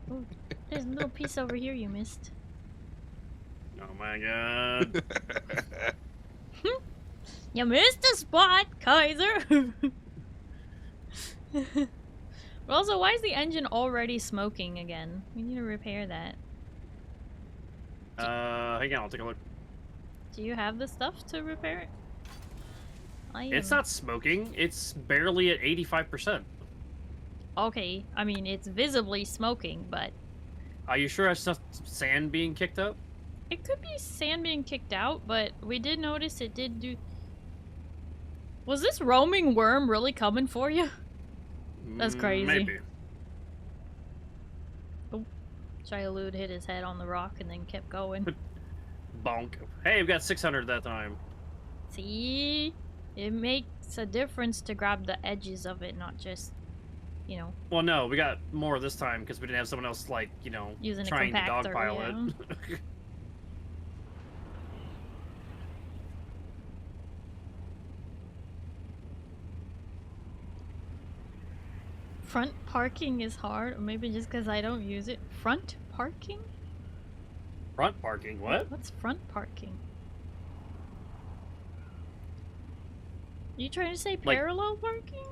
Ooh, there's a little piece over here you missed. Oh my god. You missed a spot, Kaiser! But also, why is the engine already smoking again? We need to repair that. Hang on, I'll take a look. Do you have the stuff to repair it? It's not smoking, it's barely at 85%. Okay, I mean, it's visibly smoking, but... Are you sure that's not sand being kicked up? It could be sand being kicked out, but we did notice it did do... Was this roaming worm really coming for you? That's crazy. Maybe. Oh, Shialud hit his head on the rock and then kept going. Bonk. Hey, we've got 600 that time. See? It makes a difference to grab the edges of it, not just, you know... Well, no, we got more this time because we didn't have someone else, like, you know, Using trying a to compactor, dogpile it. Front parking is hard, or maybe just because I don't use it. Front parking? Front parking, what? What's front parking? You trying to say parallel parking?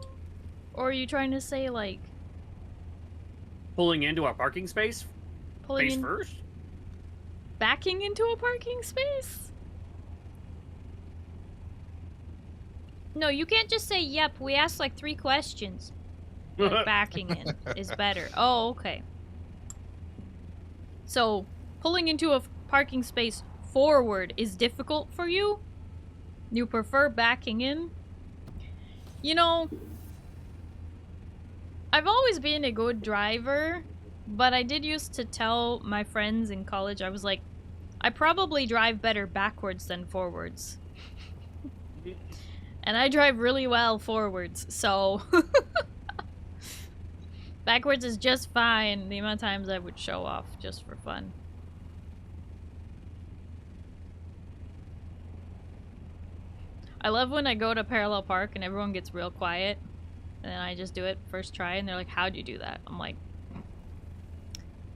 Or are you trying to say, like... Pulling into our parking space? Pulling Face in... first? Backing into a parking space? No, you can't just say, yep, we asked like 3 questions. Like backing in is better. Oh, okay. So, pulling into a parking space forward is difficult for you? You prefer backing in? You know, I've always been a good driver, but I did used to tell my friends in college, I was like, I probably drive better backwards than forwards. And I drive really well forwards, so... Backwards is just fine, the amount of times I would show off just for fun. I love when I go to parallel park and everyone gets real quiet, and then I just do it first try, and they're like, how'd you do that? I'm like,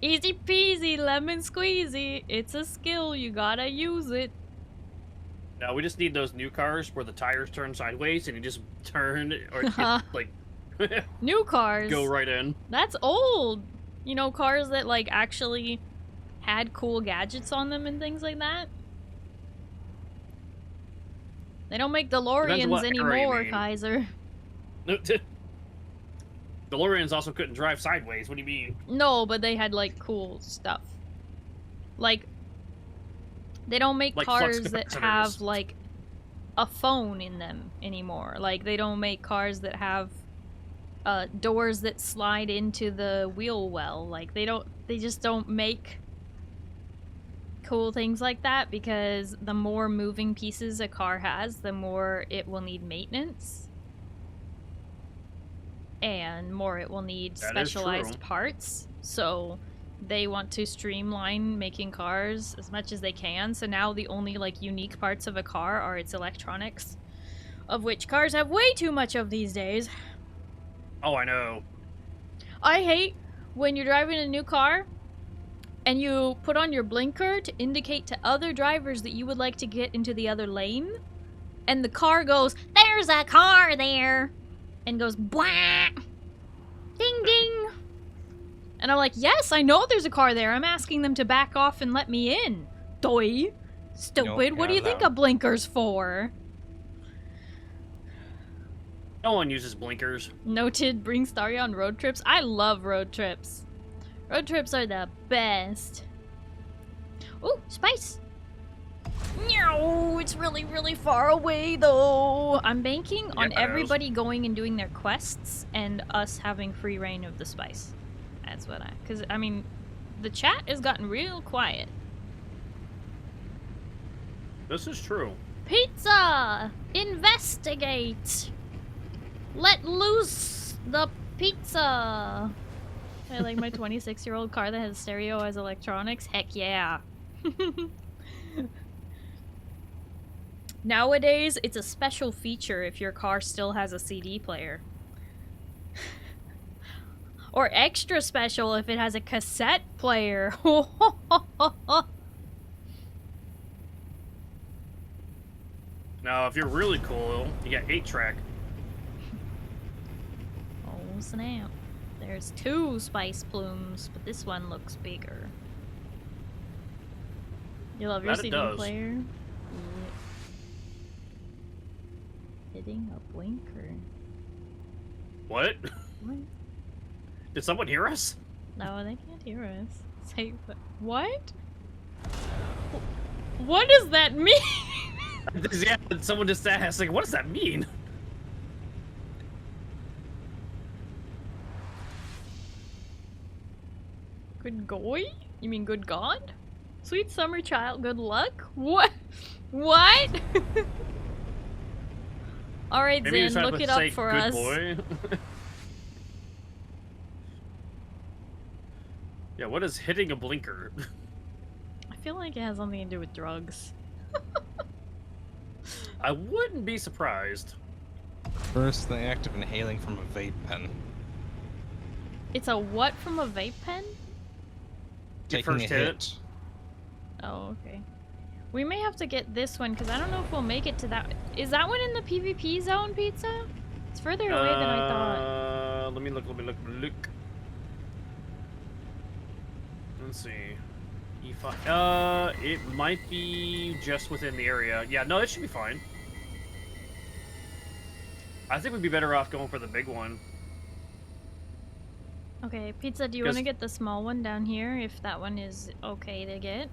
easy peasy, lemon squeezy. It's a skill, you gotta use it. No, we just need those new cars where the tires turn sideways and you just turn, or it, like... New cars. Go right in. That's old. You know, cars that like actually had cool gadgets on them and things like that. They don't make DeLoreans anymore, Kaiser. DeLoreans also couldn't drive sideways. What do you mean? No, but they had like cool stuff. Like, they don't make like cars that have like a phone in them anymore. Like, they don't make cars that have doors that slide into the wheel well. Like, they just don't make cool things like that, because the more moving pieces a car has, the more it will need maintenance. And more it will need specialized parts. So they want to streamline making cars as much as they can. So now the only like unique parts of a car are its electronics, of which cars have way too much of these days. Oh, I know. I hate when you're driving a new car and you put on your blinker to indicate to other drivers that you would like to get into the other lane, and the car goes, "There's a car there," and goes, "Bwah! Ding ding." And I'm like, yes, I know there's a car there. I'm asking them to back off and let me in. Doy. Stupid. Nope, What do you not think allowed. a blinker's for? No one uses blinkers. Noted, bring Starry on road trips. I love road trips. Road trips are the best. Ooh, spice. No, it's really, really far away though. I'm banking on Yeah, I knows. everybody going and doing their quests and us having free reign of the spice. That's what because I mean, the chat has gotten real quiet. This is true. Pizza! Investigate! Let loose the pizza! I like my 26-year-old car that has stereo as electronics. Heck yeah. Nowadays, it's a special feature if your car still has a CD player. Or extra special if it has a cassette player. Now, if you're really cool, you got 8-track. Oh snap. There's 2 spice plumes, but this one looks bigger. You love your That it CD does. player? Yeah. Hitting a blinker. What? What? Did someone hear us? No, they can't hear us. Say what? What does that mean? Yeah, someone just asked, like, what does that mean? Good goy? You mean good god? Sweet summer child, good luck? What? What? Alright, Maybe he was Zin, trying look to it up say, for good us. boy. Yeah, what is hitting a blinker? I feel like it has something to do with drugs. I wouldn't be surprised. First, the act of inhaling from a vape pen. It's a what from a vape pen? Taking first a hit. hit. Oh, okay. We may have to get this one, because I don't know if we'll make it to that. Is that one in the PvP zone, Pizza? It's further away than I thought. Let me look. Let's see. E5. It might be just within the area. Yeah, no, it should be fine. I think we'd be better off going for the big one. Okay, Pizza, do you want to 'Cause- get the small one down here, if that one is okay to get?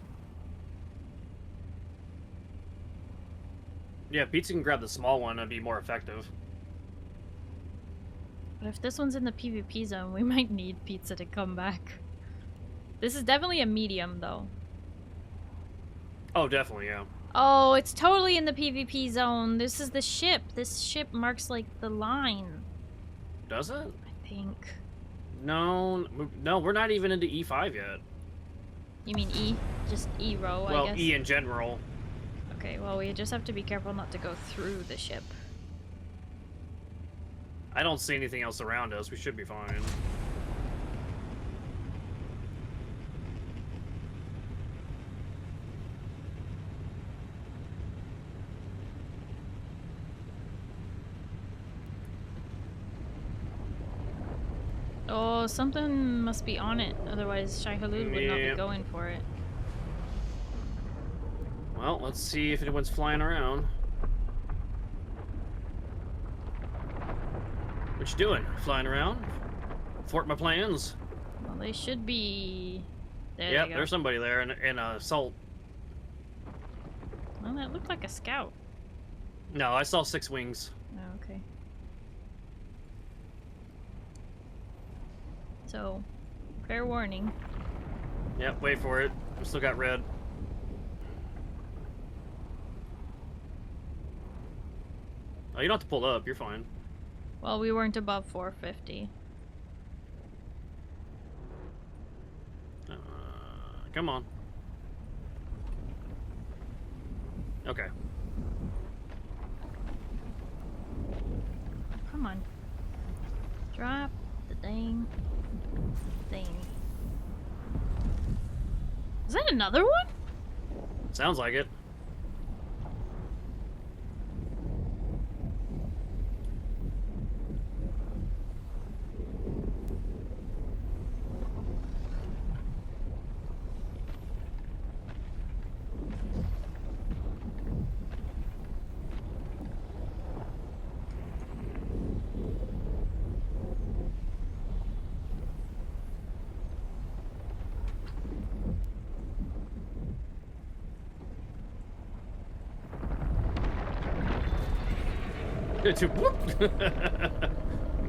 Yeah, Pizza can grab the small one and be more effective. But if this one's in the PvP zone, we might need Pizza to come back. This is definitely a medium, though. Oh, definitely, yeah. Oh, it's totally in the PvP zone. This is the ship. This ship marks, like, the line, Does it? I think. No, we're not even into E5 yet. You mean E? Just E row, I Well, guess? E in general. Okay, well, we just have to be careful not to go through the ship. I don't see anything else around us. We should be fine. Oh, something must be on it. Otherwise, Shai Halud would not be Yeah. going for it. Well, let's see if anyone's flying around. What you doing? Flying around? Thwart my plans? Well, they should be... There Yep, they go. there's somebody there in a assault. Well, that looked like a scout. No, I saw 6 wings. Oh, okay. So, fair warning. Yep, wait for it. We still got red. Oh, you don't have to pull up. You're fine. Well, we weren't above 450. Come on. Okay. Come on. Drop the dang thing. Is that another one? Sounds like it.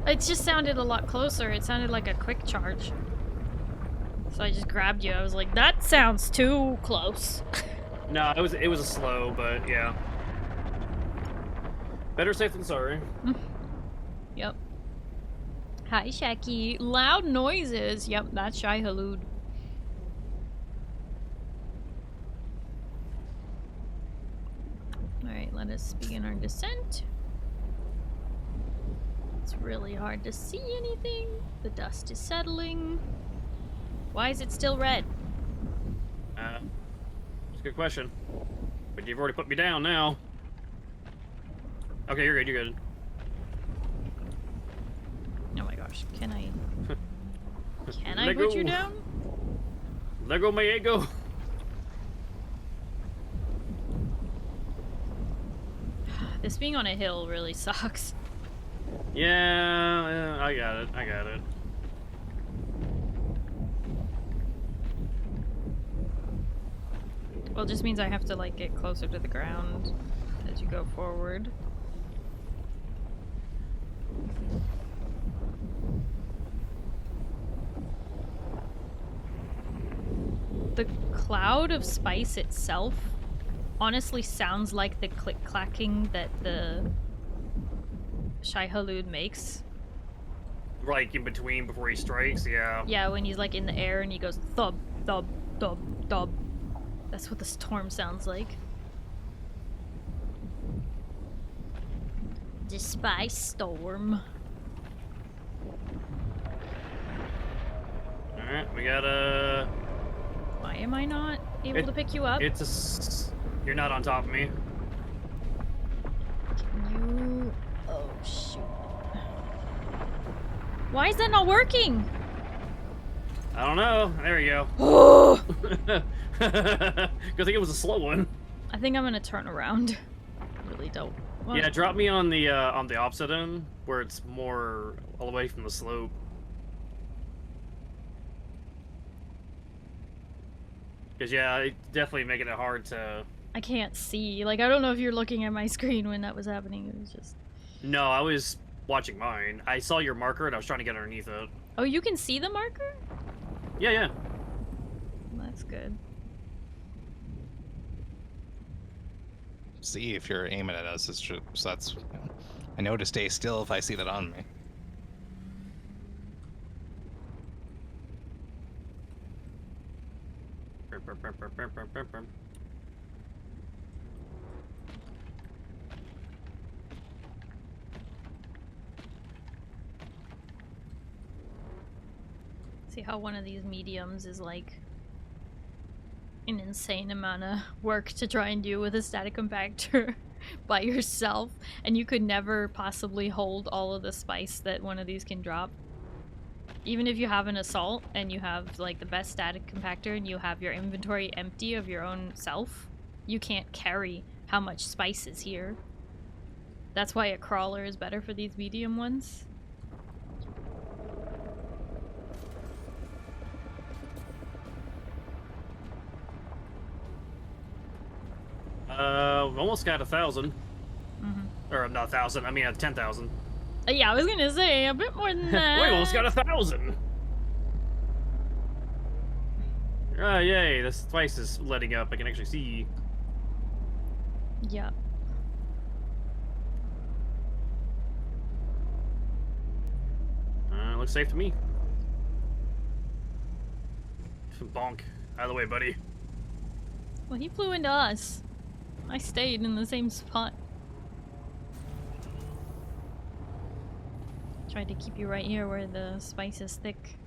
It just sounded a lot closer. It sounded like a quick charge. So I just grabbed you. I was like, that sounds too close. No, it was a slow, but yeah. Better safe than sorry. Yep. Hi, Shaki. Loud noises. Yep, that's Shai Halud. Alright, let us begin our descent. It's really hard to see anything. The dust is settling. Why is it still red? It's a good question. But you've already put me down now. Okay, you're good. Oh my gosh, can I... Can I Lego. put you down? Lego my ego. This being on a hill really sucks. Yeah, I got it. Well, it just means I have to, like, get closer to the ground as you go forward. The cloud of spice itself honestly sounds like the click-clacking that the Shai Halud makes. Like in between before he strikes, yeah. Yeah, when he's like in the air and he goes thub, thub, thub, thub. That's what the storm sounds like. The spice storm. Alright, we gotta... Why am I not able to pick you up? You're not on top of me. Can you... Oh, shoot. Why is that not working? I don't know. There you go. Oh! Good thing it was a slow one. I think I'm gonna turn around. Really don't. want- Yeah, drop me on the opposite end, where it's more away from the slope. Because, yeah, it's definitely making it hard to... I can't see. Like, I don't know if you're looking at my screen when that was happening. It was just... No, I was watching mine. I saw your marker and I was trying to get underneath it. Oh, you can see the marker? Yeah. That's good. See if you're aiming at us. It's just, so that's. I know to stay still if I see that on me. See how one of these mediums is like an insane amount of work to try and do with a static compactor by yourself, and you could never possibly hold all of the spice that one of these can drop. Even if you have an assault and you have like the best static compactor and you have your inventory empty of your own self, you can't carry how much spice is here. That's why a crawler is better for these medium ones. Almost got 1,000. Mm-hmm. Or not 1,000, I mean 10,000. Yeah, I was gonna say a bit more than that. We almost got 1,000! Yay, this spice is letting up. I can actually see. Yeah. Looks safe to me. Bonk. Out of the way, buddy. Well, he flew into us. I stayed in the same spot. Tried to keep you right here where the spice is thick.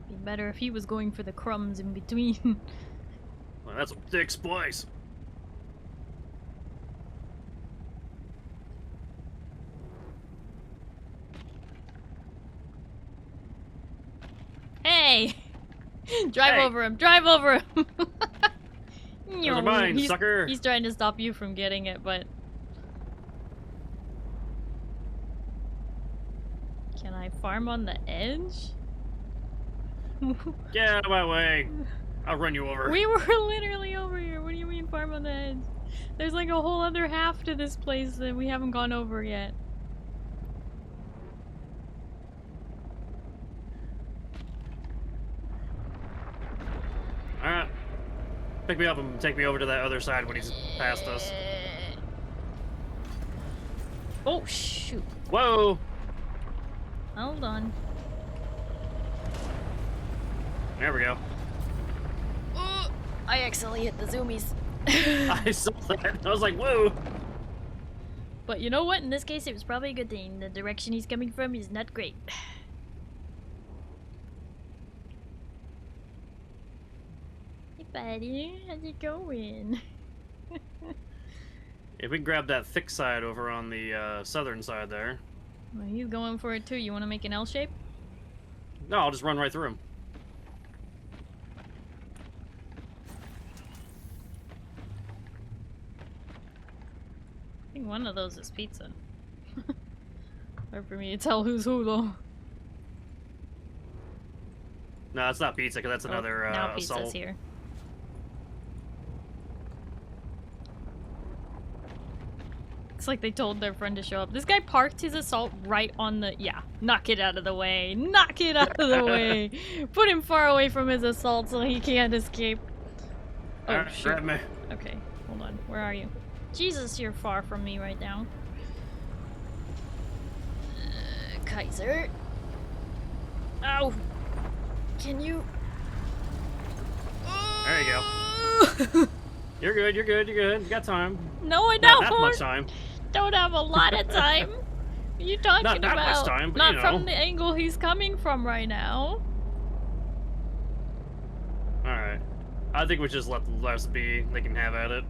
Be better if he was going for the crumbs in between. Well, that's a thick splice. Hey! Drive Hey. over him! Drive over him! Those are mine, sucker. He's trying to stop you from getting it, but... Can I farm on the edge? Get out of my way. I'll run you over. We were literally over here. What do you mean farm on the edge? There's like a whole other half to this place that we haven't gone over yet. Alright. Pick me up and take me over to that other side when he's past us. Oh, shoot. Whoa! Hold on. There we go. I accidentally hit the zoomies. I saw that. I was like, whoa! But you know what? In this case, it was probably a good thing. The direction he's coming from is not great. Hey, buddy. How's it going? If we can grab that thick side over on the southern side there. Well, he's going for it too. You want to make an L shape? No, I'll just run right through him. I think one of those is pizza. Hard for me to tell who's who though. No, it's not pizza, because that's another now pizza's assault. here. It's like they told their friend to show up. This guy parked his assault right on the... Yeah, knock it out of the way. Knock it out of the way. Put him far away from his assault so he can't escape. Oh, Alright, shoot. grab me. Okay, hold on. Where are you? Jesus, you're far from me right now. Kaiser. Ow. Can you... There you go. You're good, you're good, you're good. You got time. No, I Not don't. that much time. Don't have a lot of time. What are you talking Not that about? much time, but Not you from know. the angle he's coming from right now. Alright. I think we just let the rest be. They can have at it.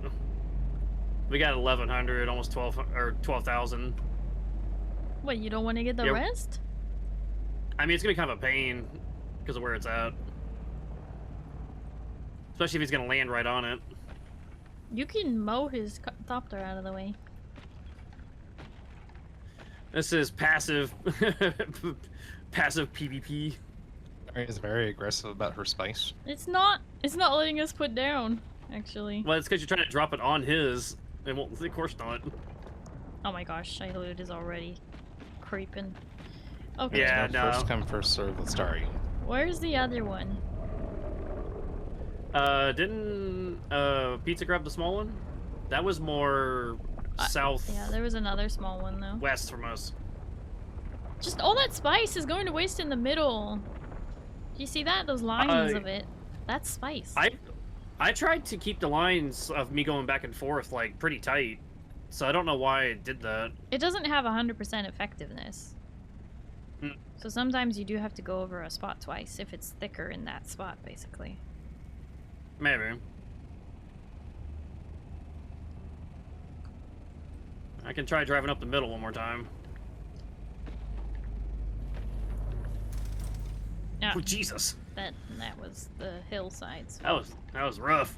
We got 1,100, almost 12,000. What, you don't want to get the Yep. rest? I mean, it's gonna be kind of a pain because of where it's at. Especially if he's gonna land right on it. You can mow his copter out of the way. This is passive, passive PvP. Mary is very aggressive about her spice. It's not letting us put down, actually. Well, it's because you're trying to drop it on his. It won't. Of course not. Oh my gosh, Shilood is already creeping. Okay. Yeah, no. First come, first serve with Starry. Where's the other one? Didn't Pizza grab the small one? That was more south. Yeah, there was another small one though. West from us. Just all that spice is going to waste in the middle. Do you see that? Those lines of it. That's spice. I tried to keep the lines of me going back and forth like pretty tight, so I don't know why it did that. It doesn't have 100% effectiveness. Hmm. So sometimes you do have to go over a spot twice if it's thicker in that spot, basically. Maybe. I can try driving up the middle one more time. Yeah, Oh Jesus! that was the hillsides. That was rough.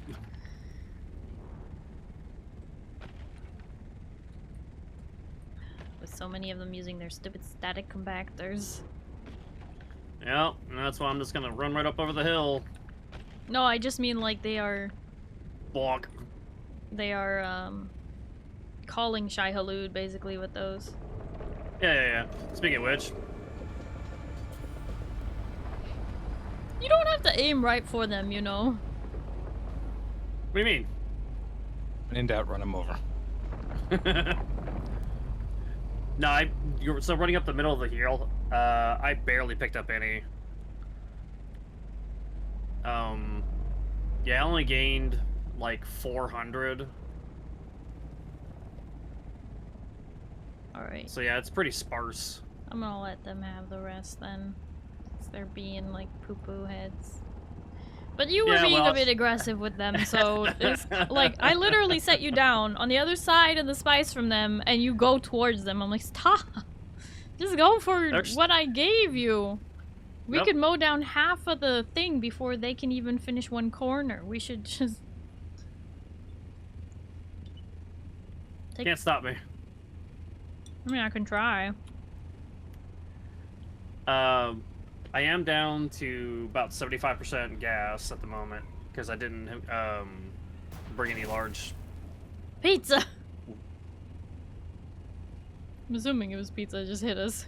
With so many of them using their stupid static compactors. Yeah, and that's why I'm just gonna run right up over the hill. No, I just mean like they are Block. calling Shai-Hulud basically with those. Yeah. Speaking of which, You don't have to aim right for them, you know. what do you mean? When in doubt, run him over. No, so running up the middle of the hill, I barely picked up any. Yeah, I only gained like 400. Alright. So yeah, it's pretty sparse. I'm gonna let them have the rest then. 'Cause they're being like poo-poo heads. But you were Yeah, being well- a bit aggressive with them, so it's like I literally set you down on the other side of the spice from them and you go towards them. I'm like, stop! Just go for what I gave you. We could mow down half of the thing before they can even finish one corner. We should just Can't stop me. I mean, I can try. I am down to about 75% gas at the moment because I didn't bring any large. Pizza! I'm assuming it was pizza, just hit us.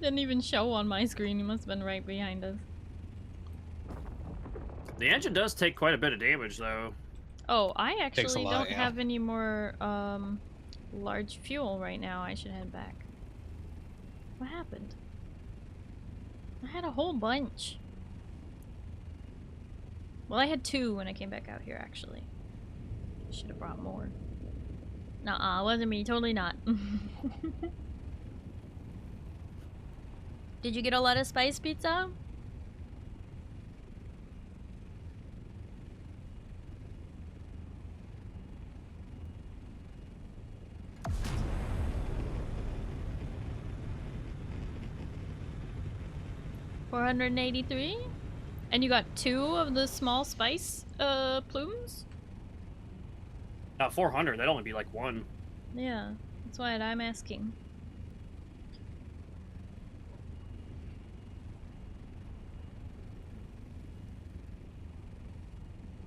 Didn't even show on my screen, he must have been right behind us. The engine does take quite a bit of damage though. Oh, I actually lot, don't yeah. have any more large fuel right now. I should head back. What happened? I had a whole bunch. Well, I had 2 when I came back out here, actually. Should have brought more. Nuh-uh, wasn't me. Totally not. Did you get a lot of spice pizza? $483? And you got 2 of the small spice plumes? 400. That'd only be like 1. Yeah, that's why I'm asking.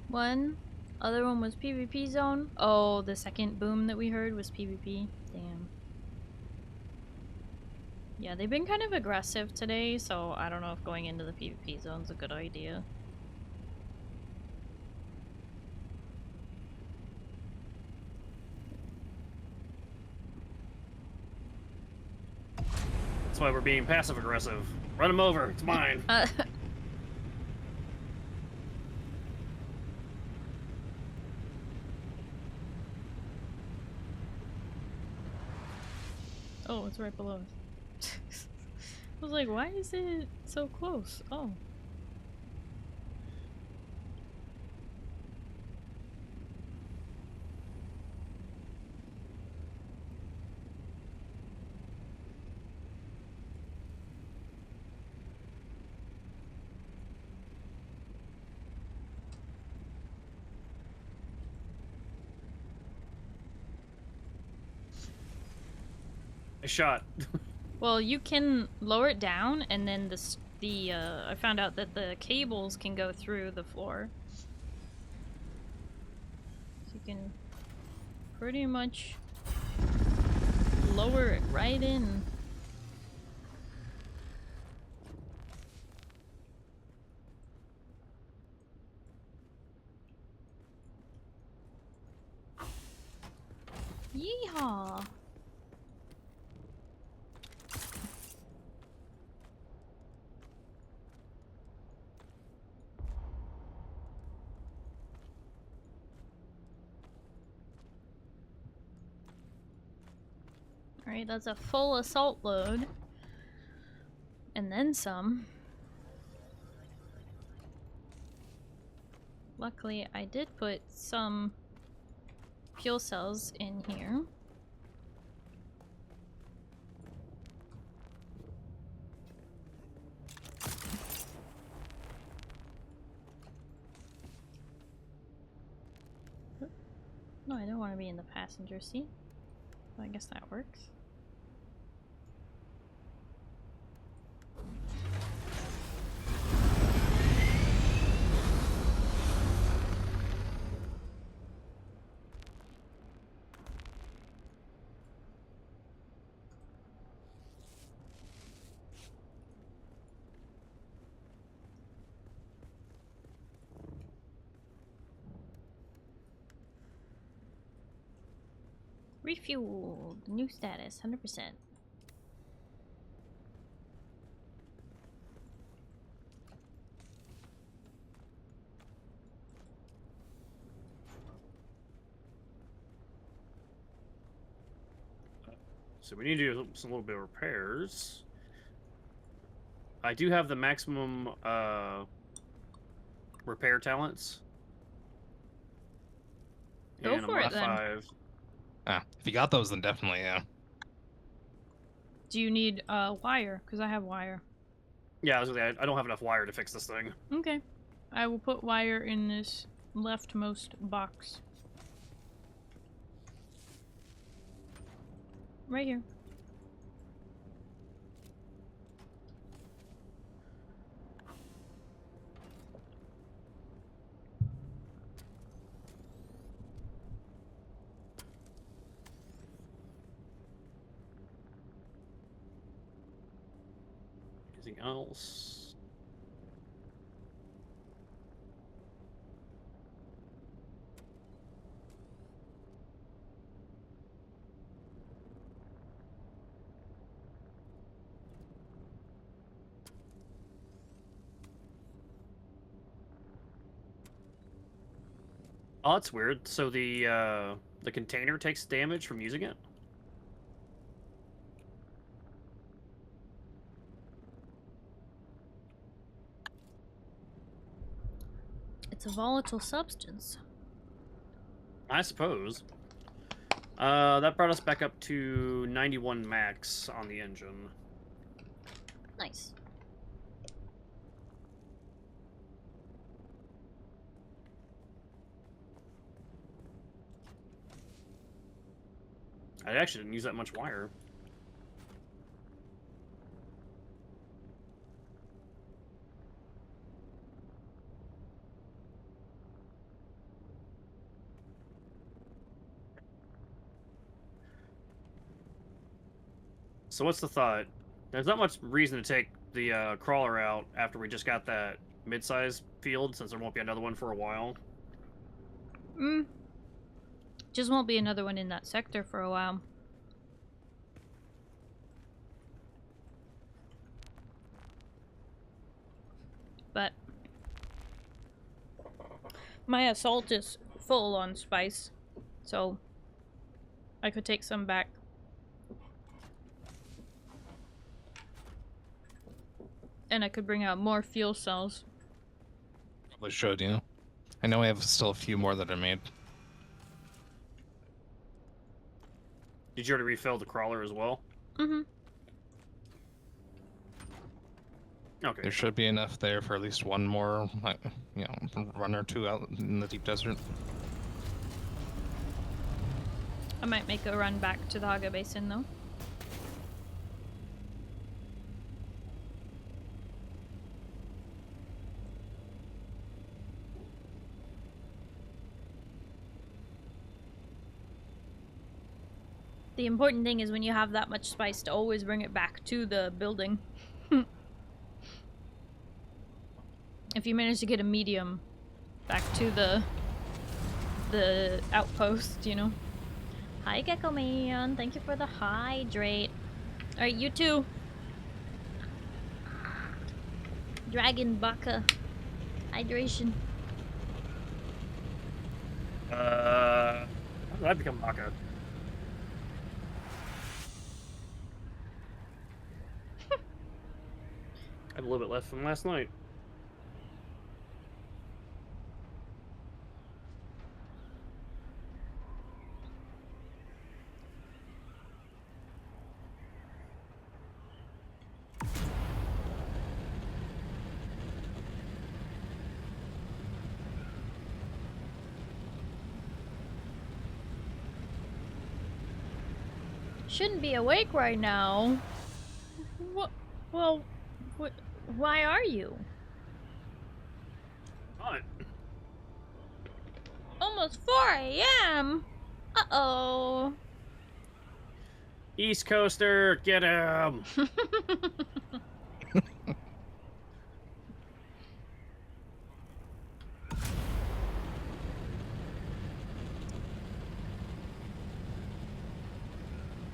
One. Other one was PvP zone. Oh, the second boom that we heard was PvP. Damn. Yeah, they've been kind of aggressive today, so I don't know if going into the PvP zone's a good idea. That's why we're being passive aggressive. Run him over. It's mine. Oh, it's right below us. I was like, why is it so close? Oh. I shot. Well, you can lower it down, and then I found out that the cables can go through the floor. So you can pretty much lower it right in. Yeehaw! Alright, that's a full assault load. And then some. Luckily, I did put some fuel cells in here. No, I don't want to be in the passenger seat. I guess that works. Refueled. New status, 100%. So we need to do some little bit of repairs. I do have the maximum repair talents. Go And for I'm it, then. 5. If you got those, then definitely, yeah. Do you need wire? Because I have wire. Yeah, I was gonna say, I don't have enough wire to fix this thing. Okay. I will put wire in this leftmost box. Right here. Anything else? Oh, that's weird. So the container takes damage from using it? It's a volatile substance. I suppose. That brought us back up to 91 max on the engine. Nice. I actually didn't use that much wire. So what's the thought? There's not much reason to take the crawler out after we just got that mid-size field, since there won't be another one for a while. Just won't be another one in that sector for a while. But my assault is full on spice, so I could take some back. And I could bring out more fuel cells. Probably should, you know. I know we have still a few more that are made. Did you already refill the crawler as well? Mm-hmm. Okay. There should be enough there for at least one more, you know, run or two out in the deep desert. I might make a run back to the Haga Basin, though. The important thing is when you have that much spice to always bring it back to the building. If you manage to get a medium back to the outpost, you know. Hi, Gecko Man. Thank you for the hydrate. Alright, you too. Dragon Baka. Hydration. How did I become Baka? I have a little bit left from last night. Shouldn't be awake right now. What? Well, what? Why are you? What? Almost 4 a.m. Uh-oh. East Coaster, get him!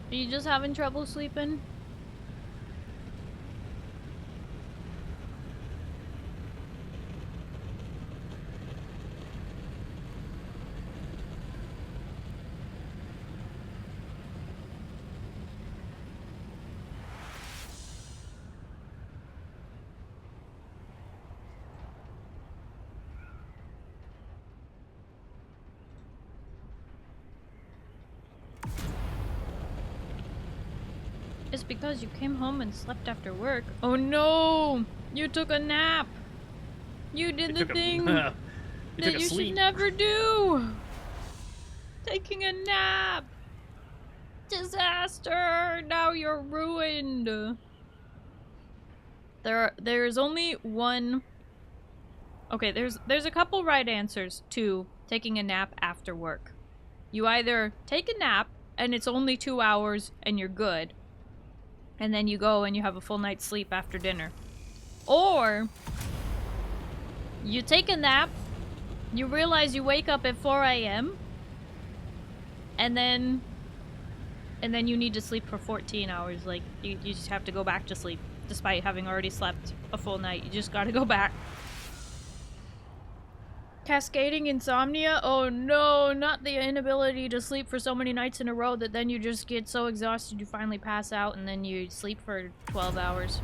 Are you just having trouble sleeping? just because you came home and slept after work. Oh no! You took a nap! You did the thing that you should never do! Taking a nap! Disaster! Now you're ruined! There is only one... Okay, there's a couple right answers to taking a nap after work. You either take a nap and it's only 2 hours and you're good, and then you go and you have a full night's sleep after dinner. Or you take a nap, you realize you wake up at 4 a.m. and then you need to sleep for 14 hours. Like, you just have to go back to sleep despite having already slept a full night. You just gotta go back. Cascading insomnia? Oh no, not the inability to sleep for so many nights in a row that then you just get so exhausted you finally pass out and then you sleep for 12 hours.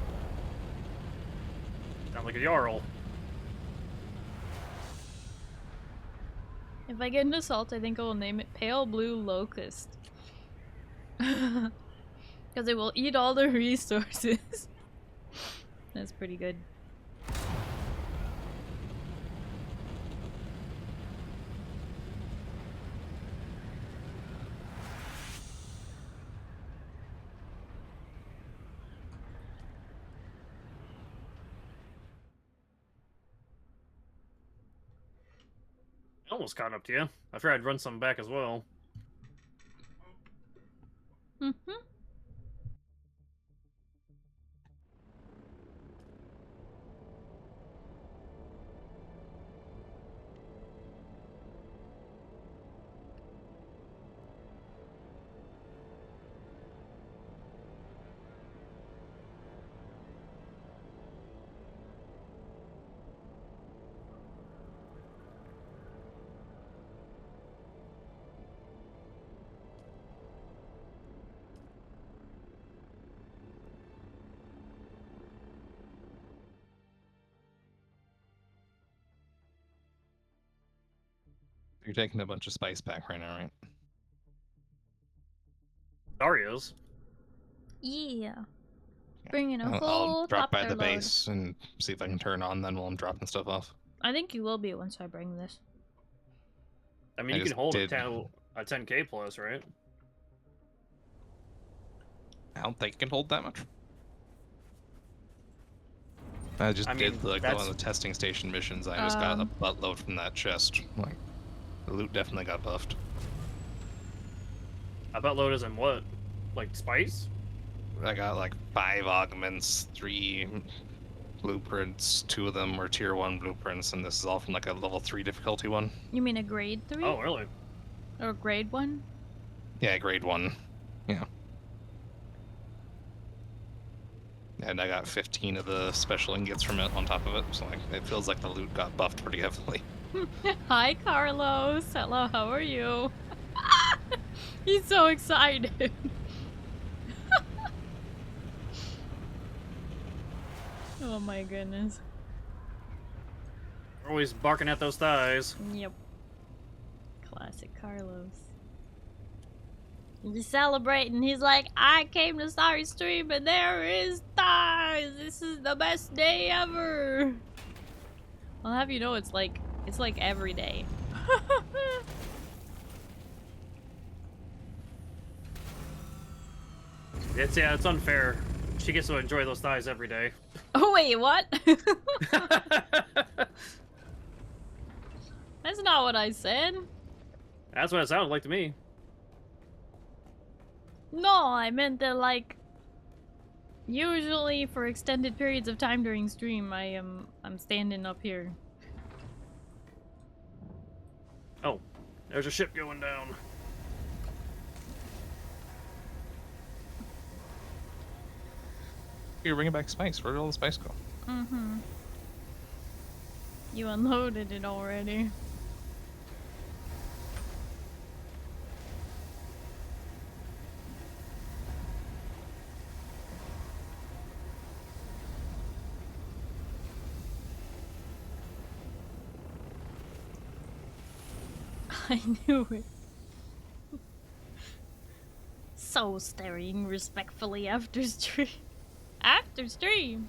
Sound like a Jarl. If I get an assault, I think I will name it Pale Blue Locust. Because it will eat all the resources. That's pretty good. Almost caught up to you. I figured I'd run some back as well. Mm-hmm. You're taking a bunch of spice back right now, right? Dario's. Yeah. Bringing a I'll full drop by topper the load. base and see if I can turn on then while I'm dropping stuff off. I think you will be once I bring this. I mean, I you can just hold did- a 10k plus, right? I don't think it can hold that much. I just I did mean, like that's- one of the testing station missions. I just got a buttload from that chest. Like, the loot definitely got buffed. I bet load is in what? Like spice? I got like 5 augments, 3 blueprints. 2 of them were tier 1 blueprints, and this is all from like a level 3 difficulty one. You mean a grade 3? Oh, really? Or a grade 1? Yeah, grade 1. Yeah. And I got 15 of the special ingots from it on top of it, so like it feels like the loot got buffed pretty heavily. Hi, Carlos. Hello, how are you? He's so excited. Oh my goodness. Always barking at those thighs. Yep. Classic Carlos. He's celebrating. He's like, I came to Starry Stream and there is thighs. This is the best day ever. I'll have you know it's like every day. It's unfair. She gets to enjoy those thighs every day. Oh wait, what? That's not what I said. That's what it sounded like to me. No, I meant that like usually for extended periods of time during stream I'm standing up here. Oh, there's a ship going down. You're bringing back spice. Where did all the spice go? Mm-hmm. You unloaded it already. I knew it. so staring respectfully after stream. After stream.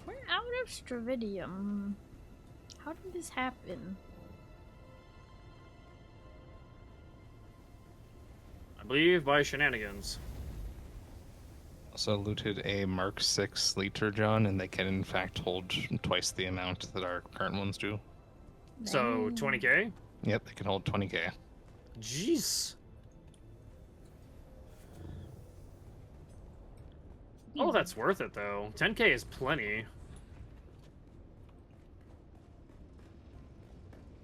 We're out of Stravidium. How did this happen? I believe by shenanigans. Also looted a Mark 6 Leeter John, and they can in fact hold twice the amount that our current ones do. So, Dang. 20k? Yep, they can hold 20k. Jeez. Oh, that's worth it, though. 10k is plenty.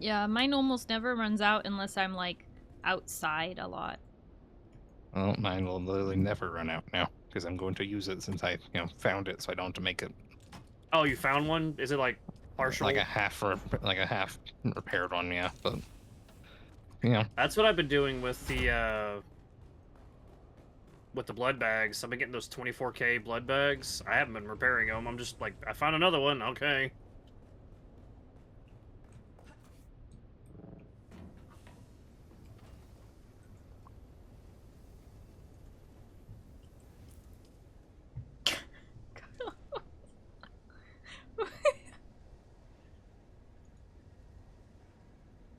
Yeah, mine almost never runs out unless I'm like outside a lot. Well, mine will literally never run out now, because I'm going to use it since I, found it, so I don't have to make it Oh, you found one? Is it like partial? like a half repaired one, yeah. But That's what I've been doing with the blood bags. I've been getting those 24k blood bags. I haven't been repairing them. I'm just like, I found another one. Okay.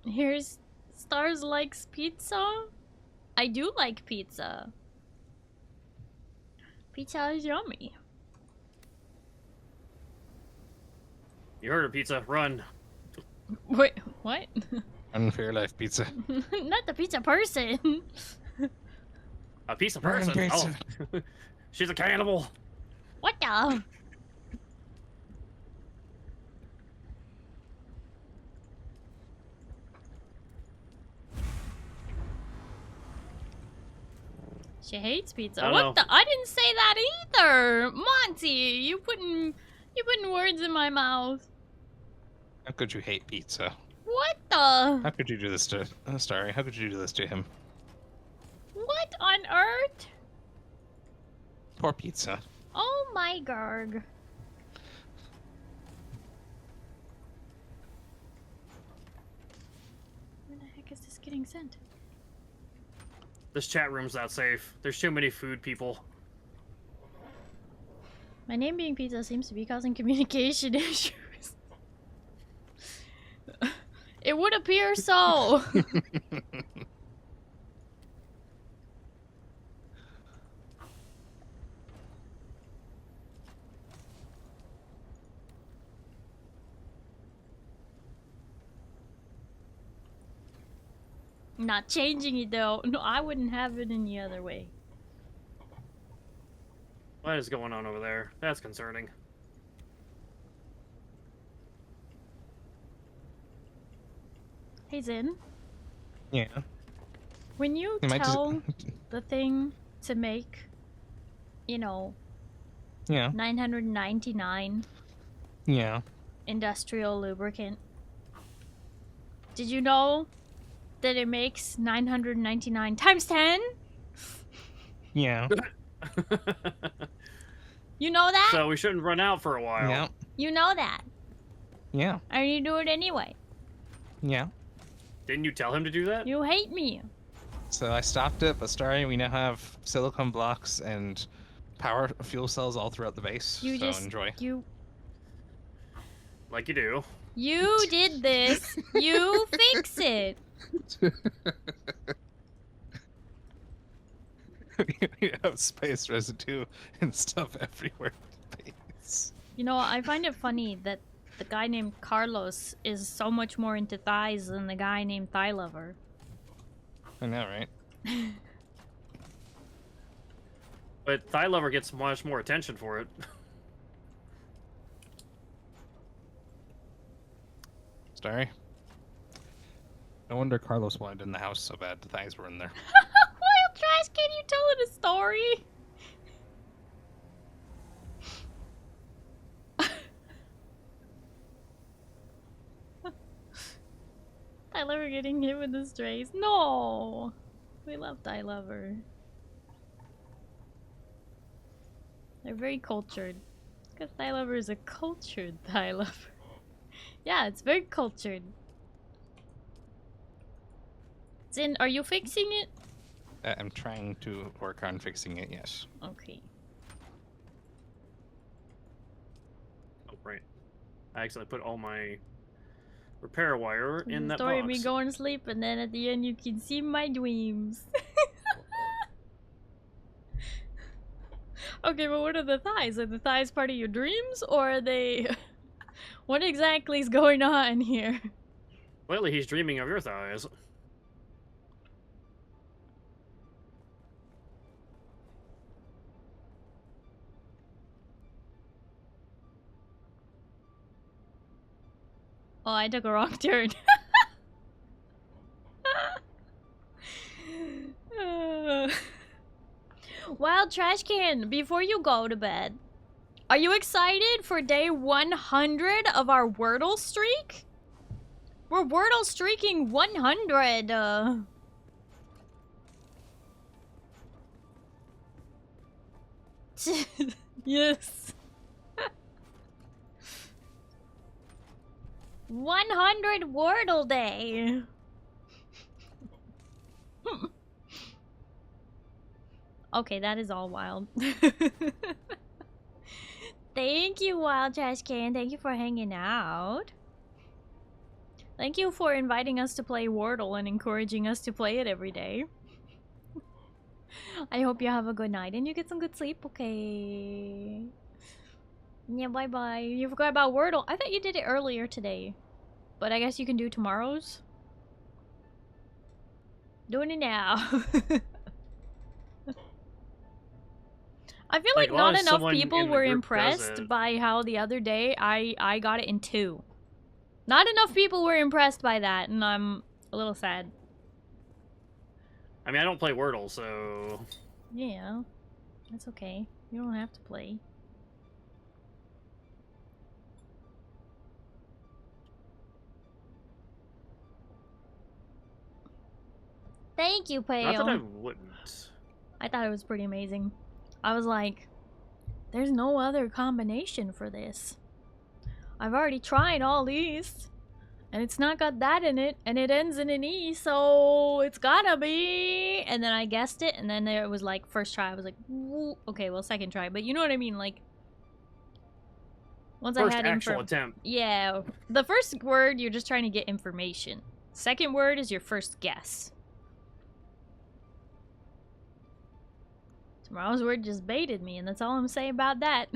Here's Stars likes pizza. I do like pizza. Pizza is yummy. You heard of pizza? Run. Wait, what? Unfair Life Pizza. Not the pizza person. A pizza Run, person. pizza. Oh, she's a cannibal. What the? She hates pizza. I What know. the? I didn't say that either. Monty, you putting words in my mouth. How could you hate pizza? What the? How could you do this to Starry? How could you do this to him? What on earth? Poor pizza. Oh my garg. Where the heck is this getting sent? This chat room's not safe. There's too many food people. My name being pizza seems to be causing communication issues. It would appear so. Not changing it though. No, I wouldn't have it any other way. What is going on over there? That's concerning. Hey Zin, Yeah. when you It might just- tell the thing to make, Yeah. 999 Yeah. industrial lubricant, did you know that it makes 999 times 10? Yeah. You know that? So we shouldn't run out for a while. Yeah. You know that. Yeah. And you do it anyway. Yeah. Didn't you tell him to do that? You hate me. So I stopped it, but Starry, we now have silicone blocks and power fuel cells all throughout the base. You so just enjoy. Like you do. You did this. You fix it. We have space residue and stuff everywhere in the base. You know, I find it funny that the guy named Carlos is so much more into thighs than the guy named Thigh Lover. I know, right? But Thigh Lover gets much more attention for it. Starry? No wonder Carlos wanted in the house so bad. The thighs were in there. Wild Trash, can you tell it a story? Thigh Lover getting hit with the strays. No! We love Thigh Lover. They're very cultured. A thigh lover is a cultured thigh lover. Yeah, it's very cultured. Zin, are you fixing it? I'm trying to work on fixing it, yes. Okay. Oh, right. I accidentally put all my repair wire in The that story box. of me going to sleep, and then at the end you can see my dreams. Okay, but what are the thighs? Are the thighs part of your dreams, or are they... What exactly is going on here? Lately, he's dreaming of your thighs. Oh, I took a wrong turn. Wild Trash Can, before you go to bed, are you excited for day 100 of our Wordle streak? We're Wordle streaking 100. Yes. 100 Wordle day. Okay, that is all wild. Thank you, Wild Trash Can. Thank you for hanging out. Thank you for inviting us to play Wordle and encouraging us to play it every day. I hope you have a good night and you get some good sleep, okay? Yeah, bye-bye. You forgot about Wordle. I thought you did it earlier today. But I guess you can do tomorrow's. Doing it now. I feel like not enough people were impressed by how the other day I got it in 2. Not enough people were impressed by that, and I'm a little sad. I mean, I don't play Wordle, so... Yeah, that's okay. You don't have to play. Thank you, Pale. Not that I wouldn't. I thought it was pretty amazing. I was like, there's no other combination for this. I've already tried all these, and it's not got that in it, and it ends in an E, so it's gotta be. And then I guessed it, and then it was like, first try, I was like, woo. Okay, well, second try, but you know what I mean, like, once First I had actual attempt. Yeah, the first word, you're just trying to get information. Second word is your first guess. Tomorrow's word just baited me, and that's all I'm saying about that.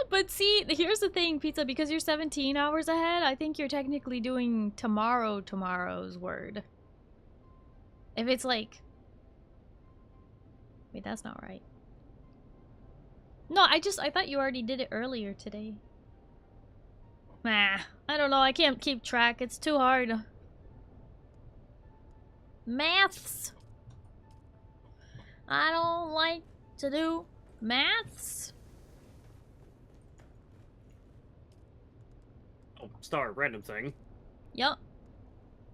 But see, here's the thing, Pizza, because you're 17 hours ahead, I think you're technically doing tomorrow's word. If it's like... Wait, that's not right. No, I thought you already did it earlier today. Nah, I don't know, I can't keep track, it's too hard. Maths. I don't like to do maths. Oh, Star, random thing. Yup.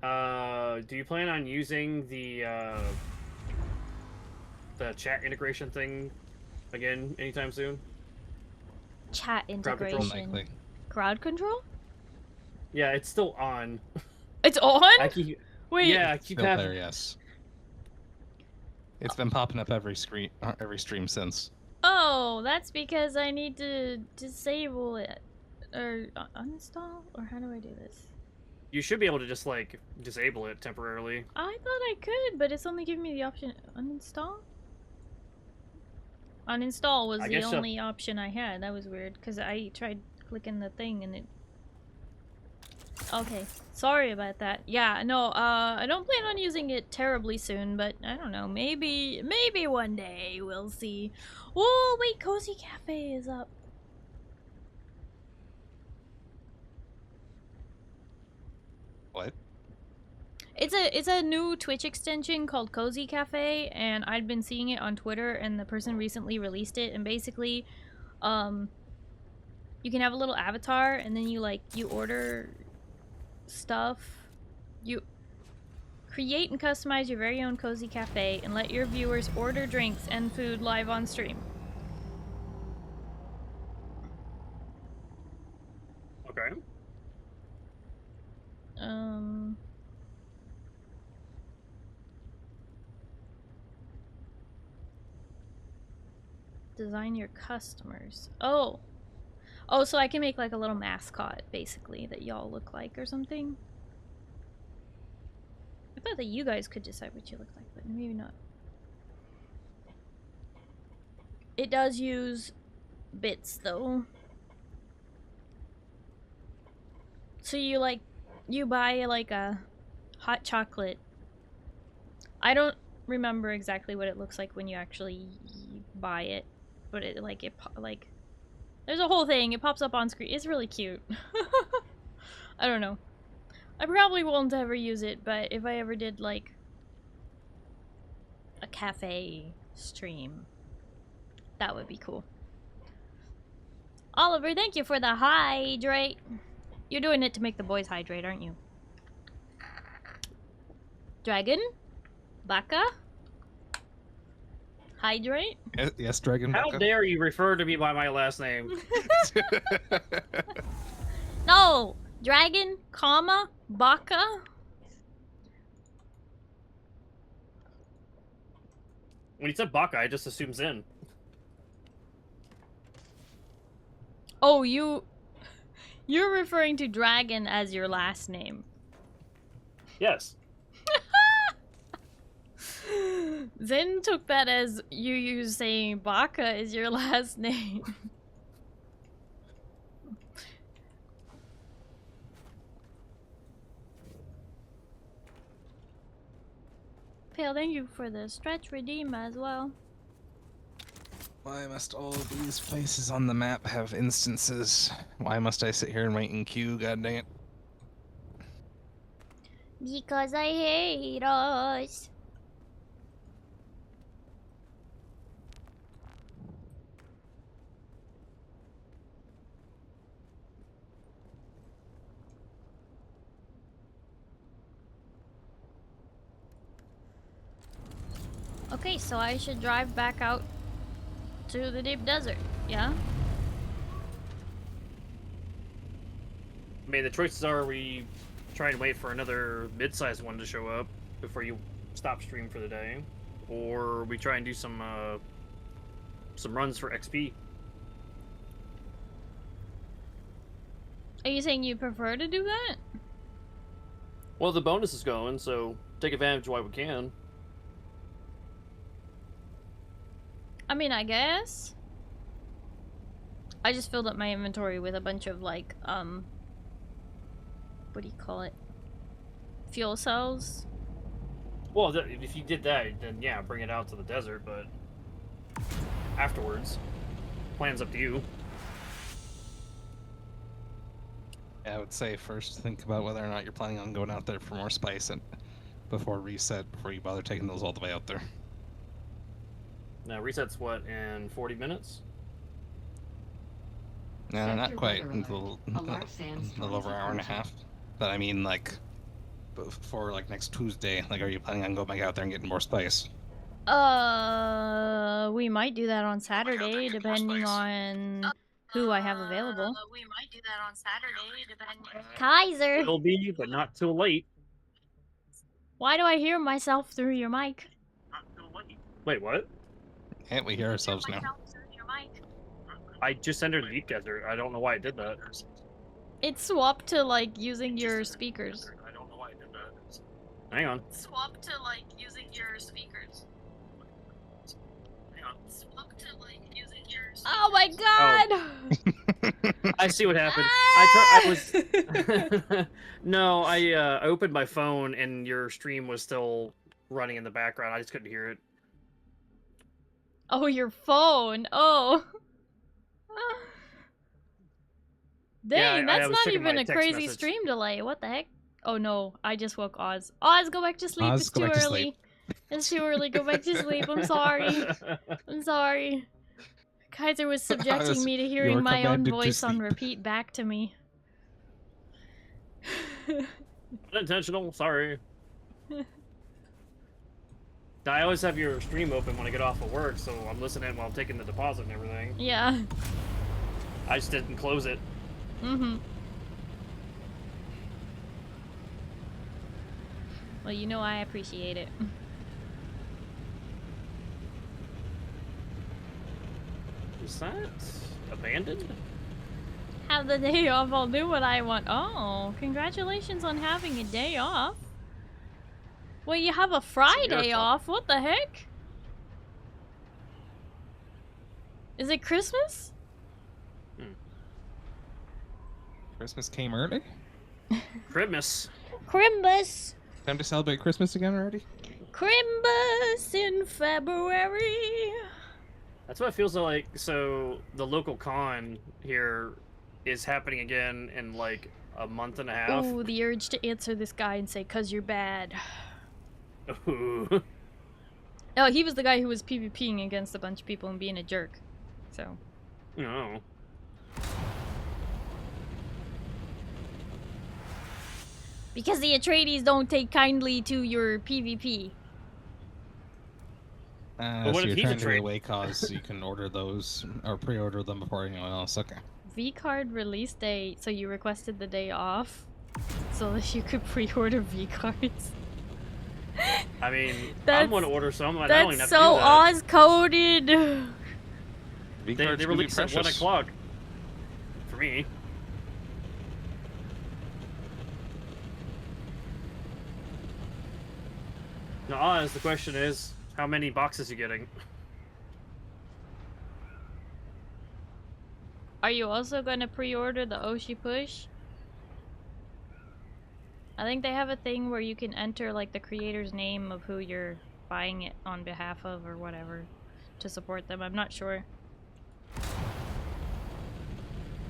Do you plan on using the chat integration thing again anytime soon? Chat Crowd control? integration. Unlikely. Crowd control? Yeah, it's still on. It's on? I keep... Wait. Yeah, I keep Still having... there, yes. It's been popping up every stream since. Oh, that's because I need to disable it. Or uninstall? Or how do I do this? You should be able to just, like, disable it temporarily. I thought I could, but it's only giving me the option uninstall? Uninstall was I the guess so. only option I had. That was weird, because I tried clicking the thing and it... Okay, sorry about that. Yeah, no, I don't plan on using it terribly soon, but I don't know, maybe one day, we'll see. Oh, wait, Cozy Cafe is up. What? It's a new Twitch extension called Cozy Cafe, and I'd been seeing it on Twitter, and the person recently released it, and basically, you can have a little avatar, and then you order stuff. Create and customize your very own cozy cafe and let your viewers order drinks and food live on stream. Okay. Design your customers. Oh. Oh, so I can make like a little mascot, basically, that y'all look like or something? I thought that you guys could decide what you look like, but maybe not. It does use bits, though. So you, like, you buy, like, a hot chocolate. I don't remember exactly what it looks like when you actually buy it. But it, like, there's a whole thing. It pops up on screen. It's really cute. I don't know. I probably won't ever use it, but if I ever did, like, a cafe stream, that would be cool. Oliver, thank you for the hydrate. You're doing it to make the boys hydrate, aren't you? Dragon? Baka? Hydrate? Yes, Dragon. How Baka. dare you refer to me by my last name? No! Dragon, comma, Baka? When you said Baka, I just assumed Zen. Oh, you're referring to Dragon as your last name. Yes. Zen took that as you saying Baka is your last name. Pale, thank you for the stretch redeem as well. Why must all of these places on the map have instances? Why must I sit here and wait in queue? God dang it! Because I hate us. Okay, so I should drive back out to the deep desert, yeah? I mean, the choices are we try and wait for another mid-sized one to show up before you stop stream for the day, or we try and do some runs for XP. Are you saying you prefer to do that? Well, the bonus is going, so take advantage while we can. I mean, I guess. I just filled up my inventory with a bunch of, like, what do you call it? Fuel cells. Well, if you did that, then yeah, bring it out to the desert, but afterwards, plan's up to you. Yeah, I would say first think about whether or not you're planning on going out there for more spice and before reset, before you bother taking those all the way out there. Now, reset's what, in 40 minutes? No, not quite. A little over an hour and a half. But I mean, like, for like next Tuesday, like, are you planning on going back out there and getting more spice? We might do that on Saturday, depending on who I have available. We might do that on Saturday, depending. Kaiser! It'll be, but not too late. Why do I hear myself through your mic? Wait, what? Can't we hear ourselves now? I just entered the deep desert. I don't know why I did that. It swapped to, like, using your speakers. I don't know why I did that. Hang on. Swap to like using your speakers. Hang on. Swap to like using your speakers. Oh my god! I see what happened. No, I opened my phone and your stream was still running in the background. I just couldn't hear it. Oh, your phone. Oh. Dang, Yeah, I that's was not checking even my a text crazy message. stream delay. What the heck? Oh no, I just woke Oz. Oz, go back to sleep. Oz, It's go too back to early. sleep. It's too early. Go back to sleep. I'm sorry. I'm sorry. Kaiser was subjecting Oz, me to you hearing are my own commanded to voice on sleep. repeat back to me. Unintentional, sorry. I always have your stream open when I get off of work, so I'm listening while I'm taking the deposit and everything. Yeah. I just didn't close it. Mm-hmm. Well, you know I appreciate it. Is that abandoned? Have the day off, I'll do what I want. Oh, congratulations on having a day off. Well, you have a Friday off. What the heck? Is it Christmas? Christmas came early? Christmas. Christmas. Time to celebrate Christmas again already? Christmas in February. That's what it feels like. So the local con here is happening again in like a month and a half. Ooh, the urge to answer this guy and say, "'Cause you're bad." Ooh. Oh, he was the guy who was PvPing against a bunch of people and being a jerk. So. No. Because the Atreides don't take kindly to your PvP. But what So if you're he's a trying to trade? away cause you can order those or pre-order them before anyone else. Okay. V-card release date. So you requested the day off so that you could pre-order V-cards. I mean, That's- I'm going to order some, and I don't even That's have to do so that. Oz-coded. They V-cards can be release at 1 precious. o'clock. For me. Now, Oz, the question is, how many boxes you getting? Are you also gonna pre-order the Oshi Push? I think they have a thing where you can enter like the creator's name of who you're buying it on behalf of or whatever to support them. I'm not sure.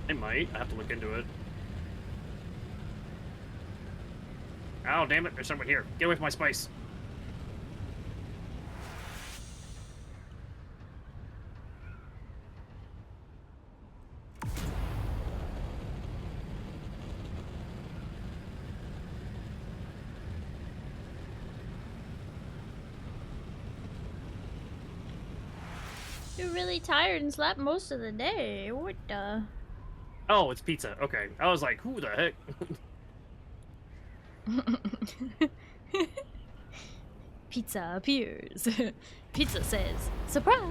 I might. I have to look into it. Oh, damn it. There's someone here. Get away from my spice. You're really tired and slept most of the day. What the? Oh, it's pizza. Okay. I was like, who the heck? Pizza appears. Pizza says, surprise!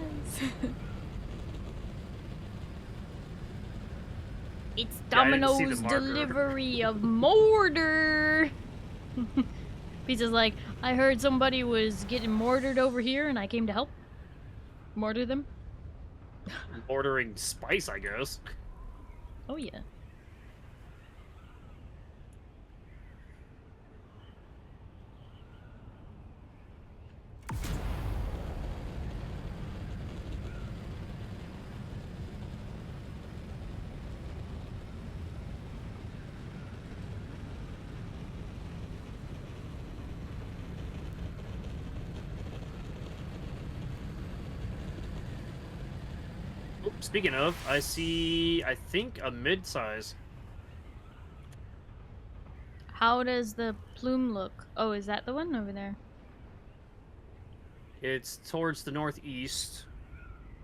It's Yeah, I didn't see the Domino's marker. delivery of mortar! Pizza's like, I heard somebody was getting mortared over here and I came to help. Mortar them? Ordering spice, I guess. Oh yeah. Oh, speaking of, I see, I think, a mid-size. How does the plume look? Oh, is that the one over there? It's towards the northeast.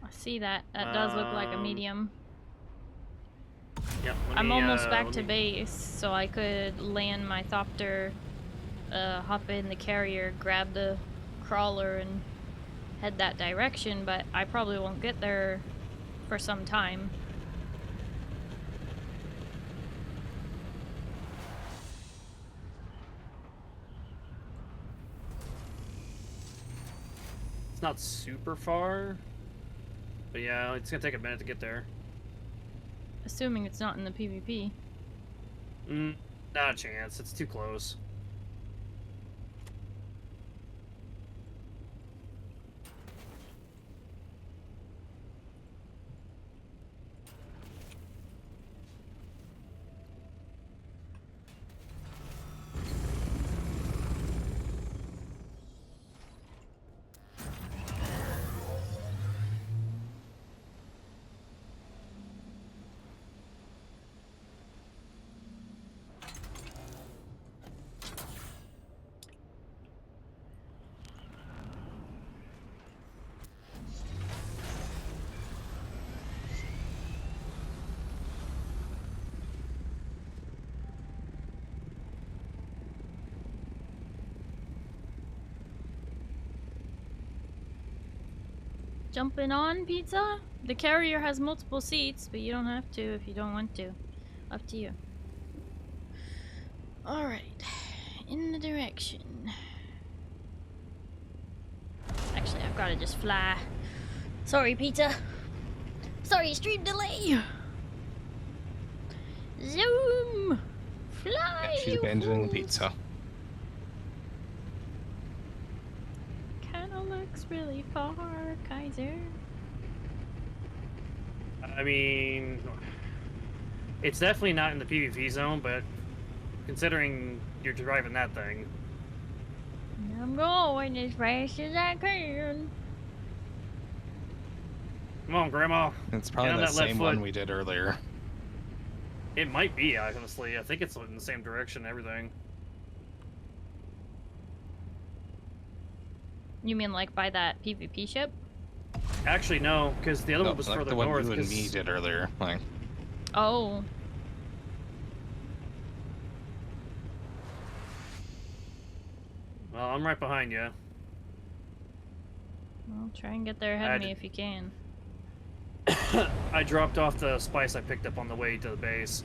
I see that. That does look like a Um, medium. Yep. I'm almost back to base, so I could land my Thopter, hop in the carrier, grab the crawler, and head that direction, but I probably won't get there for some time. It's not super far. But yeah, it's gonna take a minute to get there. Assuming it's not in the PvP. Not a chance. It's too close. Jumping on, Pizza? The carrier has multiple seats, but you don't have to if you don't want to. Up to you. Alright. In the direction. Actually, I've gotta just fly. Sorry, Pizza. Sorry, stream delay. Zoom! Fly! Yeah, she's you abandoning fools. pizza. Kinda looks really far, Kaiser. I mean, it's definitely not in the PvP zone, but considering you're driving that thing, I'm going as fast as I can. come on, Grandma. It's Get probably on the that left same one foot. we did earlier. It might be, honestly. I think it's in the same direction and everything. You mean like by that PvP ship? Actually, no, because the other No, one was like further the one north. you and 'cause- me did earlier. Like, Oh. Well, I'm right behind you. Well, try and get there ahead of me if you can. I dropped off the spice I picked up on the way to the base.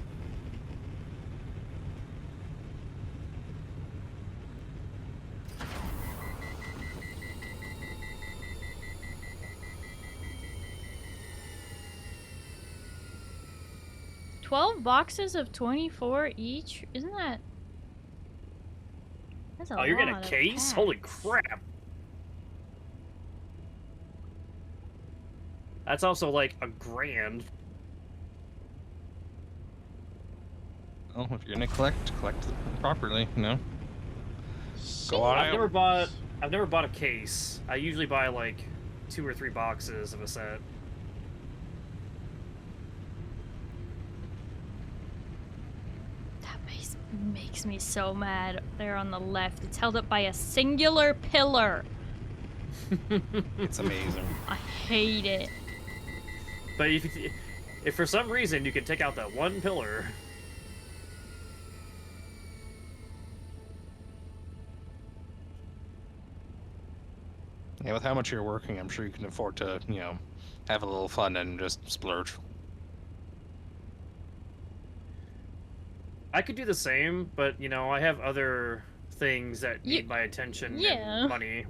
$12 boxes of 24 each? Isn't that... That's a lot Oh, you're getting a of case? packs. Holy crap! That's also like $1,000. oh, if you're gonna collect it properly, you know. Go on I've out. never bought a case. I usually buy like 2 or 3 boxes of a set. That makes me so mad. There on the left. It's held up by a singular pillar. It's amazing. I hate it. But if for some reason you can take out that one pillar, Yeah, with how much you're working, I'm sure you can afford to, you know, have a little fun and just splurge. I could do the same. But you know, I have other things that You- need my attention yeah. and money.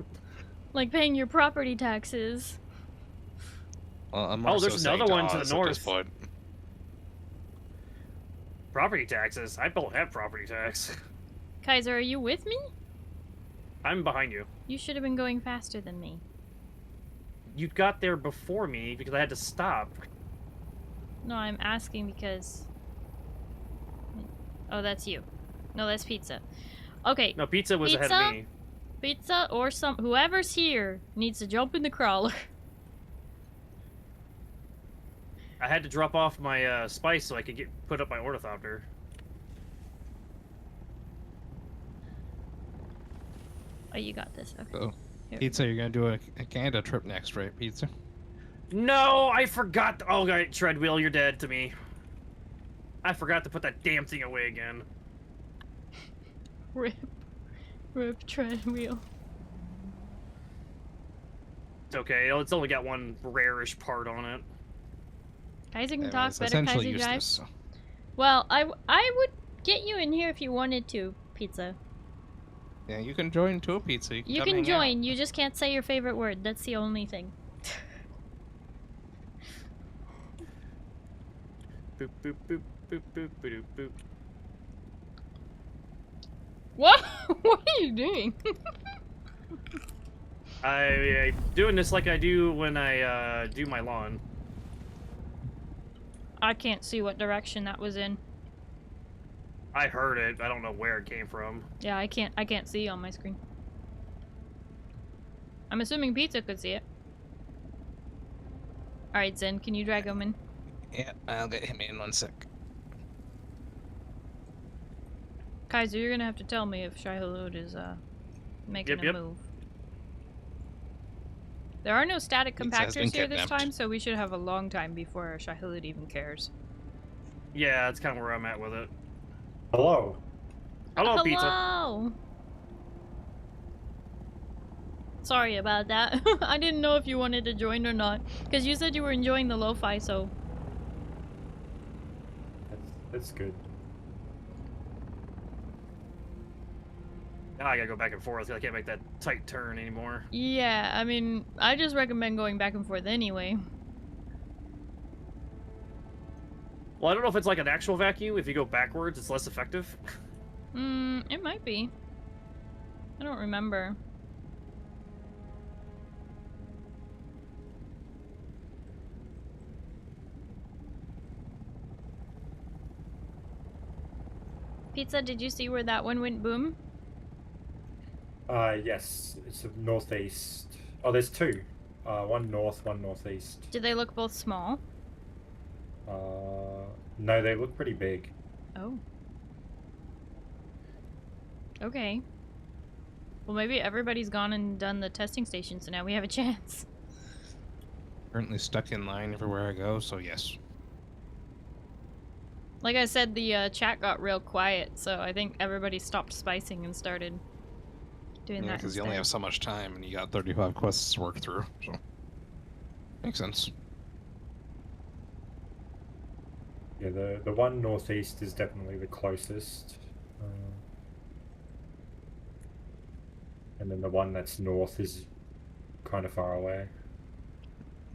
Like paying your property taxes. Well, I'm Oh, more so there's saying another one to the Oz north. At this point. Property taxes. I don't have property tax. Kaiser, are you with me? I'm behind you. You should have been going faster than me. You got there before me because I had to stop. No, I'm asking because... Oh, that's you. No, that's Pizza. Okay, No, pizza was ahead Pizza? of me. Pizza or whoever's here needs to jump in the crawler. I had to drop off my spice so I could put up my ornithopter. Oh, you got this. Okay. So, Here. Pizza, you're gonna do a Canada trip next, right, Pizza? No, I forgot. Oh, right, Treadwheel, you're dead to me. I forgot to put that damn thing away again. Rip. Rip treadwheel. It's okay. It's only got one rare-ish part on it. Kaiser can Yeah, talk it's better. essentially Kaiser drive. useless. So. Well, I would get you in here if you wanted to, Pizza. Yeah, you can join too, Pizza. You can, You come can hang out. join. You just can't say your favorite word. That's the only thing. Boop, boop, boop, boop, boop, boop, boop. What? What are you doing? I'm doing this like I do when I do my lawn. I can't see what direction that was in. I heard it. I don't know where it came from. Yeah, I can't see on my screen. I'm assuming Pizza could see it. Alright, Zen, can you drag him in? Yeah, I'll get him in 1 sec. Kaiser, you're gonna have to tell me if Shai-Hulud is making Yep. a move. There are no static Pizza has been compactors here this kidnapped. time, so we should have a long time before Shai-Hulud even cares. Yeah, that's kind of where I'm at with it. Hello. Hello, Pizza. Hello! Sorry about that. I didn't know if you wanted to join or not. Because you said you were enjoying the lo-fi, so... That's good. Now I gotta go back and forth. I can't make that tight turn anymore. Yeah, I mean, I just recommend going back and forth anyway. Well, I don't know if it's like an actual vacuum. If you go backwards, it's less effective. It might be. I don't remember. Pizza, did you see where that one went boom? Yes, it's a northeast. Oh, there's two. One north, one northeast. Did they look both small? No, they look pretty big. Oh. Okay. Well, maybe everybody's gone and done the testing station, so now we have a chance. Currently stuck in line everywhere I go, so yes. Like I said, the chat got real quiet, so I think everybody stopped spicing and started doing Yeah, that because you only instead. have so much time and you got 35 quests to work through, so... Makes sense. Yeah, the one northeast is definitely the closest. And then the one that's north is kind of far away.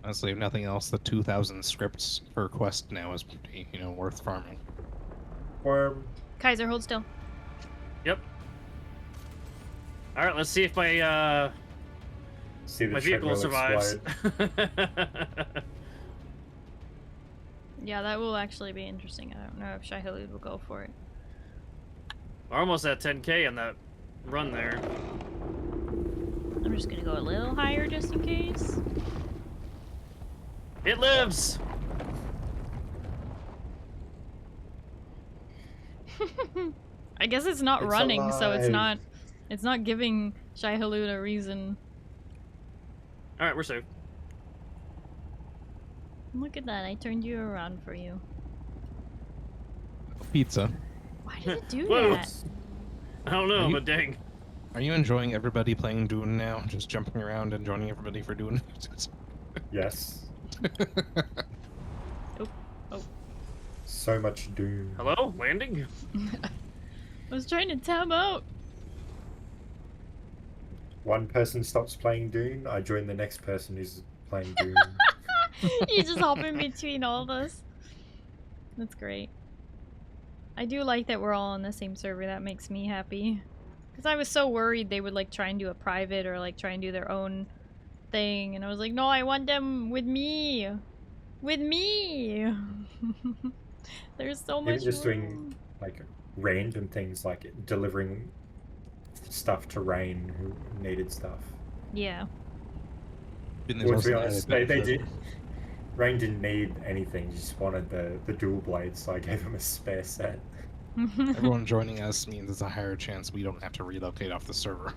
Honestly, if nothing else, the 2,000 scripts per quest now is pretty, worth farming. Or Kaiser, hold still. Yep. All right, let's see if my see the my vehicle treadmill survives. explode. Yeah, that will actually be interesting. I don't know if Shai-Hulud will go for it. We're almost at 10K on that run there. I'm just gonna go a little higher just in case. It lives. I guess it's not It's running, so alive. it's not giving Shai-Hulud a reason. All right, we're safe. Look at that, I turned you around for you. Pizza. Why did it do Whoa. that? I don't know, Are you- but dang. Are you enjoying everybody playing Dune now? Just jumping around and joining everybody for Dune? Yes. Oh. So much doom. Hello, landing. I was trying to tab out. One person stops playing Dune, I join the next person who's playing Dune. You just hop in between all of us. That's great. I do like that we're all on the same server. That makes me happy. Because I was so worried they would like try and do a private or like try and do their own thing. And I was like, no, I want them with me. With me. There's so much Even just room. doing like random things like delivering stuff to Rain who needed stuff. Yeah. Well, to be honest, they did. Rain didn't need anything, he just wanted the dual blades, so I gave him a spare set. Everyone joining us means there's a higher chance we don't have to relocate off the server.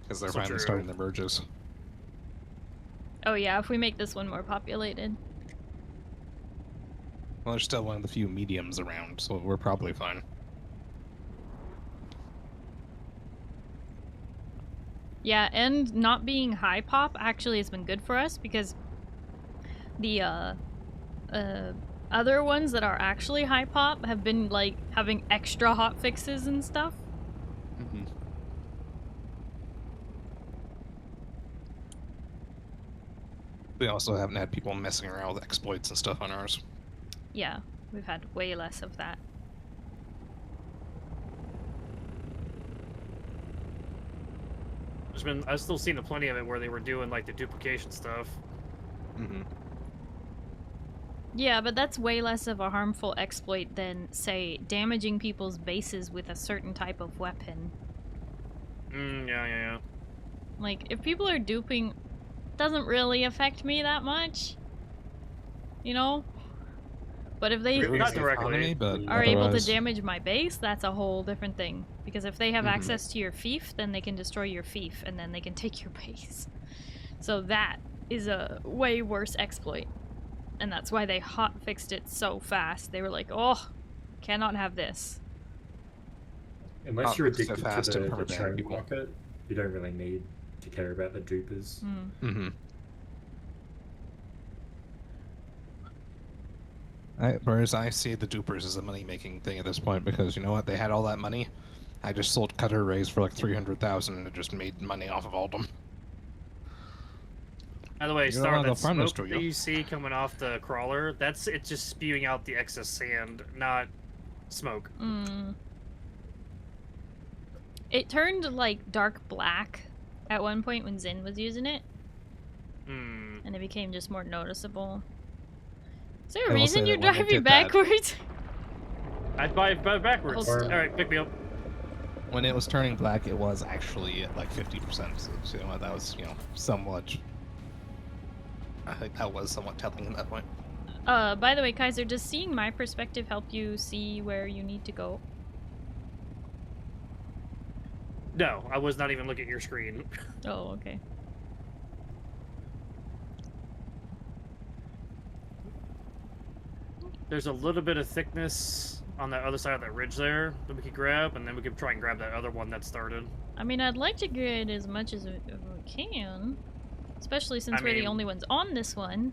Because they're So finally true. starting the merges. Oh yeah, if we make this one more populated. Well, there's still one of the few mediums around, so we're probably fine. Yeah, and not being high pop actually has been good for us because the other ones that are actually high pop have been like having extra hot fixes and stuff. Mm-hmm. We also haven't had people messing around with exploits and stuff on ours. Yeah, we've had way less of that. I've still seen plenty of it where they were doing like the duplication stuff. Mm-hmm. Yeah, but that's way less of a harmful exploit than, say, damaging people's bases with a certain type of weapon. Yeah. Like, if people are duping, it doesn't really affect me that much. You know? But if they Really? Not directly. Economy, but are able to otherwise- damage my base, that's a whole different thing. Because if they have Mhm. access to your fief, then they can destroy your fief, and then they can take your base. So that is a way worse exploit. And that's why they hot fixed it so fast. They were like, oh, cannot have this. Unless Oh, you're so addicted fast to and the permaban train people. rocket, you don't really need to care about the dupers. Mm-hmm. Whereas I see the dupers as a money-making thing at this point, because you know what? They had all that money. I just sold cutter arrays for like 300,000 and it just made money off of all of them. By the way, You don't Star, wanna go that farm this, smoke do that you? you see coming off the crawler, that's it just spewing out the excess sand, not smoke. It turned like dark black at one point when Zin was using it. And it became just more noticeable. Is there a I will reason say you're that when I driving did that- backwards? I'd buy it backwards. Hold still. Alright, pick me up. When it was turning black, it was actually at like 50%. So you know, that was, you know, somewhat. I think that was somewhat telling at that point. By the way, Kaiser, does seeing my perspective help you see where you need to go? No, I was not even looking at your screen. Oh, okay. There's a little bit of thickness on that other side of that ridge there that we could grab, and then we could try and grab that other one that started. I mean, I'd like to get as much as we can. Especially since we're the mean- only ones on this one.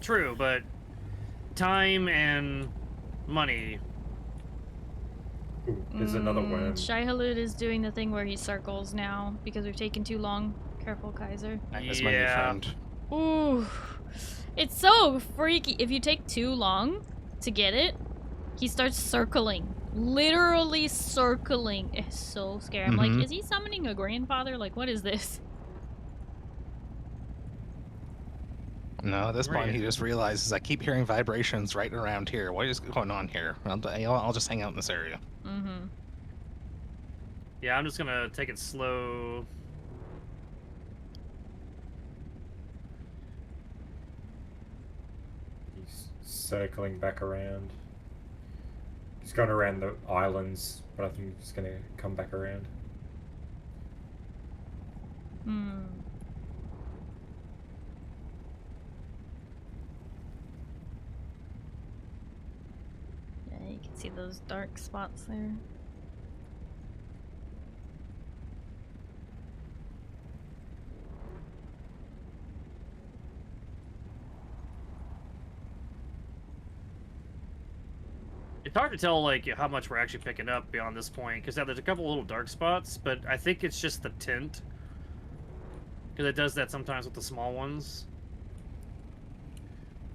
True, but time and money. Ooh, there's another worm. Shai Halud is doing the thing where he circles now because we've taken too long. Careful, Kaiser. That is my new Yeah. friend. Ooh. It's so freaky. If you take too long to get it, he starts circling. Literally circling. It's so scary. I'm like, is he summoning a grandfather? Like, what is this? No, at this point Right. he just realizes I keep hearing vibrations right around here. What is going on here? I'll just hang out in this area. Yeah, I'm just gonna take it slow. He's circling back around. He's gone around the islands, but I think he's gonna come back around. Yeah, you can see those dark spots there. It's hard to tell like how much we're actually picking up beyond this point, because there's a couple little dark spots, but I think it's just the tint. Because it does that sometimes with the small ones.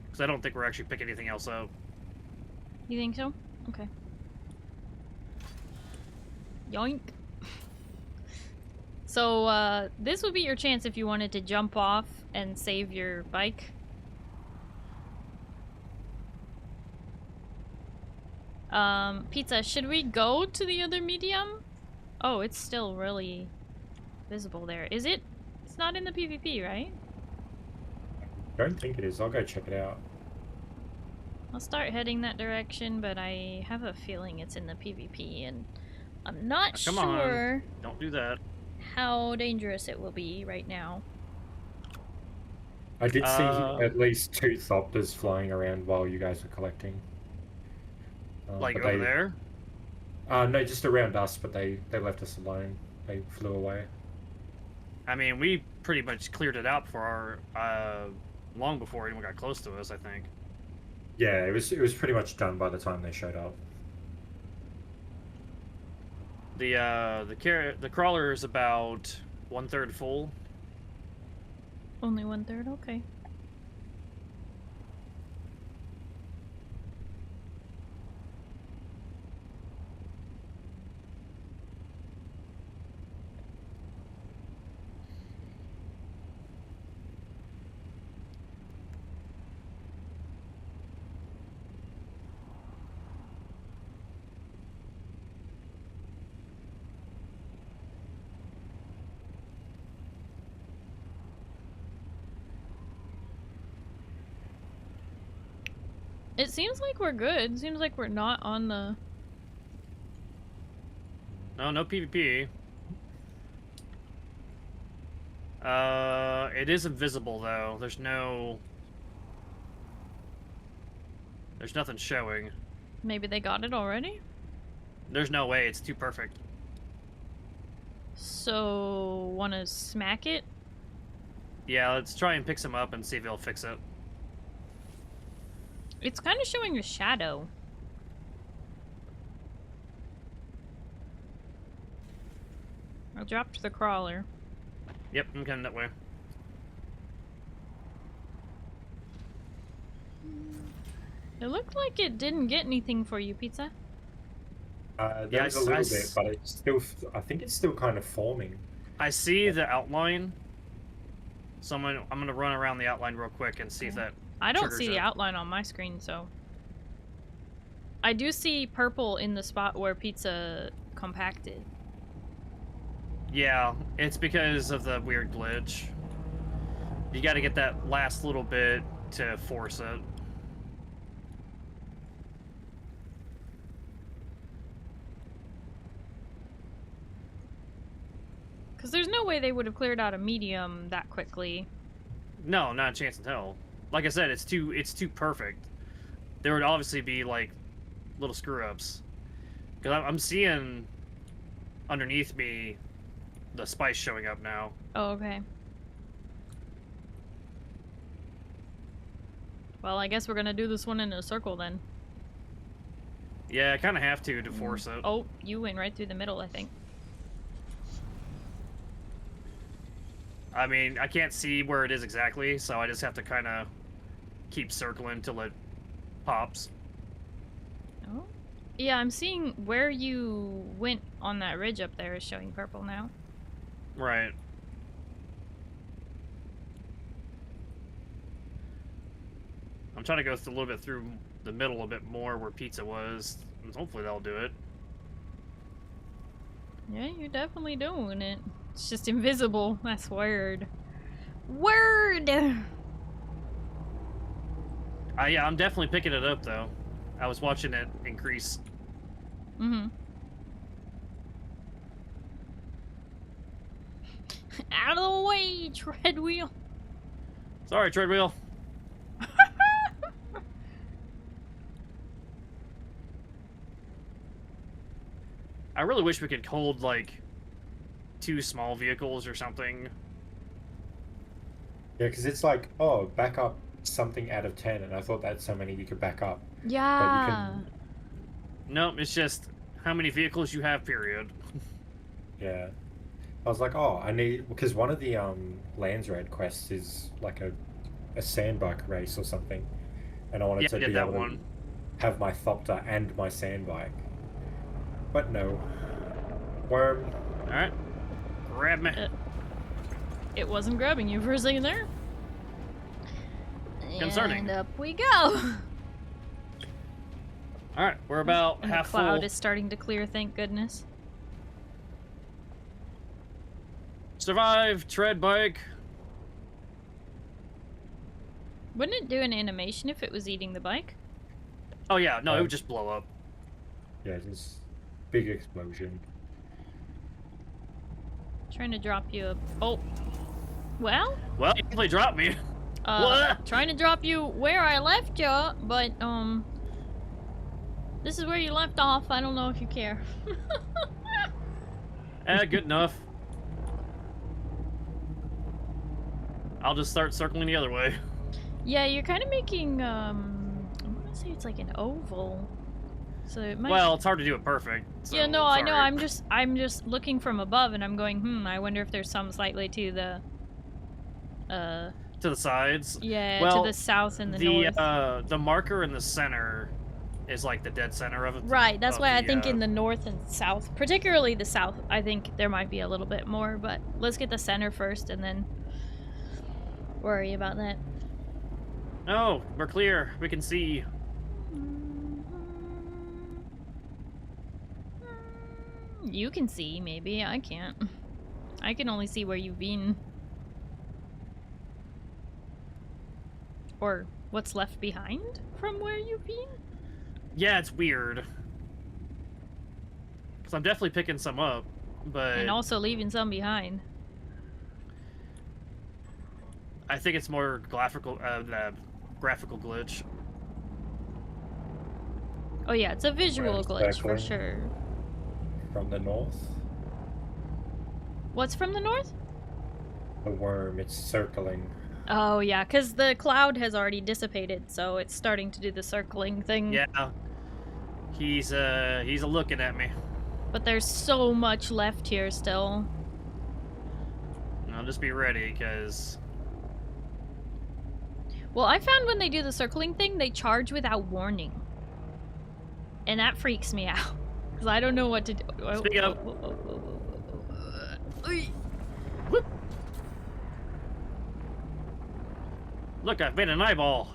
Because I don't think we're actually picking anything else up. You think so? Okay. Yoink. So, this would be your chance if you wanted to jump off and save your bike. Pizza, should we go to the other medium? Oh, it's still really visible there. Is it? It's not in the PvP, right? Don't think it is. I'll go check it out. I'll start heading that direction, but I have a feeling it's in the PvP, and I'm not Come sure on. Don't do that. how dangerous it will be right now. I did see at least 2 Thopters flying around while you guys were collecting. Like but over there? No, just around us, but they left us alone. They flew away. I mean, we pretty much cleared it out for our, long before anyone got close to us, I think. Yeah, it was pretty much done by the time they showed up. The crawler is about 1/3 full. Only 1/3, okay. It seems like we're good. Seems like we're not on the... No PvP. It is invisible though. There's nothing showing. Maybe they got it already? There's no way. It's too perfect. So, wanna smack it? Yeah, let's try and pick some up and see if he'll fix it. It's kind of showing a shadow. I dropped the crawler. Yep, I'm coming that way. It looked like it didn't get anything for you, Pizza. There's a little bit, but it's still. I think it's still kind of forming. I see the outline. So I'm gonna run around the outline real quick and see if that. I don't triggers see the it. outline on my screen, so. I do see purple in the spot where Pizza compacted. Yeah, it's because of the weird glitch. You got to get that last little bit to force it. Because there's no way they would have cleared out a medium that quickly. No, not a chance in hell. Like I said, it's too perfect. There would obviously be like little screw ups. Because I'm seeing underneath me the spice showing up now. Oh, okay. Well, I guess we're gonna do this one in a circle then. Yeah, I kind of have to force it. Oh, you went right through the middle, I think. I mean, I can't see where it is exactly, so I just have to kind of keep circling till it pops. Oh. Yeah, I'm seeing where you went on that ridge up there is showing purple now. Right. I'm trying to go a little bit through the middle a bit more where pizza was. And hopefully that'll do it. Yeah, you're definitely doing it. It's just invisible. That's weird. Word! Yeah, I'm definitely picking it up, though. I was watching it increase. Mm-hmm. Out of the way, treadwheel! Sorry, treadwheel. I really wish we could hold, like, 2 small vehicles or something. Yeah, because it's like, oh, back up something out of 10, and I thought that's so many you could back up. Yeah. Nope, it's just how many vehicles you have, period. Yeah. I was like, oh, I need... Because one of the Lands Red quests is like a sand bike race or something. And I wanted to be able to have my Thopter and my sand bike. But no. Worm. Alright. Grab me. It wasn't grabbing you for a second there. Concerning. And up we go. Alright, we're about and half the cloud full. is starting to clear, thank goodness. Survive, tread bike. Wouldn't it do an animation if it was eating the bike? Oh yeah, no, it would just blow up. Yeah, just big explosion. Trying to drop you a... Oh. Well? Well, you definitely dropped me. What? Trying to drop you where I left you, but, this is where you left off. I don't know if you care. Good enough. I'll just start circling the other way. Yeah, you're kind of making, I want to say it's like an oval. So it might... Well, it's hard to do it perfect. So yeah, no, sorry. I know. I'm just looking from above, and I'm going, I wonder if there's some slightly to the, to the sides. yeah, well, to the south and the north. The marker in the center is like the dead center of it. Right. That's why I think in the north and south, particularly the south, I think there might be a little bit more. But let's get the center first, and then worry about that. Oh, we're clear. We can see. You can see, maybe. I can't. I can only see where you've been. Or what's left behind from where you've been? Yeah, it's weird. Because I'm definitely picking some up, but... And also leaving some behind. I think it's more graphical glitch. Oh yeah, it's a visual glitch for sure. From the north. What's from the north? The worm, it's circling. Oh yeah, because the cloud has already dissipated, so it's starting to do the circling thing. Yeah. He's looking at me. But there's so much left here still. I'll just be ready, because... Well, I found when they do the circling thing, they charge without warning. And that freaks me out. Because I don't know what to do. Speak up. Whoop. Look, I've made an eyeball.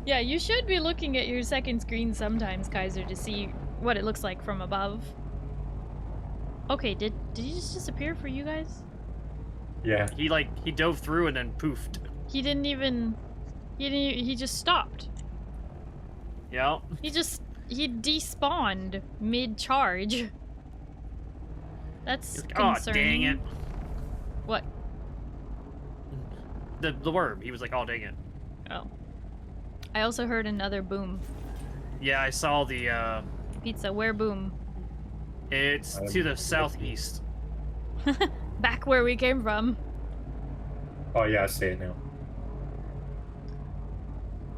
Yeah, you should be looking at your second screen sometimes, Kaiser, to see what it looks like from above. Okay, did he just disappear for you guys? Yeah. He dove through and then poofed. He just stopped. Yeah. He despawned mid-charge. That's concerning. Oh, dang it. What? The worm. He was like, oh, dang it. Oh. I also heard another boom. Yeah, I saw the, Pizza, where boom? It's to the southeast. Back where we came from. Oh yeah, I see it now.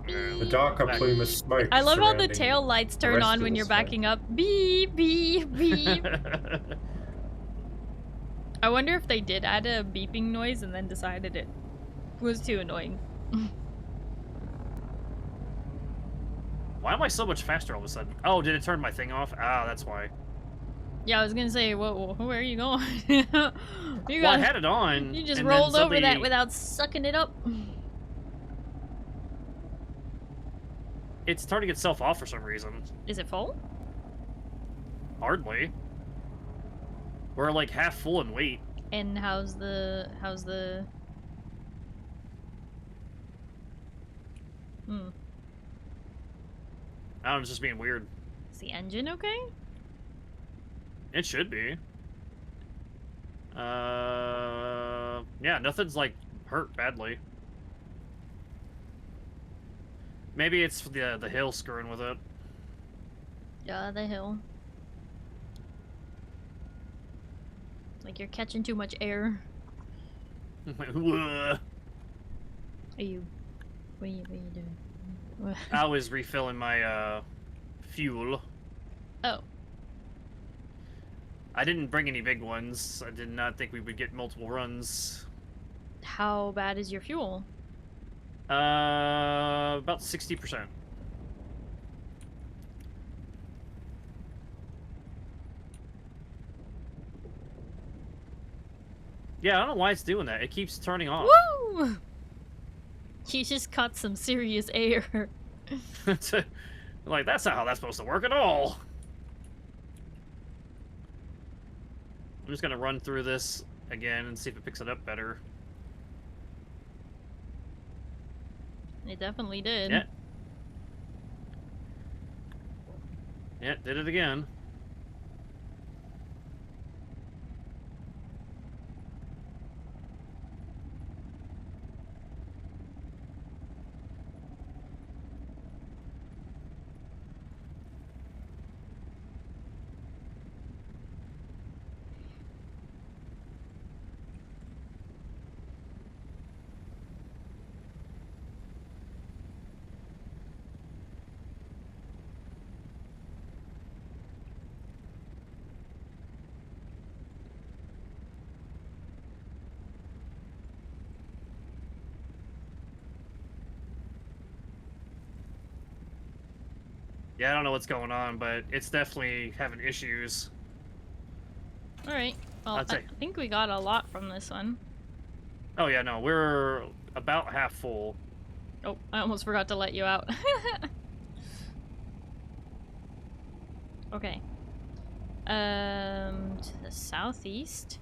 The darker plume of smoke. I love how the surrounding tail lights turn rest on of when the you're smoke. backing up. Beep, beep, beep. I wonder if they did add a beeping noise and then decided it was too annoying. Why am I so much faster all of a sudden? Oh, did it turn my thing off? Ah, that's why. Yeah, I was gonna say, whoa, where are you going? You Well, got, I had it on. you just and rolled then over that suddenly without sucking it up. It's turning itself off for some reason. Is it full? Hardly. We're like half full in weight. And how's the I don't know, it's just being weird. Is the engine okay? It should be. Yeah, nothing's like hurt badly. Maybe it's the hill screwing with it. Yeah, the hill. Like you're catching too much air. Whoa. What are you doing? What? I was refilling my fuel. Oh. I didn't bring any big ones. I did not think we would get multiple runs. How bad is your fuel? About 60%. Yeah, I don't know why it's doing that. It keeps turning off. Woo! You just caught some serious air. Like, that's not how that's supposed to work at all. I'm just gonna run through this again and see if it picks it up better. It definitely did. Yeah. Yeah, did it again. Yeah, I don't know what's going on, but it's definitely having issues. Alright. Well, I'd I say- think we got a lot from this one. Oh yeah, no, we're about half full. Oh, I almost forgot to let you out. Okay. To the southeast.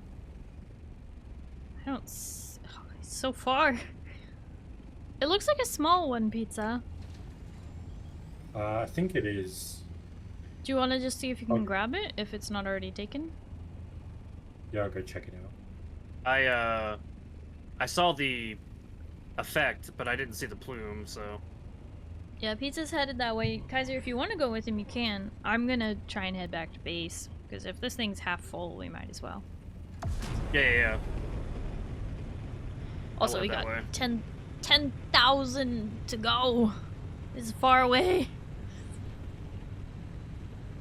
I don't s- oh, it's so far. It looks like a small one, Pizza. I think it is. Do you want to just see if you can Oh. grab it, if it's not already taken? Yeah, I'll go check it out. I saw the effect, but I didn't see the plume, so... Yeah, Pizza's headed that way. Kaiser, if you want to go with him, you can. I'm gonna try and head back to base. Because if this thing's half full, we might as well. Yeah. Also, I we went got that way. 10,000 to go. This is far away.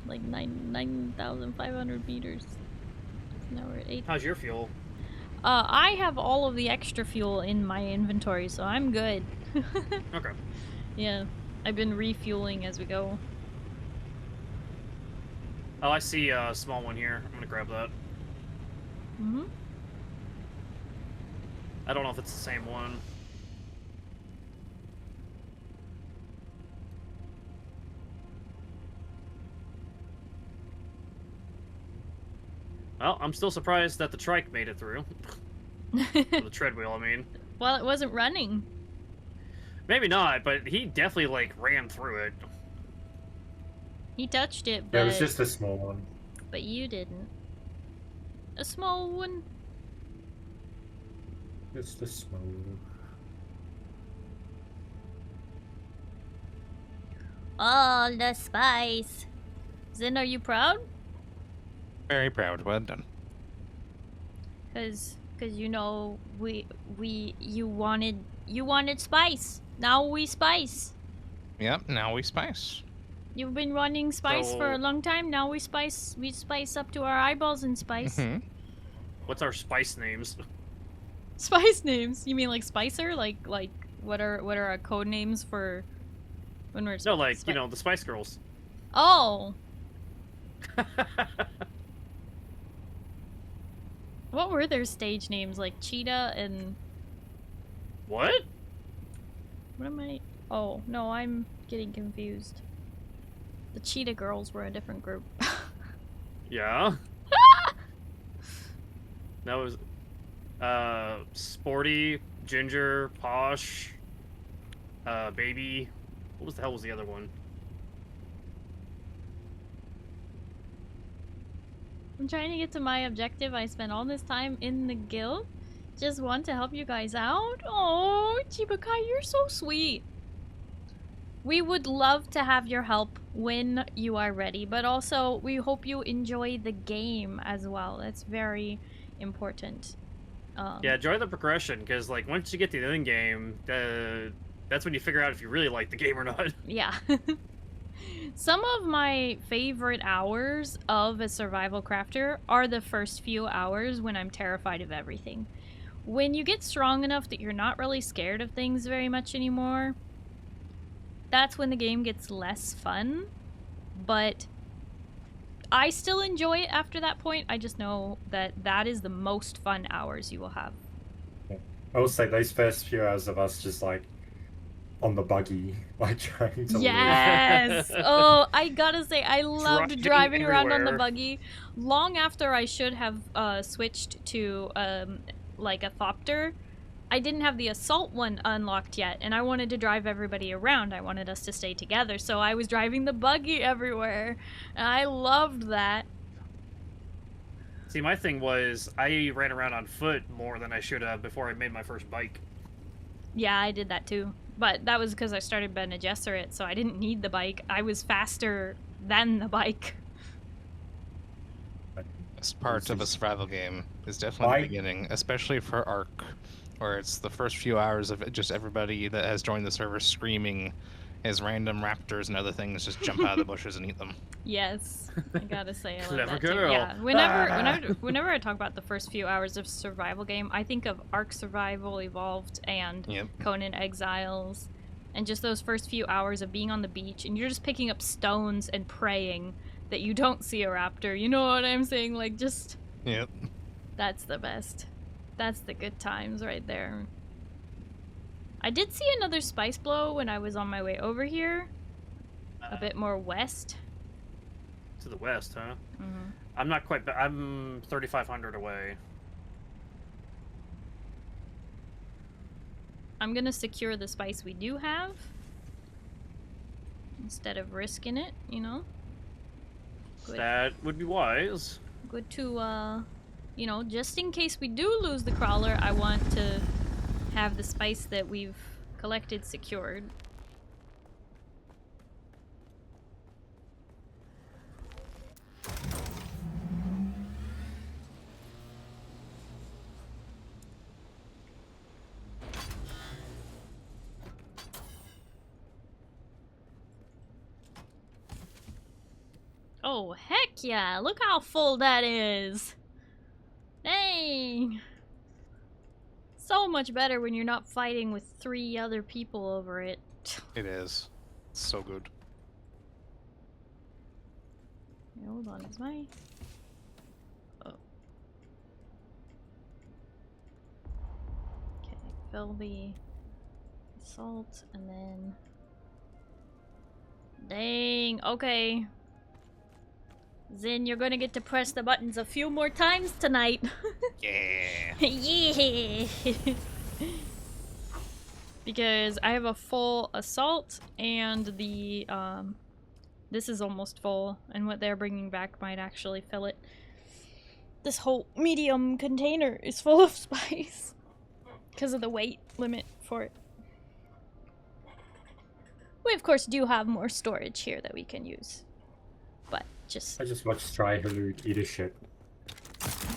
Like 9,500 meters. Now we're at 8. How's your fuel? I have all of the extra fuel in my inventory, so I'm good. Okay. Yeah, I've been refueling as we go. Oh, I see a small one here. I'm gonna grab that. Mm-hmm. I don't know if it's the same one. Well, I'm still surprised that the trike made it through. Or the treadwheel, I mean. Well, it wasn't running. Maybe not, but he definitely, like, ran through it. He touched it, but... Yeah, it was just a small one. But you didn't. A small one? Just a small one. All the spice. Zen, are you proud? Very proud. Well done. Cause you know you wanted spice. Now we spice. Yep. Now we spice. You've been wanting spice for a So- long time. Now we spice up to our eyeballs in spice. Mhm. What's our spice names? Spice names? You mean like Spicer? Like what are our code names for when we're No, like, you know, the Spice Girls. Oh. What were their stage names? Like Cheetah and What? what am I? Oh, no, I'm getting confused. The Cheetah Girls were a different group. Yeah. That was Sporty, Ginger, Posh, Baby. What the hell was the other one? I'm trying to get to my objective. I spent all this time in the guild. Just want to help you guys out. Oh, Chibakai, you're so sweet. We would love to have your help when you are ready, but also we hope you enjoy the game as well. That's very important. Yeah, enjoy the progression, because, like, once you get to the end game, that's when you figure out if you really like the game or not. Yeah. Some of my favorite hours of a survival crafter are the first few hours when I'm terrified of everything. When you get strong enough that you're not really scared of things very much anymore, that's when the game gets less fun. But I still enjoy it after that point. I just know that that is the most fun hours you will have. I will say those first few hours of us just like on the buggy, like trying to Yes! Oh, I gotta say, I loved driving around on the everywhere. buggy. Long after I should have switched to like a Thopter, I didn't have the assault one unlocked yet, and I wanted to drive everybody around. I wanted us to stay together, so I was driving the buggy everywhere. And I loved that. See, my thing was, I ran around on foot more than I should have before I made my first bike. Yeah, I did that too. But that was because I started Bene Gesserit, so I didn't need the bike. I was faster than the bike. Best part of a survival game is definitely the beginning, especially for Ark, where it's the first few hours of just everybody that has joined the server screaming as random raptors and other things just jump out of the bushes and eat them. Yes, I gotta say, I love Clever that too. girl. Yeah, whenever I talk about the first few hours of survival game, I think of Ark Survival Evolved and Yep. Conan Exiles, and just those first few hours of being on the beach and you're just picking up stones and praying that you don't see a raptor. You know what I'm saying? Like, just Yep. that's the best. That's the good times right there. I did see another spice blow when I was on my way over here, a bit more west. To the west, huh? Mm-hmm. I'm not quite, I'm 3,500 away. I'm gonna secure the spice we do have instead of risking it, you know? Good. That would be wise. Good to, you know, just in case we do lose the crawler, I want to have the spice that we've collected secured. Oh, heck yeah. Look how full that is. Dang. So much better when you're not fighting with 3 other people over it. It is. It's so good. Yeah, hold on, is my... Oh. Okay, fill the salt and then... Dang, okay. Then you're gonna get to press the buttons a few more times tonight. Yeah. Yeah. Because I have a full assault and the this is almost full, and what they're bringing back might actually fill it. This whole medium container is full of spice because of the weight limit for it. We of course do have more storage here that we can use, but just... I just watched Stray Halud eat a shit.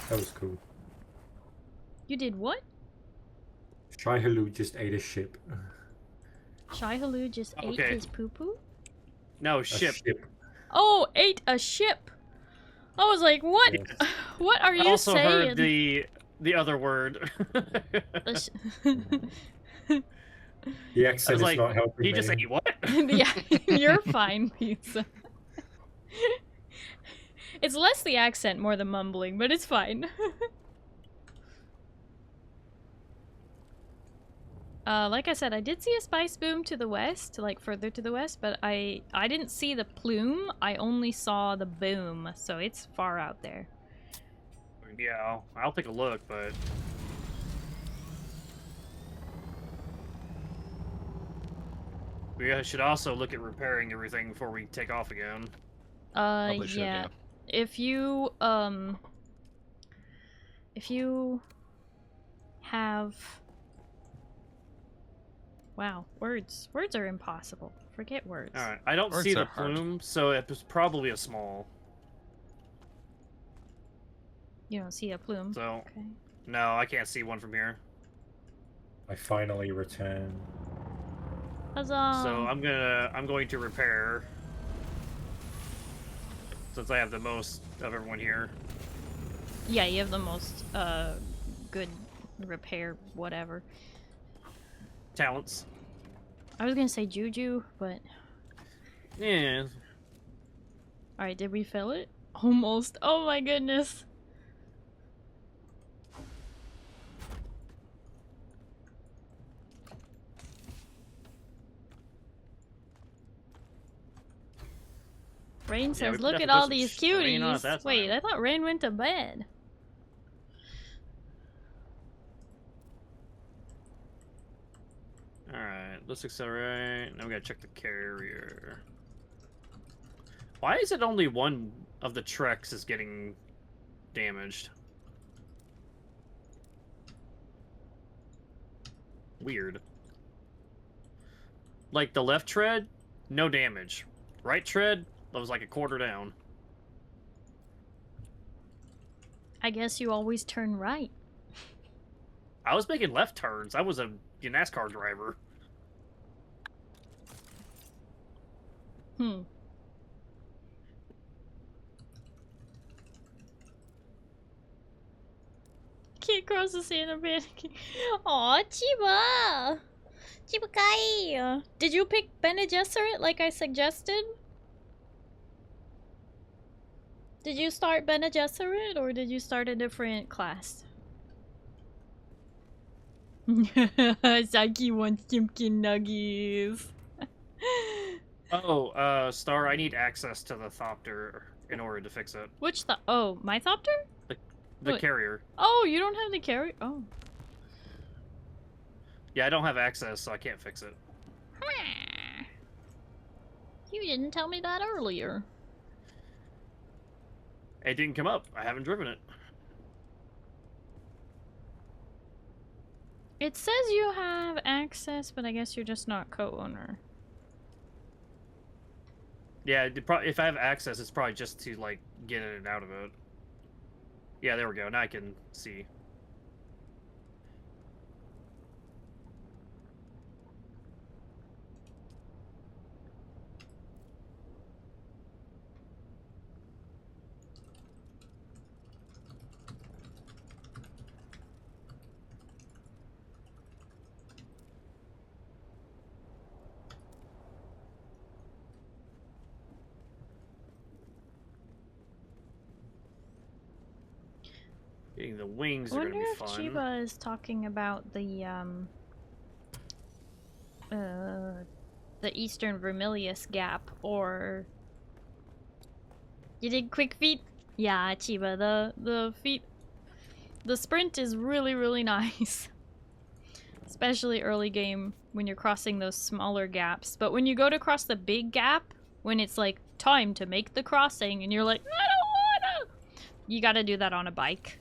That was cool. You did what? Stray Halud just ate a ship. Shai Halud just ate his poo-poo? No, A ship. ship. Oh, ate a ship! I was like, what? Yes. What are I you also saying? heard the other word. The I accent was is like, not helping he me. just ate what? Yeah, you're fine, pizza. It's less the accent, more the mumbling, but it's fine. Like I said, I did see a spice boom to the west, like further to the west, but I didn't see the plume. I only saw the boom, so it's far out there. Yeah, I'll take a look, but we should also look at repairing everything before we take off again. Probably should, Yeah. yeah. If you have... Wow, words. Words are impossible. Forget words. Alright, I don't Words see the are hard. plume, so it was probably a small. You don't see a plume. So, Okay. no, I can't see one from here. I finally returned. Huzzah! So I'm going to repair, since I have the most of everyone here. Yeah, you have the most good repair whatever. Talents. I was gonna say Juju, but Yeah. alright, did we fill it? Almost. Oh my goodness. Rain Yeah, says, we look at definitely all put these some strain on it cuties. that Wait, time. I thought Rain went to bed. Alright, let's accelerate. Now we gotta check the carrier. Why is it only one of the treks is getting damaged? Weird. Like the left tread, no damage. Right tread, that was like a quarter down. I guess you always turn right. I was making left turns. I was a NASCAR driver. Hmm. Can't cross the Santa panicking. Aw, Chiba! Chiba Kai! Did you pick Bene Gesserit like I suggested? Did you start Bene Gesserit or did you start a different class? Saki wants Chimkin Nuggies. Oh, Star, I need access to the Thopter in order to fix it. Which oh, my Thopter? The What? carrier. Oh, you don't have the carry? Oh. Yeah, I don't have access, so I can't fix it. You didn't tell me that earlier. It didn't come up. I haven't driven it. It says you have access, but I guess you're just not co-owner. Yeah, if I have access, it's probably just to, like, get in and out of it. Yeah, there we go. Now I can see. Getting the wings I are gonna wonder be if fun. Chiba is talking about the Eastern Vermilius Gap, or you did quick feet? Yeah, Chiba, the feet, the sprint is really nice. Especially early game when you're crossing those smaller gaps. But when you go to cross the big gap, when it's like time to make the crossing and you're like, I don't wanna, you gotta do that on a bike.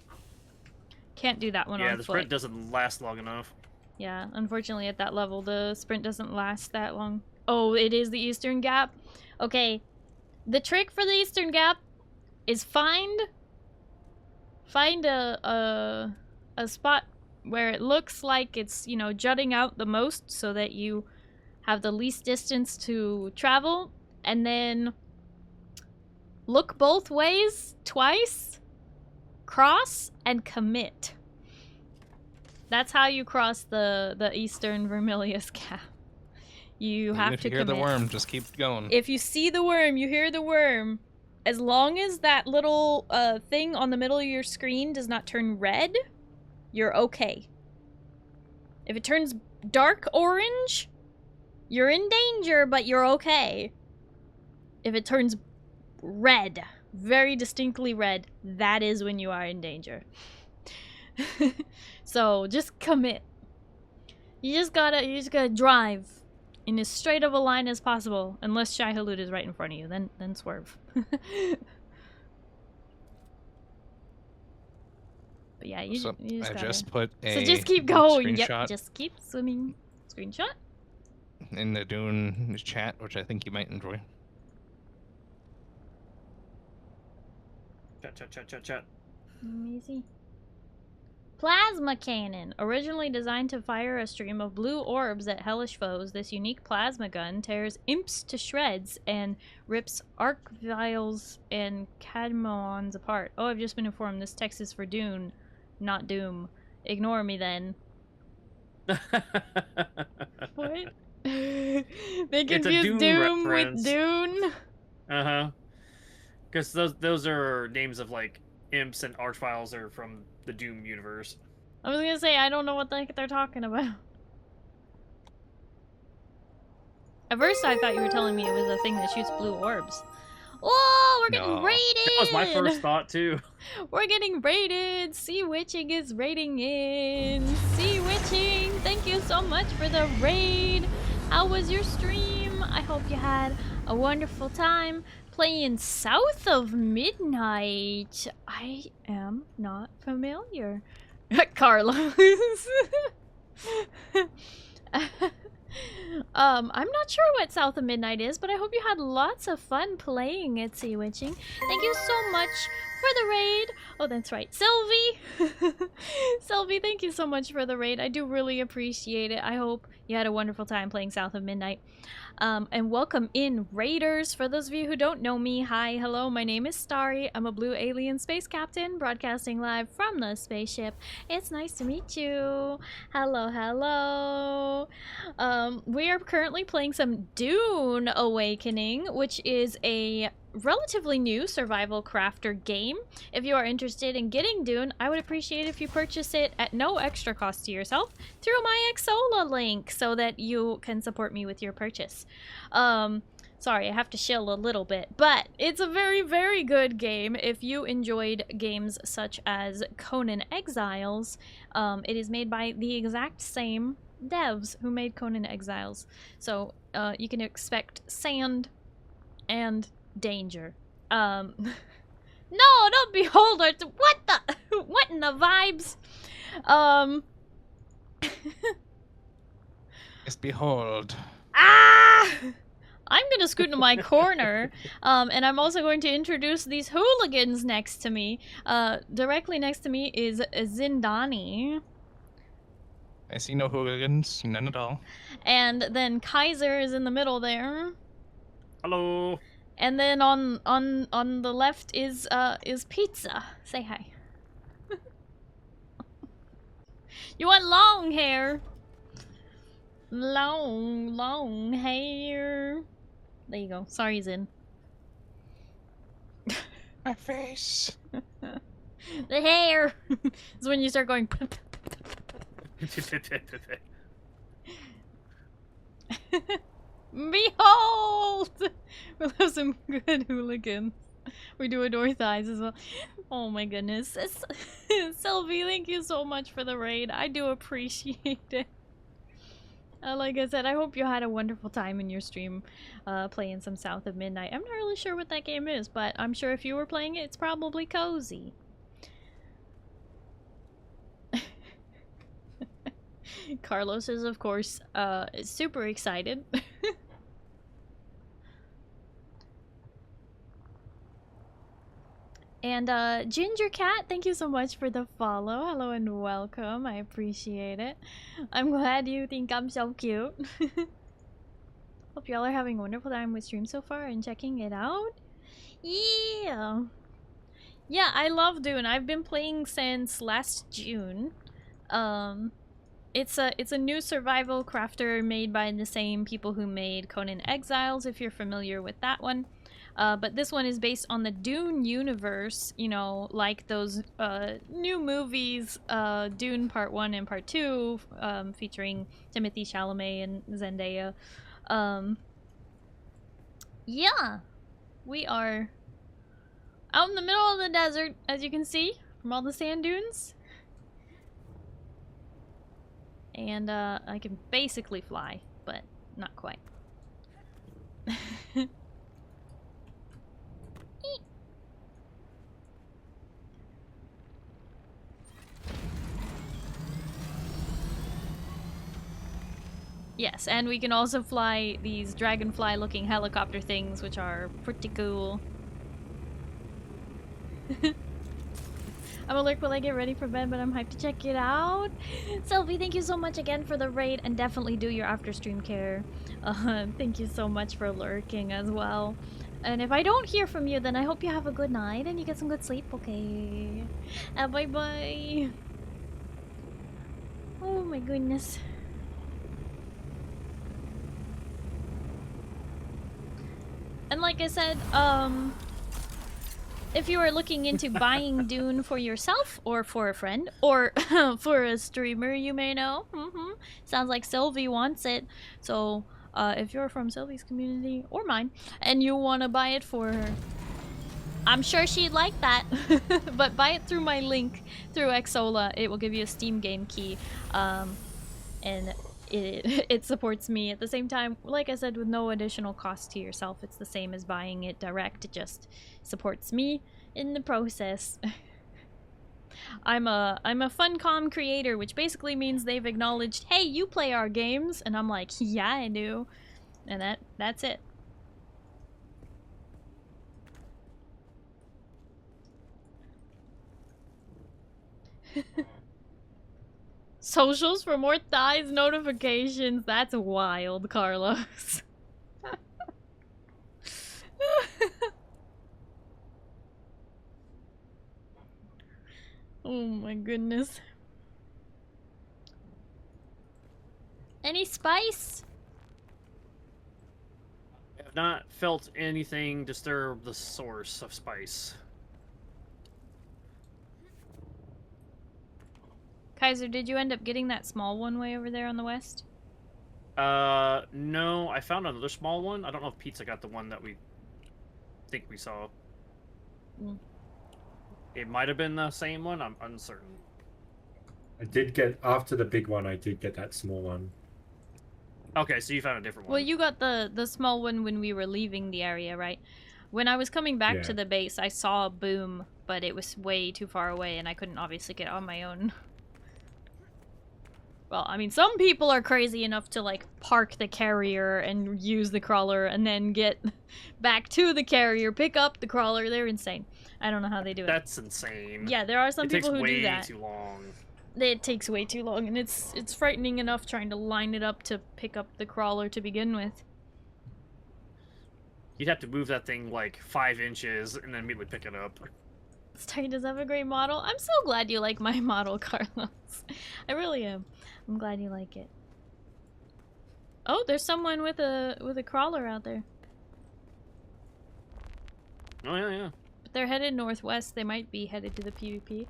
Can't do that one on Yeah, foot. the sprint doesn't last long enough. Yeah, unfortunately at that level the sprint doesn't last that long. Oh, it is the Eastern Gap? Okay, the trick for the Eastern Gap is find a spot where it looks like it's, you know, jutting out the most so that you have the least distance to travel, and then look both ways twice, cross, and commit. That's how you cross the Eastern Vermilius Gap. You have If to you hear commit. the worm, just keep going. If you see the worm, you hear the worm. As long as that little thing on the middle of your screen does not turn red, you're okay. If it turns dark orange, you're in danger, but you're okay. If it turns red, very distinctly red, that is when you are in danger. So just commit. You just gotta drive in as straight of a line as possible, unless Shai Halud is right in front of you, then swerve. But yeah, you just I gotta... just put a So just keep going. screenshot Yep, just keep swimming. Screenshot. in the Dune chat, which I think you might enjoy. Chat. Let me see. Plasma cannon. Originally designed to fire a stream of blue orbs at hellish foes, this unique plasma gun tears imps to shreds and rips arc vials and cadmons apart. Oh, I've just been informed this text is for Dune, not Doom. Ignore me then. What? They confused Doom with Dune? Uh-huh. Because those are names of, like, imps and archviles are from the Doom universe. I was gonna say, I don't know what the heck they're talking about. At first I thought you were telling me it was a thing that shoots blue orbs. Oh, we're getting raided! That was my first thought, too. We're getting raided! Sea Witching is raiding in! Sea Witching, thank you so much for the raid! How was your stream? I hope you had a wonderful time playing South of Midnight. I am not familiar. Carlos. I'm not sure what South of Midnight is, but I hope you had lots of fun playing at Sea Witching. Thank you so much for the raid. Oh, that's right. Sylvie! Sylvie, thank you so much for the raid. I do really appreciate it. I hope you had a wonderful time playing South of Midnight. And welcome in, Raiders. For those of you who don't know me, hi, hello, my name is Starry. I'm a blue alien space captain broadcasting live from the spaceship. It's nice to meet you. Hello, hello. We are currently playing some Dune Awakening, which is a relatively new survival crafter game. If you are interested in getting Dune, I would appreciate if you purchase it at no extra cost to yourself through my Xsola link so that you can support me with your purchase. Sorry, I have to shill a little bit, but it's a very, very good game. If you enjoyed games such as Conan Exiles, it is made by the exact same devs who made Conan Exiles. So you can expect sand and danger. No, don't beholder. What the? What in the vibes? Yes, behold. Ah! I'm gonna scoot into my corner, and I'm also going to introduce these hooligans next to me. Directly next to me is Zindani. I see no hooligans, none at all. And then Kaiser is in the middle there. Hello. And then on the left is Pizza. Say hi. You want long hair? Long hair. There you go. Sorry, Zin. My face. The hair is when you start going. Behold! We'll have some good hooligans. We do adore thighs as well. Oh my goodness. Sylvie, thank you so much for the raid. I do appreciate it. Like I said, I hope you had a wonderful time in your stream playing some South of Midnight. I'm not really sure what that game is, but I'm sure if you were playing it, it's probably cozy. Carlos is, of course, super excited. And Ginger Cat, thank you so much for the follow. Hello and welcome. I appreciate it. I'm glad you think I'm so cute. Hope y'all are having a wonderful time with stream so far and checking it out. Yeah. Yeah, I love Dune. I've been playing since last June. It's a new survival crafter made by the same people who made Conan Exiles, if you're familiar with that one. But this one is based on the Dune universe, you know, like those new movies, Dune Part 1 and Part 2, featuring Timothée Chalamet and Zendaya. Yeah, we are out in the middle of the desert, as you can see, from all the sand dunes. And I can basically fly, but not quite. Yes, and we can also fly these dragonfly-looking helicopter things, which are pretty cool. I'm alert while I get ready for bed, but I'm hyped to check it out. Sylvie, thank you so much again for the raid, and definitely do your after-stream care. Thank you so much for lurking as well. And if I don't hear from you, then I hope you have a good night and you get some good sleep, okay? Bye-bye. Oh my goodness. And like I said, if you are looking into buying Dune for yourself, or for a friend, or for a streamer you may know, sounds like Sylvie wants it. So, if you're from Sylvie's community, or mine, and you want to buy it for her, I'm sure she'd like that. But buy it through my link, through Xsola. It will give you a Steam game key, and it supports me at the same time, like I said, with no additional cost to yourself. It's the same as buying it direct. It just supports me in the process. I'm a Funcom creator, which basically means they've acknowledged, hey, you play our games, and I'm like, yeah, I do, and that's it. Socials for more thighs notifications. That's wild, Carlos. Oh my goodness. Any spice? I have not felt anything disturb the source of spice. Kaiser, did you end up getting that small one way over there on the west? No, I found another small one. I don't know if Pizza got the one that we think we saw. It might have been the same one, I'm uncertain. I did get, after the big one, I did get that small one. Okay, so you found a different one. Well, you got the small one when we were leaving the area, right? When I was coming back to the base, I saw a boom, but it was way too far away, and I couldn't obviously get on my own. Well, I mean, some people are crazy enough to, like, park the carrier and use the crawler and then get back to the carrier, pick up the crawler. They're insane. I don't know how they do it. That's insane. Yeah, there are some people who do that. It takes way too long. It takes way too long, and it's frightening enough trying to line it up to pick up the crawler to begin with. You'd have to move that thing, like, 5 inches and then immediately pick it up. Starry does have a great model. I'm so glad you like my model, Carlos. I really am. I'm glad you like it. Oh, there's someone with a crawler out there. Oh yeah, yeah. But they're headed northwest. They might be headed to the PvP.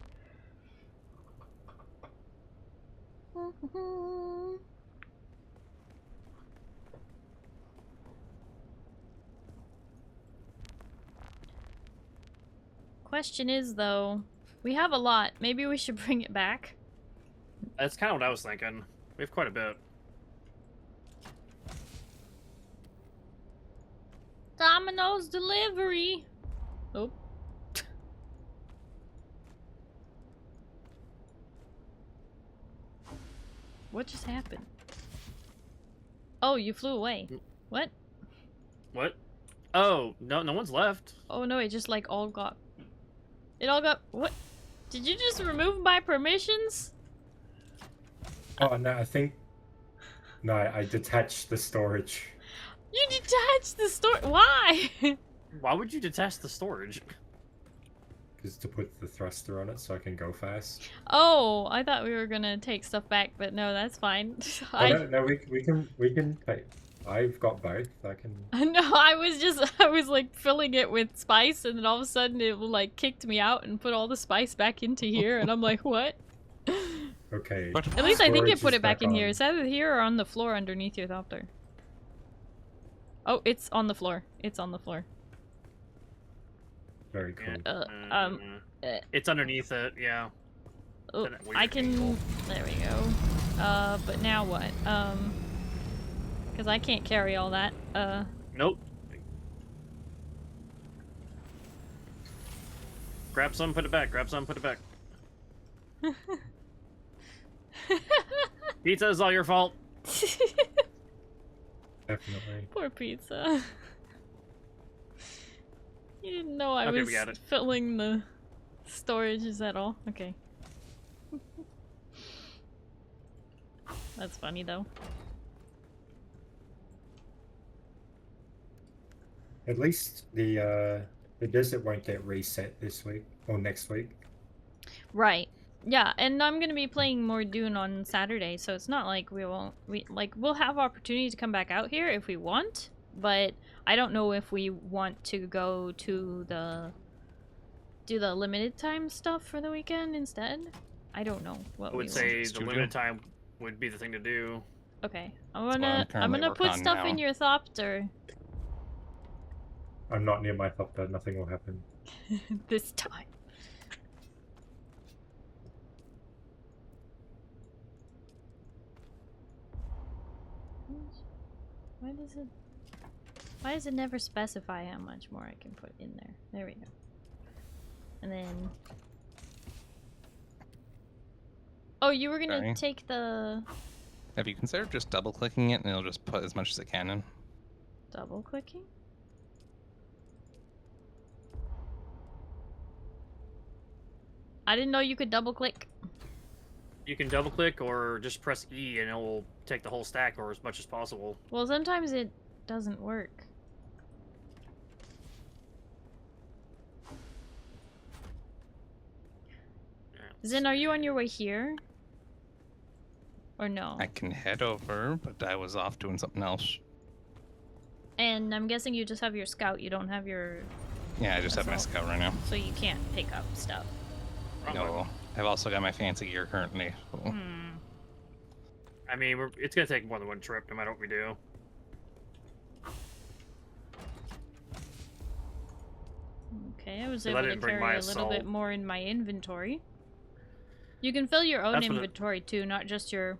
Question is, though, we have a lot. Maybe we should bring it back. That's kind of what I was thinking. We have quite a bit. Domino's delivery. Oh. What just happened? Oh, you flew away. What? What? Oh, no one's left. Oh no, it just like all got... It all got... What? Did you just remove my permissions? Oh no, I think... No, I detached the storage. You detached the store. Why? Why would you detach the storage? Because to put the thruster on it so I can go fast. Oh, I thought we were gonna take stuff back, but no, that's fine. No, we can take... I've got both. I can... No, I was like filling it with spice, and then all of a sudden it like kicked me out and put all the spice back into here, and I'm like, what? Okay. At least I think it Storage put is it back in on. here. It's either here or on the floor underneath your thopter. Oh, it's on the floor. It's on the floor. Very cool. It's underneath it, yeah. Oh, At a weird I can... angle. There we go. But now what? Because I can't carry all that. Nope. Grab some, put it back. Grab some, put it back. Pizza is all your fault. Definitely. Poor pizza. You didn't know I Okay, was we got it. filling the storages at all? Okay. That's funny though. At least the desert won't get reset this week or next week. Right. Yeah, and I'm gonna be playing more Dune on Saturday, so it's not like we'll have opportunity to come back out here if we want, but I don't know if we want to go to do the limited time stuff for the weekend instead. I don't know what I would say the limited time would be the thing to do. Okay, what I'm I'm currently gonna working put on stuff in now. your thopter I'm not near my thopter. Nothing will happen. this time. Why does it never specify how much more I can put in there? There we go. And then... Oh, you were gonna Sorry. take the... Have you considered just double clicking it and it'll just put as much as it can in? Double clicking? I didn't know you could double click. You can double click or just press E and it will take the whole stack or as much as possible. Well, sometimes it doesn't work. Zin, are you on your way here? Or no? I can head over, but I was off doing something else. And I'm guessing you just have your scout, you don't have your... Yeah, I just have my Assault. scout right now. So you can't pick up stuff. No, I've also got my fancy gear currently. So. Hmm. I mean, it's gonna take more than one trip, no matter what we do. Okay, I was Well, I able to didn't bring carry my a little bit assault. more in my inventory. You can fill your own That's what it- inventory too, not just your...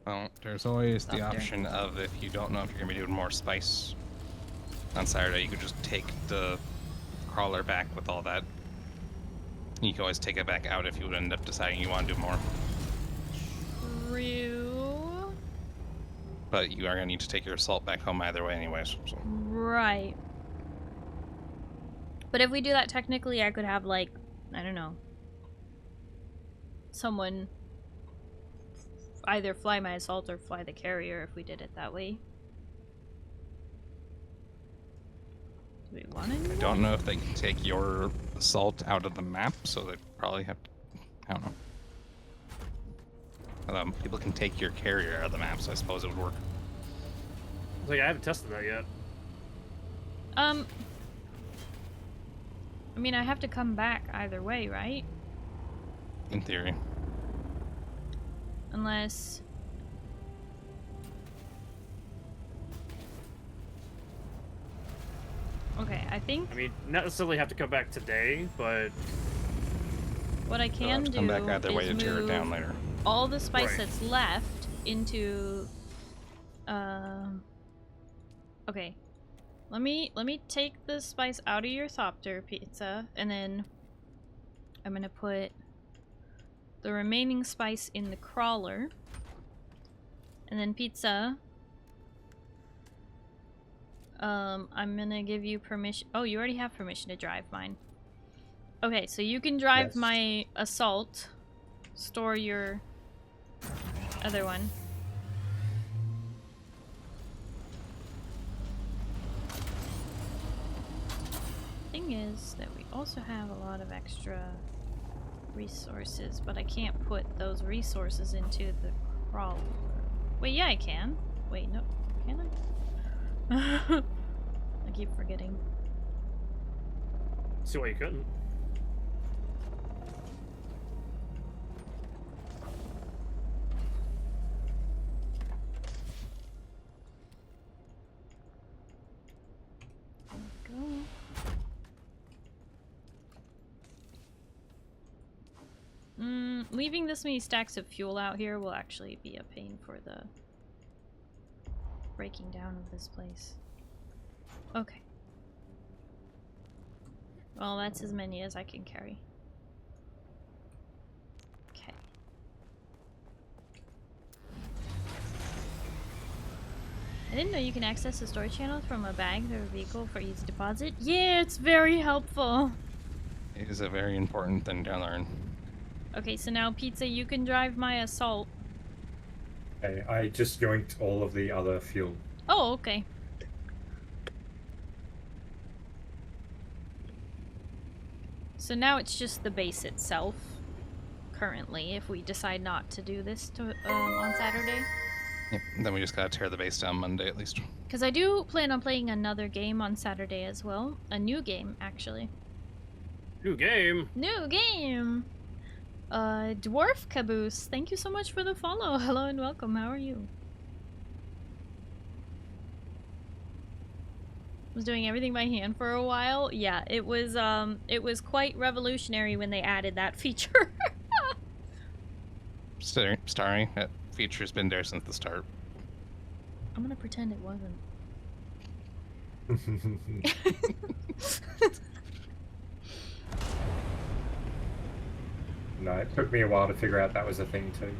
Well, there's always the Up there. option of if you don't know if you're gonna be doing more spice on Saturday, you could just take the crawler back with all that. You can always take it back out if you would end up deciding you want to do more. True. But you are gonna need to take your assault back home either way anyways. So. Right. But if we do that, technically I could have, like, I don't know, someone either fly my assault or fly the carrier if we did it that way. Do we want to do I that? don't know if they can take your assault out of the map, so they probably have to, I don't know. People can take your carrier out of the map, so I suppose it would work. Like, I haven't tested that yet. I mean, I have to come back either way, right? In theory. Unless... Okay, I think... I mean, not necessarily have to come back today, but... What I can do come back either way is to tear it down move later. all the spice Right. that's left into... Okay. Let me take the spice out of your Thopter pizza, and then I'm gonna put the remaining spice in the crawler. And then pizza... I'm gonna give you permission. Oh, you already have permission to drive mine. Okay, so you can drive Yes. my assault. Store your other one. Thing is that we also have a lot of extra resources, but I can't put those resources into the crawler. Wait, yeah, I can. Wait, no, can I? I keep forgetting. See why you couldn't. There we go. Leaving this many stacks of fuel out here will actually be a pain for the breaking down of this place. Okay. Well, that's as many as I can carry. Okay. I didn't know you can access the storage channel from a bag or a vehicle for easy deposit. Yeah, it's very helpful. It is a very important thing to learn. Okay, so now Pizza, you can drive my assault. Okay, I just yoinked all of the other fuel. Oh, okay. So now it's just the base itself, currently, if we decide not to do this on Saturday. Yep. Then we just gotta tear the base down Monday at least. Because I do plan on playing another game on Saturday as well. A new game, actually. New game. New game! Dwarf Caboose, thank you so much for the follow. Hello and welcome, how are you? Was doing everything by hand for a while. Yeah, it was quite revolutionary when they added that feature. Starry, that feature's been there since the start. I'm gonna pretend it wasn't. No, it took me a while to figure out that was a thing too.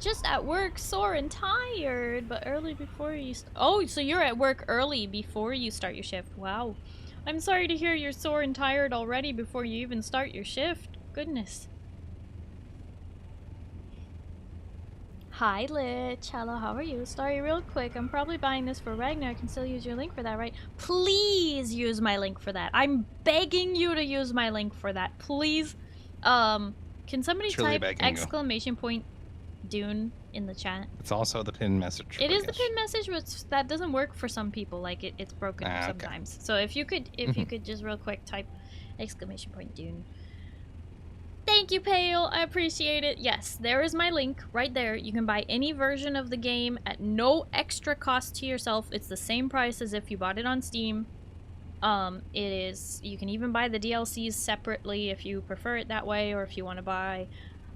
Just at work, sore and tired, but early before you oh, so you're at work early before you start your shift. Wow. I'm sorry to hear you're sore and tired already before you even start your shift. Goodness. Hi, Lich. Hello, how are you? Starry, real quick, I'm probably buying this for Ragnar. I can still use your link for that, right? Please use my link for that. I'm begging you to use my link for that. Please. Can somebody Truly type begging you. exclamation point Dune in the chat? It's also the pin message. It I is the guess. pin message, but that doesn't work for some people. Like it's broken Ah, okay. sometimes. So if you could, you could just real quick type exclamation point Dune. Thank you, Pale. I appreciate it. Yes, there is my link right there. You can buy any version of the game at no extra cost to yourself. It's the same price as if you bought it on Steam. It is. You can even buy the DLCs separately if you prefer it that way, or if you want to buy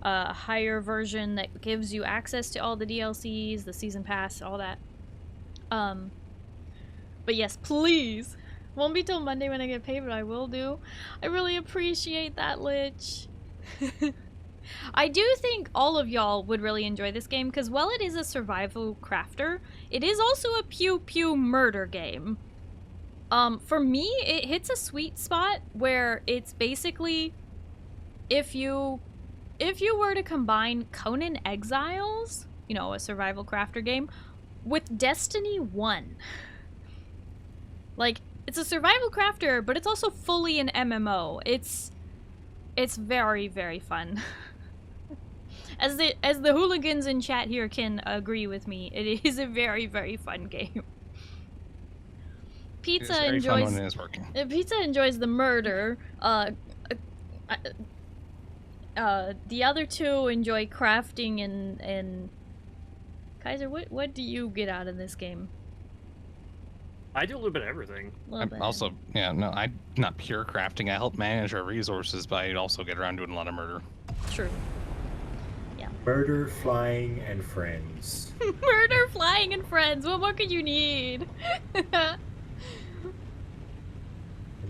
a higher version that gives you access to all the DLCs, the season pass, all that. But yes, please. Won't be till Monday when I get paid, but I will do. I really appreciate that, Lich. I do think all of y'all would really enjoy this game, because while it is a survival crafter, it is also a pew-pew murder game. For me, it hits a sweet spot where it's basically, if you were to combine Conan Exiles, you know, a survival crafter game, with Destiny 1. Like, it's a survival crafter, but it's also fully an MMO. It's very, very fun. As the hooligans in chat here can agree with me, it is a very, very fun game. Pizza It's very fun enjoys when it is working. Pizza enjoys the murder. The other two enjoy crafting and Kaiser, what do you get out of this game? I do a little bit of everything. I'm also, yeah, no, I'm not pure crafting. I help manage our resources, but I also get around doing a lot of murder. True. Yeah. Murder, flying, and friends. Murder, flying, and friends. What more could you need? And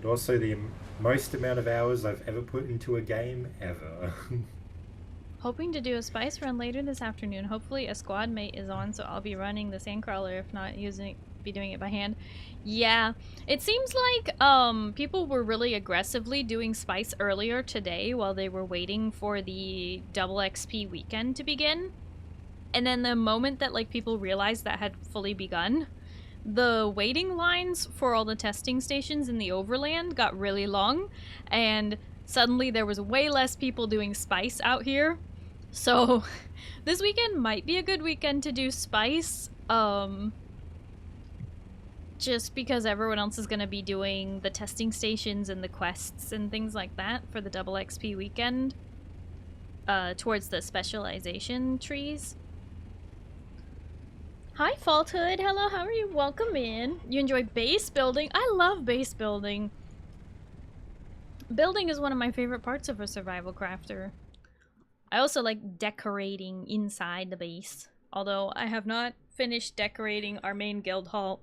also the most amount of hours I've ever put into a game ever. Hoping to do a spice run later this afternoon. Hopefully a squad mate is on, so I'll be running the sandcrawler. If not, be doing it by hand. Yeah, it seems like people were really aggressively doing spice earlier today while they were waiting for the double XP weekend to begin. And then the moment that like people realized that had fully begun, the waiting lines for all the testing stations in the overland got really long, and suddenly there was way less people doing spice out here. So this weekend might be a good weekend to do spice, just because everyone else is going to be doing the testing stations and the quests and things like that for the double XP weekend, towards the specialization trees. Hi Faulthood, hello, how are you? Welcome in. You enjoy base building? I love base building. Building is one of my favorite parts of a survival crafter. I also like decorating inside the base, although I have not finished decorating our main guild hall.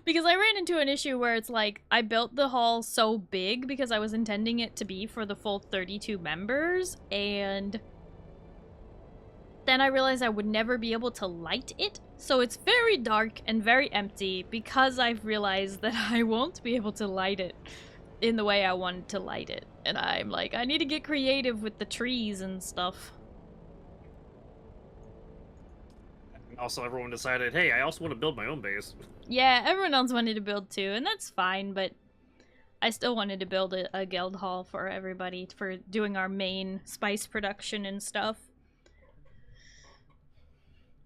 Because I ran into an issue where it's like, I built the hall so big because I was intending it to be for the full 32 members, and then I realized I would never be able to light it, so it's very dark and very empty because I've realized that I won't be able to light it in the way I wanted to light it. And I'm like, I need to get creative with the trees and stuff. Also, everyone decided, hey, I also want to build my own base. Yeah, everyone else wanted to build too, and that's fine, but I still wanted to build a guild hall for everybody for doing our main spice production and stuff.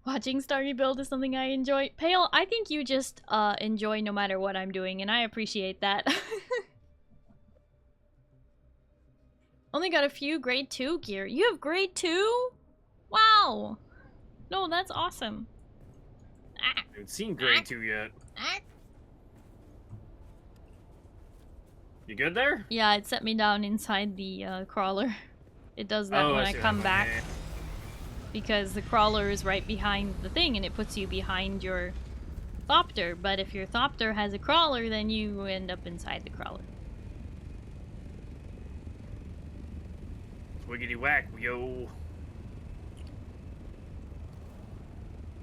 Watching Starry build is something I enjoy. Pale, I think you just enjoy no matter what I'm doing, and I appreciate that. Only got a few grade 2 gear. You have grade 2? Wow. No, that's awesome. I haven't seen grade 2 yet. You good there? Yeah, it set me down inside the crawler. It does that when I come back. Because the crawler is right behind the thing and it puts you behind your thopter. But if your thopter has a crawler, then you end up inside the crawler. Wiggity whack, yo.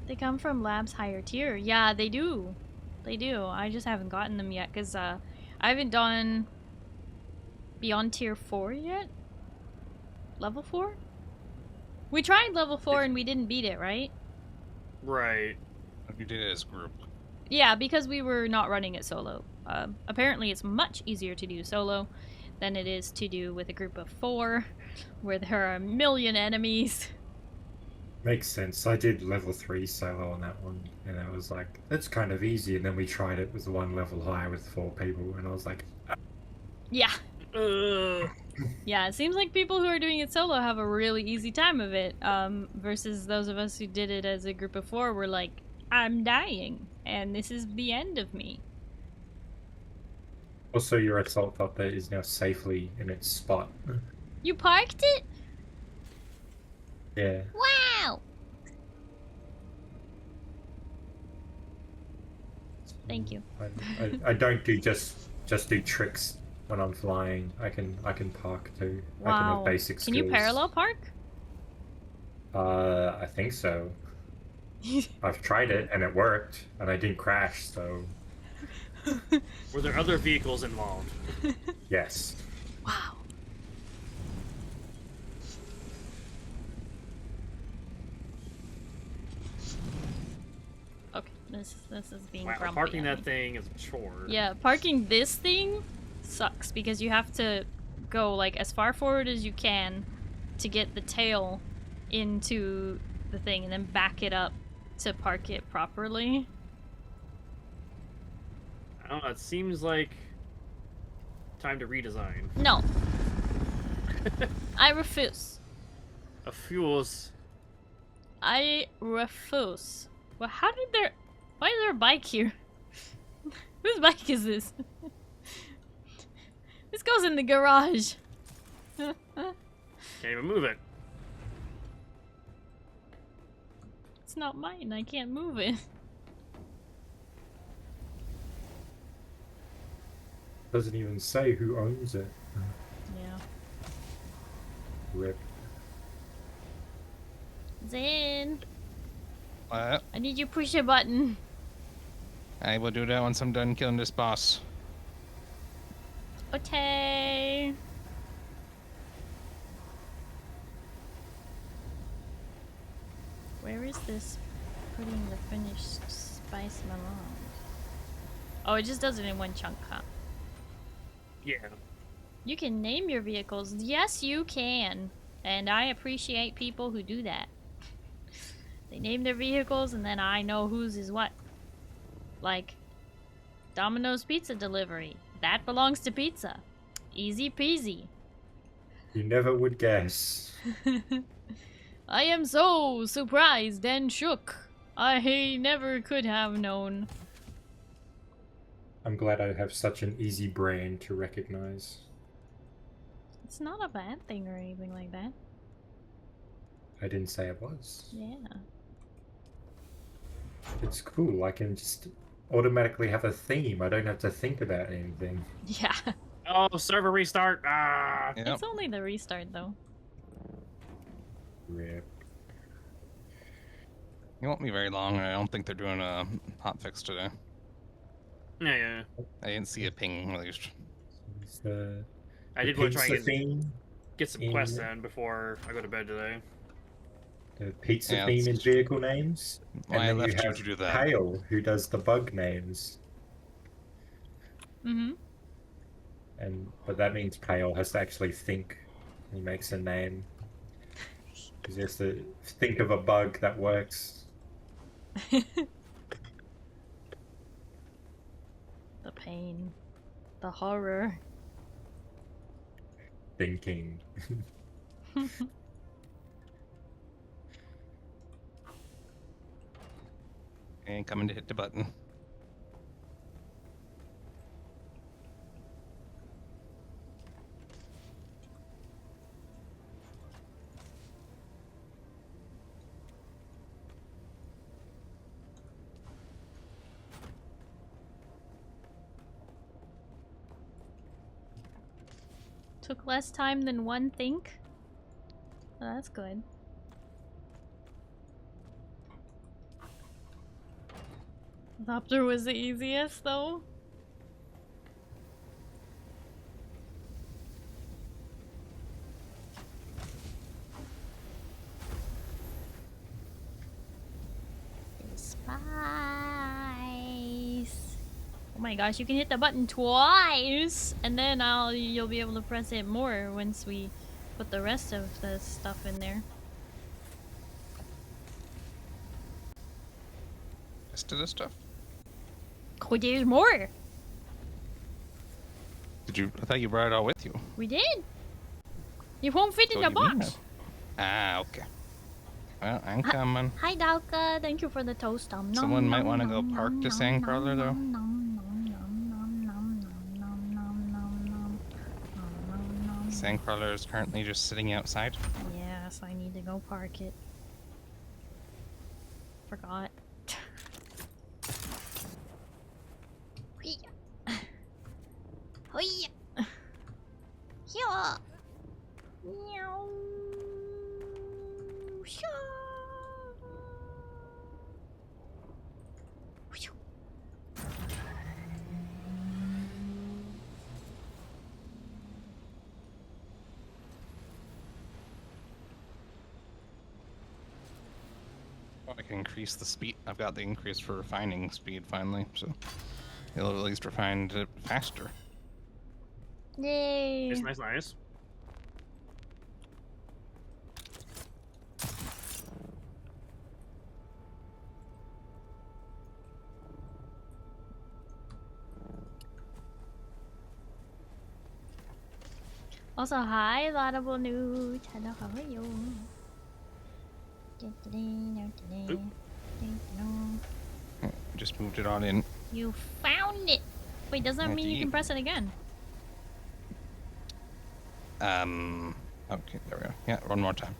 They come from labs higher tier. Yeah, they do. They do. I just haven't gotten them yet because I haven't done beyond tier 4 yet. Level 4? We tried level 4 and we didn't beat it, right? Right. You did it as a group. Yeah, because we were not running it solo. Apparently it's much easier to do solo than it is to do with a group of 4, where there are a million enemies. Makes sense. I did level 3 solo on that one, and I was like, that's kind of easy, and then we tried it with one level higher with 4 people, and I was like... Yeah. Yeah, it seems like people who are doing it solo have a really easy time of it, versus those of us who did it as a group of 4 were like, I'm dying, and this is the end of me. Also, your assault thopter is now safely in its spot. You parked it? Yeah. Wow! Thank you. I don't do just do tricks when I'm flying. I can park too. Wow. I can have basic skills. Can you parallel park? I think so. I've tried it and it worked, and I didn't crash, so... Were there other vehicles involved? Yes. Wow. Okay, this is being grumpy. Parking that thing is a chore. Yeah, parking this thing sucks because you have to go like as far forward as you can to get the tail into the thing and then back it up to park it properly. I don't know, it seems like time to redesign. No. I refuse. A fuels. I refuse. Well, how did there... Why is there a bike here? Whose bike is this? This goes in the garage. Can't even move it. It's not mine. I can't move it. Doesn't even say who owns it. Yeah. Rip. Zane, What? I need you to push a button. I will do that once I'm done killing this boss. Okay. Where is this putting the finished spice along? Oh, it just does it in one chunk, huh? Yeah. You can name your vehicles. Yes, you can. And I appreciate people who do that. They name their vehicles and then I know whose is what. Like, Domino's pizza delivery. That belongs to pizza. Easy peasy. You never would guess. I am so surprised and shook. I never could have known. I'm glad I have such an easy brain to recognize. It's not a bad thing or anything like that. I didn't say it was. Yeah. It's cool. I can just automatically have a theme. I don't have to think about anything. Yeah. Oh, server restart. Ah. Yep. It's only the restart though. Rip. It won't be very long. I don't think they're doing a hotfix today. Yeah. I didn't see a ping released. It's the I did want to try and theme. get some quests in before I go to bed today. The pizza Yeah, theme that's- in vehicle names. Well, I and then left you you have to do that. Pale, who does the bug names. Mm-hmm. But that means Pale has to actually think. He makes a name. He has to think of a bug that works. The pain. The horror. Thinking. And coming to hit the button. Took less time than one think? Oh, that's good. Adopter was the easiest though. Spice. Oh my gosh, you can hit the button twice, and then you'll be able to press it more once we put the rest of the stuff in there. Rest of the stuff. Oh, there's more. Did you? I thought you brought it all with you. We did. It won't fit in So the you box. have. Ah, okay. Well, I'm coming. Hi, Dalka. Thank you for the toast. Someone might want to go park the Sandcrawler, though. Sandcrawler is currently just sitting outside. Yes, I need to go park it. Forgot. Hoya. Yeah. Meow. Sha. I can increase the speed. I've got the increase for refining speed finally, so it'll at least refine it faster. Yay. It's nice. Also, hi, Laudable Nude. Hello, how are you? Just moved it on in. You found it. Wait, does that mean you can press it again? Okay, there we go. Yeah, one more time.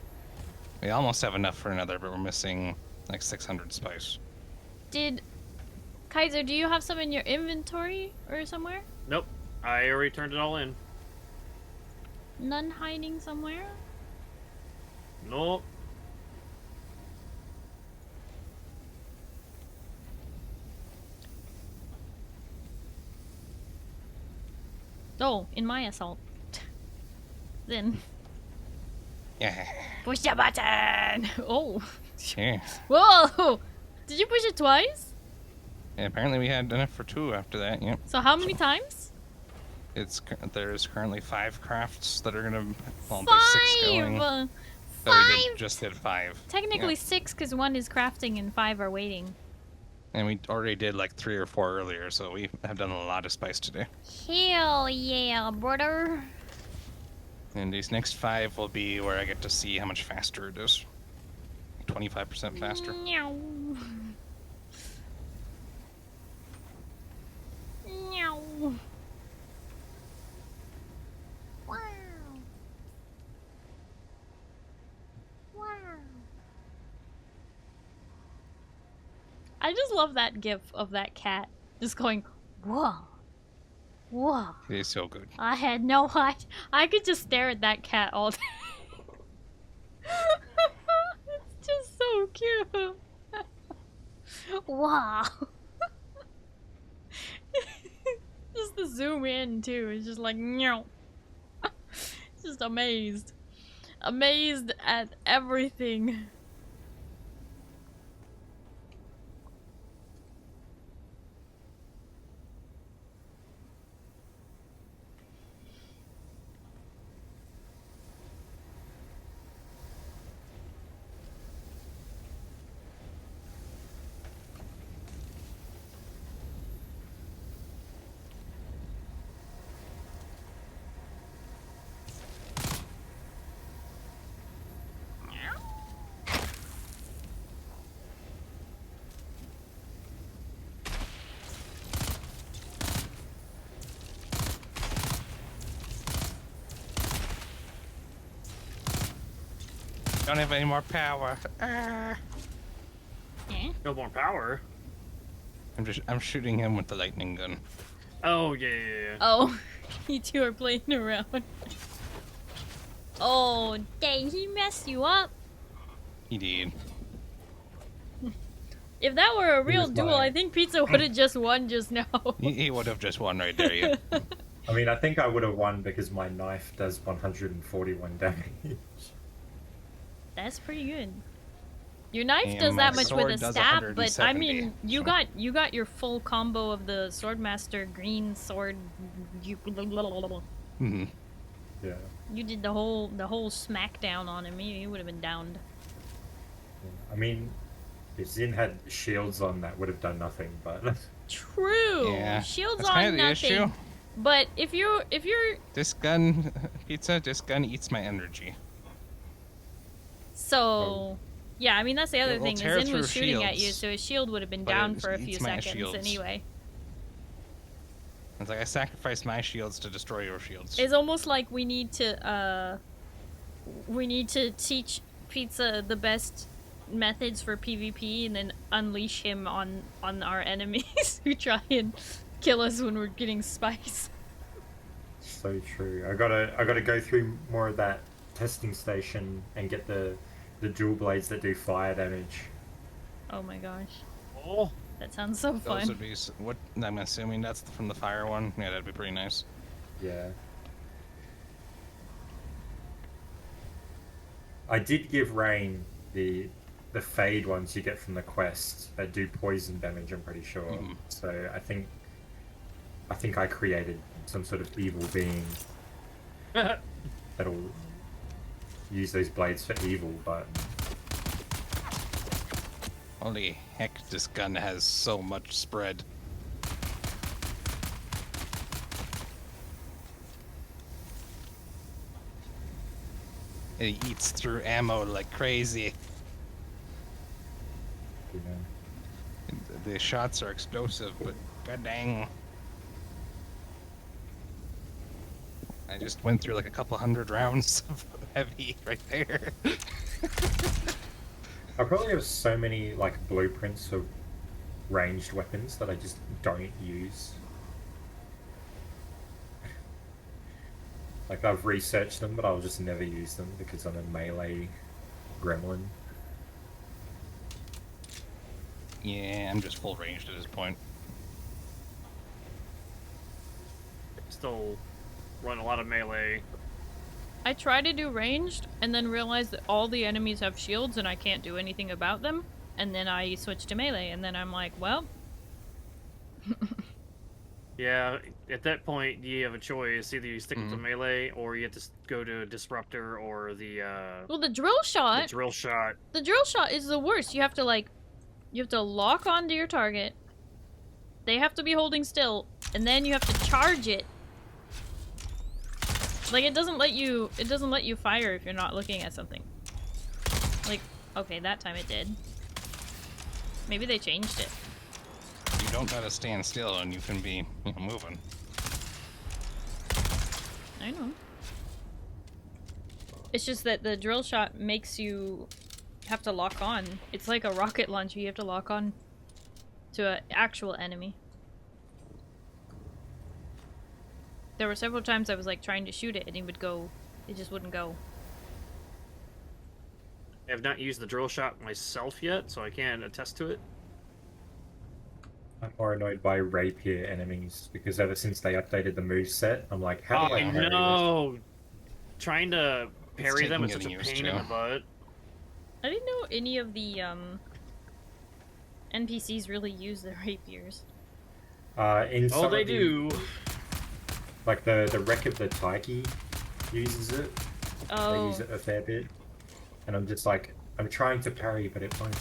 We almost have enough for another, but we're missing like 600 spice. Did Kaiser, do you have some in your inventory or somewhere? Nope. I already turned it all in. None hiding somewhere? Nope. Oh, in my assault. Then. Yeah. Push the button! Oh. Yeah. Whoa! Did you push it twice? Yeah, apparently we had enough for 2 after that, yep. So how many times? There's currently 5 crafts that are gonna, well, 5! there's 6 going. So we 5! just did 5. Technically yeah. 6, because 1 is crafting and 5 are waiting. And we already did like 3 or 4 earlier, so we have done a lot of spice today. Hell yeah, brother. And these next 5 will be where I get to see how much faster it is. 25% faster. Meow. Meow. Wow. Wow. I just love that gif of that cat just going, whoa. Whoa. It is so good. I had no idea. I could just stare at that cat all day. It's just so cute. Wow. Just the zoom in too. It's just like, meow. Just amazed. Amazed at everything. Don't have any more power. Eh? No more power. I'm shooting him with the lightning gun. Oh, yeah. Oh, you two are playing around. Oh, dang, he messed you up. He did. If that were a real was duel, mine. I think Pizza would have just won just now. He would have just won right there, yeah. I mean, I think I would have won because my knife does 141 damage. That's pretty good. Your knife And does my that much with sword a does stab, but I 170, mean, you so- got your full combo of the Swordmaster green sword. You Mm-hmm. Yeah. you did the whole smackdown on him. He would have been downed. I mean, if Zin had shields on, that would have done nothing, but... True. Yeah, Shields that's on kind of the nothing. issue. But if you're This gun, Pizza, this gun eats my energy. so, yeah, I mean that's the other It will thing. tear Is Zin was through shooting at you, shields, so his shield would have been but down it for a few eats my seconds shields. anyway. It's like I sacrificed my shields to destroy your shields. It's almost like we need to teach Pizza the best methods for PvP and then unleash him on our enemies who try and kill us when we're getting spice. So true. I gotta go through more of that testing station and get the dual blades that do fire damage. Oh my gosh. Oh. That sounds so Those fun. would be what I'm assuming that's from the fire one. Yeah, that'd be pretty nice. Yeah. I did give Rain the fade ones you get from the quest that do poison damage, I'm pretty sure. Mhm. So I think I created some sort of evil being that'll use those blades for evil, but Holy heck, this gun has so much spread. It eats through ammo like crazy. Yeah. The shots are explosive, but god dang. I just went through like a couple hundred rounds of heavy right there. I probably have so many like blueprints of ranged weapons that I just don't use. Like I've researched them, but I'll just never use them because I'm a melee gremlin. Yeah, I'm just full ranged at this point. Still run a lot of melee. I try to do ranged, and then realize that all the enemies have shields and I can't do anything about them. And then I switch to melee, and then I'm like, well... Yeah, at that point you have a choice. Either you stick with the melee, or you have to go to a disruptor or the Well, the drill shot... The drill shot. The drill shot is the worst. You have to, like... You have to lock onto your target. They have to be holding still, and then you have to charge it. Like, it doesn't let you fire if you're not looking at something. Like, okay, that time it did. Maybe they changed it. You don't gotta stand still and you can be moving. I know. It's just that the drill shot makes you have to lock on. It's like a rocket launcher. You have to lock on to an actual enemy. There were several times I was like trying to shoot it and it just wouldn't go. I have not used the drill shot myself yet, so I can't attest to it. I'm more annoyed by rapier enemies because ever since they updated the moveset, I'm like, how do I parry this? No! Trying to parry them is such a getting used pain to. in the butt. I didn't know any of the NPCs really use their rapiers. In some Oh, they of the- do. Like the wreck of the Taiki uses it. They Oh, use it a fair bit. And I'm just like, I'm trying to parry, but it won't.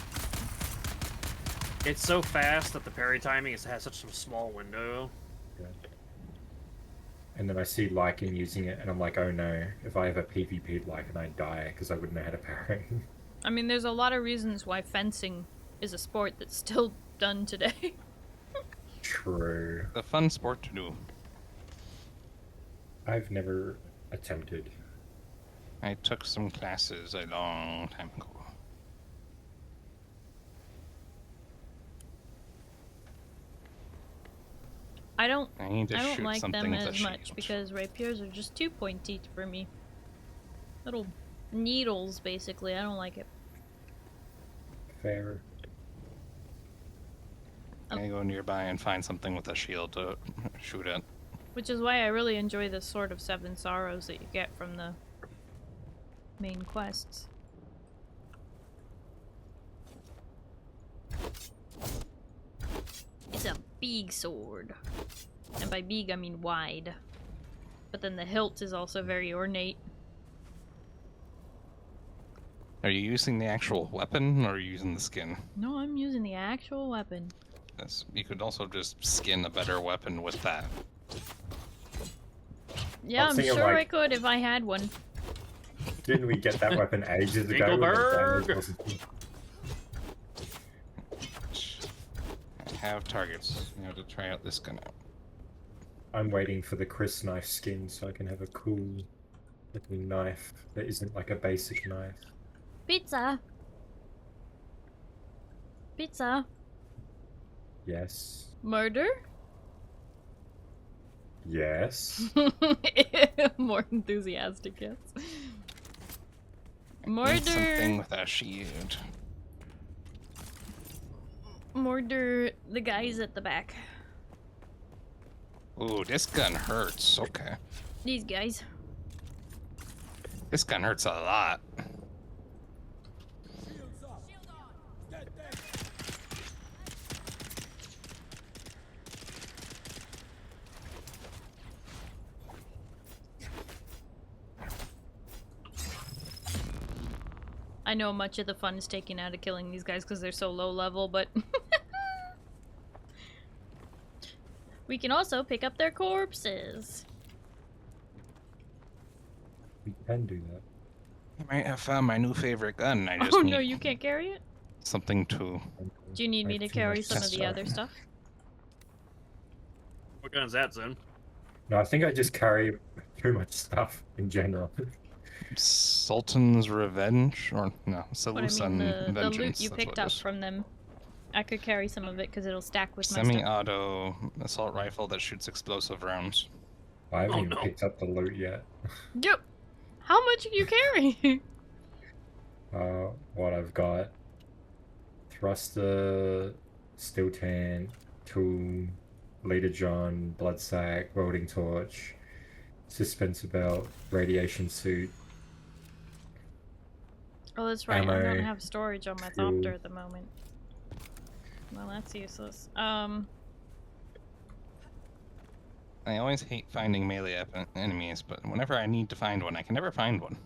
It's so fast that the parry timing has such a small window. Yeah. And then I see Lycan using it, and I'm like, oh no, if I ever PvP'd Lycan, I'd die because I wouldn't know how to parry. I mean, there's a lot of reasons why fencing is a sport that's still done today. True. A fun sport to do. I've never attempted. I took some classes a long time ago. I don't I need to shoot like them something with a as much shield. because rapiers are just too pointy for me. Little needles, basically. I don't like it. Fair. I go nearby and find something with a shield to shoot at. Which is why I really enjoy the Sword of Seven Sorrows that you get from the main quests. It's a big sword. And by big, I mean wide. But then the hilt is also very ornate. Are you using the actual weapon or are you using the skin? No, I'm using the actual weapon. Yes, you could also just skin a better weapon with that. Yeah, I'm I'm thinking, sure I like- could if I had one. Didn't we get that weapon ages ago? when the Dinkelberg! damage wasn't- I have targets. You have to try out this gun out. I'm waiting for the Chris knife skin so I can have a cool looking knife that isn't like a basic knife. Pizza! Pizza! Yes. Murder? Yes. More enthusiastic, yes. I need something Murder! with a shield. Murder the guys at the back. Ooh, this gun hurts. Okay. These guys. This gun hurts a lot. I know much of the fun is taken out of killing these guys because they're so low level, but... we can also pick up their corpses. We can do that. I might have found my new favorite gun. I just Oh need no, you can't carry it? something to. Do you need me to carry some of the other stuff? What gun is that, Zen? No, I think I just carry too much stuff in general. Sultan's Revenge? Or no, But I Salusan mean, the loot Vengeance. you that's picked what it up is. from them. I could carry some of it because it'll stack with my stuff. Semi-auto assault rifle that shoots explosive rounds. I haven't Oh, even no. picked up the loot yet. Yep. How much are you carrying? What I've got: thruster, steel tan, tool, leader John, blood sack, welding torch, suspensor belt, radiation suit. Oh, that's right. I Ammo, don't have storage on my fuel. Thopter at the moment. Well, that's useless. I always hate finding melee enemies, but whenever I need to find one, I can never find one.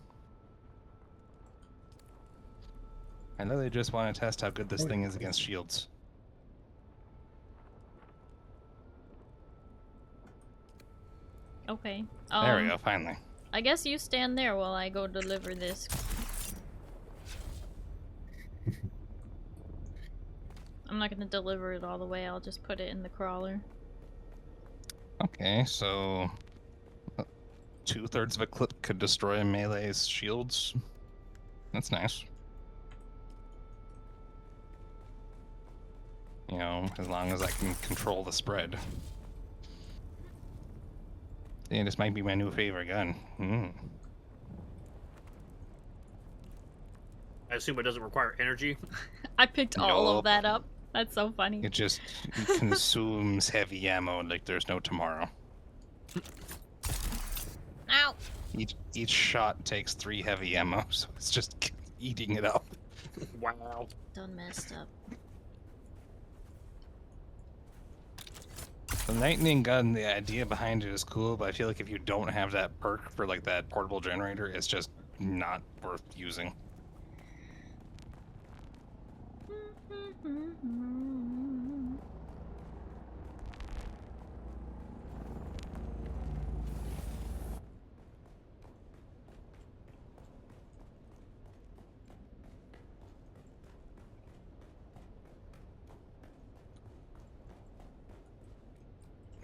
I literally just want to test how good this thing is against shields. Okay. There we go, finally. I guess you stand there while I go deliver this. I'm not gonna deliver it all the way, I'll just put it in the crawler. Okay, so 2/3 of a clip could destroy melee's shields. That's nice. You know, as long as I can control the spread. Yeah, this might be my new favorite gun. I assume it doesn't require energy. I picked all of Nope. that up. That's so funny. It just consumes heavy ammo like there's no tomorrow. Ow! Each shot takes 3 heavy ammo, so it's just eating it up. Wow. Done messed up. The lightning gun, the idea behind it is cool, but I feel like if you don't have that perk for like that portable generator, it's just not worth using.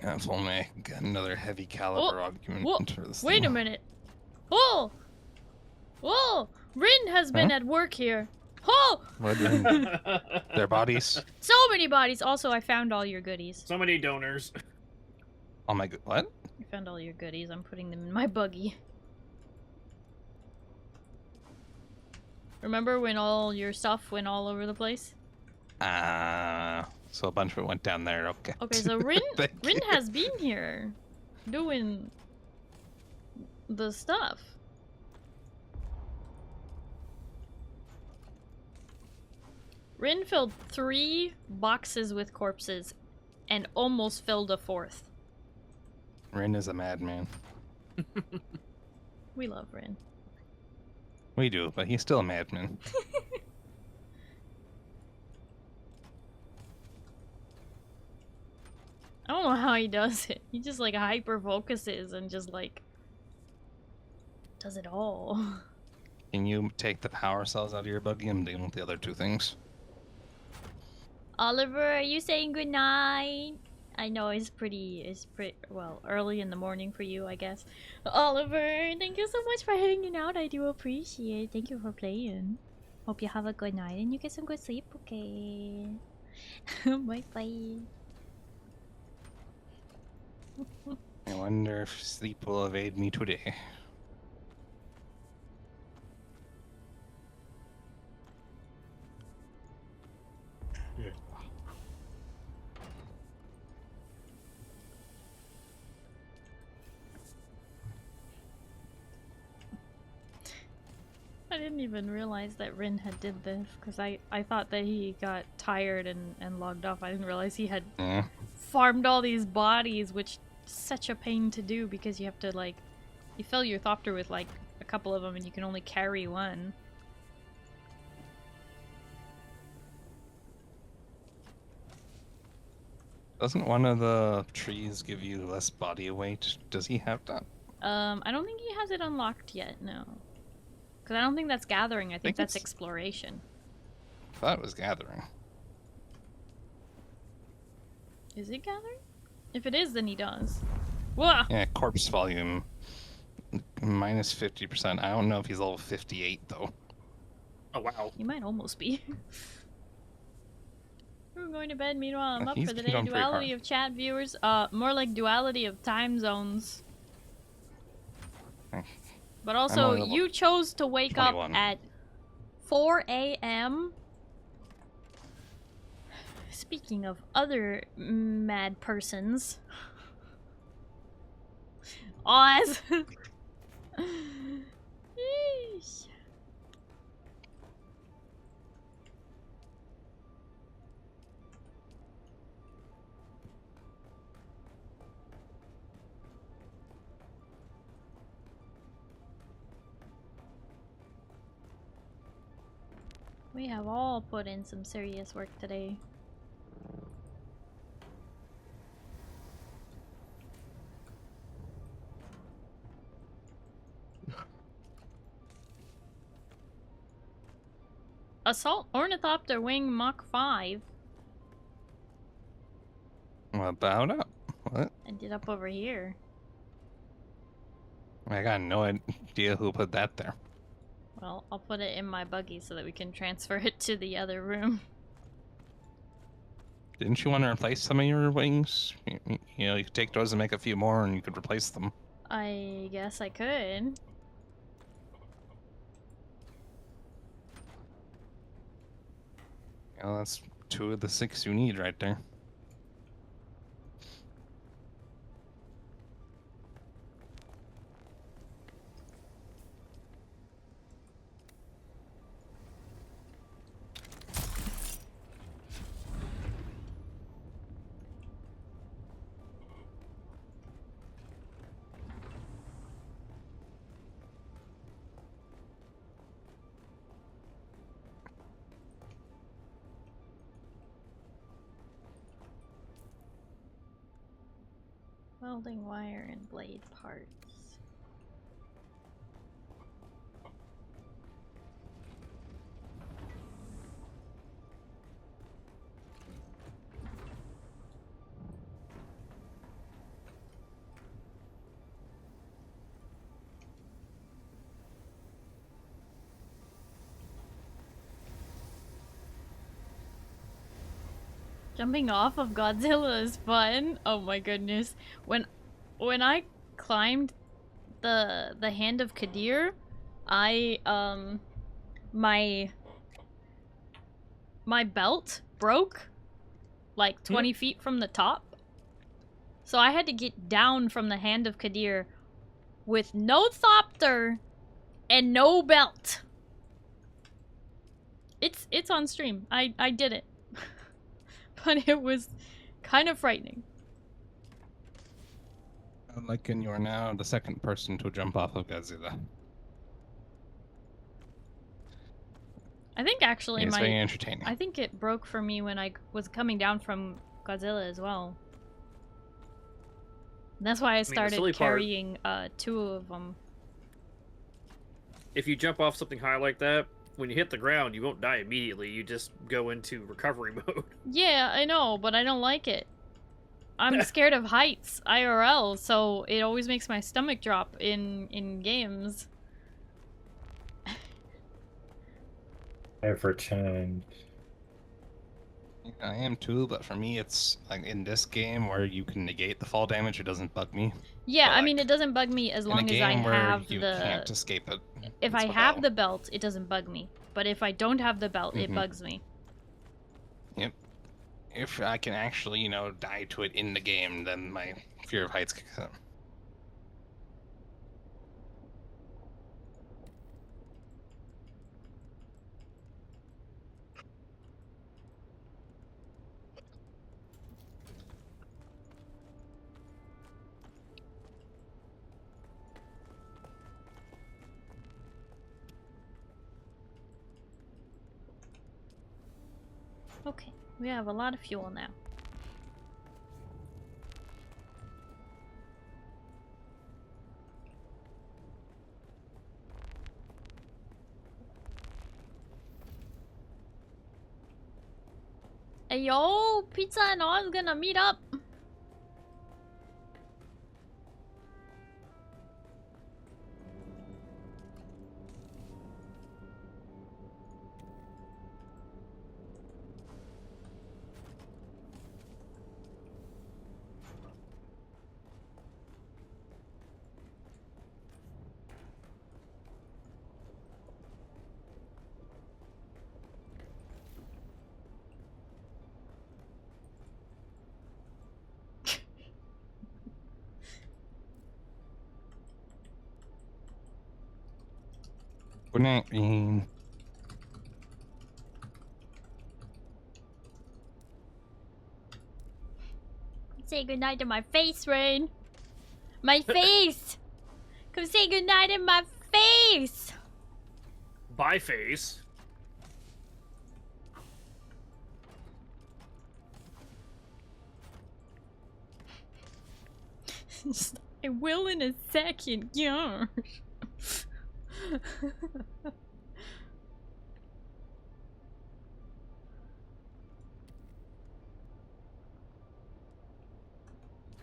If only I got another heavy caliber argument for this Wait thing. a minute. Oh! Whoa! Rin has been at work here. Oh! What in their bodies? So many bodies. Also, I found all your goodies. So many donors. Oh my god, what? I found all your goodies. I'm putting them in my buggy. Remember when all your stuff went all over the place? So a bunch of it went down there, okay. Okay, so Rin Thank Rin you. has been here doing the stuff. Rin filled 3 boxes with corpses and almost filled a 4th. Rin is a madman. We love Rin. We do, but he's still a madman. I don't know how he does it. He just like hyper focuses and just like does it all. Can you take the power cells out of your buggy and deal with the other 2 things? Oliver, are you saying goodnight? I know it's pretty well early in the morning for you, I guess. Oliver, thank you so much for hanging out. I do appreciate it. Thank you for playing. Hope you have a good night and you get some good sleep, okay? Bye bye. I wonder if sleep will evade me today. I didn't even realize that Rin had did this because I thought that he got tired and logged off. I didn't realize he had farmed all these bodies, which is such a pain to do because you have to like you fill your Thopter with like a couple of them and you can only carry one. Doesn't one of the trees give you less body weight? Does he have that? I don't think he has it unlocked yet, no. Because I don't think that's gathering. I think that's it's- exploration. I thought it was gathering. Is it gathering? If it is, then he does. Whoa! Yeah, corpse volume minus 50%. I don't know if he's level 58 though. Oh wow. He might almost be. We're going to bed. Meanwhile, I'm up He's for the going day. pretty Duality hard. of chat viewers. More like duality of time zones. Okay. But also, only level you chose to wake 21. up at 4 a.m. Speaking of other mad persons. Oz! Yeesh. We have all put in some serious work today. Assault Ornithopter Wing Mach 5 About up. What? ended up over here. I got no idea who put that there. Well, I'll put it in my buggy so that we can transfer it to the other room. Didn't you want to replace some of your wings? You know, you could take those and make a few more and you could replace them. I guess I could. You know, that's 2 of the 6 you need right there. Welding wire and blade parts. Jumping off of Godzilla is fun. Oh my goodness. When I climbed the hand of Kadir, I my belt broke like 20 feet from the top. So I had to get down from the hand of Kadir with no thopter and no belt. It's on stream. I did it. But it was kind of frightening. Like, and you are now the 2nd person to jump off of Godzilla. I think actually It's very entertaining. I think it broke for me when I was coming down from Godzilla as well. That's why I started silly part- carrying 2 of them. If you jump off something high like that, when you hit the ground, you won't die immediately. You just go into recovery mode. Yeah, I know, but I don't like it. I'm scared of heights, IRL, so it always makes my stomach drop in games. Ever change. I am too, but for me, it's like in this game where you can negate the fall damage, it doesn't bug me. Yeah, But, I mean, like, it doesn't bug me as In a long as I game where have you the... can't escape it. If it's I what have I'll- the belt, it doesn't bug me. But if I don't have the belt, it Mhm. bugs me. Yep. If I can actually, you know, die to it in the game, then my fear of heights kicks in. Okay, we have a lot of fuel now. Hey yo, Pizza and Oz gonna meet up. Good night, Ian. Say goodnight to my face, Rain. My face! Come say goodnight in my face! Bye, face. I will in a second, yeah.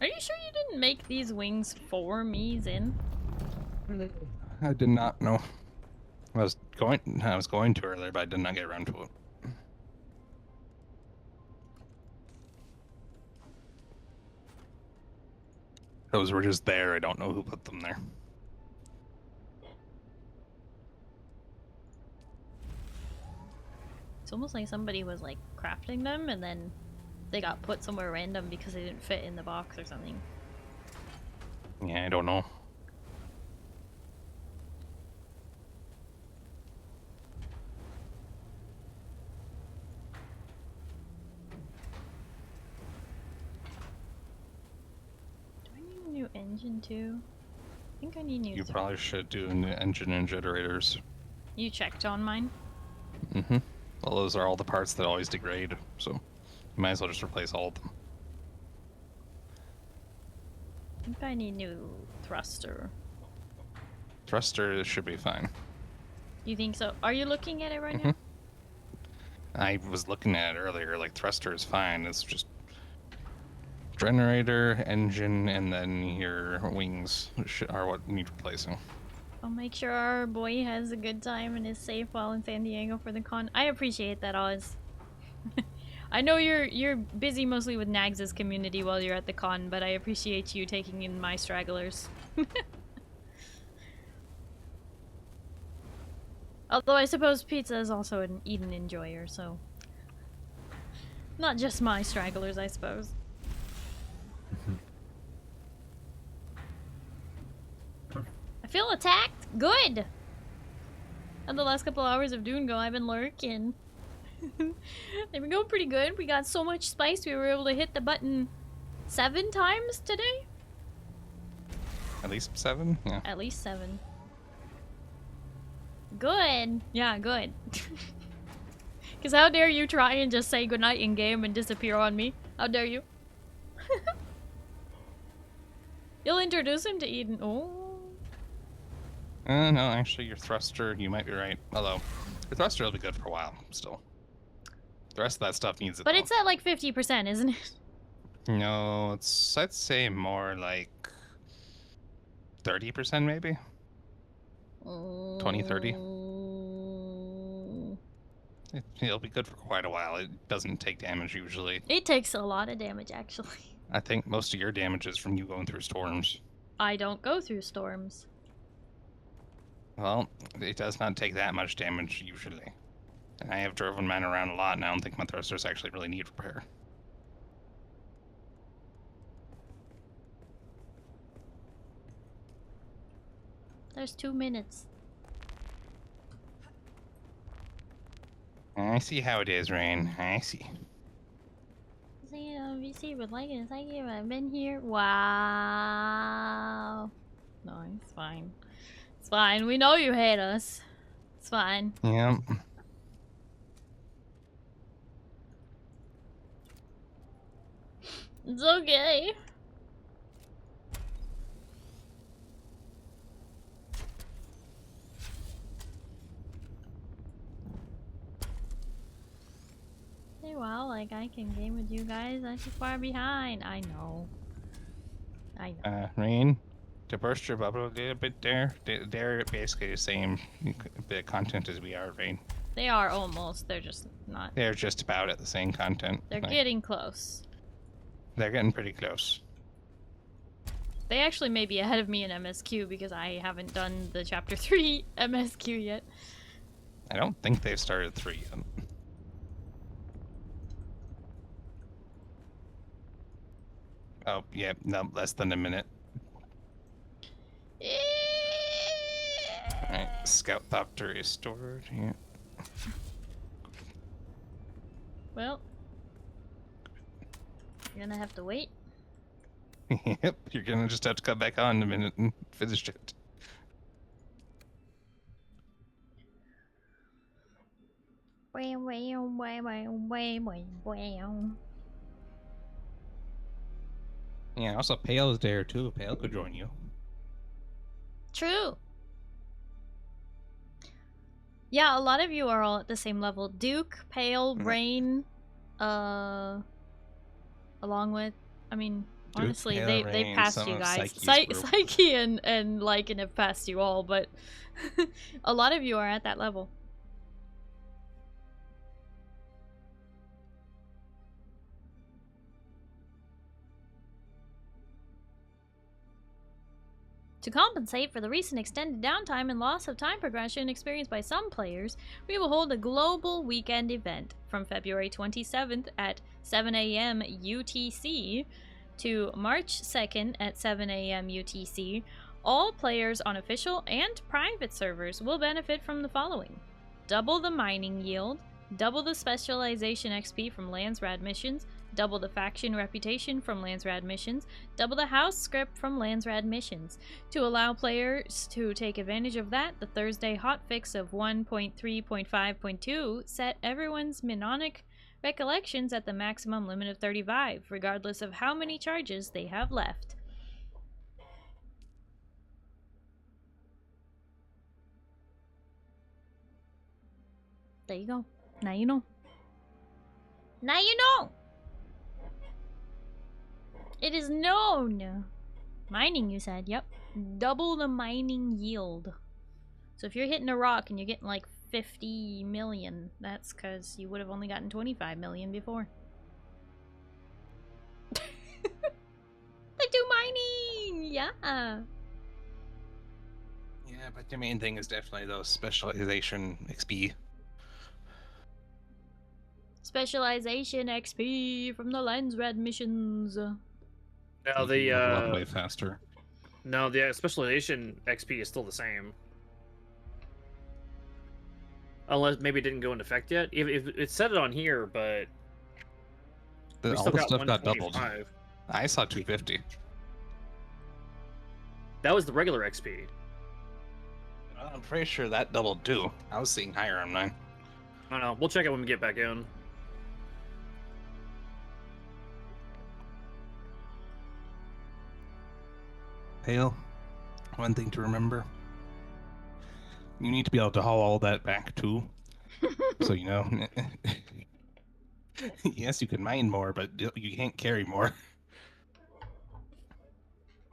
Are you sure you didn't make these wings for me, Zin? I did not know. I was going to earlier, but I did not get around to it. Those were just there. I don't know who put them there. It's almost like somebody was like crafting them and then they got put somewhere random because they didn't fit in the box or something. Yeah, I don't know. Do I need a new engine too? I think I need new You stuff. probably should do new engine and generators. You checked on mine? Mm-hmm. Well, those are all the parts that always degrade, so you might as well just replace all of them. I think I need new thruster. Thruster should be fine. You think so? Are you looking at it right now? I was looking at it earlier, like thruster is fine, it's just generator, engine, and then your wings are what need replacing. I'll make sure our boy has a good time and is safe while in San Diego for the con. I appreciate that, Oz. I know you're busy mostly with Nags' community while you're at the con, but I appreciate you taking in my stragglers. Although I suppose pizza is also an Eden enjoyer, so not just my stragglers, I suppose. I feel attacked. Good. On the last couple hours of Dune Go, I've been lurking. They've been going pretty good. We got so much spice we were able to hit the button 7 times today. At least 7? Yeah. At least 7. Good. Yeah, good. Because how dare you try and just say goodnight in game and disappear on me? How dare you? You'll introduce him to Eden. Oh. No, actually, your thruster, you might be right. Although, your thruster will be good for a while, still. The rest of that stuff needs it, But though. it's at like 50%, isn't it? No, it's, I'd say more like 30% maybe? 20, 30? It'll be good for quite a while. It doesn't take damage usually. It takes a lot of damage, actually. I think most of your damage is from you going through storms. I don't go through storms. Well, it does not take that much damage usually. And I have driven mine around a lot, and I don't think my thrusters actually really need repair. There's 2 minutes. I see how it is, Rain. I see. See, VC would like it. Thank you. I've been here. Wow. No, it's fine. It's fine. We know you hate us. It's fine. Yeah. It's okay. Hey, well, like, I can game with you guys. I'm too far behind. I know. Rain, to burst your bubble a little bit there, they're basically the same bit of content as we are, Rain. They are almost. They're just not. They're just about at the same content. They're like, getting close. They're getting pretty close. They actually may be ahead of me in MSQ because I haven't done the Chapter 3 MSQ yet. I don't think they've started 3 yet. Oh, yeah, no, less than a minute. Alright, Scout Doctor is stored here. Well, you're gonna have to wait. Yep, you're gonna just have to come back on in a minute and finish it. Yeah, also Pale is there too. Pale could join you. True. Yeah, a lot of you are all at the same level. Duke, Pale, Rain, along with, I mean, Duke, honestly, Pale, they Rain, passed some you of guys. Psyche's group. Psyche and Lycan have passed you all, but a lot of you are at that level. To compensate for the recent extended downtime and loss of time progression experienced by some players, we will hold a global weekend event from February 27th at 7 a.m. UTC to March 2nd at 7 a.m. UTC. All players on official and private servers will benefit from the following: double the mining yield, double the specialization XP from Landsrad missions, double the faction reputation from Landsrad missions, double the house script from Landsrad missions. To allow players to take advantage of that, the Thursday hotfix of 1.3.5.2 set everyone's mnemonic recollections at the maximum limit of 35, regardless of how many charges they have left. There you go. Now you know. Now you know! It is known! Mining, you said. Yep. Double the mining yield. So if you're hitting a rock and you're getting like 50 million, that's because you would have only gotten 25 million before. They do mining! Yeah! Yeah, but the main thing is definitely those specialization XP. Specialization XP from the Landsrad missions. Now You level up way faster. no, the specialization XP is still the same. Unless maybe it didn't go into effect yet. If it said it on here, but we All still the got stuff got doubled. 125. I saw 250. That was the regular XP. I'm pretty sure that doubled too. I was seeing higher on mine. I don't know. We'll check it when we get back in. Pale, one thing to remember. You need to be able to haul all that back too. So, you know. Yes, you can mine more, but you can't carry more.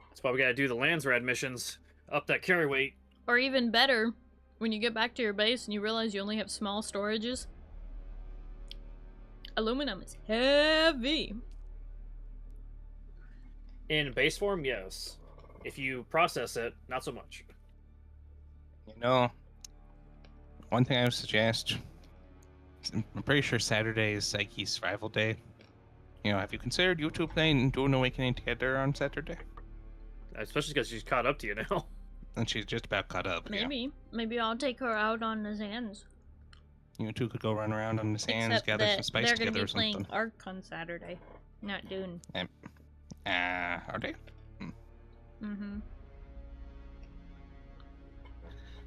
That's why we gotta do the Landsrad missions. Up that carry weight. Or even better, when you get back to your base and you realize you only have small storages. Aluminum is heavy. In base form, yes. If you process it, not so much. You know, one thing I would suggest, I'm pretty sure Saturday is Psyche's survival day. You know, have you considered YouTube playing Dune Awakening together on Saturday? Especially because she's caught up to you now. And she's just about caught up. Maybe. Yeah. Maybe I'll take her out on the sands. You two could go run around on the sands, Except gather that some spice they're together gonna or be playing something. Ark on Saturday, not Dune. Are they? Mm-hmm.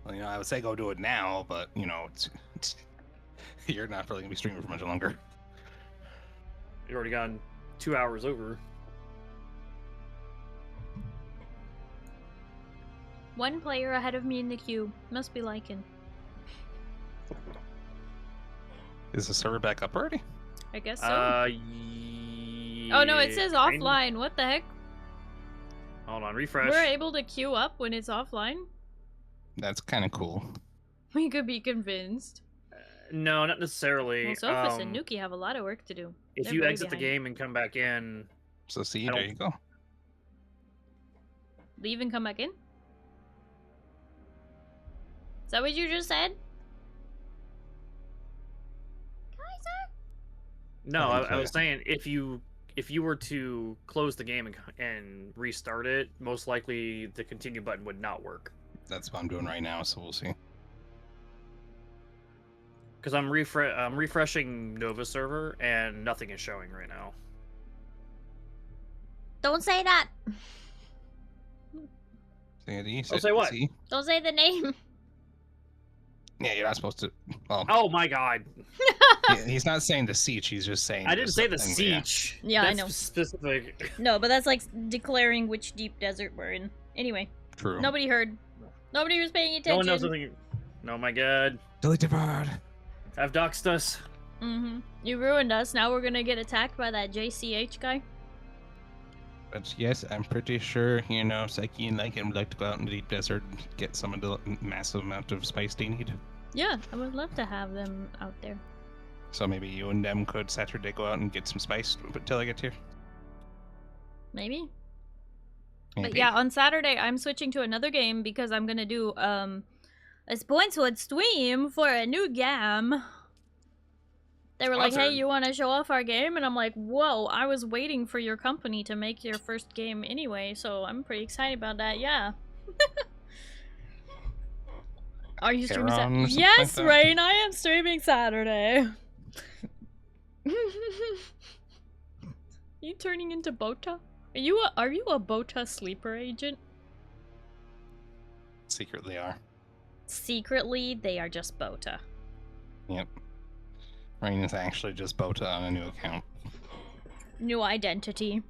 Well, you know, I would say go do it now, but, you know, it's you're not really going to be streaming for much longer. You've already gone 2 hours over. One player ahead of me in the queue. Must be Lycan. Is the server back up already? I guess so. Yeah, Oh no, it says kind- offline. What the heck? Hold on, refresh. We're able to queue up when it's offline. That's kind of cool. We could be convinced. No, not necessarily. Well, Sophus and Nuki have a lot of work to do. If They're you very exit the behind. game and come back in, So see, I there don't- you go. Leave and come back in? Is that what you just said? no, I think I so, was saying if you were to close the game and restart it, most likely the continue button would not work. That's what I'm doing right now, so we'll see. Because I'm refreshing Nova server and nothing is showing right now. Don't say that! Say what? See? Don't say the name! Yeah, you're not supposed to. Well, Oh my god! he's not saying the siege. He's just saying. I didn't say the thing, but yeah. siege. Yeah, I That's know. Specific. No, but that's like declaring which deep desert we're in. Anyway, True. nobody heard. Nobody was paying No one attention. knows anything. Oh my god! Delete the bird. I've doxed us. Mm-hmm. You ruined us. Now we're gonna get attacked by that JCH guy. But yes, I'm pretty sure, you know, Psyche and Lycan would like to go out in the deep desert and get some of the massive amount of spice they need. Yeah, I would love to have them out there. So maybe you and them could Saturday go out and get some spice until I get here. Maybe. But Maybe. yeah, on Saturday I'm switching to another game because I'm gonna do a sponsored stream for a new game. They were like, hey, Sponsored? you want to show off our game? And I'm like, whoa, I was waiting for your company to make your first game anyway, so I'm pretty excited about that, yeah. Are you streaming Heron or Saturday? something Yes, like that? Rain, I am streaming Saturday. You turning into Bota? Are you a Bota sleeper agent? Secretly are. Secretly, they are just Bota. Yep. Rain is actually just Bota on a new account. New identity.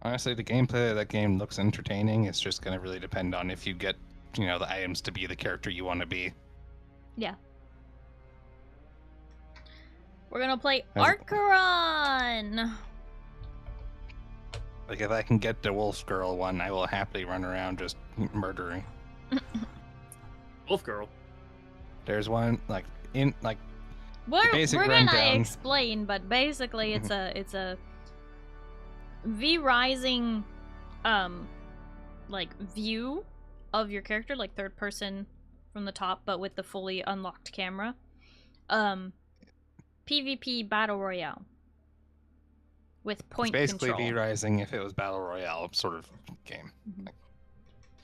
Honestly, the gameplay of that game looks entertaining. It's just going to really depend on if you get, you know, the items to be the character you want to be. Yeah. We're gonna play How's it- Archeron! Like, if I can get the Wolf Girl one, I will happily run around just murdering. Wolf girl. There's one, like, We're basic gonna rundown. explain, but basically it's a V-Rising like view of your character, like third person from the top, but with the fully unlocked camera. PvP Battle Royale. With point it's basically control. V-Rising if it was Battle Royale sort of game.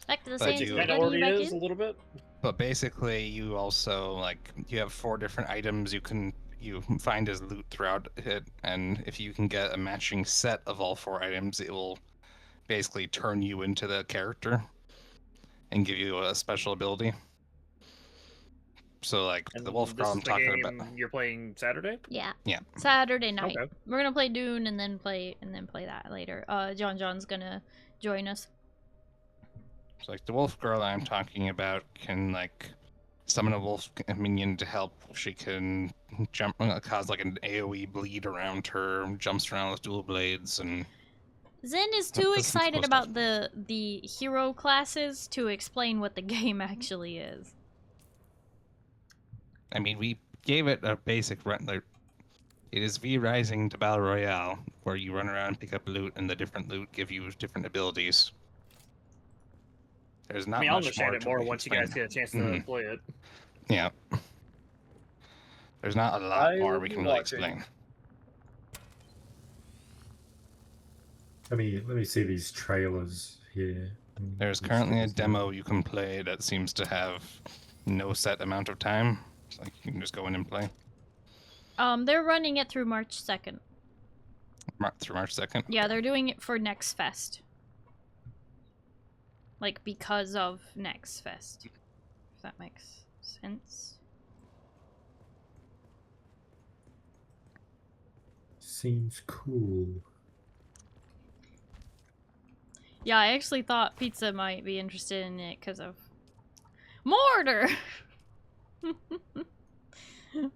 Back to the But same you- thing. That Letting already back is in? a little bit. But basically, you also, like, you have 4 different items you find as loot throughout it, and if you can get a matching set of all 4 items, it will basically turn you into the character and give you a special ability. So, like, And the Wolf this Girl is I'm the talking game about. You're playing Saturday? Yeah. Yeah. Saturday night. Okay. We're gonna play Dune and then play that later. John's gonna join us. So, like, the Wolf Girl I'm talking about can, like, summon a wolf minion to help. She can cause, like, an AoE bleed around her, jumps around with dual blades, and... Zen is That too doesn't excited supposed about the hero classes to explain what the game actually is. I mean, we gave it a basic run. Like, it is V-Rising to Battle Royale, where you run around and pick up loot, and the different loot give you different abilities. There's not I mean, I'll much understand more it to more really once you guys explain. get a chance to Mhm. play it. Yeah. There's not a lot I more will we be can really watching. explain. Let me see these trailers here. There's currently a demo you can play that seems to have no set amount of time. It's like you can just go in and play. They're running it through March 2nd. Through March 2nd. Yeah, they're doing it for Next Fest. Like, because of Next Fest. If that makes sense. Seems cool. Yeah, I actually thought Pizza might be interested in it because of mortar.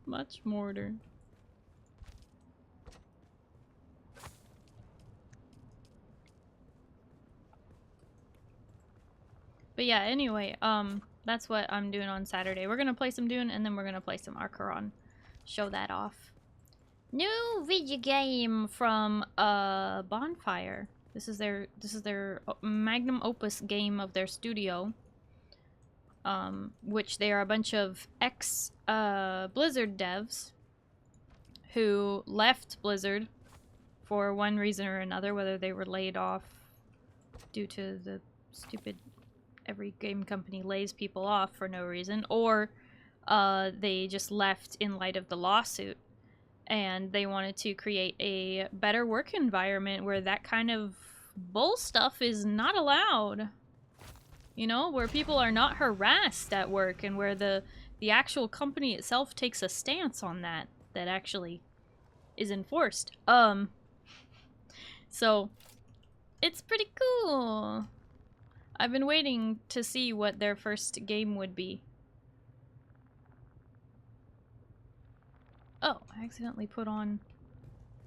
Much mortar. But yeah, anyway, that's what I'm doing on Saturday. We're gonna play some Dune and then we're gonna play some Archeron. Show that off. New video game from Bonfire. This is their magnum opus game of their studio. Which they are a bunch of ex Blizzard devs who left Blizzard for one reason or another, whether they were laid off due to the stupid every game company lays people off for no reason, or they just left in light of the lawsuit. And they wanted to create a better work environment where that kind of bull stuff is not allowed. You know, where people are not harassed at work and where the actual company itself takes a stance on that actually is enforced. So it's pretty cool. I've been waiting to see what their first game would be. Oh, I accidentally put on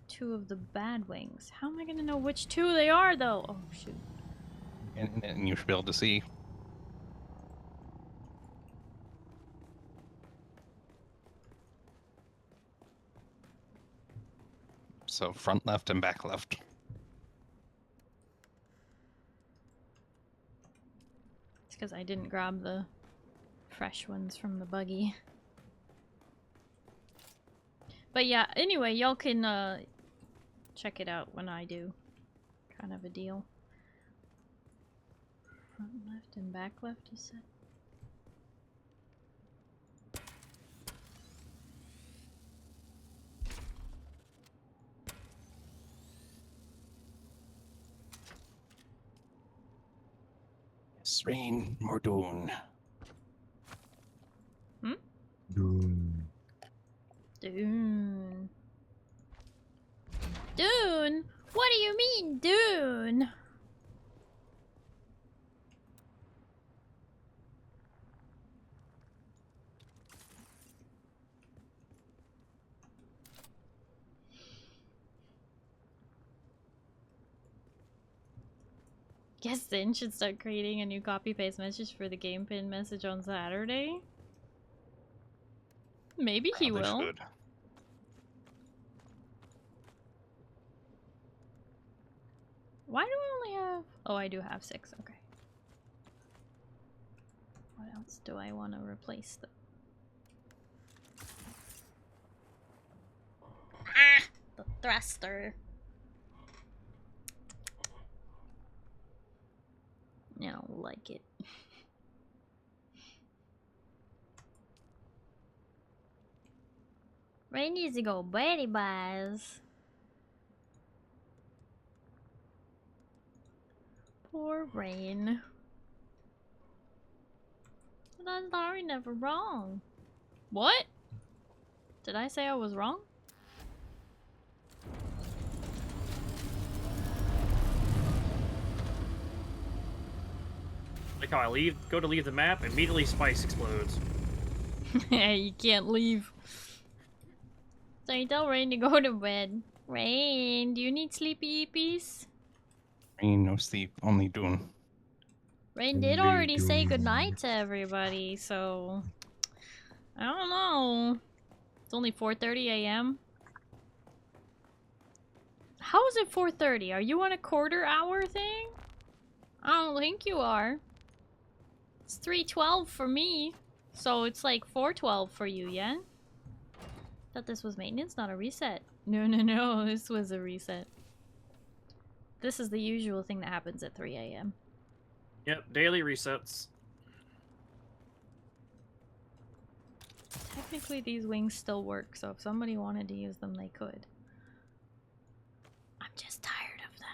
2 of the bad wings. How am I gonna know which 2 they are, though? Oh, shoot. And you should be able to see. So front left and back left. It's because I didn't grab the fresh ones from the buggy. But yeah, anyway, y'all can check it out when I do. Kind of a deal. Front left and back left, you said? Rain, more Dune. Hmm? Dune. Dune. Dune? What do you mean, Dune? Guess Zin should start creating a new copy-paste message for the game pin message on Saturday. Maybe he Probably will. should. Why do I only have... Oh, I do have 6, okay. What else do I want to replace though? Ah! The thruster. I don't like it. Rain needs to go Betty Buys. Poor Rain. But I'm sorry, never wrong. What? Did I say I was wrong? Like how I go to leave the map, immediately Spice explodes. You can't leave. So you tell Rain to go to bed. Rain, do you need sleepy eepies? Rain, no sleep, only Dune. Rain did already say goodnight to everybody, so... I don't know. It's only 4:30 a.m. How is it 4:30? Are you on a quarter-hour thing? I don't think you are. It's 3:12 for me, so it's like 4:12 for you, yeah? Thought this was maintenance, not a reset. No, this was a reset. This is the usual thing that happens at 3 a.m. Yep, daily resets. Technically, these wings still work, so if somebody wanted to use them, they could. I'm just tired of them.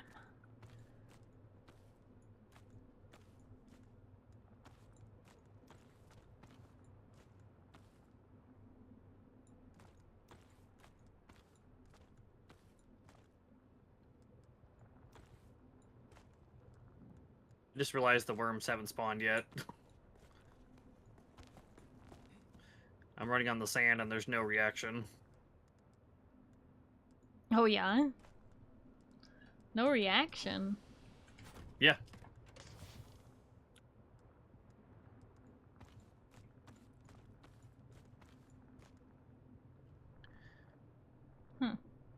Just realized the worms haven't spawned yet. I'm running on the sand and there's no reaction. Oh yeah? No reaction? Yeah.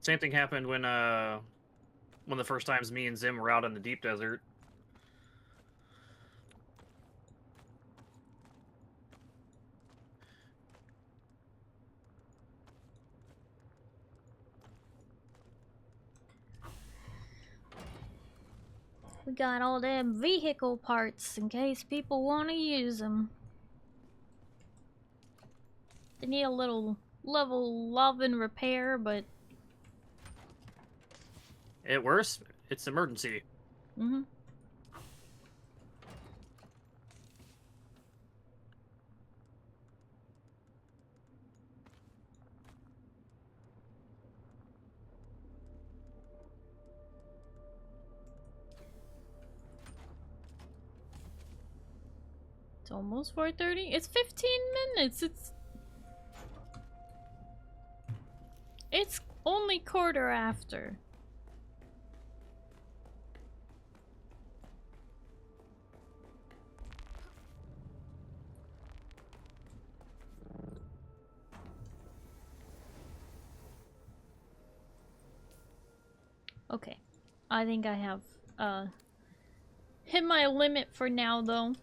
Same thing happened when one of the first times me and Zim were out in the deep desert. We got all them vehicle parts in case people want to use them. They need a little level love and repair, but... It worse, it's emergency. Mm-hmm. It's almost 4:30. It's 15 minutes. It's only quarter after. Okay. I think I have hit my limit for now though.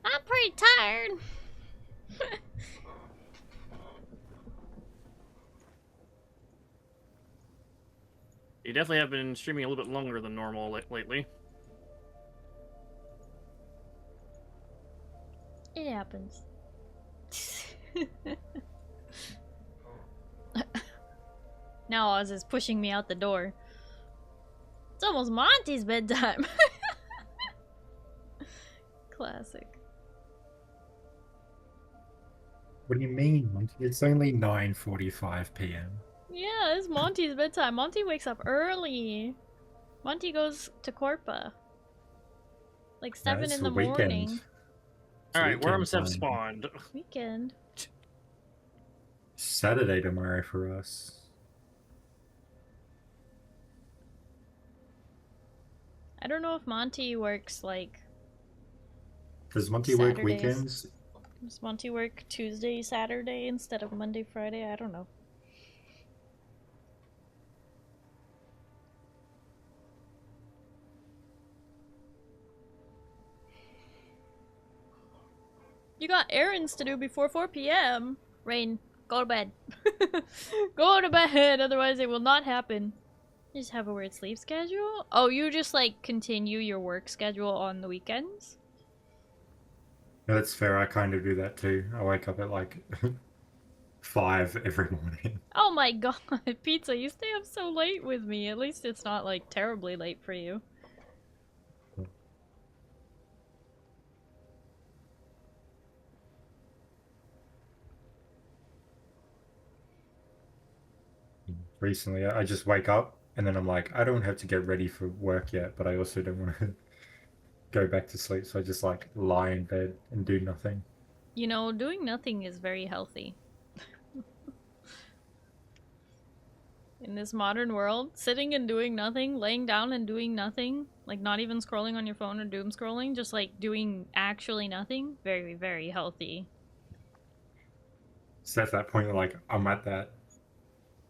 I'm pretty tired. You definitely have been streaming a little bit longer than normal lately. It happens. Now Oz is pushing me out the door. It's almost Monty's bedtime. Classic. What do you mean, Monty? It's only 9:45 p.m. Yeah, it's Monty's bedtime. Monty wakes up early. Monty goes to Corpa. Like 7 in the morning. Alright, worms have spawned. Weekend. Saturday tomorrow for us. I don't know if Monty works like... Does Monty work Saturdays. weekends? Does Monty work Tuesday, Saturday instead of Monday, Friday? I don't know. You got errands to do before 4 p.m. Rain, go to bed. Go to bed, otherwise it will not happen. You just have a weird sleep schedule? Oh, you just like continue your work schedule on the weekends? That's fair, I kind of do that too. I wake up at like 5 every morning. Oh my god, Pizza, you stay up so late with me. At least it's not like terribly late for you. Recently, I just wake up and then I'm like, I don't have to get ready for work yet, but I also don't want to go back to sleep, so I just like lie in bed and do nothing. You know, doing nothing is very healthy. In this modern world, sitting and doing nothing, laying down and doing nothing, like not even scrolling on your phone or doom scrolling, just like doing actually nothing, very, very healthy. So at that point, like, I'm at that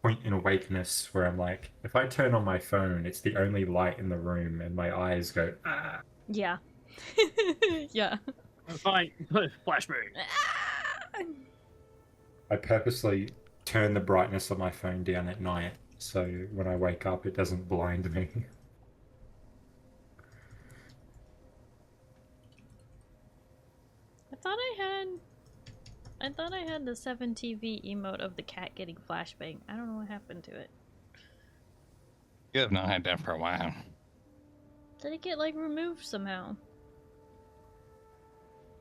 point in awakeness where I'm like, if I turn on my phone, it's the only light in the room, and my eyes go, ah. Yeah. Yeah. Fine. Flashbang. I purposely turn the brightness of my phone down at night, so when I wake up, it doesn't blind me. I thought I had the 7TV emote of the cat getting flashbang. I don't know what happened to it. You have not had that for a while. Did it get like removed somehow?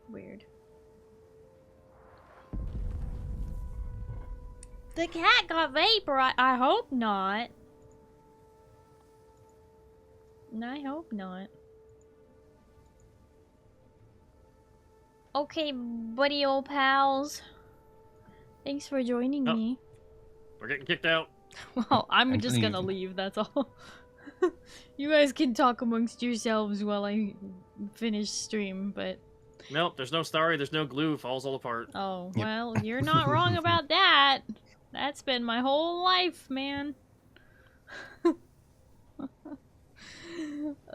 Weird. The cat got vaporized. I hope not. I hope not. Okay, buddy old pals. Thanks for joining me. We're getting kicked out. Well, I'm just gonna leave, that's all. You guys can talk amongst yourselves while I finish stream, but... Nope, there's no Starry, there's no glue, falls all apart. Oh, well, you're not wrong about that. That's been my whole life, man.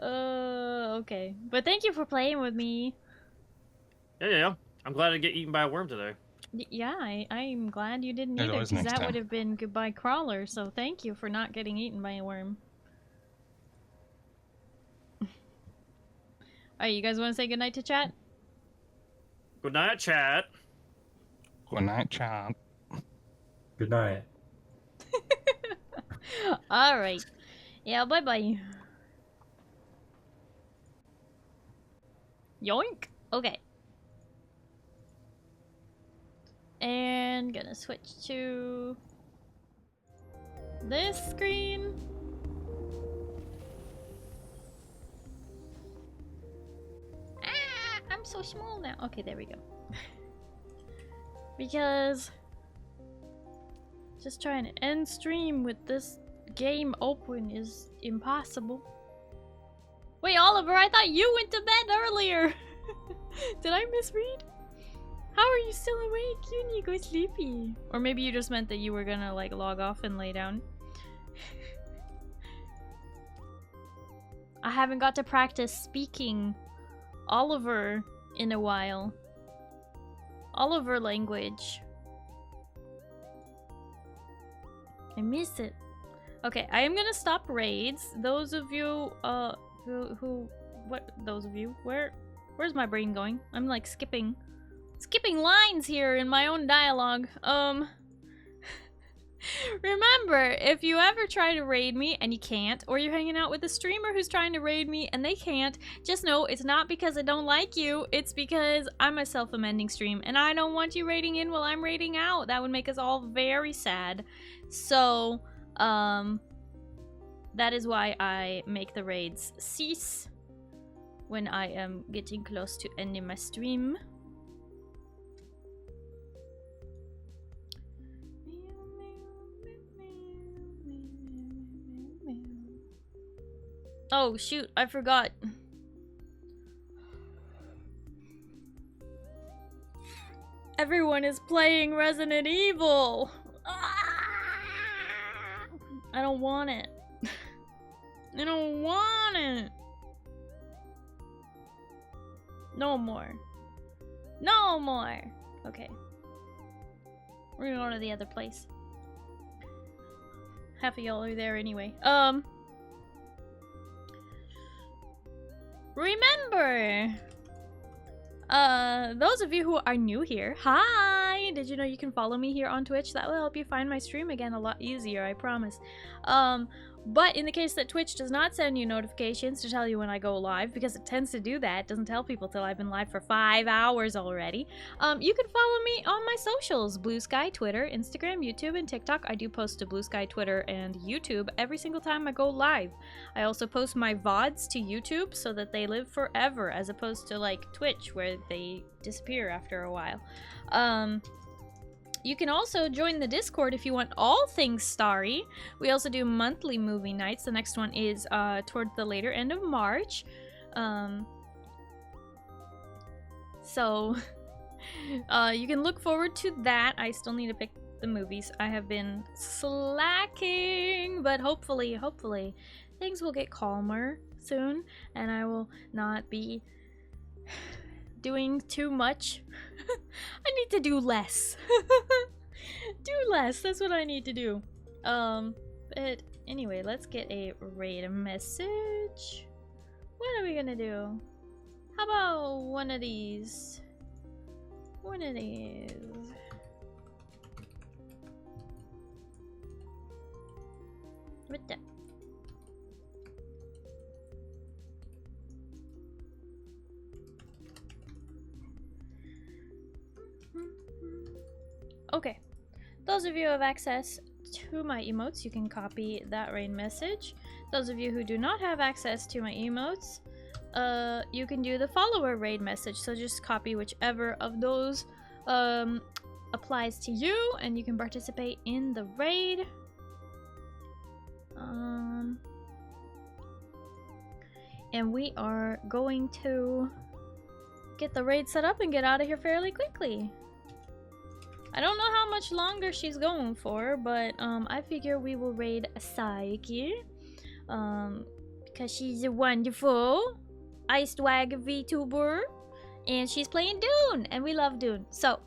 Okay. But thank you for playing with me. Yeah. I'm glad I get eaten by a worm today. Yeah, I'm glad you didn't either, always because next that time. would have been goodbye crawler, so thank you for not getting eaten by a worm. Alright, you guys want to say goodnight to chat? Good night, chat. Good night, chat. Good night. Alright. Yeah, bye-bye. Yoink! Okay. And gonna switch to this screen. Ah, I'm so small now. Okay, there we go. Because just trying to end stream with this game open is impossible. Wait, Oliver, I thought you went to bed earlier. Did I misread? How are you still awake? You need to go sleepy. Or maybe you just meant that you were gonna like log off and lay down. I haven't got to practice speaking Oliver in a while. Oliver language. I miss it. Okay, I am gonna stop raids. Those of you, those of you, where's my brain going? I'm like skipping lines here in my own dialogue. Remember, if you ever try to raid me and you can't, or you're hanging out with a streamer who's trying to raid me and they can't, just know it's not because I don't like you, it's because I'm a self-amending stream and I don't want you raiding in while I'm raiding out. That would make us all very sad. So, that is why I make the raids cease when I am getting close to ending my stream. Oh shoot, I forgot. Everyone is playing Resident Evil. I don't want it. I don't want it. No more. No more. Okay. We're gonna go to the other place. Half of y'all are there anyway. Remember, those of you who are new here, hi! Did you know you can follow me here on Twitch? That will help you find my stream again a lot easier, I promise. But in the case that Twitch does not send you notifications to tell you when I go live, because it tends to do that, it doesn't tell people till I've been live for 5 hours already, you can follow me on my socials, Blue Sky, Twitter, Instagram, YouTube, and TikTok. I do post to Blue Sky, Twitter, and YouTube every single time I go live. I also post my VODs to YouTube so that they live forever, as opposed to like Twitch, where they disappear after a while. You can also join the Discord if you want all things Starry. We also do monthly movie nights. The next one is toward the later end of March. So you can look forward to that. I still need to pick the movies. I have been slacking, but hopefully things will get calmer soon and I will not be doing too much. I need to do less. Do less, that's what I need to do. But anyway, let's get a raid message. What are we gonna do? How about one of these? One of these. What the? Okay, those of you who have access to my emotes, you can copy that raid message. Those of you who do not have access to my emotes, you can do the follower raid message. So just copy whichever of those applies to you, and you can participate in the raid. And we are going to get the raid set up and get out of here fairly quickly. I don't know how much longer she's going for, but I figure we will raid Psyche. Because she's a wonderful Ice Swag VTuber, and she's playing Dune, and we love Dune. So,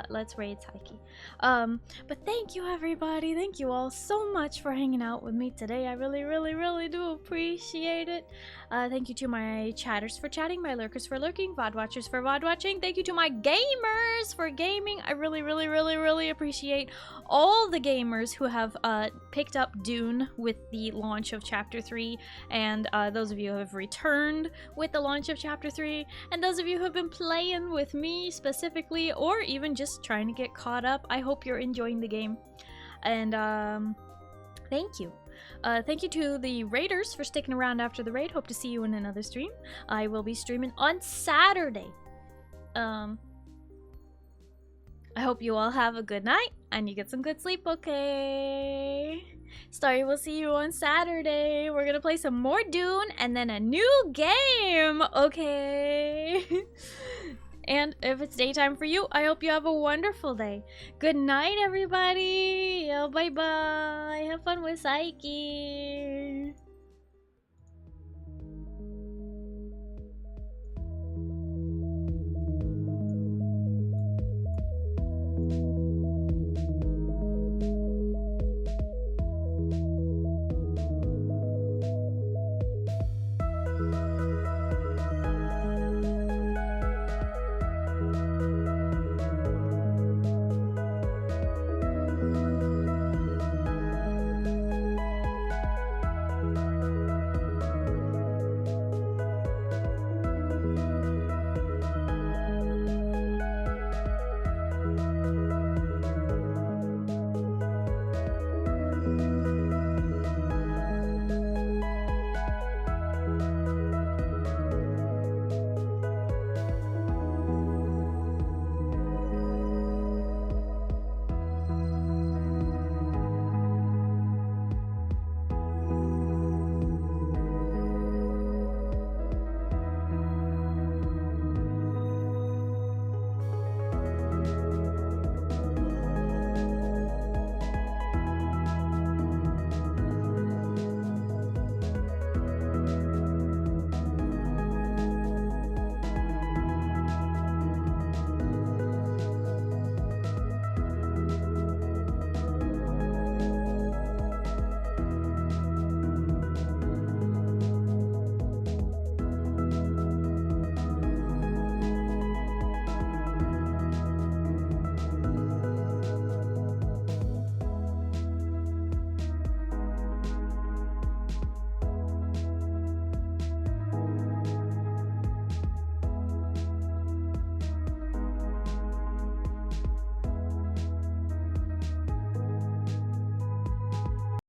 let's raid Psyche. But thank you, everybody. Thank you all so much for hanging out with me today. I really, really, really do appreciate it. Thank you to my chatters for chatting, my lurkers for lurking, VOD watchers for VOD watching. Thank you to my gamers for gaming. I really, really, really, really appreciate all the gamers who have picked up Dune with the launch of Chapter 3, and those of you who have returned with the launch of Chapter 3, and those of you who have been playing with me specifically, or even just trying to get caught up. I hope you're enjoying the game. And thank you. Thank you to the raiders for sticking around after the raid. Hope to see you in another stream. I will be streaming on Saturday. I hope you all have a good night and you get some good sleep, okay? Starry, we'll see you on Saturday. We're gonna play some more Dune and then a new game, okay? And if it's daytime for you, I hope you have a wonderful day. Good night, everybody. Bye-bye. Have fun with Psyche.